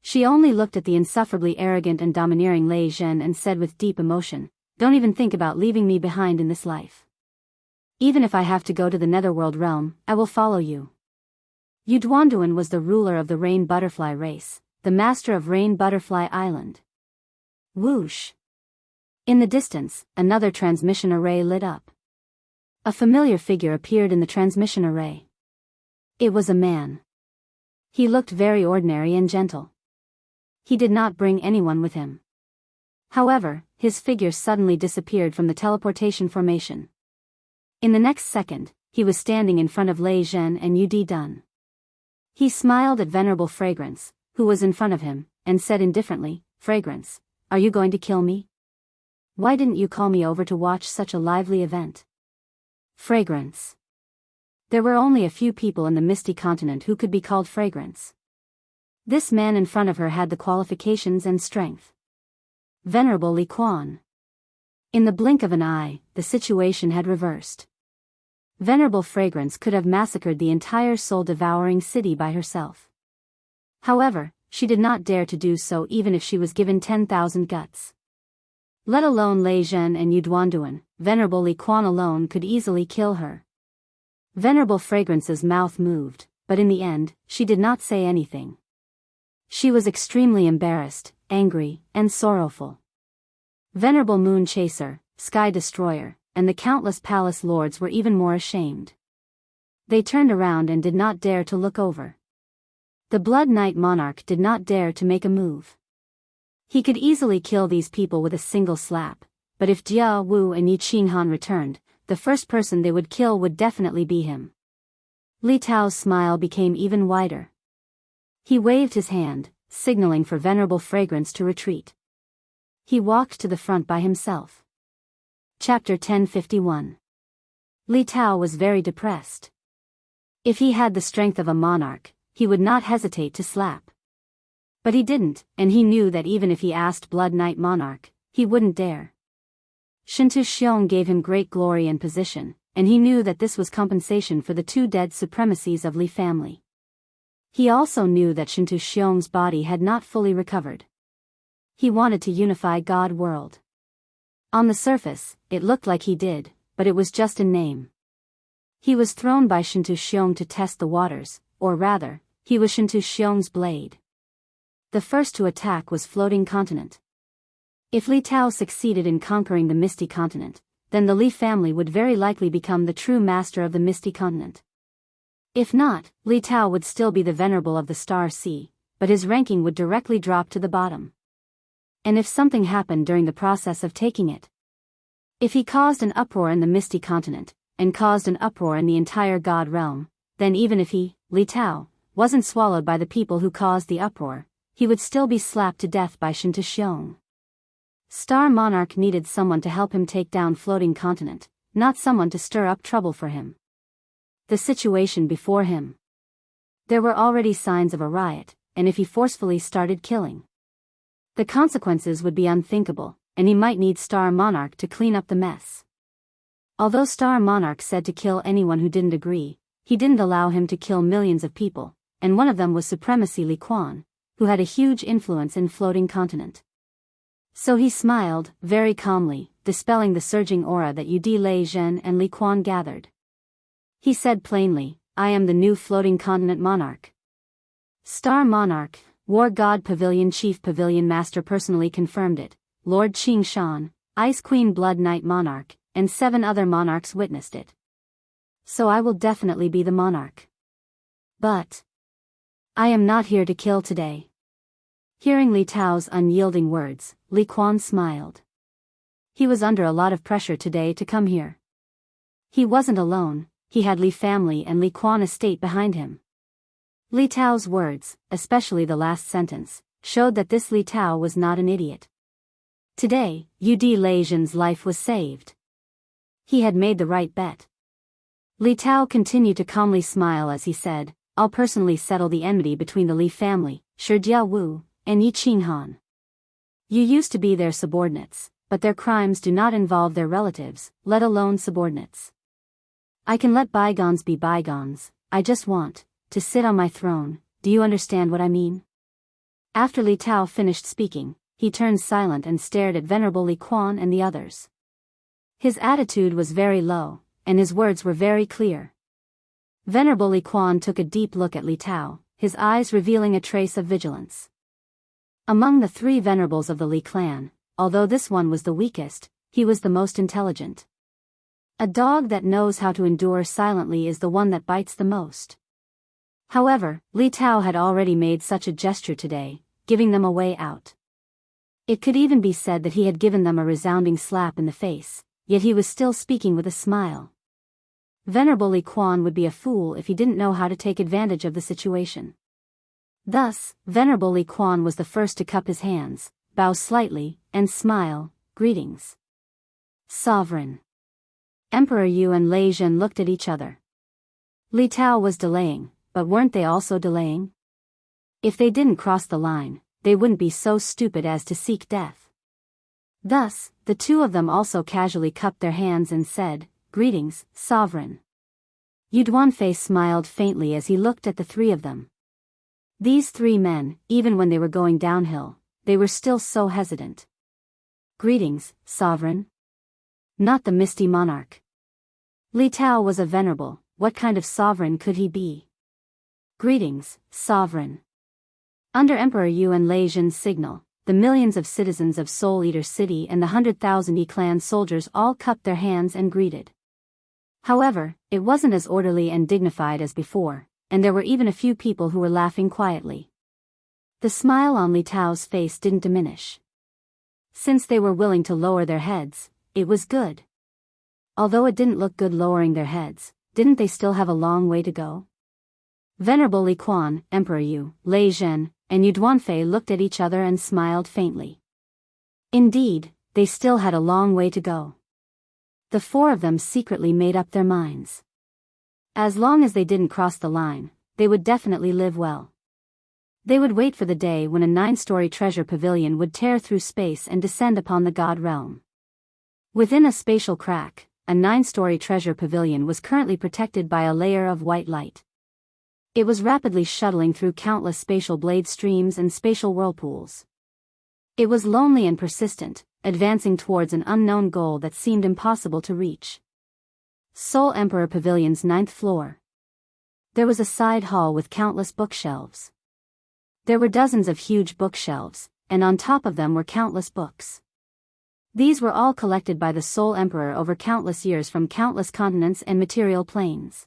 She only looked at the insufferably arrogant and domineering Lei Zhen and said with deep emotion, "Don't even think about leaving me behind in this life. Even if I have to go to the netherworld realm, I will follow you." Yu Duanduan was the ruler of the rain butterfly race, the master of Rain Butterfly Island. Whoosh! In the distance, another transmission array lit up. A familiar figure appeared in the transmission array. It was a man. He looked very ordinary and gentle. He did not bring anyone with him. However, his figure suddenly disappeared from the teleportation formation. In the next second, he was standing in front of Lei Zhen and Yu Dun. He smiled at Venerable Fragrance, who was in front of him, and said indifferently, "Fragrance, are you going to kill me? Why didn't you call me over to watch such a lively event?" Fragrance. There were only a few people in the Misty Continent who could be called Fragrance. This man in front of her had the qualifications and strength. Venerable Li Quan. In the blink of an eye, the situation had reversed. Venerable Fragrance could have massacred the entire soul-devouring city by herself. However, she did not dare to do so even if she was given 10,000 guts. Let alone Lei Zhen and Yu Duanduan, Venerable Li Quan alone could easily kill her. Venerable Fragrance's mouth moved, but in the end, she did not say anything. She was extremely embarrassed, angry, and sorrowful. Venerable Moon Chaser, Sky Destroyer, and the countless palace lords were even more ashamed. They turned around and did not dare to look over. The Blood Knight Monarch did not dare to make a move. He could easily kill these people with a single slap, but if Jia Wu and Yi Qinghan returned, the first person they would kill would definitely be him. Li Tao's smile became even wider. He waved his hand, signaling for Venerable Fragrance to retreat. He walked to the front by himself. Chapter 1051. Li Tao was very depressed. If he had the strength of a monarch, he would not hesitate to slap. But he didn't, and he knew that even if he asked Blood Knight Monarch, he wouldn't dare. Shintu Xiong gave him great glory and position, and he knew that this was compensation for the 2 dead supremacies of Li family. He also knew that Shintu Xiong's body had not fully recovered. He wanted to unify God world. On the surface, it looked like he did, but it was just in name. He was thrown by Shintu Xiong to test the waters, or rather, he was Shintu Xiong's blade. The first to attack was Floating Continent. If Li Tao succeeded in conquering the Misty Continent, then the Li family would very likely become the true master of the Misty Continent. If not, Li Tao would still be the venerable of the Star Sea, but his ranking would directly drop to the bottom. And if something happened during the process of taking it? If he caused an uproar in the Misty Continent, and caused an uproar in the entire God realm, then even if he, Li Tao, wasn't swallowed by the people who caused the uproar, he would still be slapped to death by Shintu Xiong. Star Monarch needed someone to help him take down Floating Continent, not someone to stir up trouble for him. The situation before him. There were already signs of a riot, and if he forcefully started killing, the consequences would be unthinkable, and he might need Star Monarch to clean up the mess. Although Star Monarch said to kill anyone who didn't agree, he didn't allow him to kill millions of people, and one of them was Supremacy Li Quan, who had a huge influence in Floating Continent. So he smiled, very calmly, dispelling the surging aura that Yudi Lei Zhen and Li Quan gathered. He said plainly, I am the new Floating Continent Monarch. Star Monarch, War God Pavilion Chief Pavilion Master personally confirmed it, Lord Qing Shan, Ice Queen Blood Knight Monarch, and 7 other monarchs witnessed it. So I will definitely be the monarch. But I am not here to kill today. Hearing Li Tao's unyielding words, Li Quan smiled. He was under a lot of pressure today to come here. He wasn't alone, he had Li family and Li Quan estate behind him. Li Tao's words, especially the last sentence, showed that this Li Tao was not an idiot. Today, Yudi Lei Zhen's life was saved. He had made the right bet. Li Tao continued to calmly smile as he said, I'll personally settle the enmity between the Li family, Shijia Wu, and Yi Qinghan. You used to be their subordinates, but their crimes do not involve their relatives, let alone subordinates. I can let bygones be bygones, I just want to sit on my throne, do you understand what I mean? After Li Tao finished speaking, he turned silent and stared at Venerable Li Quan and the others. His attitude was very low, and his words were very clear. Venerable Li Quan took a deep look at Li Tao, his eyes revealing a trace of vigilance. Among the 3 venerables of the Li clan, although this one was the weakest, he was the most intelligent. A dog that knows how to endure silently is the one that bites the most. However, Li Tao had already made such a gesture today, giving them a way out. It could even be said that he had given them a resounding slap in the face, yet he was still speaking with a smile. Venerable Li Quan would be a fool if he didn't know how to take advantage of the situation. Thus, Venerable Li Quan was the first to cup his hands, bow slightly, and smile, greetings. Sovereign. Emperor Yu and Lei Zhen looked at each other. Li Tao was delaying, but weren't they also delaying? If they didn't cross the line, they wouldn't be so stupid as to seek death. Thus, the 2 of them also casually cupped their hands and said, Greetings, Sovereign. Yu Duanfei smiled faintly as he looked at the 3 of them. These 3 men, even when they were going downhill, they were still so hesitant. Greetings, Sovereign. Not the Misty Monarch. Li Tao was a venerable, what kind of sovereign could he be? Greetings, Sovereign. Under Emperor Yu and Lei Zhen's signal, the millions of citizens of Soul Eater City and the 100,000 Yi clan soldiers all cupped their hands and greeted. However, it wasn't as orderly and dignified as before, and there were even a few people who were laughing quietly. The smile on Li Tao's face didn't diminish. Since they were willing to lower their heads, it was good. Although it didn't look good lowering their heads, didn't they still have a long way to go? Venerable Li Quan, Emperor Yu, Lei Zhen, and Yu Duanfei looked at each other and smiled faintly. Indeed, they still had a long way to go. The four of them secretly made up their minds. As long as they didn't cross the line, they would definitely live well. They would wait for the day when a 9-story treasure pavilion would tear through space and descend upon the god realm. Within a spatial crack, a 9-story treasure pavilion was currently protected by a layer of white light. It was rapidly shuttling through countless spatial blade streams and spatial whirlpools. It was lonely and persistent, advancing towards an unknown goal that seemed impossible to reach. Seoul Emperor Pavilion's 9th floor. There was a side hall with countless bookshelves. There were dozens of huge bookshelves, and on top of them were countless books. These were all collected by the Seoul Emperor over countless years from countless continents and material planes.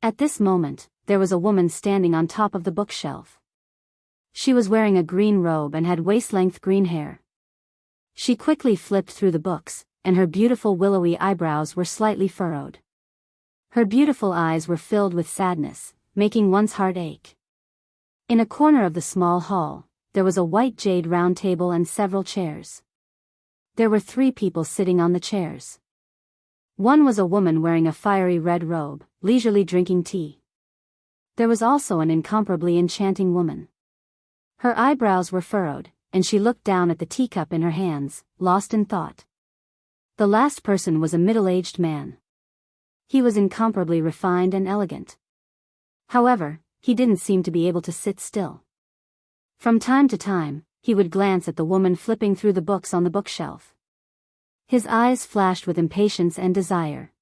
At this moment, there was a woman standing on top of the bookshelf. She was wearing a green robe and had waist-length green hair. She quickly flipped through the books, and her beautiful willowy eyebrows were slightly furrowed. Her beautiful eyes were filled with sadness, making one's heart ache. In a corner of the small hall, there was a white jade round table and several chairs. There were 3 people sitting on the chairs. One was a woman wearing a fiery red robe, leisurely drinking tea. There was also an incomparably enchanting woman. Her eyebrows were furrowed, and she looked down at the teacup in her hands, lost in thought. The last person was a middle-aged man. He was incomparably refined and elegant. However, he didn't seem to be able to sit still. From time to time, he would glance at the woman flipping through the books on the bookshelf. His eyes flashed with impatience and desire.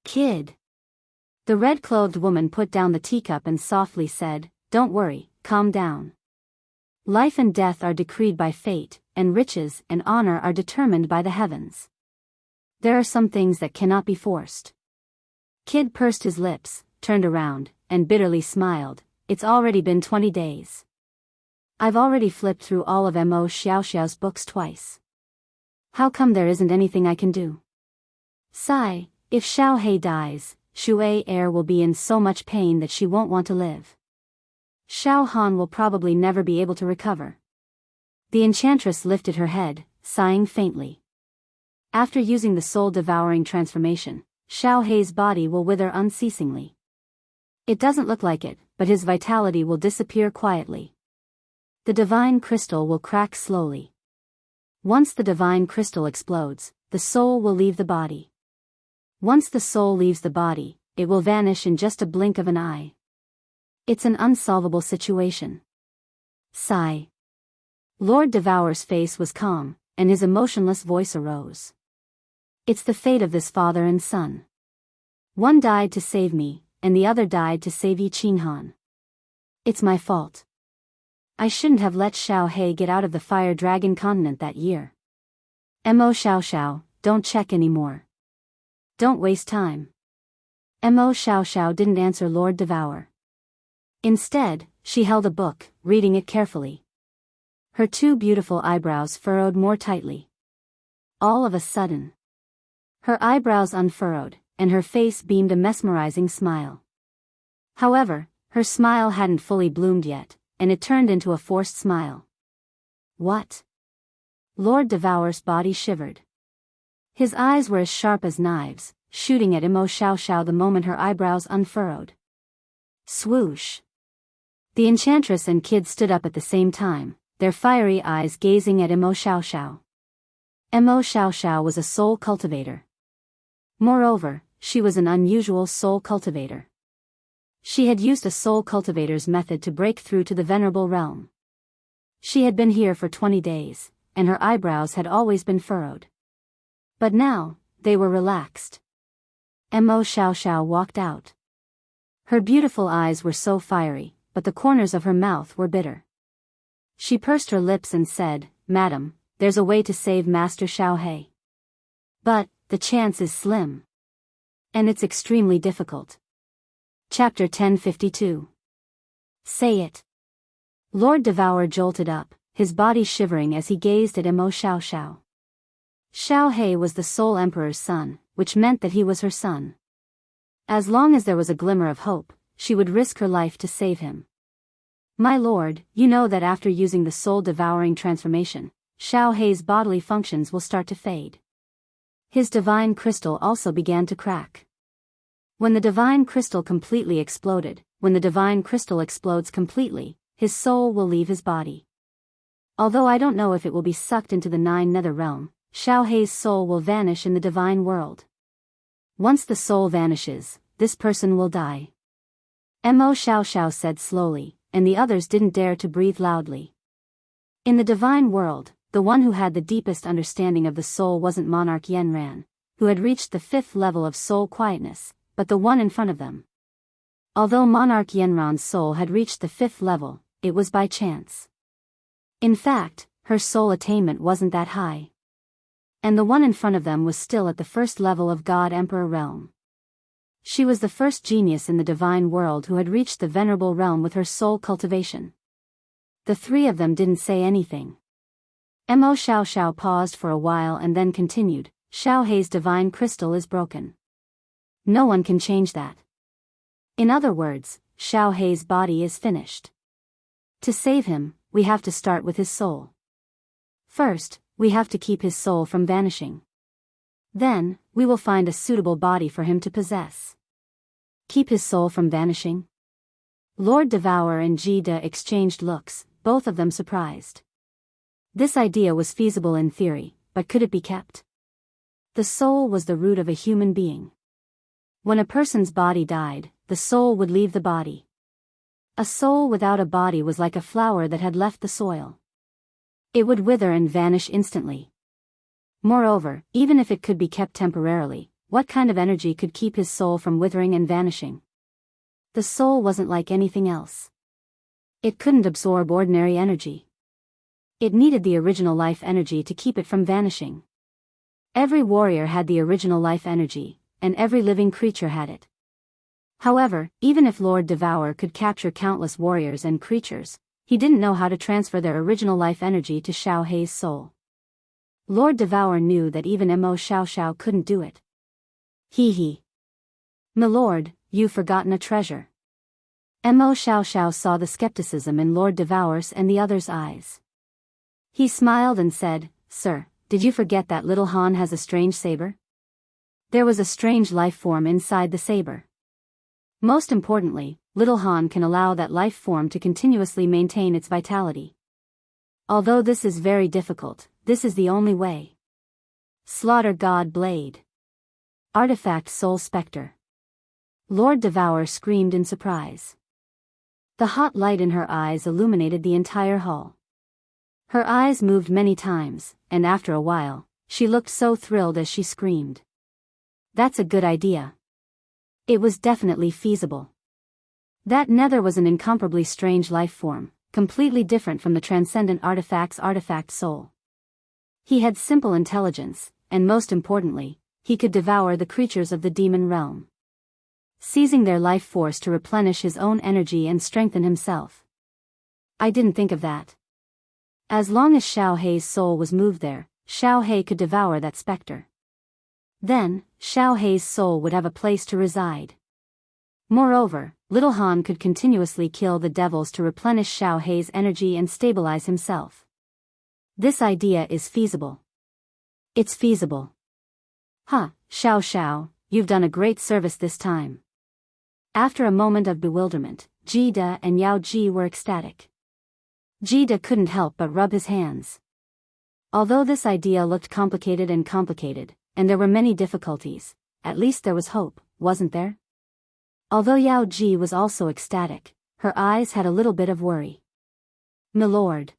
"Kid." The red-clothed woman put down the teacup and softly said, "Don't worry, calm down. Life and death are decreed by fate, and riches and honor are determined by the heavens. There are some things that cannot be forced." Kid pursed his lips, turned around, and bitterly smiled. "It's already been 20 days. I've already flipped through all of Mo Xiaoxiao's books twice. How come there isn't anything I can do? Sigh, if Xiao He dies, Shui heir will be in so much pain that she won't want to live. Xiao Han will probably never be able to recover." The enchantress lifted her head, sighing faintly. After using the soul-devouring transformation, Xiao Hei's body will wither unceasingly. It doesn't look like it, but his vitality will disappear quietly. The divine crystal will crack slowly. Once the divine crystal explodes, the soul will leave the body. Once the soul leaves the body, it will vanish in just a blink of an eye. It's an unsolvable situation. Sigh. Lord Devour's face was calm, and his emotionless voice arose. "It's the fate of this father and son. One died to save me, and the other died to save Yi Qinghan. It's my fault. I shouldn't have let Xiao He get out of the Fire Dragon continent that year. Mo Xiaoxiao, don't check anymore. Don't waste time." Mo Xiaoxiao didn't answer Lord Devour. Instead, she held a book, reading it carefully. Her 2 beautiful eyebrows furrowed more tightly. All of a sudden, her eyebrows unfurrowed, and her face beamed a mesmerizing smile. However, her smile hadn't fully bloomed yet, and it turned into a forced smile. "What?" Lord Devour's body shivered. His eyes were as sharp as knives, shooting at Mo Xiaoxiao the moment her eyebrows unfurrowed. Swoosh! The enchantress and Kid stood up at the same time, their fiery eyes gazing at Mo Xiaoxiao. Mo Xiaoxiao was a soul cultivator. Moreover, she was an unusual soul cultivator. She had used a soul cultivator's method to break through to the venerable realm. She had been here for 20 days, and her eyebrows had always been furrowed. But now, they were relaxed. Mo Xiaoxiao walked out. Her beautiful eyes were so fiery, but the corners of her mouth were bitter. She pursed her lips and said, "Madam, there's a way to save Master Xiao He. But, the chance is slim. And it's extremely difficult." Chapter 1052. Say it. Lord Devour jolted up, his body shivering as he gazed at Mo Xiaoxiao. Xiao He was the Soul Emperor's son, which meant that he was her son. As long as there was a glimmer of hope, she would risk her life to save him. My lord, you know that after using the soul-devouring transformation, Xiao Hei's bodily functions will start to fade. His divine crystal also began to crack. When the divine crystal completely exploded, when the divine crystal explodes completely, his soul will leave his body. Although I don't know if it will be sucked into the 9 nether realm, Xiao Hei's soul will vanish in the divine world. Once the soul vanishes, this person will die. Mo Xiao said slowly, and the others didn't dare to breathe loudly. In the divine world, the one who had the deepest understanding of the soul wasn't Monarch Yenran, who had reached the 5th level of soul quietness, but the one in front of them. Although Monarch Yenran's soul had reached the 5th level, it was by chance. In fact, her soul attainment wasn't that high. And the one in front of them was still at the 1st level of God Emperor realm. She was the first genius in the divine world who had reached the venerable realm with her soul cultivation. The 3 of them didn't say anything. Mo Xiao paused for a while and then continued, Xiao Hei's divine crystal is broken. No one can change that. In other words, Xiao Hei's body is finished. To save him, we have to start with his soul. First, we have to keep his soul from vanishing. Then, we will find a suitable body for him to possess. Keep his soul from vanishing? Lord Devourer and Jida exchanged looks, both of them surprised. This idea was feasible in theory, but could it be kept? The soul was the root of a human being. When a person's body died, the soul would leave the body. A soul without a body was like a flower that had left the soil. It would wither and vanish instantly. Moreover, even if it could be kept temporarily, what kind of energy could keep his soul from withering and vanishing? The soul wasn't like anything else. It couldn't absorb ordinary energy. It needed the original life energy to keep it from vanishing. Every warrior had the original life energy, and every living creature had it. However, even if Lord Devourer could capture countless warriors and creatures, he didn't know how to transfer their original life energy to Xiao Hei's soul. Lord Devourer knew that even Mo Xiao couldn't do it. He. Milord, you've forgotten a treasure. Mo Xiao saw the skepticism in Lord Devourer's and the others' eyes. He smiled and said, Sir, did you forget that little Han has a strange saber? There was a strange life form inside the saber. Most importantly, little Han can allow that life form to continuously maintain its vitality. Although this is very difficult, this is the only way. Slaughter God Blade. Artifact Soul Spectre. Lord Devourer screamed in surprise. The hot light in her eyes illuminated the entire hall. Her eyes moved many times, and after a while, she looked so thrilled as she screamed. That's a good idea. It was definitely feasible. That nether was an incomparably strange life form, completely different from the transcendent artifact's artifact soul. He had simple intelligence, and most importantly, he could devour the creatures of the demon realm, seizing their life force to replenish his own energy and strengthen himself. I didn't think of that. As long as Xiao Hei's soul was moved there, Xiao Hei could devour that specter. Then, Xiao Hei's soul would have a place to reside. Moreover, little Han could continuously kill the devils to replenish Xiao Hei's energy and stabilize himself. This idea is feasible. It's feasible. Xiao, you've done a great service this time. After a moment of bewilderment, Jida and Yao Ji were ecstatic. Jida couldn't help but rub his hands. Although this idea looked complicated, and there were many difficulties, at least there was hope, wasn't there? Although Yao Ji was also ecstatic, her eyes had a little bit of worry. Milord.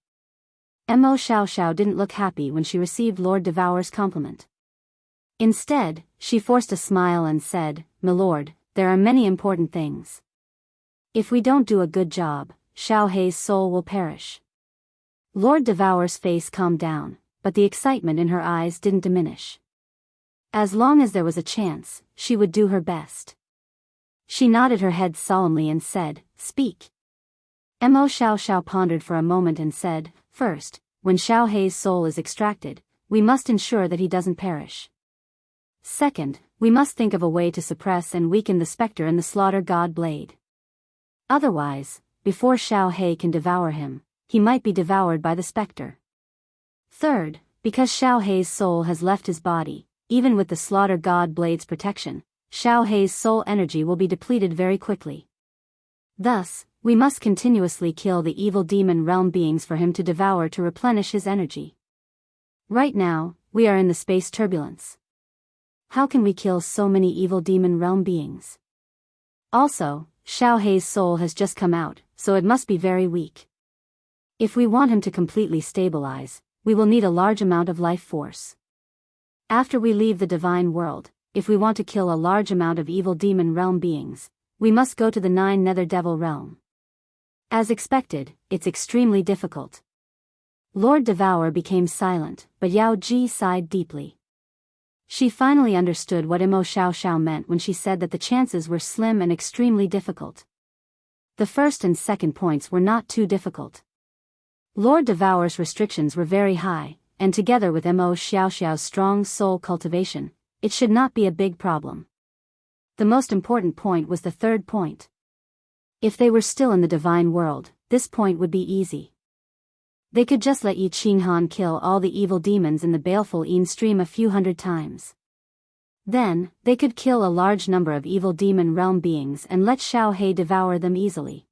Mo Xiao didn't look happy when she received Lord Devourer's compliment. Instead, she forced a smile and said, Milord, there are many important things. If we don't do a good job, Xiao Hei's soul will perish. Lord Devourer's face calmed down, but the excitement in her eyes didn't diminish. As long as there was a chance, she would do her best. She nodded her head solemnly and said, Speak. Mo Xiao pondered for a moment and said, First, when Xiao Hei's soul is extracted, we must ensure that he doesn't perish. Second, we must think of a way to suppress and weaken the specter in the Slaughter God Blade. Otherwise, before Xiao He can devour him, he might be devoured by the specter. Third, because Xiao He's soul has left his body, even with the slaughter god blade's protection, Xiao He's soul energy will be depleted very quickly. Thus, we must continuously kill the evil demon realm beings for him to devour to replenish his energy. Right now, we are in the space turbulence. How can we kill so many evil demon realm beings? Also, Xiao He's soul has just come out, so it must be very weak. If we want him to completely stabilize, we will need a large amount of life force. After we leave the divine world, if we want to kill a large amount of evil demon realm beings, we must go to the 9 nether devil realm. As expected, it's extremely difficult. Lord Devour became silent, but Yao Ji sighed deeply. She finally understood what Imo Xiao Xiao meant when she said that the chances were slim and extremely difficult. The first and second points were not too difficult. Lord Devour's restrictions were very high, and together with Imo Xiao Xiao's strong soul cultivation, it should not be a big problem. The most important point was the third point. If they were still in the divine world, this point would be easy. They could just let Yi Qinghan kill all the evil demons in the baleful Yin stream a few hundred times. Then, they could kill a large number of evil demon realm beings and let Xiao He devour them easily.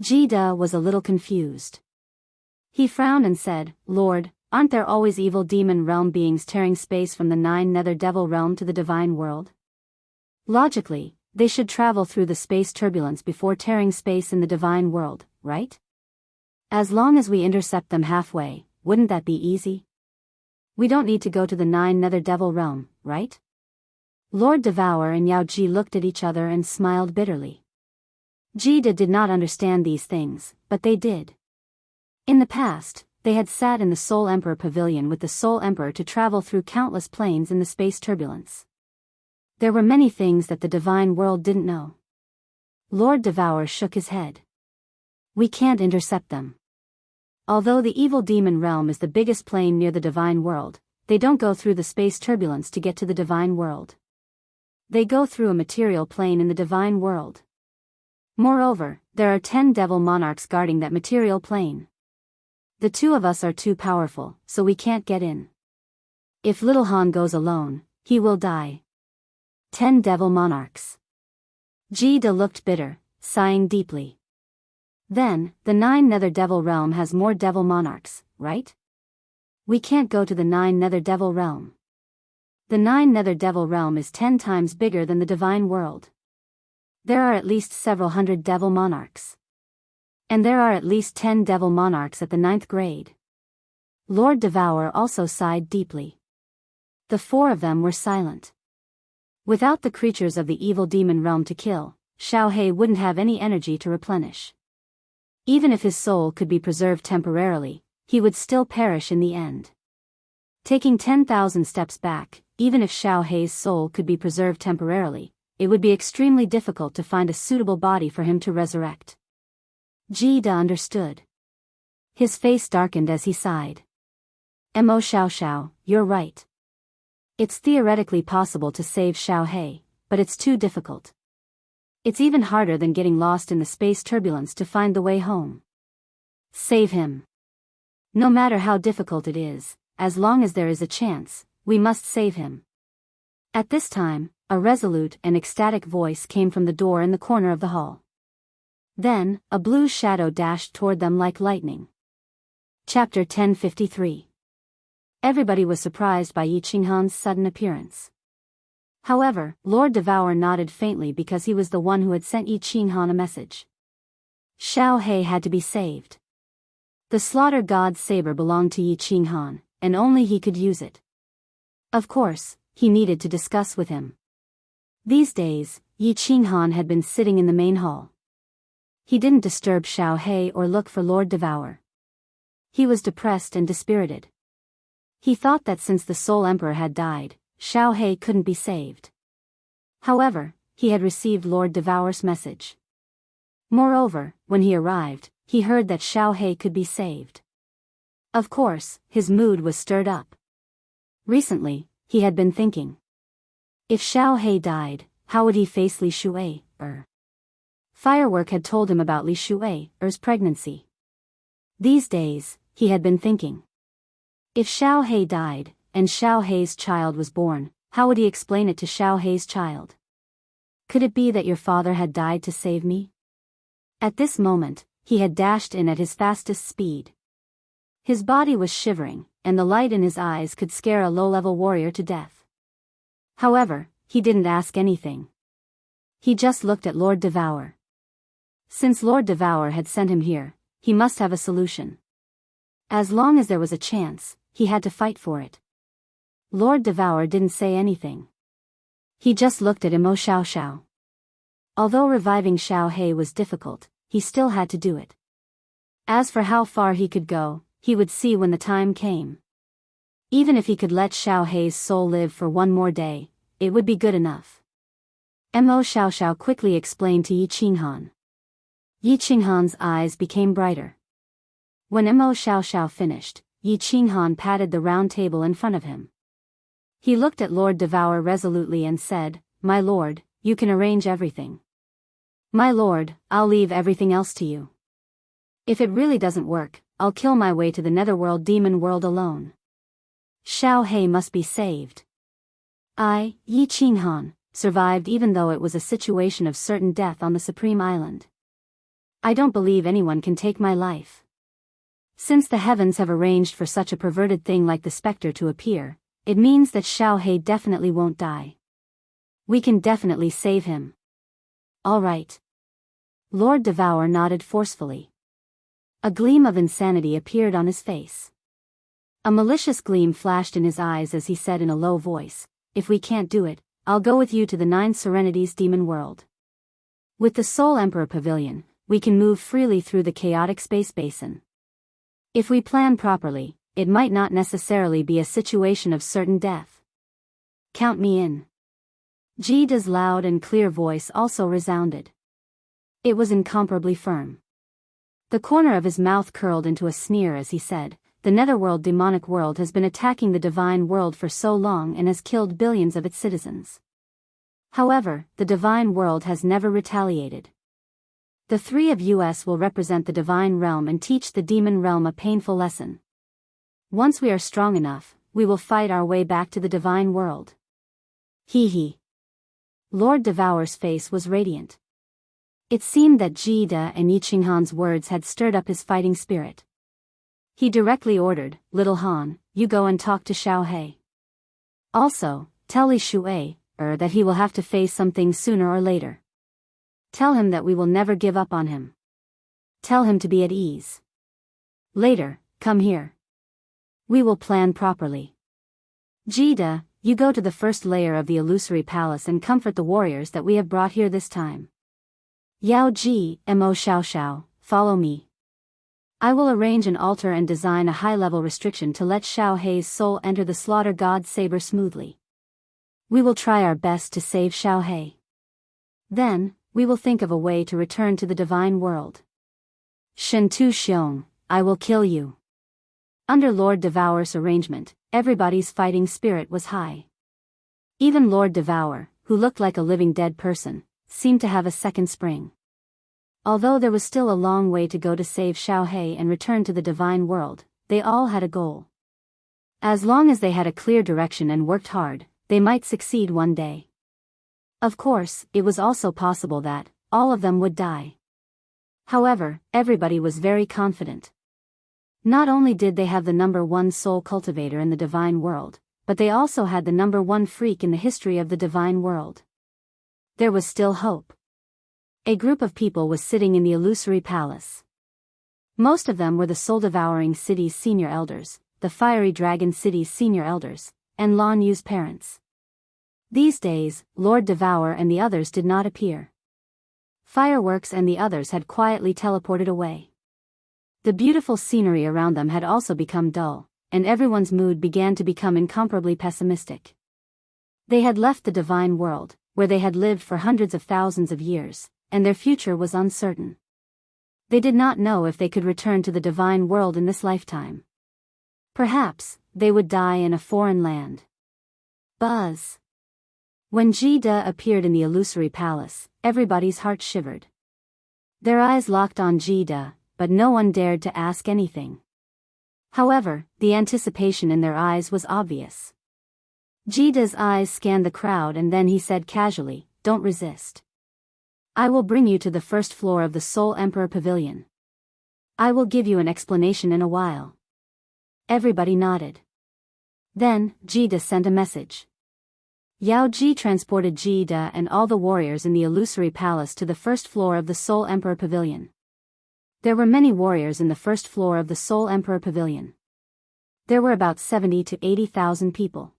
Ji De was a little confused. He frowned and said, "Lord, aren't there always evil demon realm beings tearing space from the 9 nether devil realm to the divine world? Logically, they should travel through the space turbulence before tearing space in the divine world, right? As long as we intercept them halfway, wouldn't that be easy? We don't need to go to the 9 nether devil realm, right?" Lord Devour and Yao Ji looked at each other and smiled bitterly. Ji De did not understand these things, but they did. In the past, they had sat in the Soul Emperor Pavilion with the Soul Emperor to travel through countless planes in the space turbulence. There were many things that the divine world didn't know. Lord Devour shook his head. "We can't intercept them. Although the evil demon realm is the biggest plane near the divine world, they don't go through the space turbulence to get to the divine world. They go through a material plane in the divine world. Moreover, there are 10 devil monarchs guarding that material plane. The 2 of us are too powerful, so we can't get in. If Little Han goes alone, he will die. 10 devil monarchs." Ji De looked bitter, sighing deeply. "Then, the 9 nether devil realm has more devil monarchs, right? We can't go to the 9 nether devil realm. The 9 nether devil realm is 10 times bigger than the divine world. There are at least several hundred devil monarchs. And there are at least 10 devil monarchs at the 9th grade." Lord Devour also sighed deeply. The 4 of them were silent. Without the creatures of the evil demon realm to kill, Xiao He wouldn't have any energy to replenish. Even if his soul could be preserved temporarily, he would still perish in the end. Taking 10,000 steps back, even if Xiao He's soul could be preserved temporarily, it would be extremely difficult to find a suitable body for him to resurrect. Ji De understood. His face darkened as he sighed. "Mo Xiao Xiao, you're right. It's theoretically possible to save Xiao He, but it's too difficult. It's even harder than getting lost in the space turbulence to find the way home. Save him. No matter how difficult it is, as long as there is a chance, we must save him." At this time, a resolute and ecstatic voice came from the door in the corner of the hall. Then, a blue shadow dashed toward them like lightning. Chapter 1053. Everybody was surprised by Yi Qinghan's sudden appearance. However, Lord Devour nodded faintly because he was the one who had sent Yi Qinghan a message. Xiao He had to be saved. The slaughter god's saber belonged to Yi Qinghan, and only he could use it. Of course, he needed to discuss with him. These days, Yi Qinghan had been sitting in the main hall. He didn't disturb Xiao He or look for Lord Devour. He was depressed and dispirited. He thought that since the Soul Emperor had died, Xiao He couldn't be saved. However, he had received Lord Devour's message. Moreover, when he arrived, he heard that Xiao He could be saved. Of course, his mood was stirred up. Recently, he had been thinking. If Xiao He died, how would he face Li Shui? Firework had told him about Li Shui's pregnancy. These days, he had been thinking. If Xiao He died, and Xiao He's child was born, how would he explain it to Xiao He's child? Could it be that your father had died to save me? At this moment, he had dashed in at his fastest speed. His body was shivering, and the light in his eyes could scare a low-level warrior to death. However, he didn't ask anything. He just looked at Lord Devour. Since Lord Devour had sent him here, he must have a solution. As long as there was a chance, he had to fight for it. Lord Devour didn't say anything. He just looked at Imo Xiao Xiao. Although reviving Xiao He was difficult, he still had to do it. As for how far he could go, he would see when the time came. Even if he could let Xiao He's soul live for one more day, it would be good enough. Imo Xiao Xiao quickly explained to Yi Qinghan. Yi Qinghan's eyes became brighter. When Imo Xiao Xiao finished, Yi Qinghan patted the round table in front of him. He looked at Lord Devour resolutely and said, "My lord, you can arrange everything. My lord, I'll leave everything else to you. If it really doesn't work, I'll kill my way to the netherworld demon world alone. Xiao He must be saved." I, Yi Qinghan, survived even though it was a situation of certain death on the Supreme Island. I don't believe anyone can take my life. Since the heavens have arranged for such a perverted thing like the specter to appear, it means that Xiao He definitely won't die. We can definitely save him. All right. Lord Devour nodded forcefully. A gleam of insanity appeared on his face. A malicious gleam flashed in his eyes as he said in a low voice, "If we can't do it, I'll go with you to the Nine Serenities demon world. With the Soul Emperor Pavilion, we can move freely through the chaotic space basin. If we plan properly, it might not necessarily be a situation of certain death. Count me in." Jida's loud and clear voice also resounded. It was incomparably firm. The corner of his mouth curled into a sneer as he said, "The netherworld demonic world has been attacking the divine world for so long and has killed billions of its citizens. However, the divine world has never retaliated. The three of us will represent the divine realm and teach the demon realm a painful lesson. Once we are strong enough, we will fight our way back to the divine world." Hee hee. Lord Devour's face was radiant. It seemed that Jida and Yi Qinghan's words had stirred up his fighting spirit. He directly ordered, "Little Han, you go and talk to Xiao He. Also, tell Li Shui that he will have to face something sooner or later. Tell him that we will never give up on him. Tell him to be at ease. Later, come here. We will plan properly. Jida, you go to the first layer of the illusory palace and comfort the warriors that we have brought here this time. Yao Ji, Mo Xiao Xiao, follow me. I will arrange an altar and design a high-level restriction to let Xiao He's soul enter the slaughter god saber smoothly. We will try our best to save Xiao He. Then, we will think of a way to return to the divine world. Shen Tu Xiong, I will kill you." Under Lord Devour's arrangement, everybody's fighting spirit was high. Even Lord Devour, who looked like a living dead person, seemed to have a second spring. Although there was still a long way to go to save Xiao He and return to the divine world, they all had a goal. As long as they had a clear direction and worked hard, they might succeed one day. Of course, it was also possible that all of them would die. However, everybody was very confident. Not only did they have the #1 soul cultivator in the divine world, but they also had the #1 freak in the history of the divine world. There was still hope. A group of people was sitting in the illusory palace. Most of them were the soul-devouring city's senior elders, the fiery dragon city's senior elders, and Lan Yu's parents. These days, Lord Devour and the others did not appear. Fireworks and the others had quietly teleported away. The beautiful scenery around them had also become dull, and everyone's mood began to become incomparably pessimistic. They had left the divine world, where they had lived for hundreds of thousands of years, and their future was uncertain. They did not know if they could return to the divine world in this lifetime. Perhaps, they would die in a foreign land. Buzz. When Jida appeared in the illusory palace, everybody's heart shivered. Their eyes locked on Jida, but no one dared to ask anything. However, the anticipation in their eyes was obvious. Jida's eyes scanned the crowd and then he said casually, "Don't resist. I will bring you to the first floor of the Soul Emperor Pavilion. I will give you an explanation in a while." Everybody nodded. Then, Jida sent a message. Yao Ji transported Jida and all the warriors in the illusory palace to the first floor of the Soul Emperor Pavilion. There were many warriors in the first floor of the Soul Emperor Pavilion. There were about 70 to 80,000 people.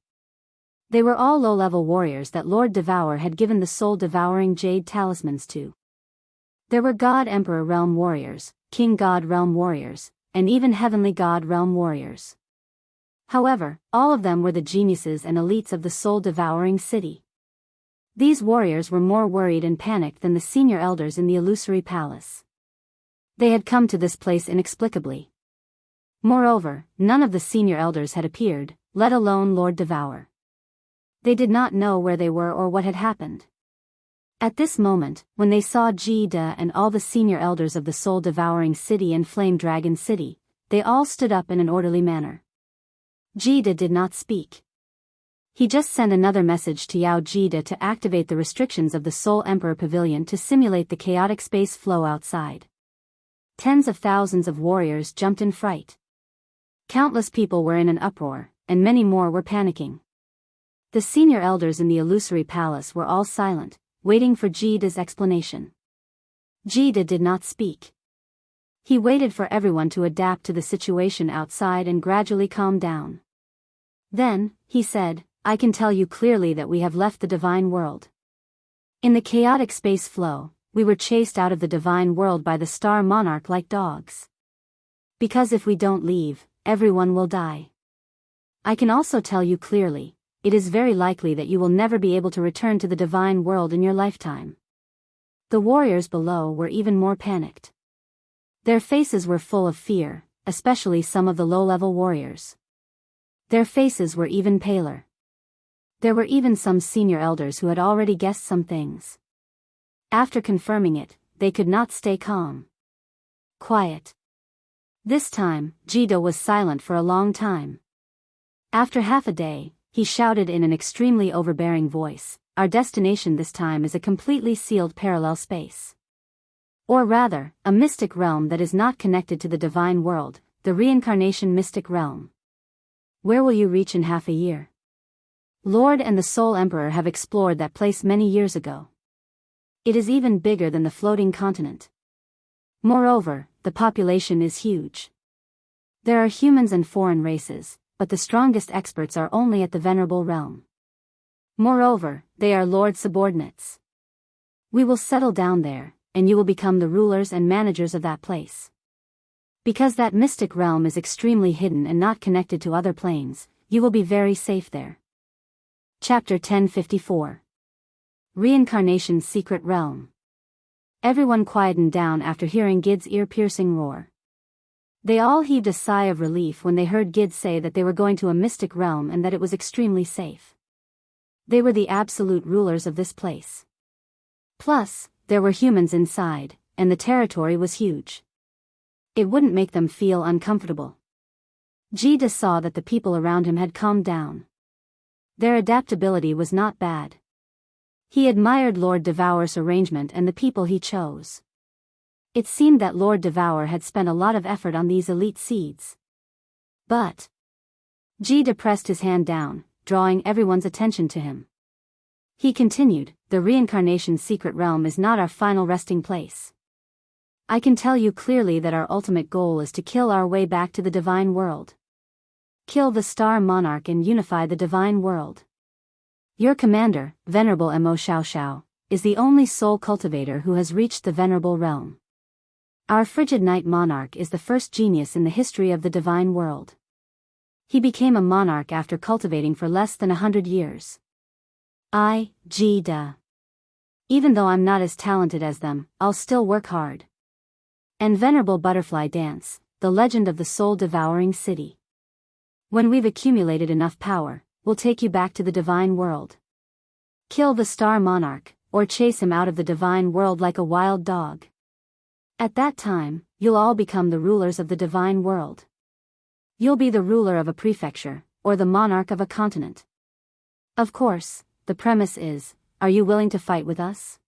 They were all low-level warriors that Lord Devour had given the soul-devouring jade talismans to. There were God Emperor Realm warriors, King God Realm warriors, and even Heavenly God Realm warriors. However, all of them were the geniuses and elites of the soul-devouring city. These warriors were more worried and panicked than the senior elders in the illusory palace. They had come to this place inexplicably. Moreover, none of the senior elders had appeared, let alone Lord Devour. They did not know where they were or what had happened. At this moment, when they saw Jida and all the senior elders of the soul-devouring city and Flame Dragon City, they all stood up in an orderly manner. Jida did not speak. He just sent another message to Yao Jida to activate the restrictions of the Soul Emperor Pavilion to simulate the chaotic space flow outside. Tens of thousands of warriors jumped in fright. Countless people were in an uproar, and many more were panicking. The senior elders in the illusory palace were all silent, waiting for Jida's explanation. Jida did not speak. He waited for everyone to adapt to the situation outside and gradually calm down. Then, he said, "I can tell you clearly that we have left the divine world. In the chaotic space flow, we were chased out of the divine world by the Star Monarch like dogs. Because if we don't leave, everyone will die. I can also tell you clearly, it is very likely that you will never be able to return to the divine world in your lifetime." The warriors below were even more panicked. Their faces were full of fear, especially some of the low-level warriors. Their faces were even paler. There were even some senior elders who had already guessed some things. After confirming it, they could not stay calm. Quiet. This time, Jida was silent for a long time. After half a day, he shouted in an extremely overbearing voice, "Our destination this time is a completely sealed parallel space. Or rather, a mystic realm that is not connected to the divine world, the reincarnation mystic realm. Where will you reach in half a year? Lord and the Soul Emperor have explored that place many years ago. It is even bigger than the floating continent. Moreover, the population is huge. There are humans and foreign races, but the strongest experts are only at the Venerable Realm. Moreover, they are Lord's subordinates. We will settle down there, and you will become the rulers and managers of that place. Because that mystic realm is extremely hidden and not connected to other planes, you will be very safe there." Chapter 1054. Reincarnation's Secret Realm. Everyone quietened down after hearing Gid's ear-piercing roar. They all heaved a sigh of relief when they heard Gid say that they were going to a mystic realm and that it was extremely safe. They were the absolute rulers of this place. Plus, there were humans inside, and the territory was huge. It wouldn't make them feel uncomfortable. Jida saw that the people around him had calmed down. Their adaptability was not bad. He admired Lord Devour's arrangement and the people he chose. It seemed that Lord Devour had spent a lot of effort on these elite seeds. But Jida pressed his hand down, drawing everyone's attention to him. He continued, "The reincarnation's secret realm is not our final resting place. I can tell you clearly that our ultimate goal is to kill our way back to the divine world. Kill the Star Monarch and unify the divine world. Your commander, Venerable Mo Xiao Xiao, is the only soul cultivator who has reached the Venerable Realm. Our Frigid Night Monarch is the first genius in the history of the divine world. He became a monarch after cultivating for less than 100 years. I, Jida. Even though I'm not as talented as them, I'll still work hard. And Venerable Butterfly Dance, the legend of the soul-devouring city. When we've accumulated enough power, we'll take you back to the divine world. Kill the Star Monarch, or chase him out of the divine world like a wild dog. At that time, you'll all become the rulers of the divine world. You'll be the ruler of a prefecture, or the monarch of a continent. Of course, the premise is, are you willing to fight with us?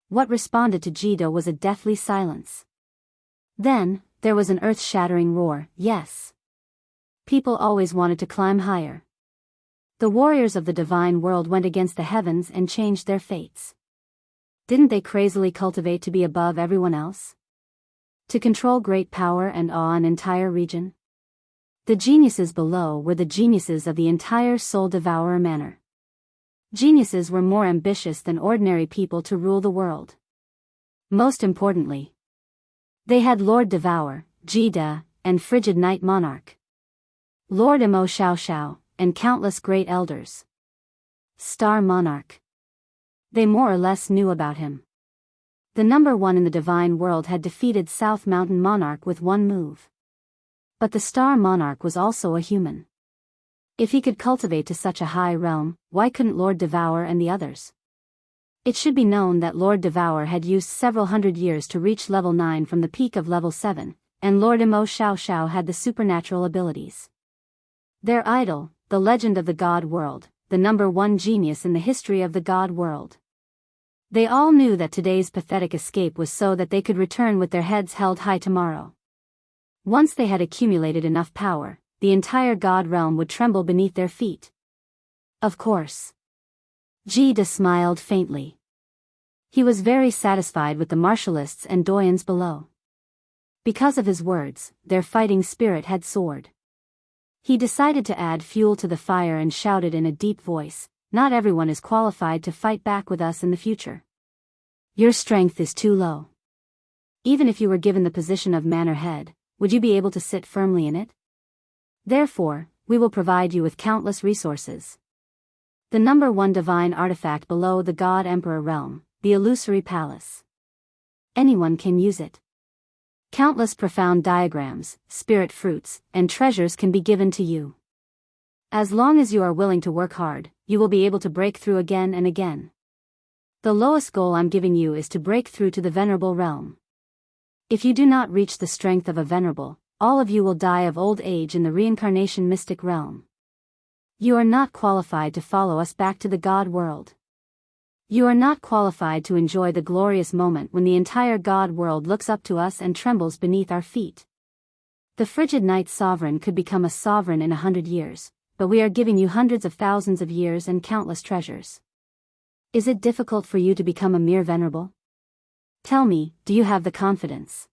What responded to Jida was a deathly silence. Then, there was an earth-shattering roar, yes. People always wanted to climb higher. The warriors of the divine world went against the heavens and changed their fates. Didn't they crazily cultivate to be above everyone else? To control great power and awe an entire region? The geniuses below were the geniuses of the entire soul-devourer manor. Geniuses were more ambitious than ordinary people to rule the world. Most importantly, they had Lord Devour, Jida, and Frigid Night Monarch. Lord Imo Xiao Xiao, and countless great elders. Star Monarch. They more or less knew about him. The number one in the divine world had defeated South Mountain Monarch with one move. But the Star Monarch was also a human. If he could cultivate to such a high realm, why couldn't Lord Devour and the others? It should be known that Lord Devour had used several hundred years to reach level 9 from the peak of level 7, and Lord Imo Xiao Xiao had the supernatural abilities. Their idol, the legend of the God world, the number one genius in the history of the God world. They all knew that today's pathetic escape was so that they could return with their heads held high tomorrow. Once they had accumulated enough power, the entire God realm would tremble beneath their feet. Of course. Jida smiled faintly. He was very satisfied with the martialists and doyens below. Because of his words, their fighting spirit had soared. He decided to add fuel to the fire and shouted in a deep voice, "Not everyone is qualified to fight back with us in the future. Your strength is too low. Even if you were given the position of manor head, would you be able to sit firmly in it? Therefore, we will provide you with countless resources. The number one divine artifact below the God Emperor realm, the illusory palace. Anyone can use it. Countless profound diagrams, spirit fruits, and treasures can be given to you. As long as you are willing to work hard, you will be able to break through again and again. The lowest goal I'm giving you is to break through to the venerable realm. If you do not reach the strength of a venerable, all of you will die of old age in the reincarnation mystic realm. You are not qualified to follow us back to the God world. You are not qualified to enjoy the glorious moment when the entire God world looks up to us and trembles beneath our feet. The Frigid Night Sovereign could become a sovereign in 100 years, but we are giving you hundreds of thousands of years and countless treasures. Is it difficult for you to become a mere venerable? Tell me, do you have the confidence?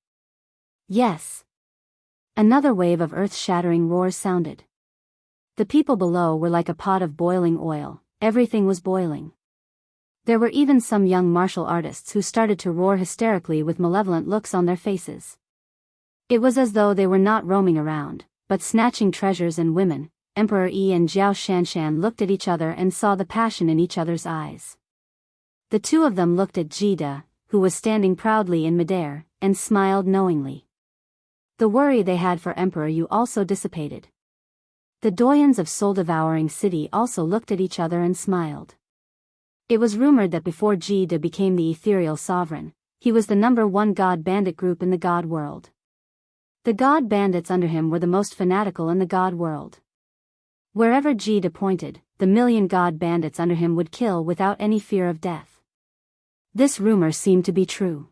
Yes. Another wave of earth-shattering roars sounded. The people below were like a pot of boiling oil, everything was boiling. There were even some young martial artists who started to roar hysterically with malevolent looks on their faces. It was as though they were not roaming around, but snatching treasures and women. Emperor Yi and Jiao Shanshan looked at each other and saw the passion in each other's eyes. The two of them looked at Jida, who was standing proudly in midair, and smiled knowingly. The worry they had for Emperor Yu also dissipated. The doyens of soul-devouring city also looked at each other and smiled. It was rumored that before Jida became the ethereal sovereign, he was the number one god bandit group in the god world. The god bandits under him were the most fanatical in the god world. Wherever Jida pointed, the million god bandits under him would kill without any fear of death. This rumor seemed to be true.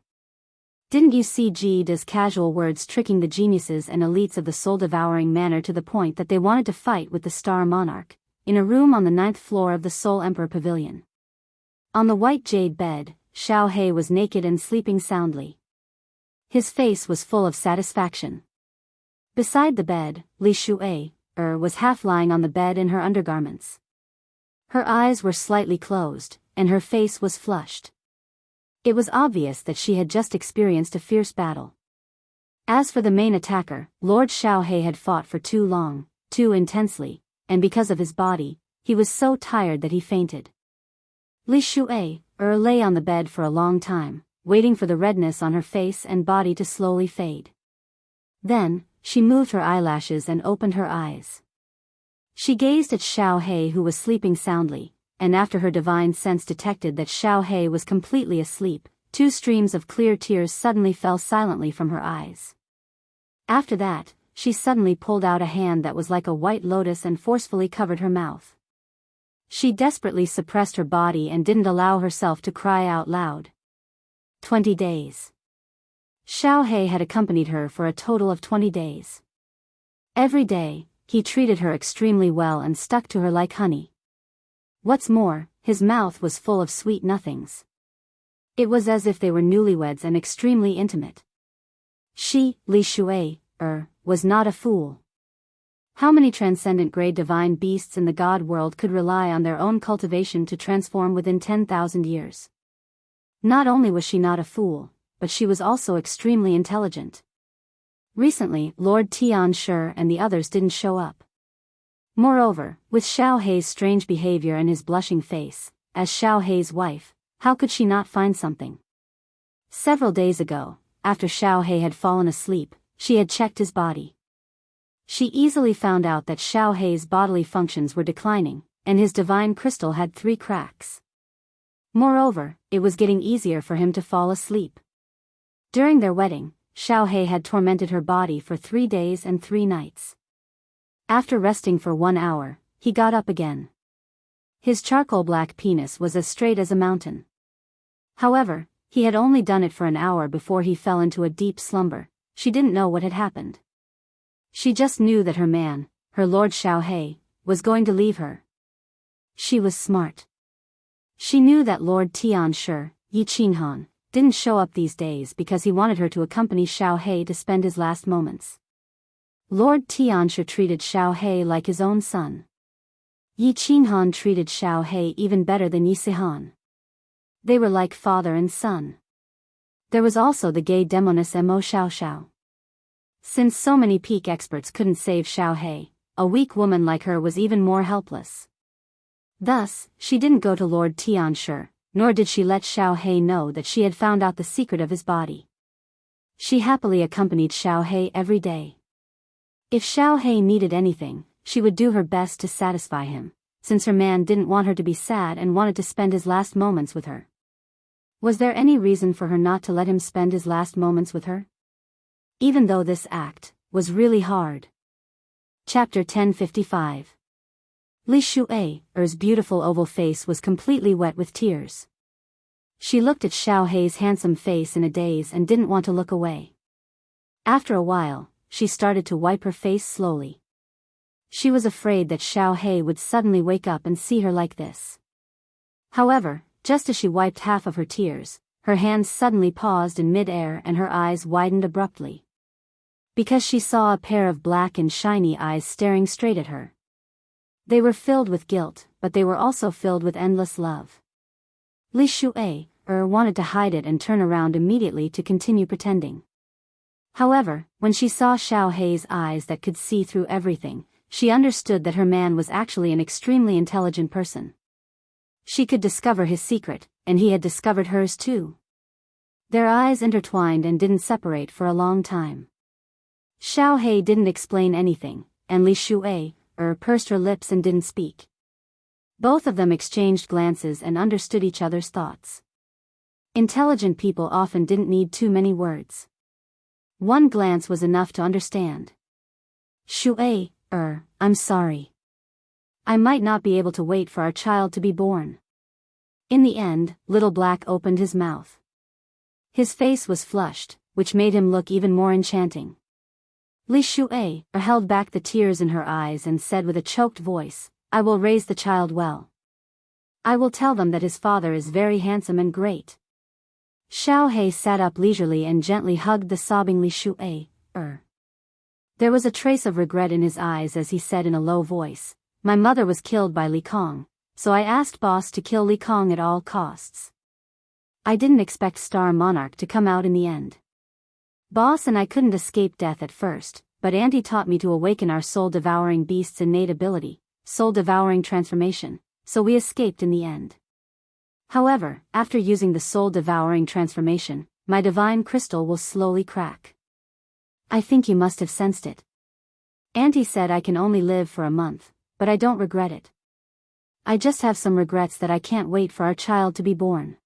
Didn't you see Jida's casual words tricking the geniuses and elites of the soul-devouring manor to the point that they wanted to fight with the Star Monarch, in a room on the 9th floor of the Soul Emperor Pavilion? On the white jade bed, Xiao He was naked and sleeping soundly. His face was full of satisfaction. Beside the bed, Li Shuai, was half lying on the bed in her undergarments. Her eyes were slightly closed, and her face was flushed. It was obvious that she had just experienced a fierce battle. As for the main attacker, Lord Xiao He had fought for too long, too intensely, and because of his body, he was so tired that he fainted. Li Shuai, lay on the bed for a long time, waiting for the redness on her face and body to slowly fade. Then, she moved her eyelashes and opened her eyes. She gazed at Xiao He, who was sleeping soundly, and after her divine sense detected that Xiao He was completely asleep, 2 streams of clear tears suddenly fell silently from her eyes. After that, she suddenly pulled out a hand that was like a white lotus and forcefully covered her mouth. She desperately suppressed her body and didn't allow herself to cry out loud. 20 days. Xiao He had accompanied her for a total of 20 days. Every day, he treated her extremely well and stuck to her like honey. What's more, his mouth was full of sweet nothings. It was as if they were newlyweds and extremely intimate. She, Li Shui, was not a fool. How many transcendent grade divine beasts in the god world could rely on their own cultivation to transform within 10,000 years? Not only was she not a fool, but she was also extremely intelligent. Recently, Lord Tianshi and the others didn't show up. Moreover, with Xiao Hei's strange behavior and his blushing face, as Xiao Hei's wife, how could she not find something? Several days ago, after Xiao Hei had fallen asleep, she had checked his body. She easily found out that Xiao Hei's bodily functions were declining, and his divine crystal had 3 cracks. Moreover, it was getting easier for him to fall asleep. During their wedding, Xiao Hei had tormented her body for 3 days and 3 nights. After resting for 1 hour, he got up again. His charcoal black penis was as straight as a mountain. However, he had only done it for an hour before he fell into a deep slumber. She didn't know what had happened. She just knew that her man, her Lord Xiao Hei, was going to leave her. She was smart. She knew that Lord Tianshi, Yi Qinghan, didn't show up these days because he wanted her to accompany Xiao Hei to spend his last moments. Lord Tianshi treated Xiao Hei like his own son. Yi Qinghan treated Xiao Hei even better than Yi Sihan. They were like father and son. There was also the gay demoness Mo Xiaoxiao. Since so many peak experts couldn't save Xiao Hei, a weak woman like her was even more helpless. Thus, she didn't go to Lord Tianshi, nor did she let Xiao Hei know that she had found out the secret of his body. She happily accompanied Xiao Hei every day. If Xiao Hei needed anything, she would do her best to satisfy him, since her man didn't want her to be sad and wanted to spend his last moments with her. Was there any reason for her not to let him spend his last moments with her? Even though this act was really hard. Chapter 1055. Li Shui's beautiful oval face was completely wet with tears. She looked at Xiao Hei's handsome face in a daze and didn't want to look away. After a while, she started to wipe her face slowly. She was afraid that Xiao Hei would suddenly wake up and see her like this. However, just as she wiped half of her tears, her hands suddenly paused in mid-air and her eyes widened abruptly. Because she saw a pair of black and shiny eyes staring straight at her. They were filled with guilt, but they were also filled with endless love. Li Shui wanted to hide it and turn around immediately to continue pretending. However, when she saw Xiao Hei's eyes that could see through everything, she understood that her man was actually an extremely intelligent person. She could discover his secret, and he had discovered hers too. Their eyes intertwined and didn't separate for a long time. Xiao Hei didn't explain anything, and Li Shui pursed her lips and didn't speak. Both of them exchanged glances and understood each other's thoughts. Intelligent people often didn't need too many words. One glance was enough to understand. Shui, I'm sorry. I might not be able to wait for our child to be born. In the end, Little Black opened his mouth. His face was flushed, which made him look even more enchanting. Li Shui held back the tears in her eyes and said with a choked voice, I will raise the child well. I will tell them that his father is very handsome and great. Xiao Hei sat up leisurely and gently hugged the sobbing Li Shui. There was a trace of regret in his eyes as he said in a low voice, my mother was killed by Li Kong, so I asked boss to kill Li Kong at all costs. I didn't expect Star Monarch to come out in the end. Boss and I couldn't escape death at first, but Auntie taught me to awaken our soul-devouring beast's innate ability, soul-devouring transformation, so we escaped in the end. However, after using the soul-devouring transformation, my divine crystal will slowly crack. I think you must have sensed it. Auntie said I can only live for a month, but I don't regret it. I just have some regrets that I can't wait for our child to be born.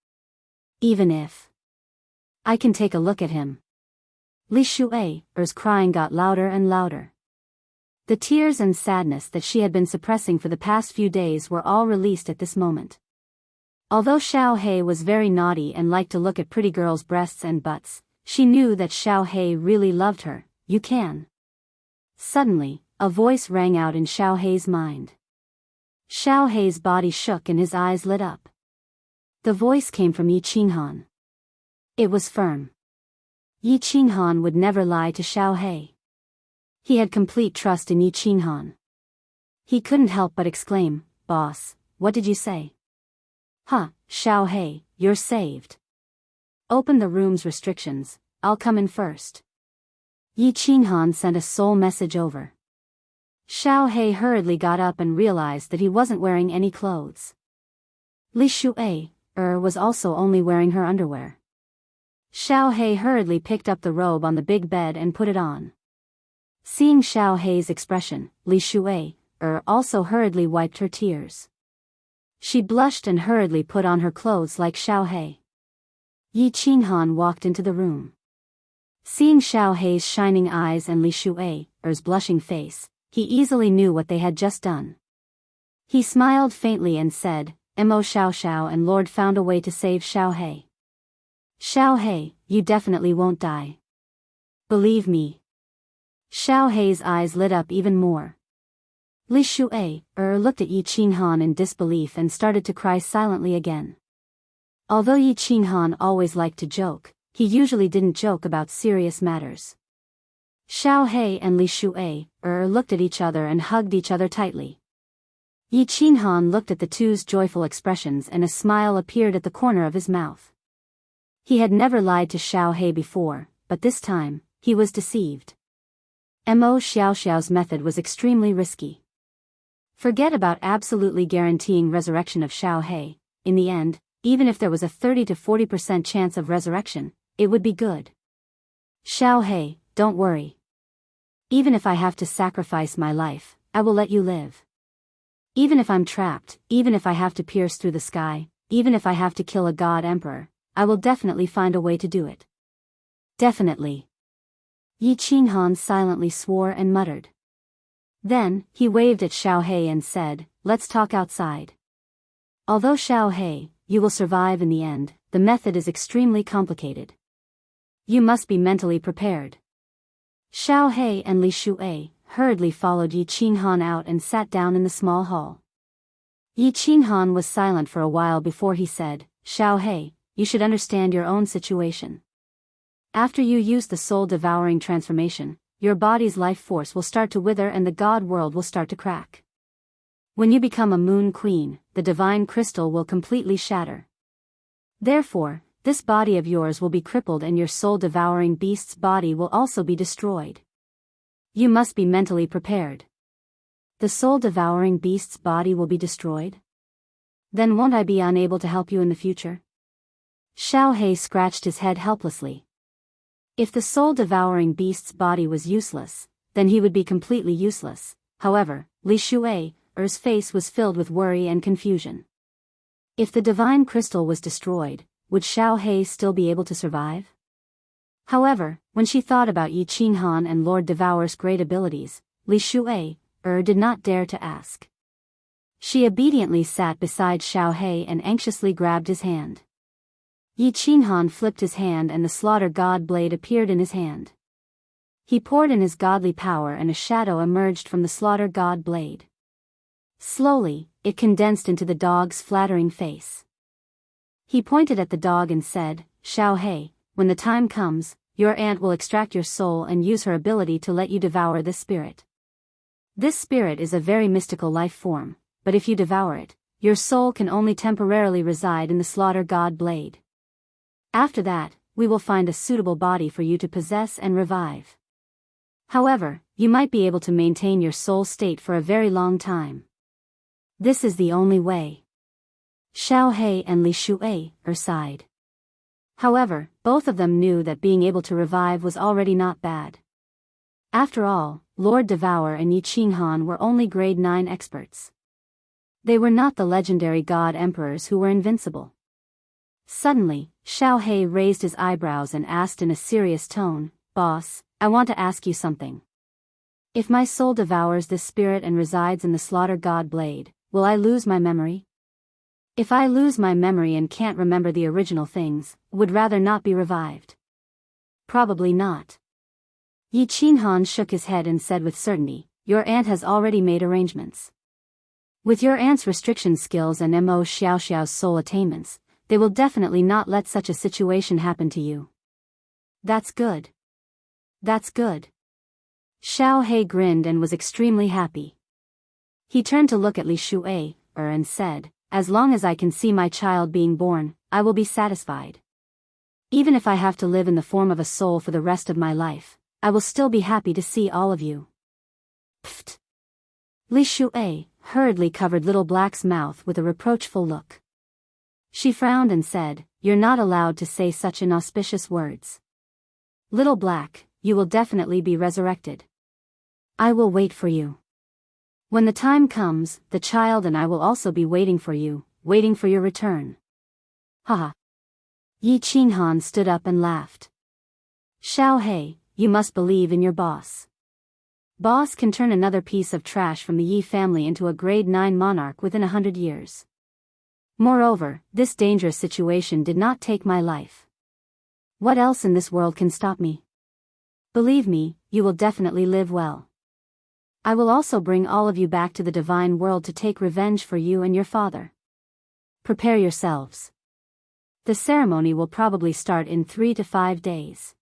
Even if I can take a look at him. Li Shui's crying got louder and louder. The tears and sadness that she had been suppressing for the past few days were all released at this moment. Although Xiao He was very naughty and liked to look at pretty girls' breasts and butts, she knew that Xiao He really loved her. You can. Suddenly, a voice rang out in Xiao He's mind. Xiao He's body shook and his eyes lit up. The voice came from Yi Qinghan. It was firm. Yi Qinghan would never lie to Xiao He. He had complete trust in Yi Qinghan. He couldn't help but exclaim, "Boss, what did you say?" "Huh, Xiao He, you're saved. Open the room's restrictions, I'll come in first." Yi Qinghan sent a soul message over. Xiao He hurriedly got up and realized that he wasn't wearing any clothes. Li Shui was also only wearing her underwear. Xiao He hurriedly picked up the robe on the big bed and put it on. Seeing Xiao He's expression, Li Shui also hurriedly wiped her tears. She blushed and hurriedly put on her clothes like Xiao He. Yi Qinghan walked into the room. Seeing Xiao He's shining eyes and Li Shui's blushing face, he easily knew what they had just done. He smiled faintly and said, "Mo Xiao Xiao and Lord found a way to save Xiao He. Xiao He, you definitely won't die. Believe me." Xiao He's eyes lit up even more. Li Shui looked at Yi Qinghan in disbelief and started to cry silently again. Although Yi Qinghan always liked to joke, he usually didn't joke about serious matters. Xiao He and Li Shui looked at each other and hugged each other tightly. Yi Qinghan looked at the two's joyful expressions and a smile appeared at the corner of his mouth. He had never lied to Xiao He before, but this time, he was deceived. Mo Xiaoxiao's method was extremely risky. Forget about absolutely guaranteeing resurrection of Xiao He. In the end, even if there was a 30 to 40% chance of resurrection, it would be good. Xiao He, don't worry. Even if I have to sacrifice my life, I will let you live. Even if I'm trapped, even if I have to pierce through the sky, even if I have to kill a god emperor, I will definitely find a way to do it. Definitely. Yi Qinghan silently swore and muttered. Then, he waved at Xiao He and said, "Let's talk outside." Although Xiao He, you will survive in the end, the method is extremely complicated. You must be mentally prepared. Xiao He and Li Shui hurriedly followed Yi Qinghan out and sat down in the small hall. Yi Qinghan was silent for a while before he said, "Xiao He, you should understand your own situation. After you use the soul-devouring transformation, your body's life force will start to wither and the god world will start to crack. When you become a moon queen, the divine crystal will completely shatter. Therefore, this body of yours will be crippled and your soul-devouring beast's body will also be destroyed. You must be mentally prepared." The soul-devouring beast's body will be destroyed? Then won't I be unable to help you in the future? Xiao He scratched his head helplessly. If the soul-devouring beast's body was useless, then he would be completely useless. However, Li Shui's face was filled with worry and confusion. If the divine crystal was destroyed, would Xiao He still be able to survive? However, when she thought about Yi Qinghan and Lord Devour's great abilities, Li Shui did not dare to ask. She obediently sat beside Xiao He and anxiously grabbed his hand. Yi Qinghan flipped his hand and the slaughter god blade appeared in his hand. He poured in his godly power and a shadow emerged from the slaughter god blade. Slowly, it condensed into the dog's flattering face. He pointed at the dog and said, "Xiao He, when the time comes, your aunt will extract your soul and use her ability to let you devour this spirit. This spirit is a very mystical life form, but if you devour it, your soul can only temporarily reside in the slaughter god blade. After that, we will find a suitable body for you to possess and revive. However, you might be able to maintain your soul state for a very long time. This is the only way." Xiao He and Li Shui sighed. However, both of them knew that being able to revive was already not bad. After all, Lord Devour and Yi Qinghan were only grade 9 experts. They were not the legendary god emperors who were invincible. Suddenly, Xiao He raised his eyebrows and asked in a serious tone, "Boss, I want to ask you something. If my soul devours this spirit and resides in the slaughter god blade, will I lose my memory? If I lose my memory and can't remember the original things, would rather not be revived." "Probably not." Yi Qinhan shook his head and said with certainty, "Your aunt has already made arrangements. With your aunt's restriction skills and Mo Xiaoxiao's soul attainments, they will definitely not let such a situation happen to you." "That's good. That's good." Xiao He grinned and was extremely happy. He turned to look at Li Shuai, and said, "As long as I can see my child being born, I will be satisfied. Even if I have to live in the form of a soul for the rest of my life, I will still be happy to see all of you." Pfft. Li Shuai hurriedly covered Little Black's mouth with a reproachful look. She frowned and said, "You're not allowed to say such inauspicious words. Little Black, you will definitely be resurrected. I will wait for you. When the time comes, the child and I will also be waiting for you, waiting for your return." Haha. Yi Qinhan stood up and laughed. "Xiao He, you must believe in your boss. Boss can turn another piece of trash from the Yi family into a grade 9 monarch within 100 years. Moreover, this dangerous situation did not take my life. What else in this world can stop me? Believe me, you will definitely live well. I will also bring all of you back to the divine world to take revenge for you and your father. Prepare yourselves. The ceremony will probably start in 3 to 5 days.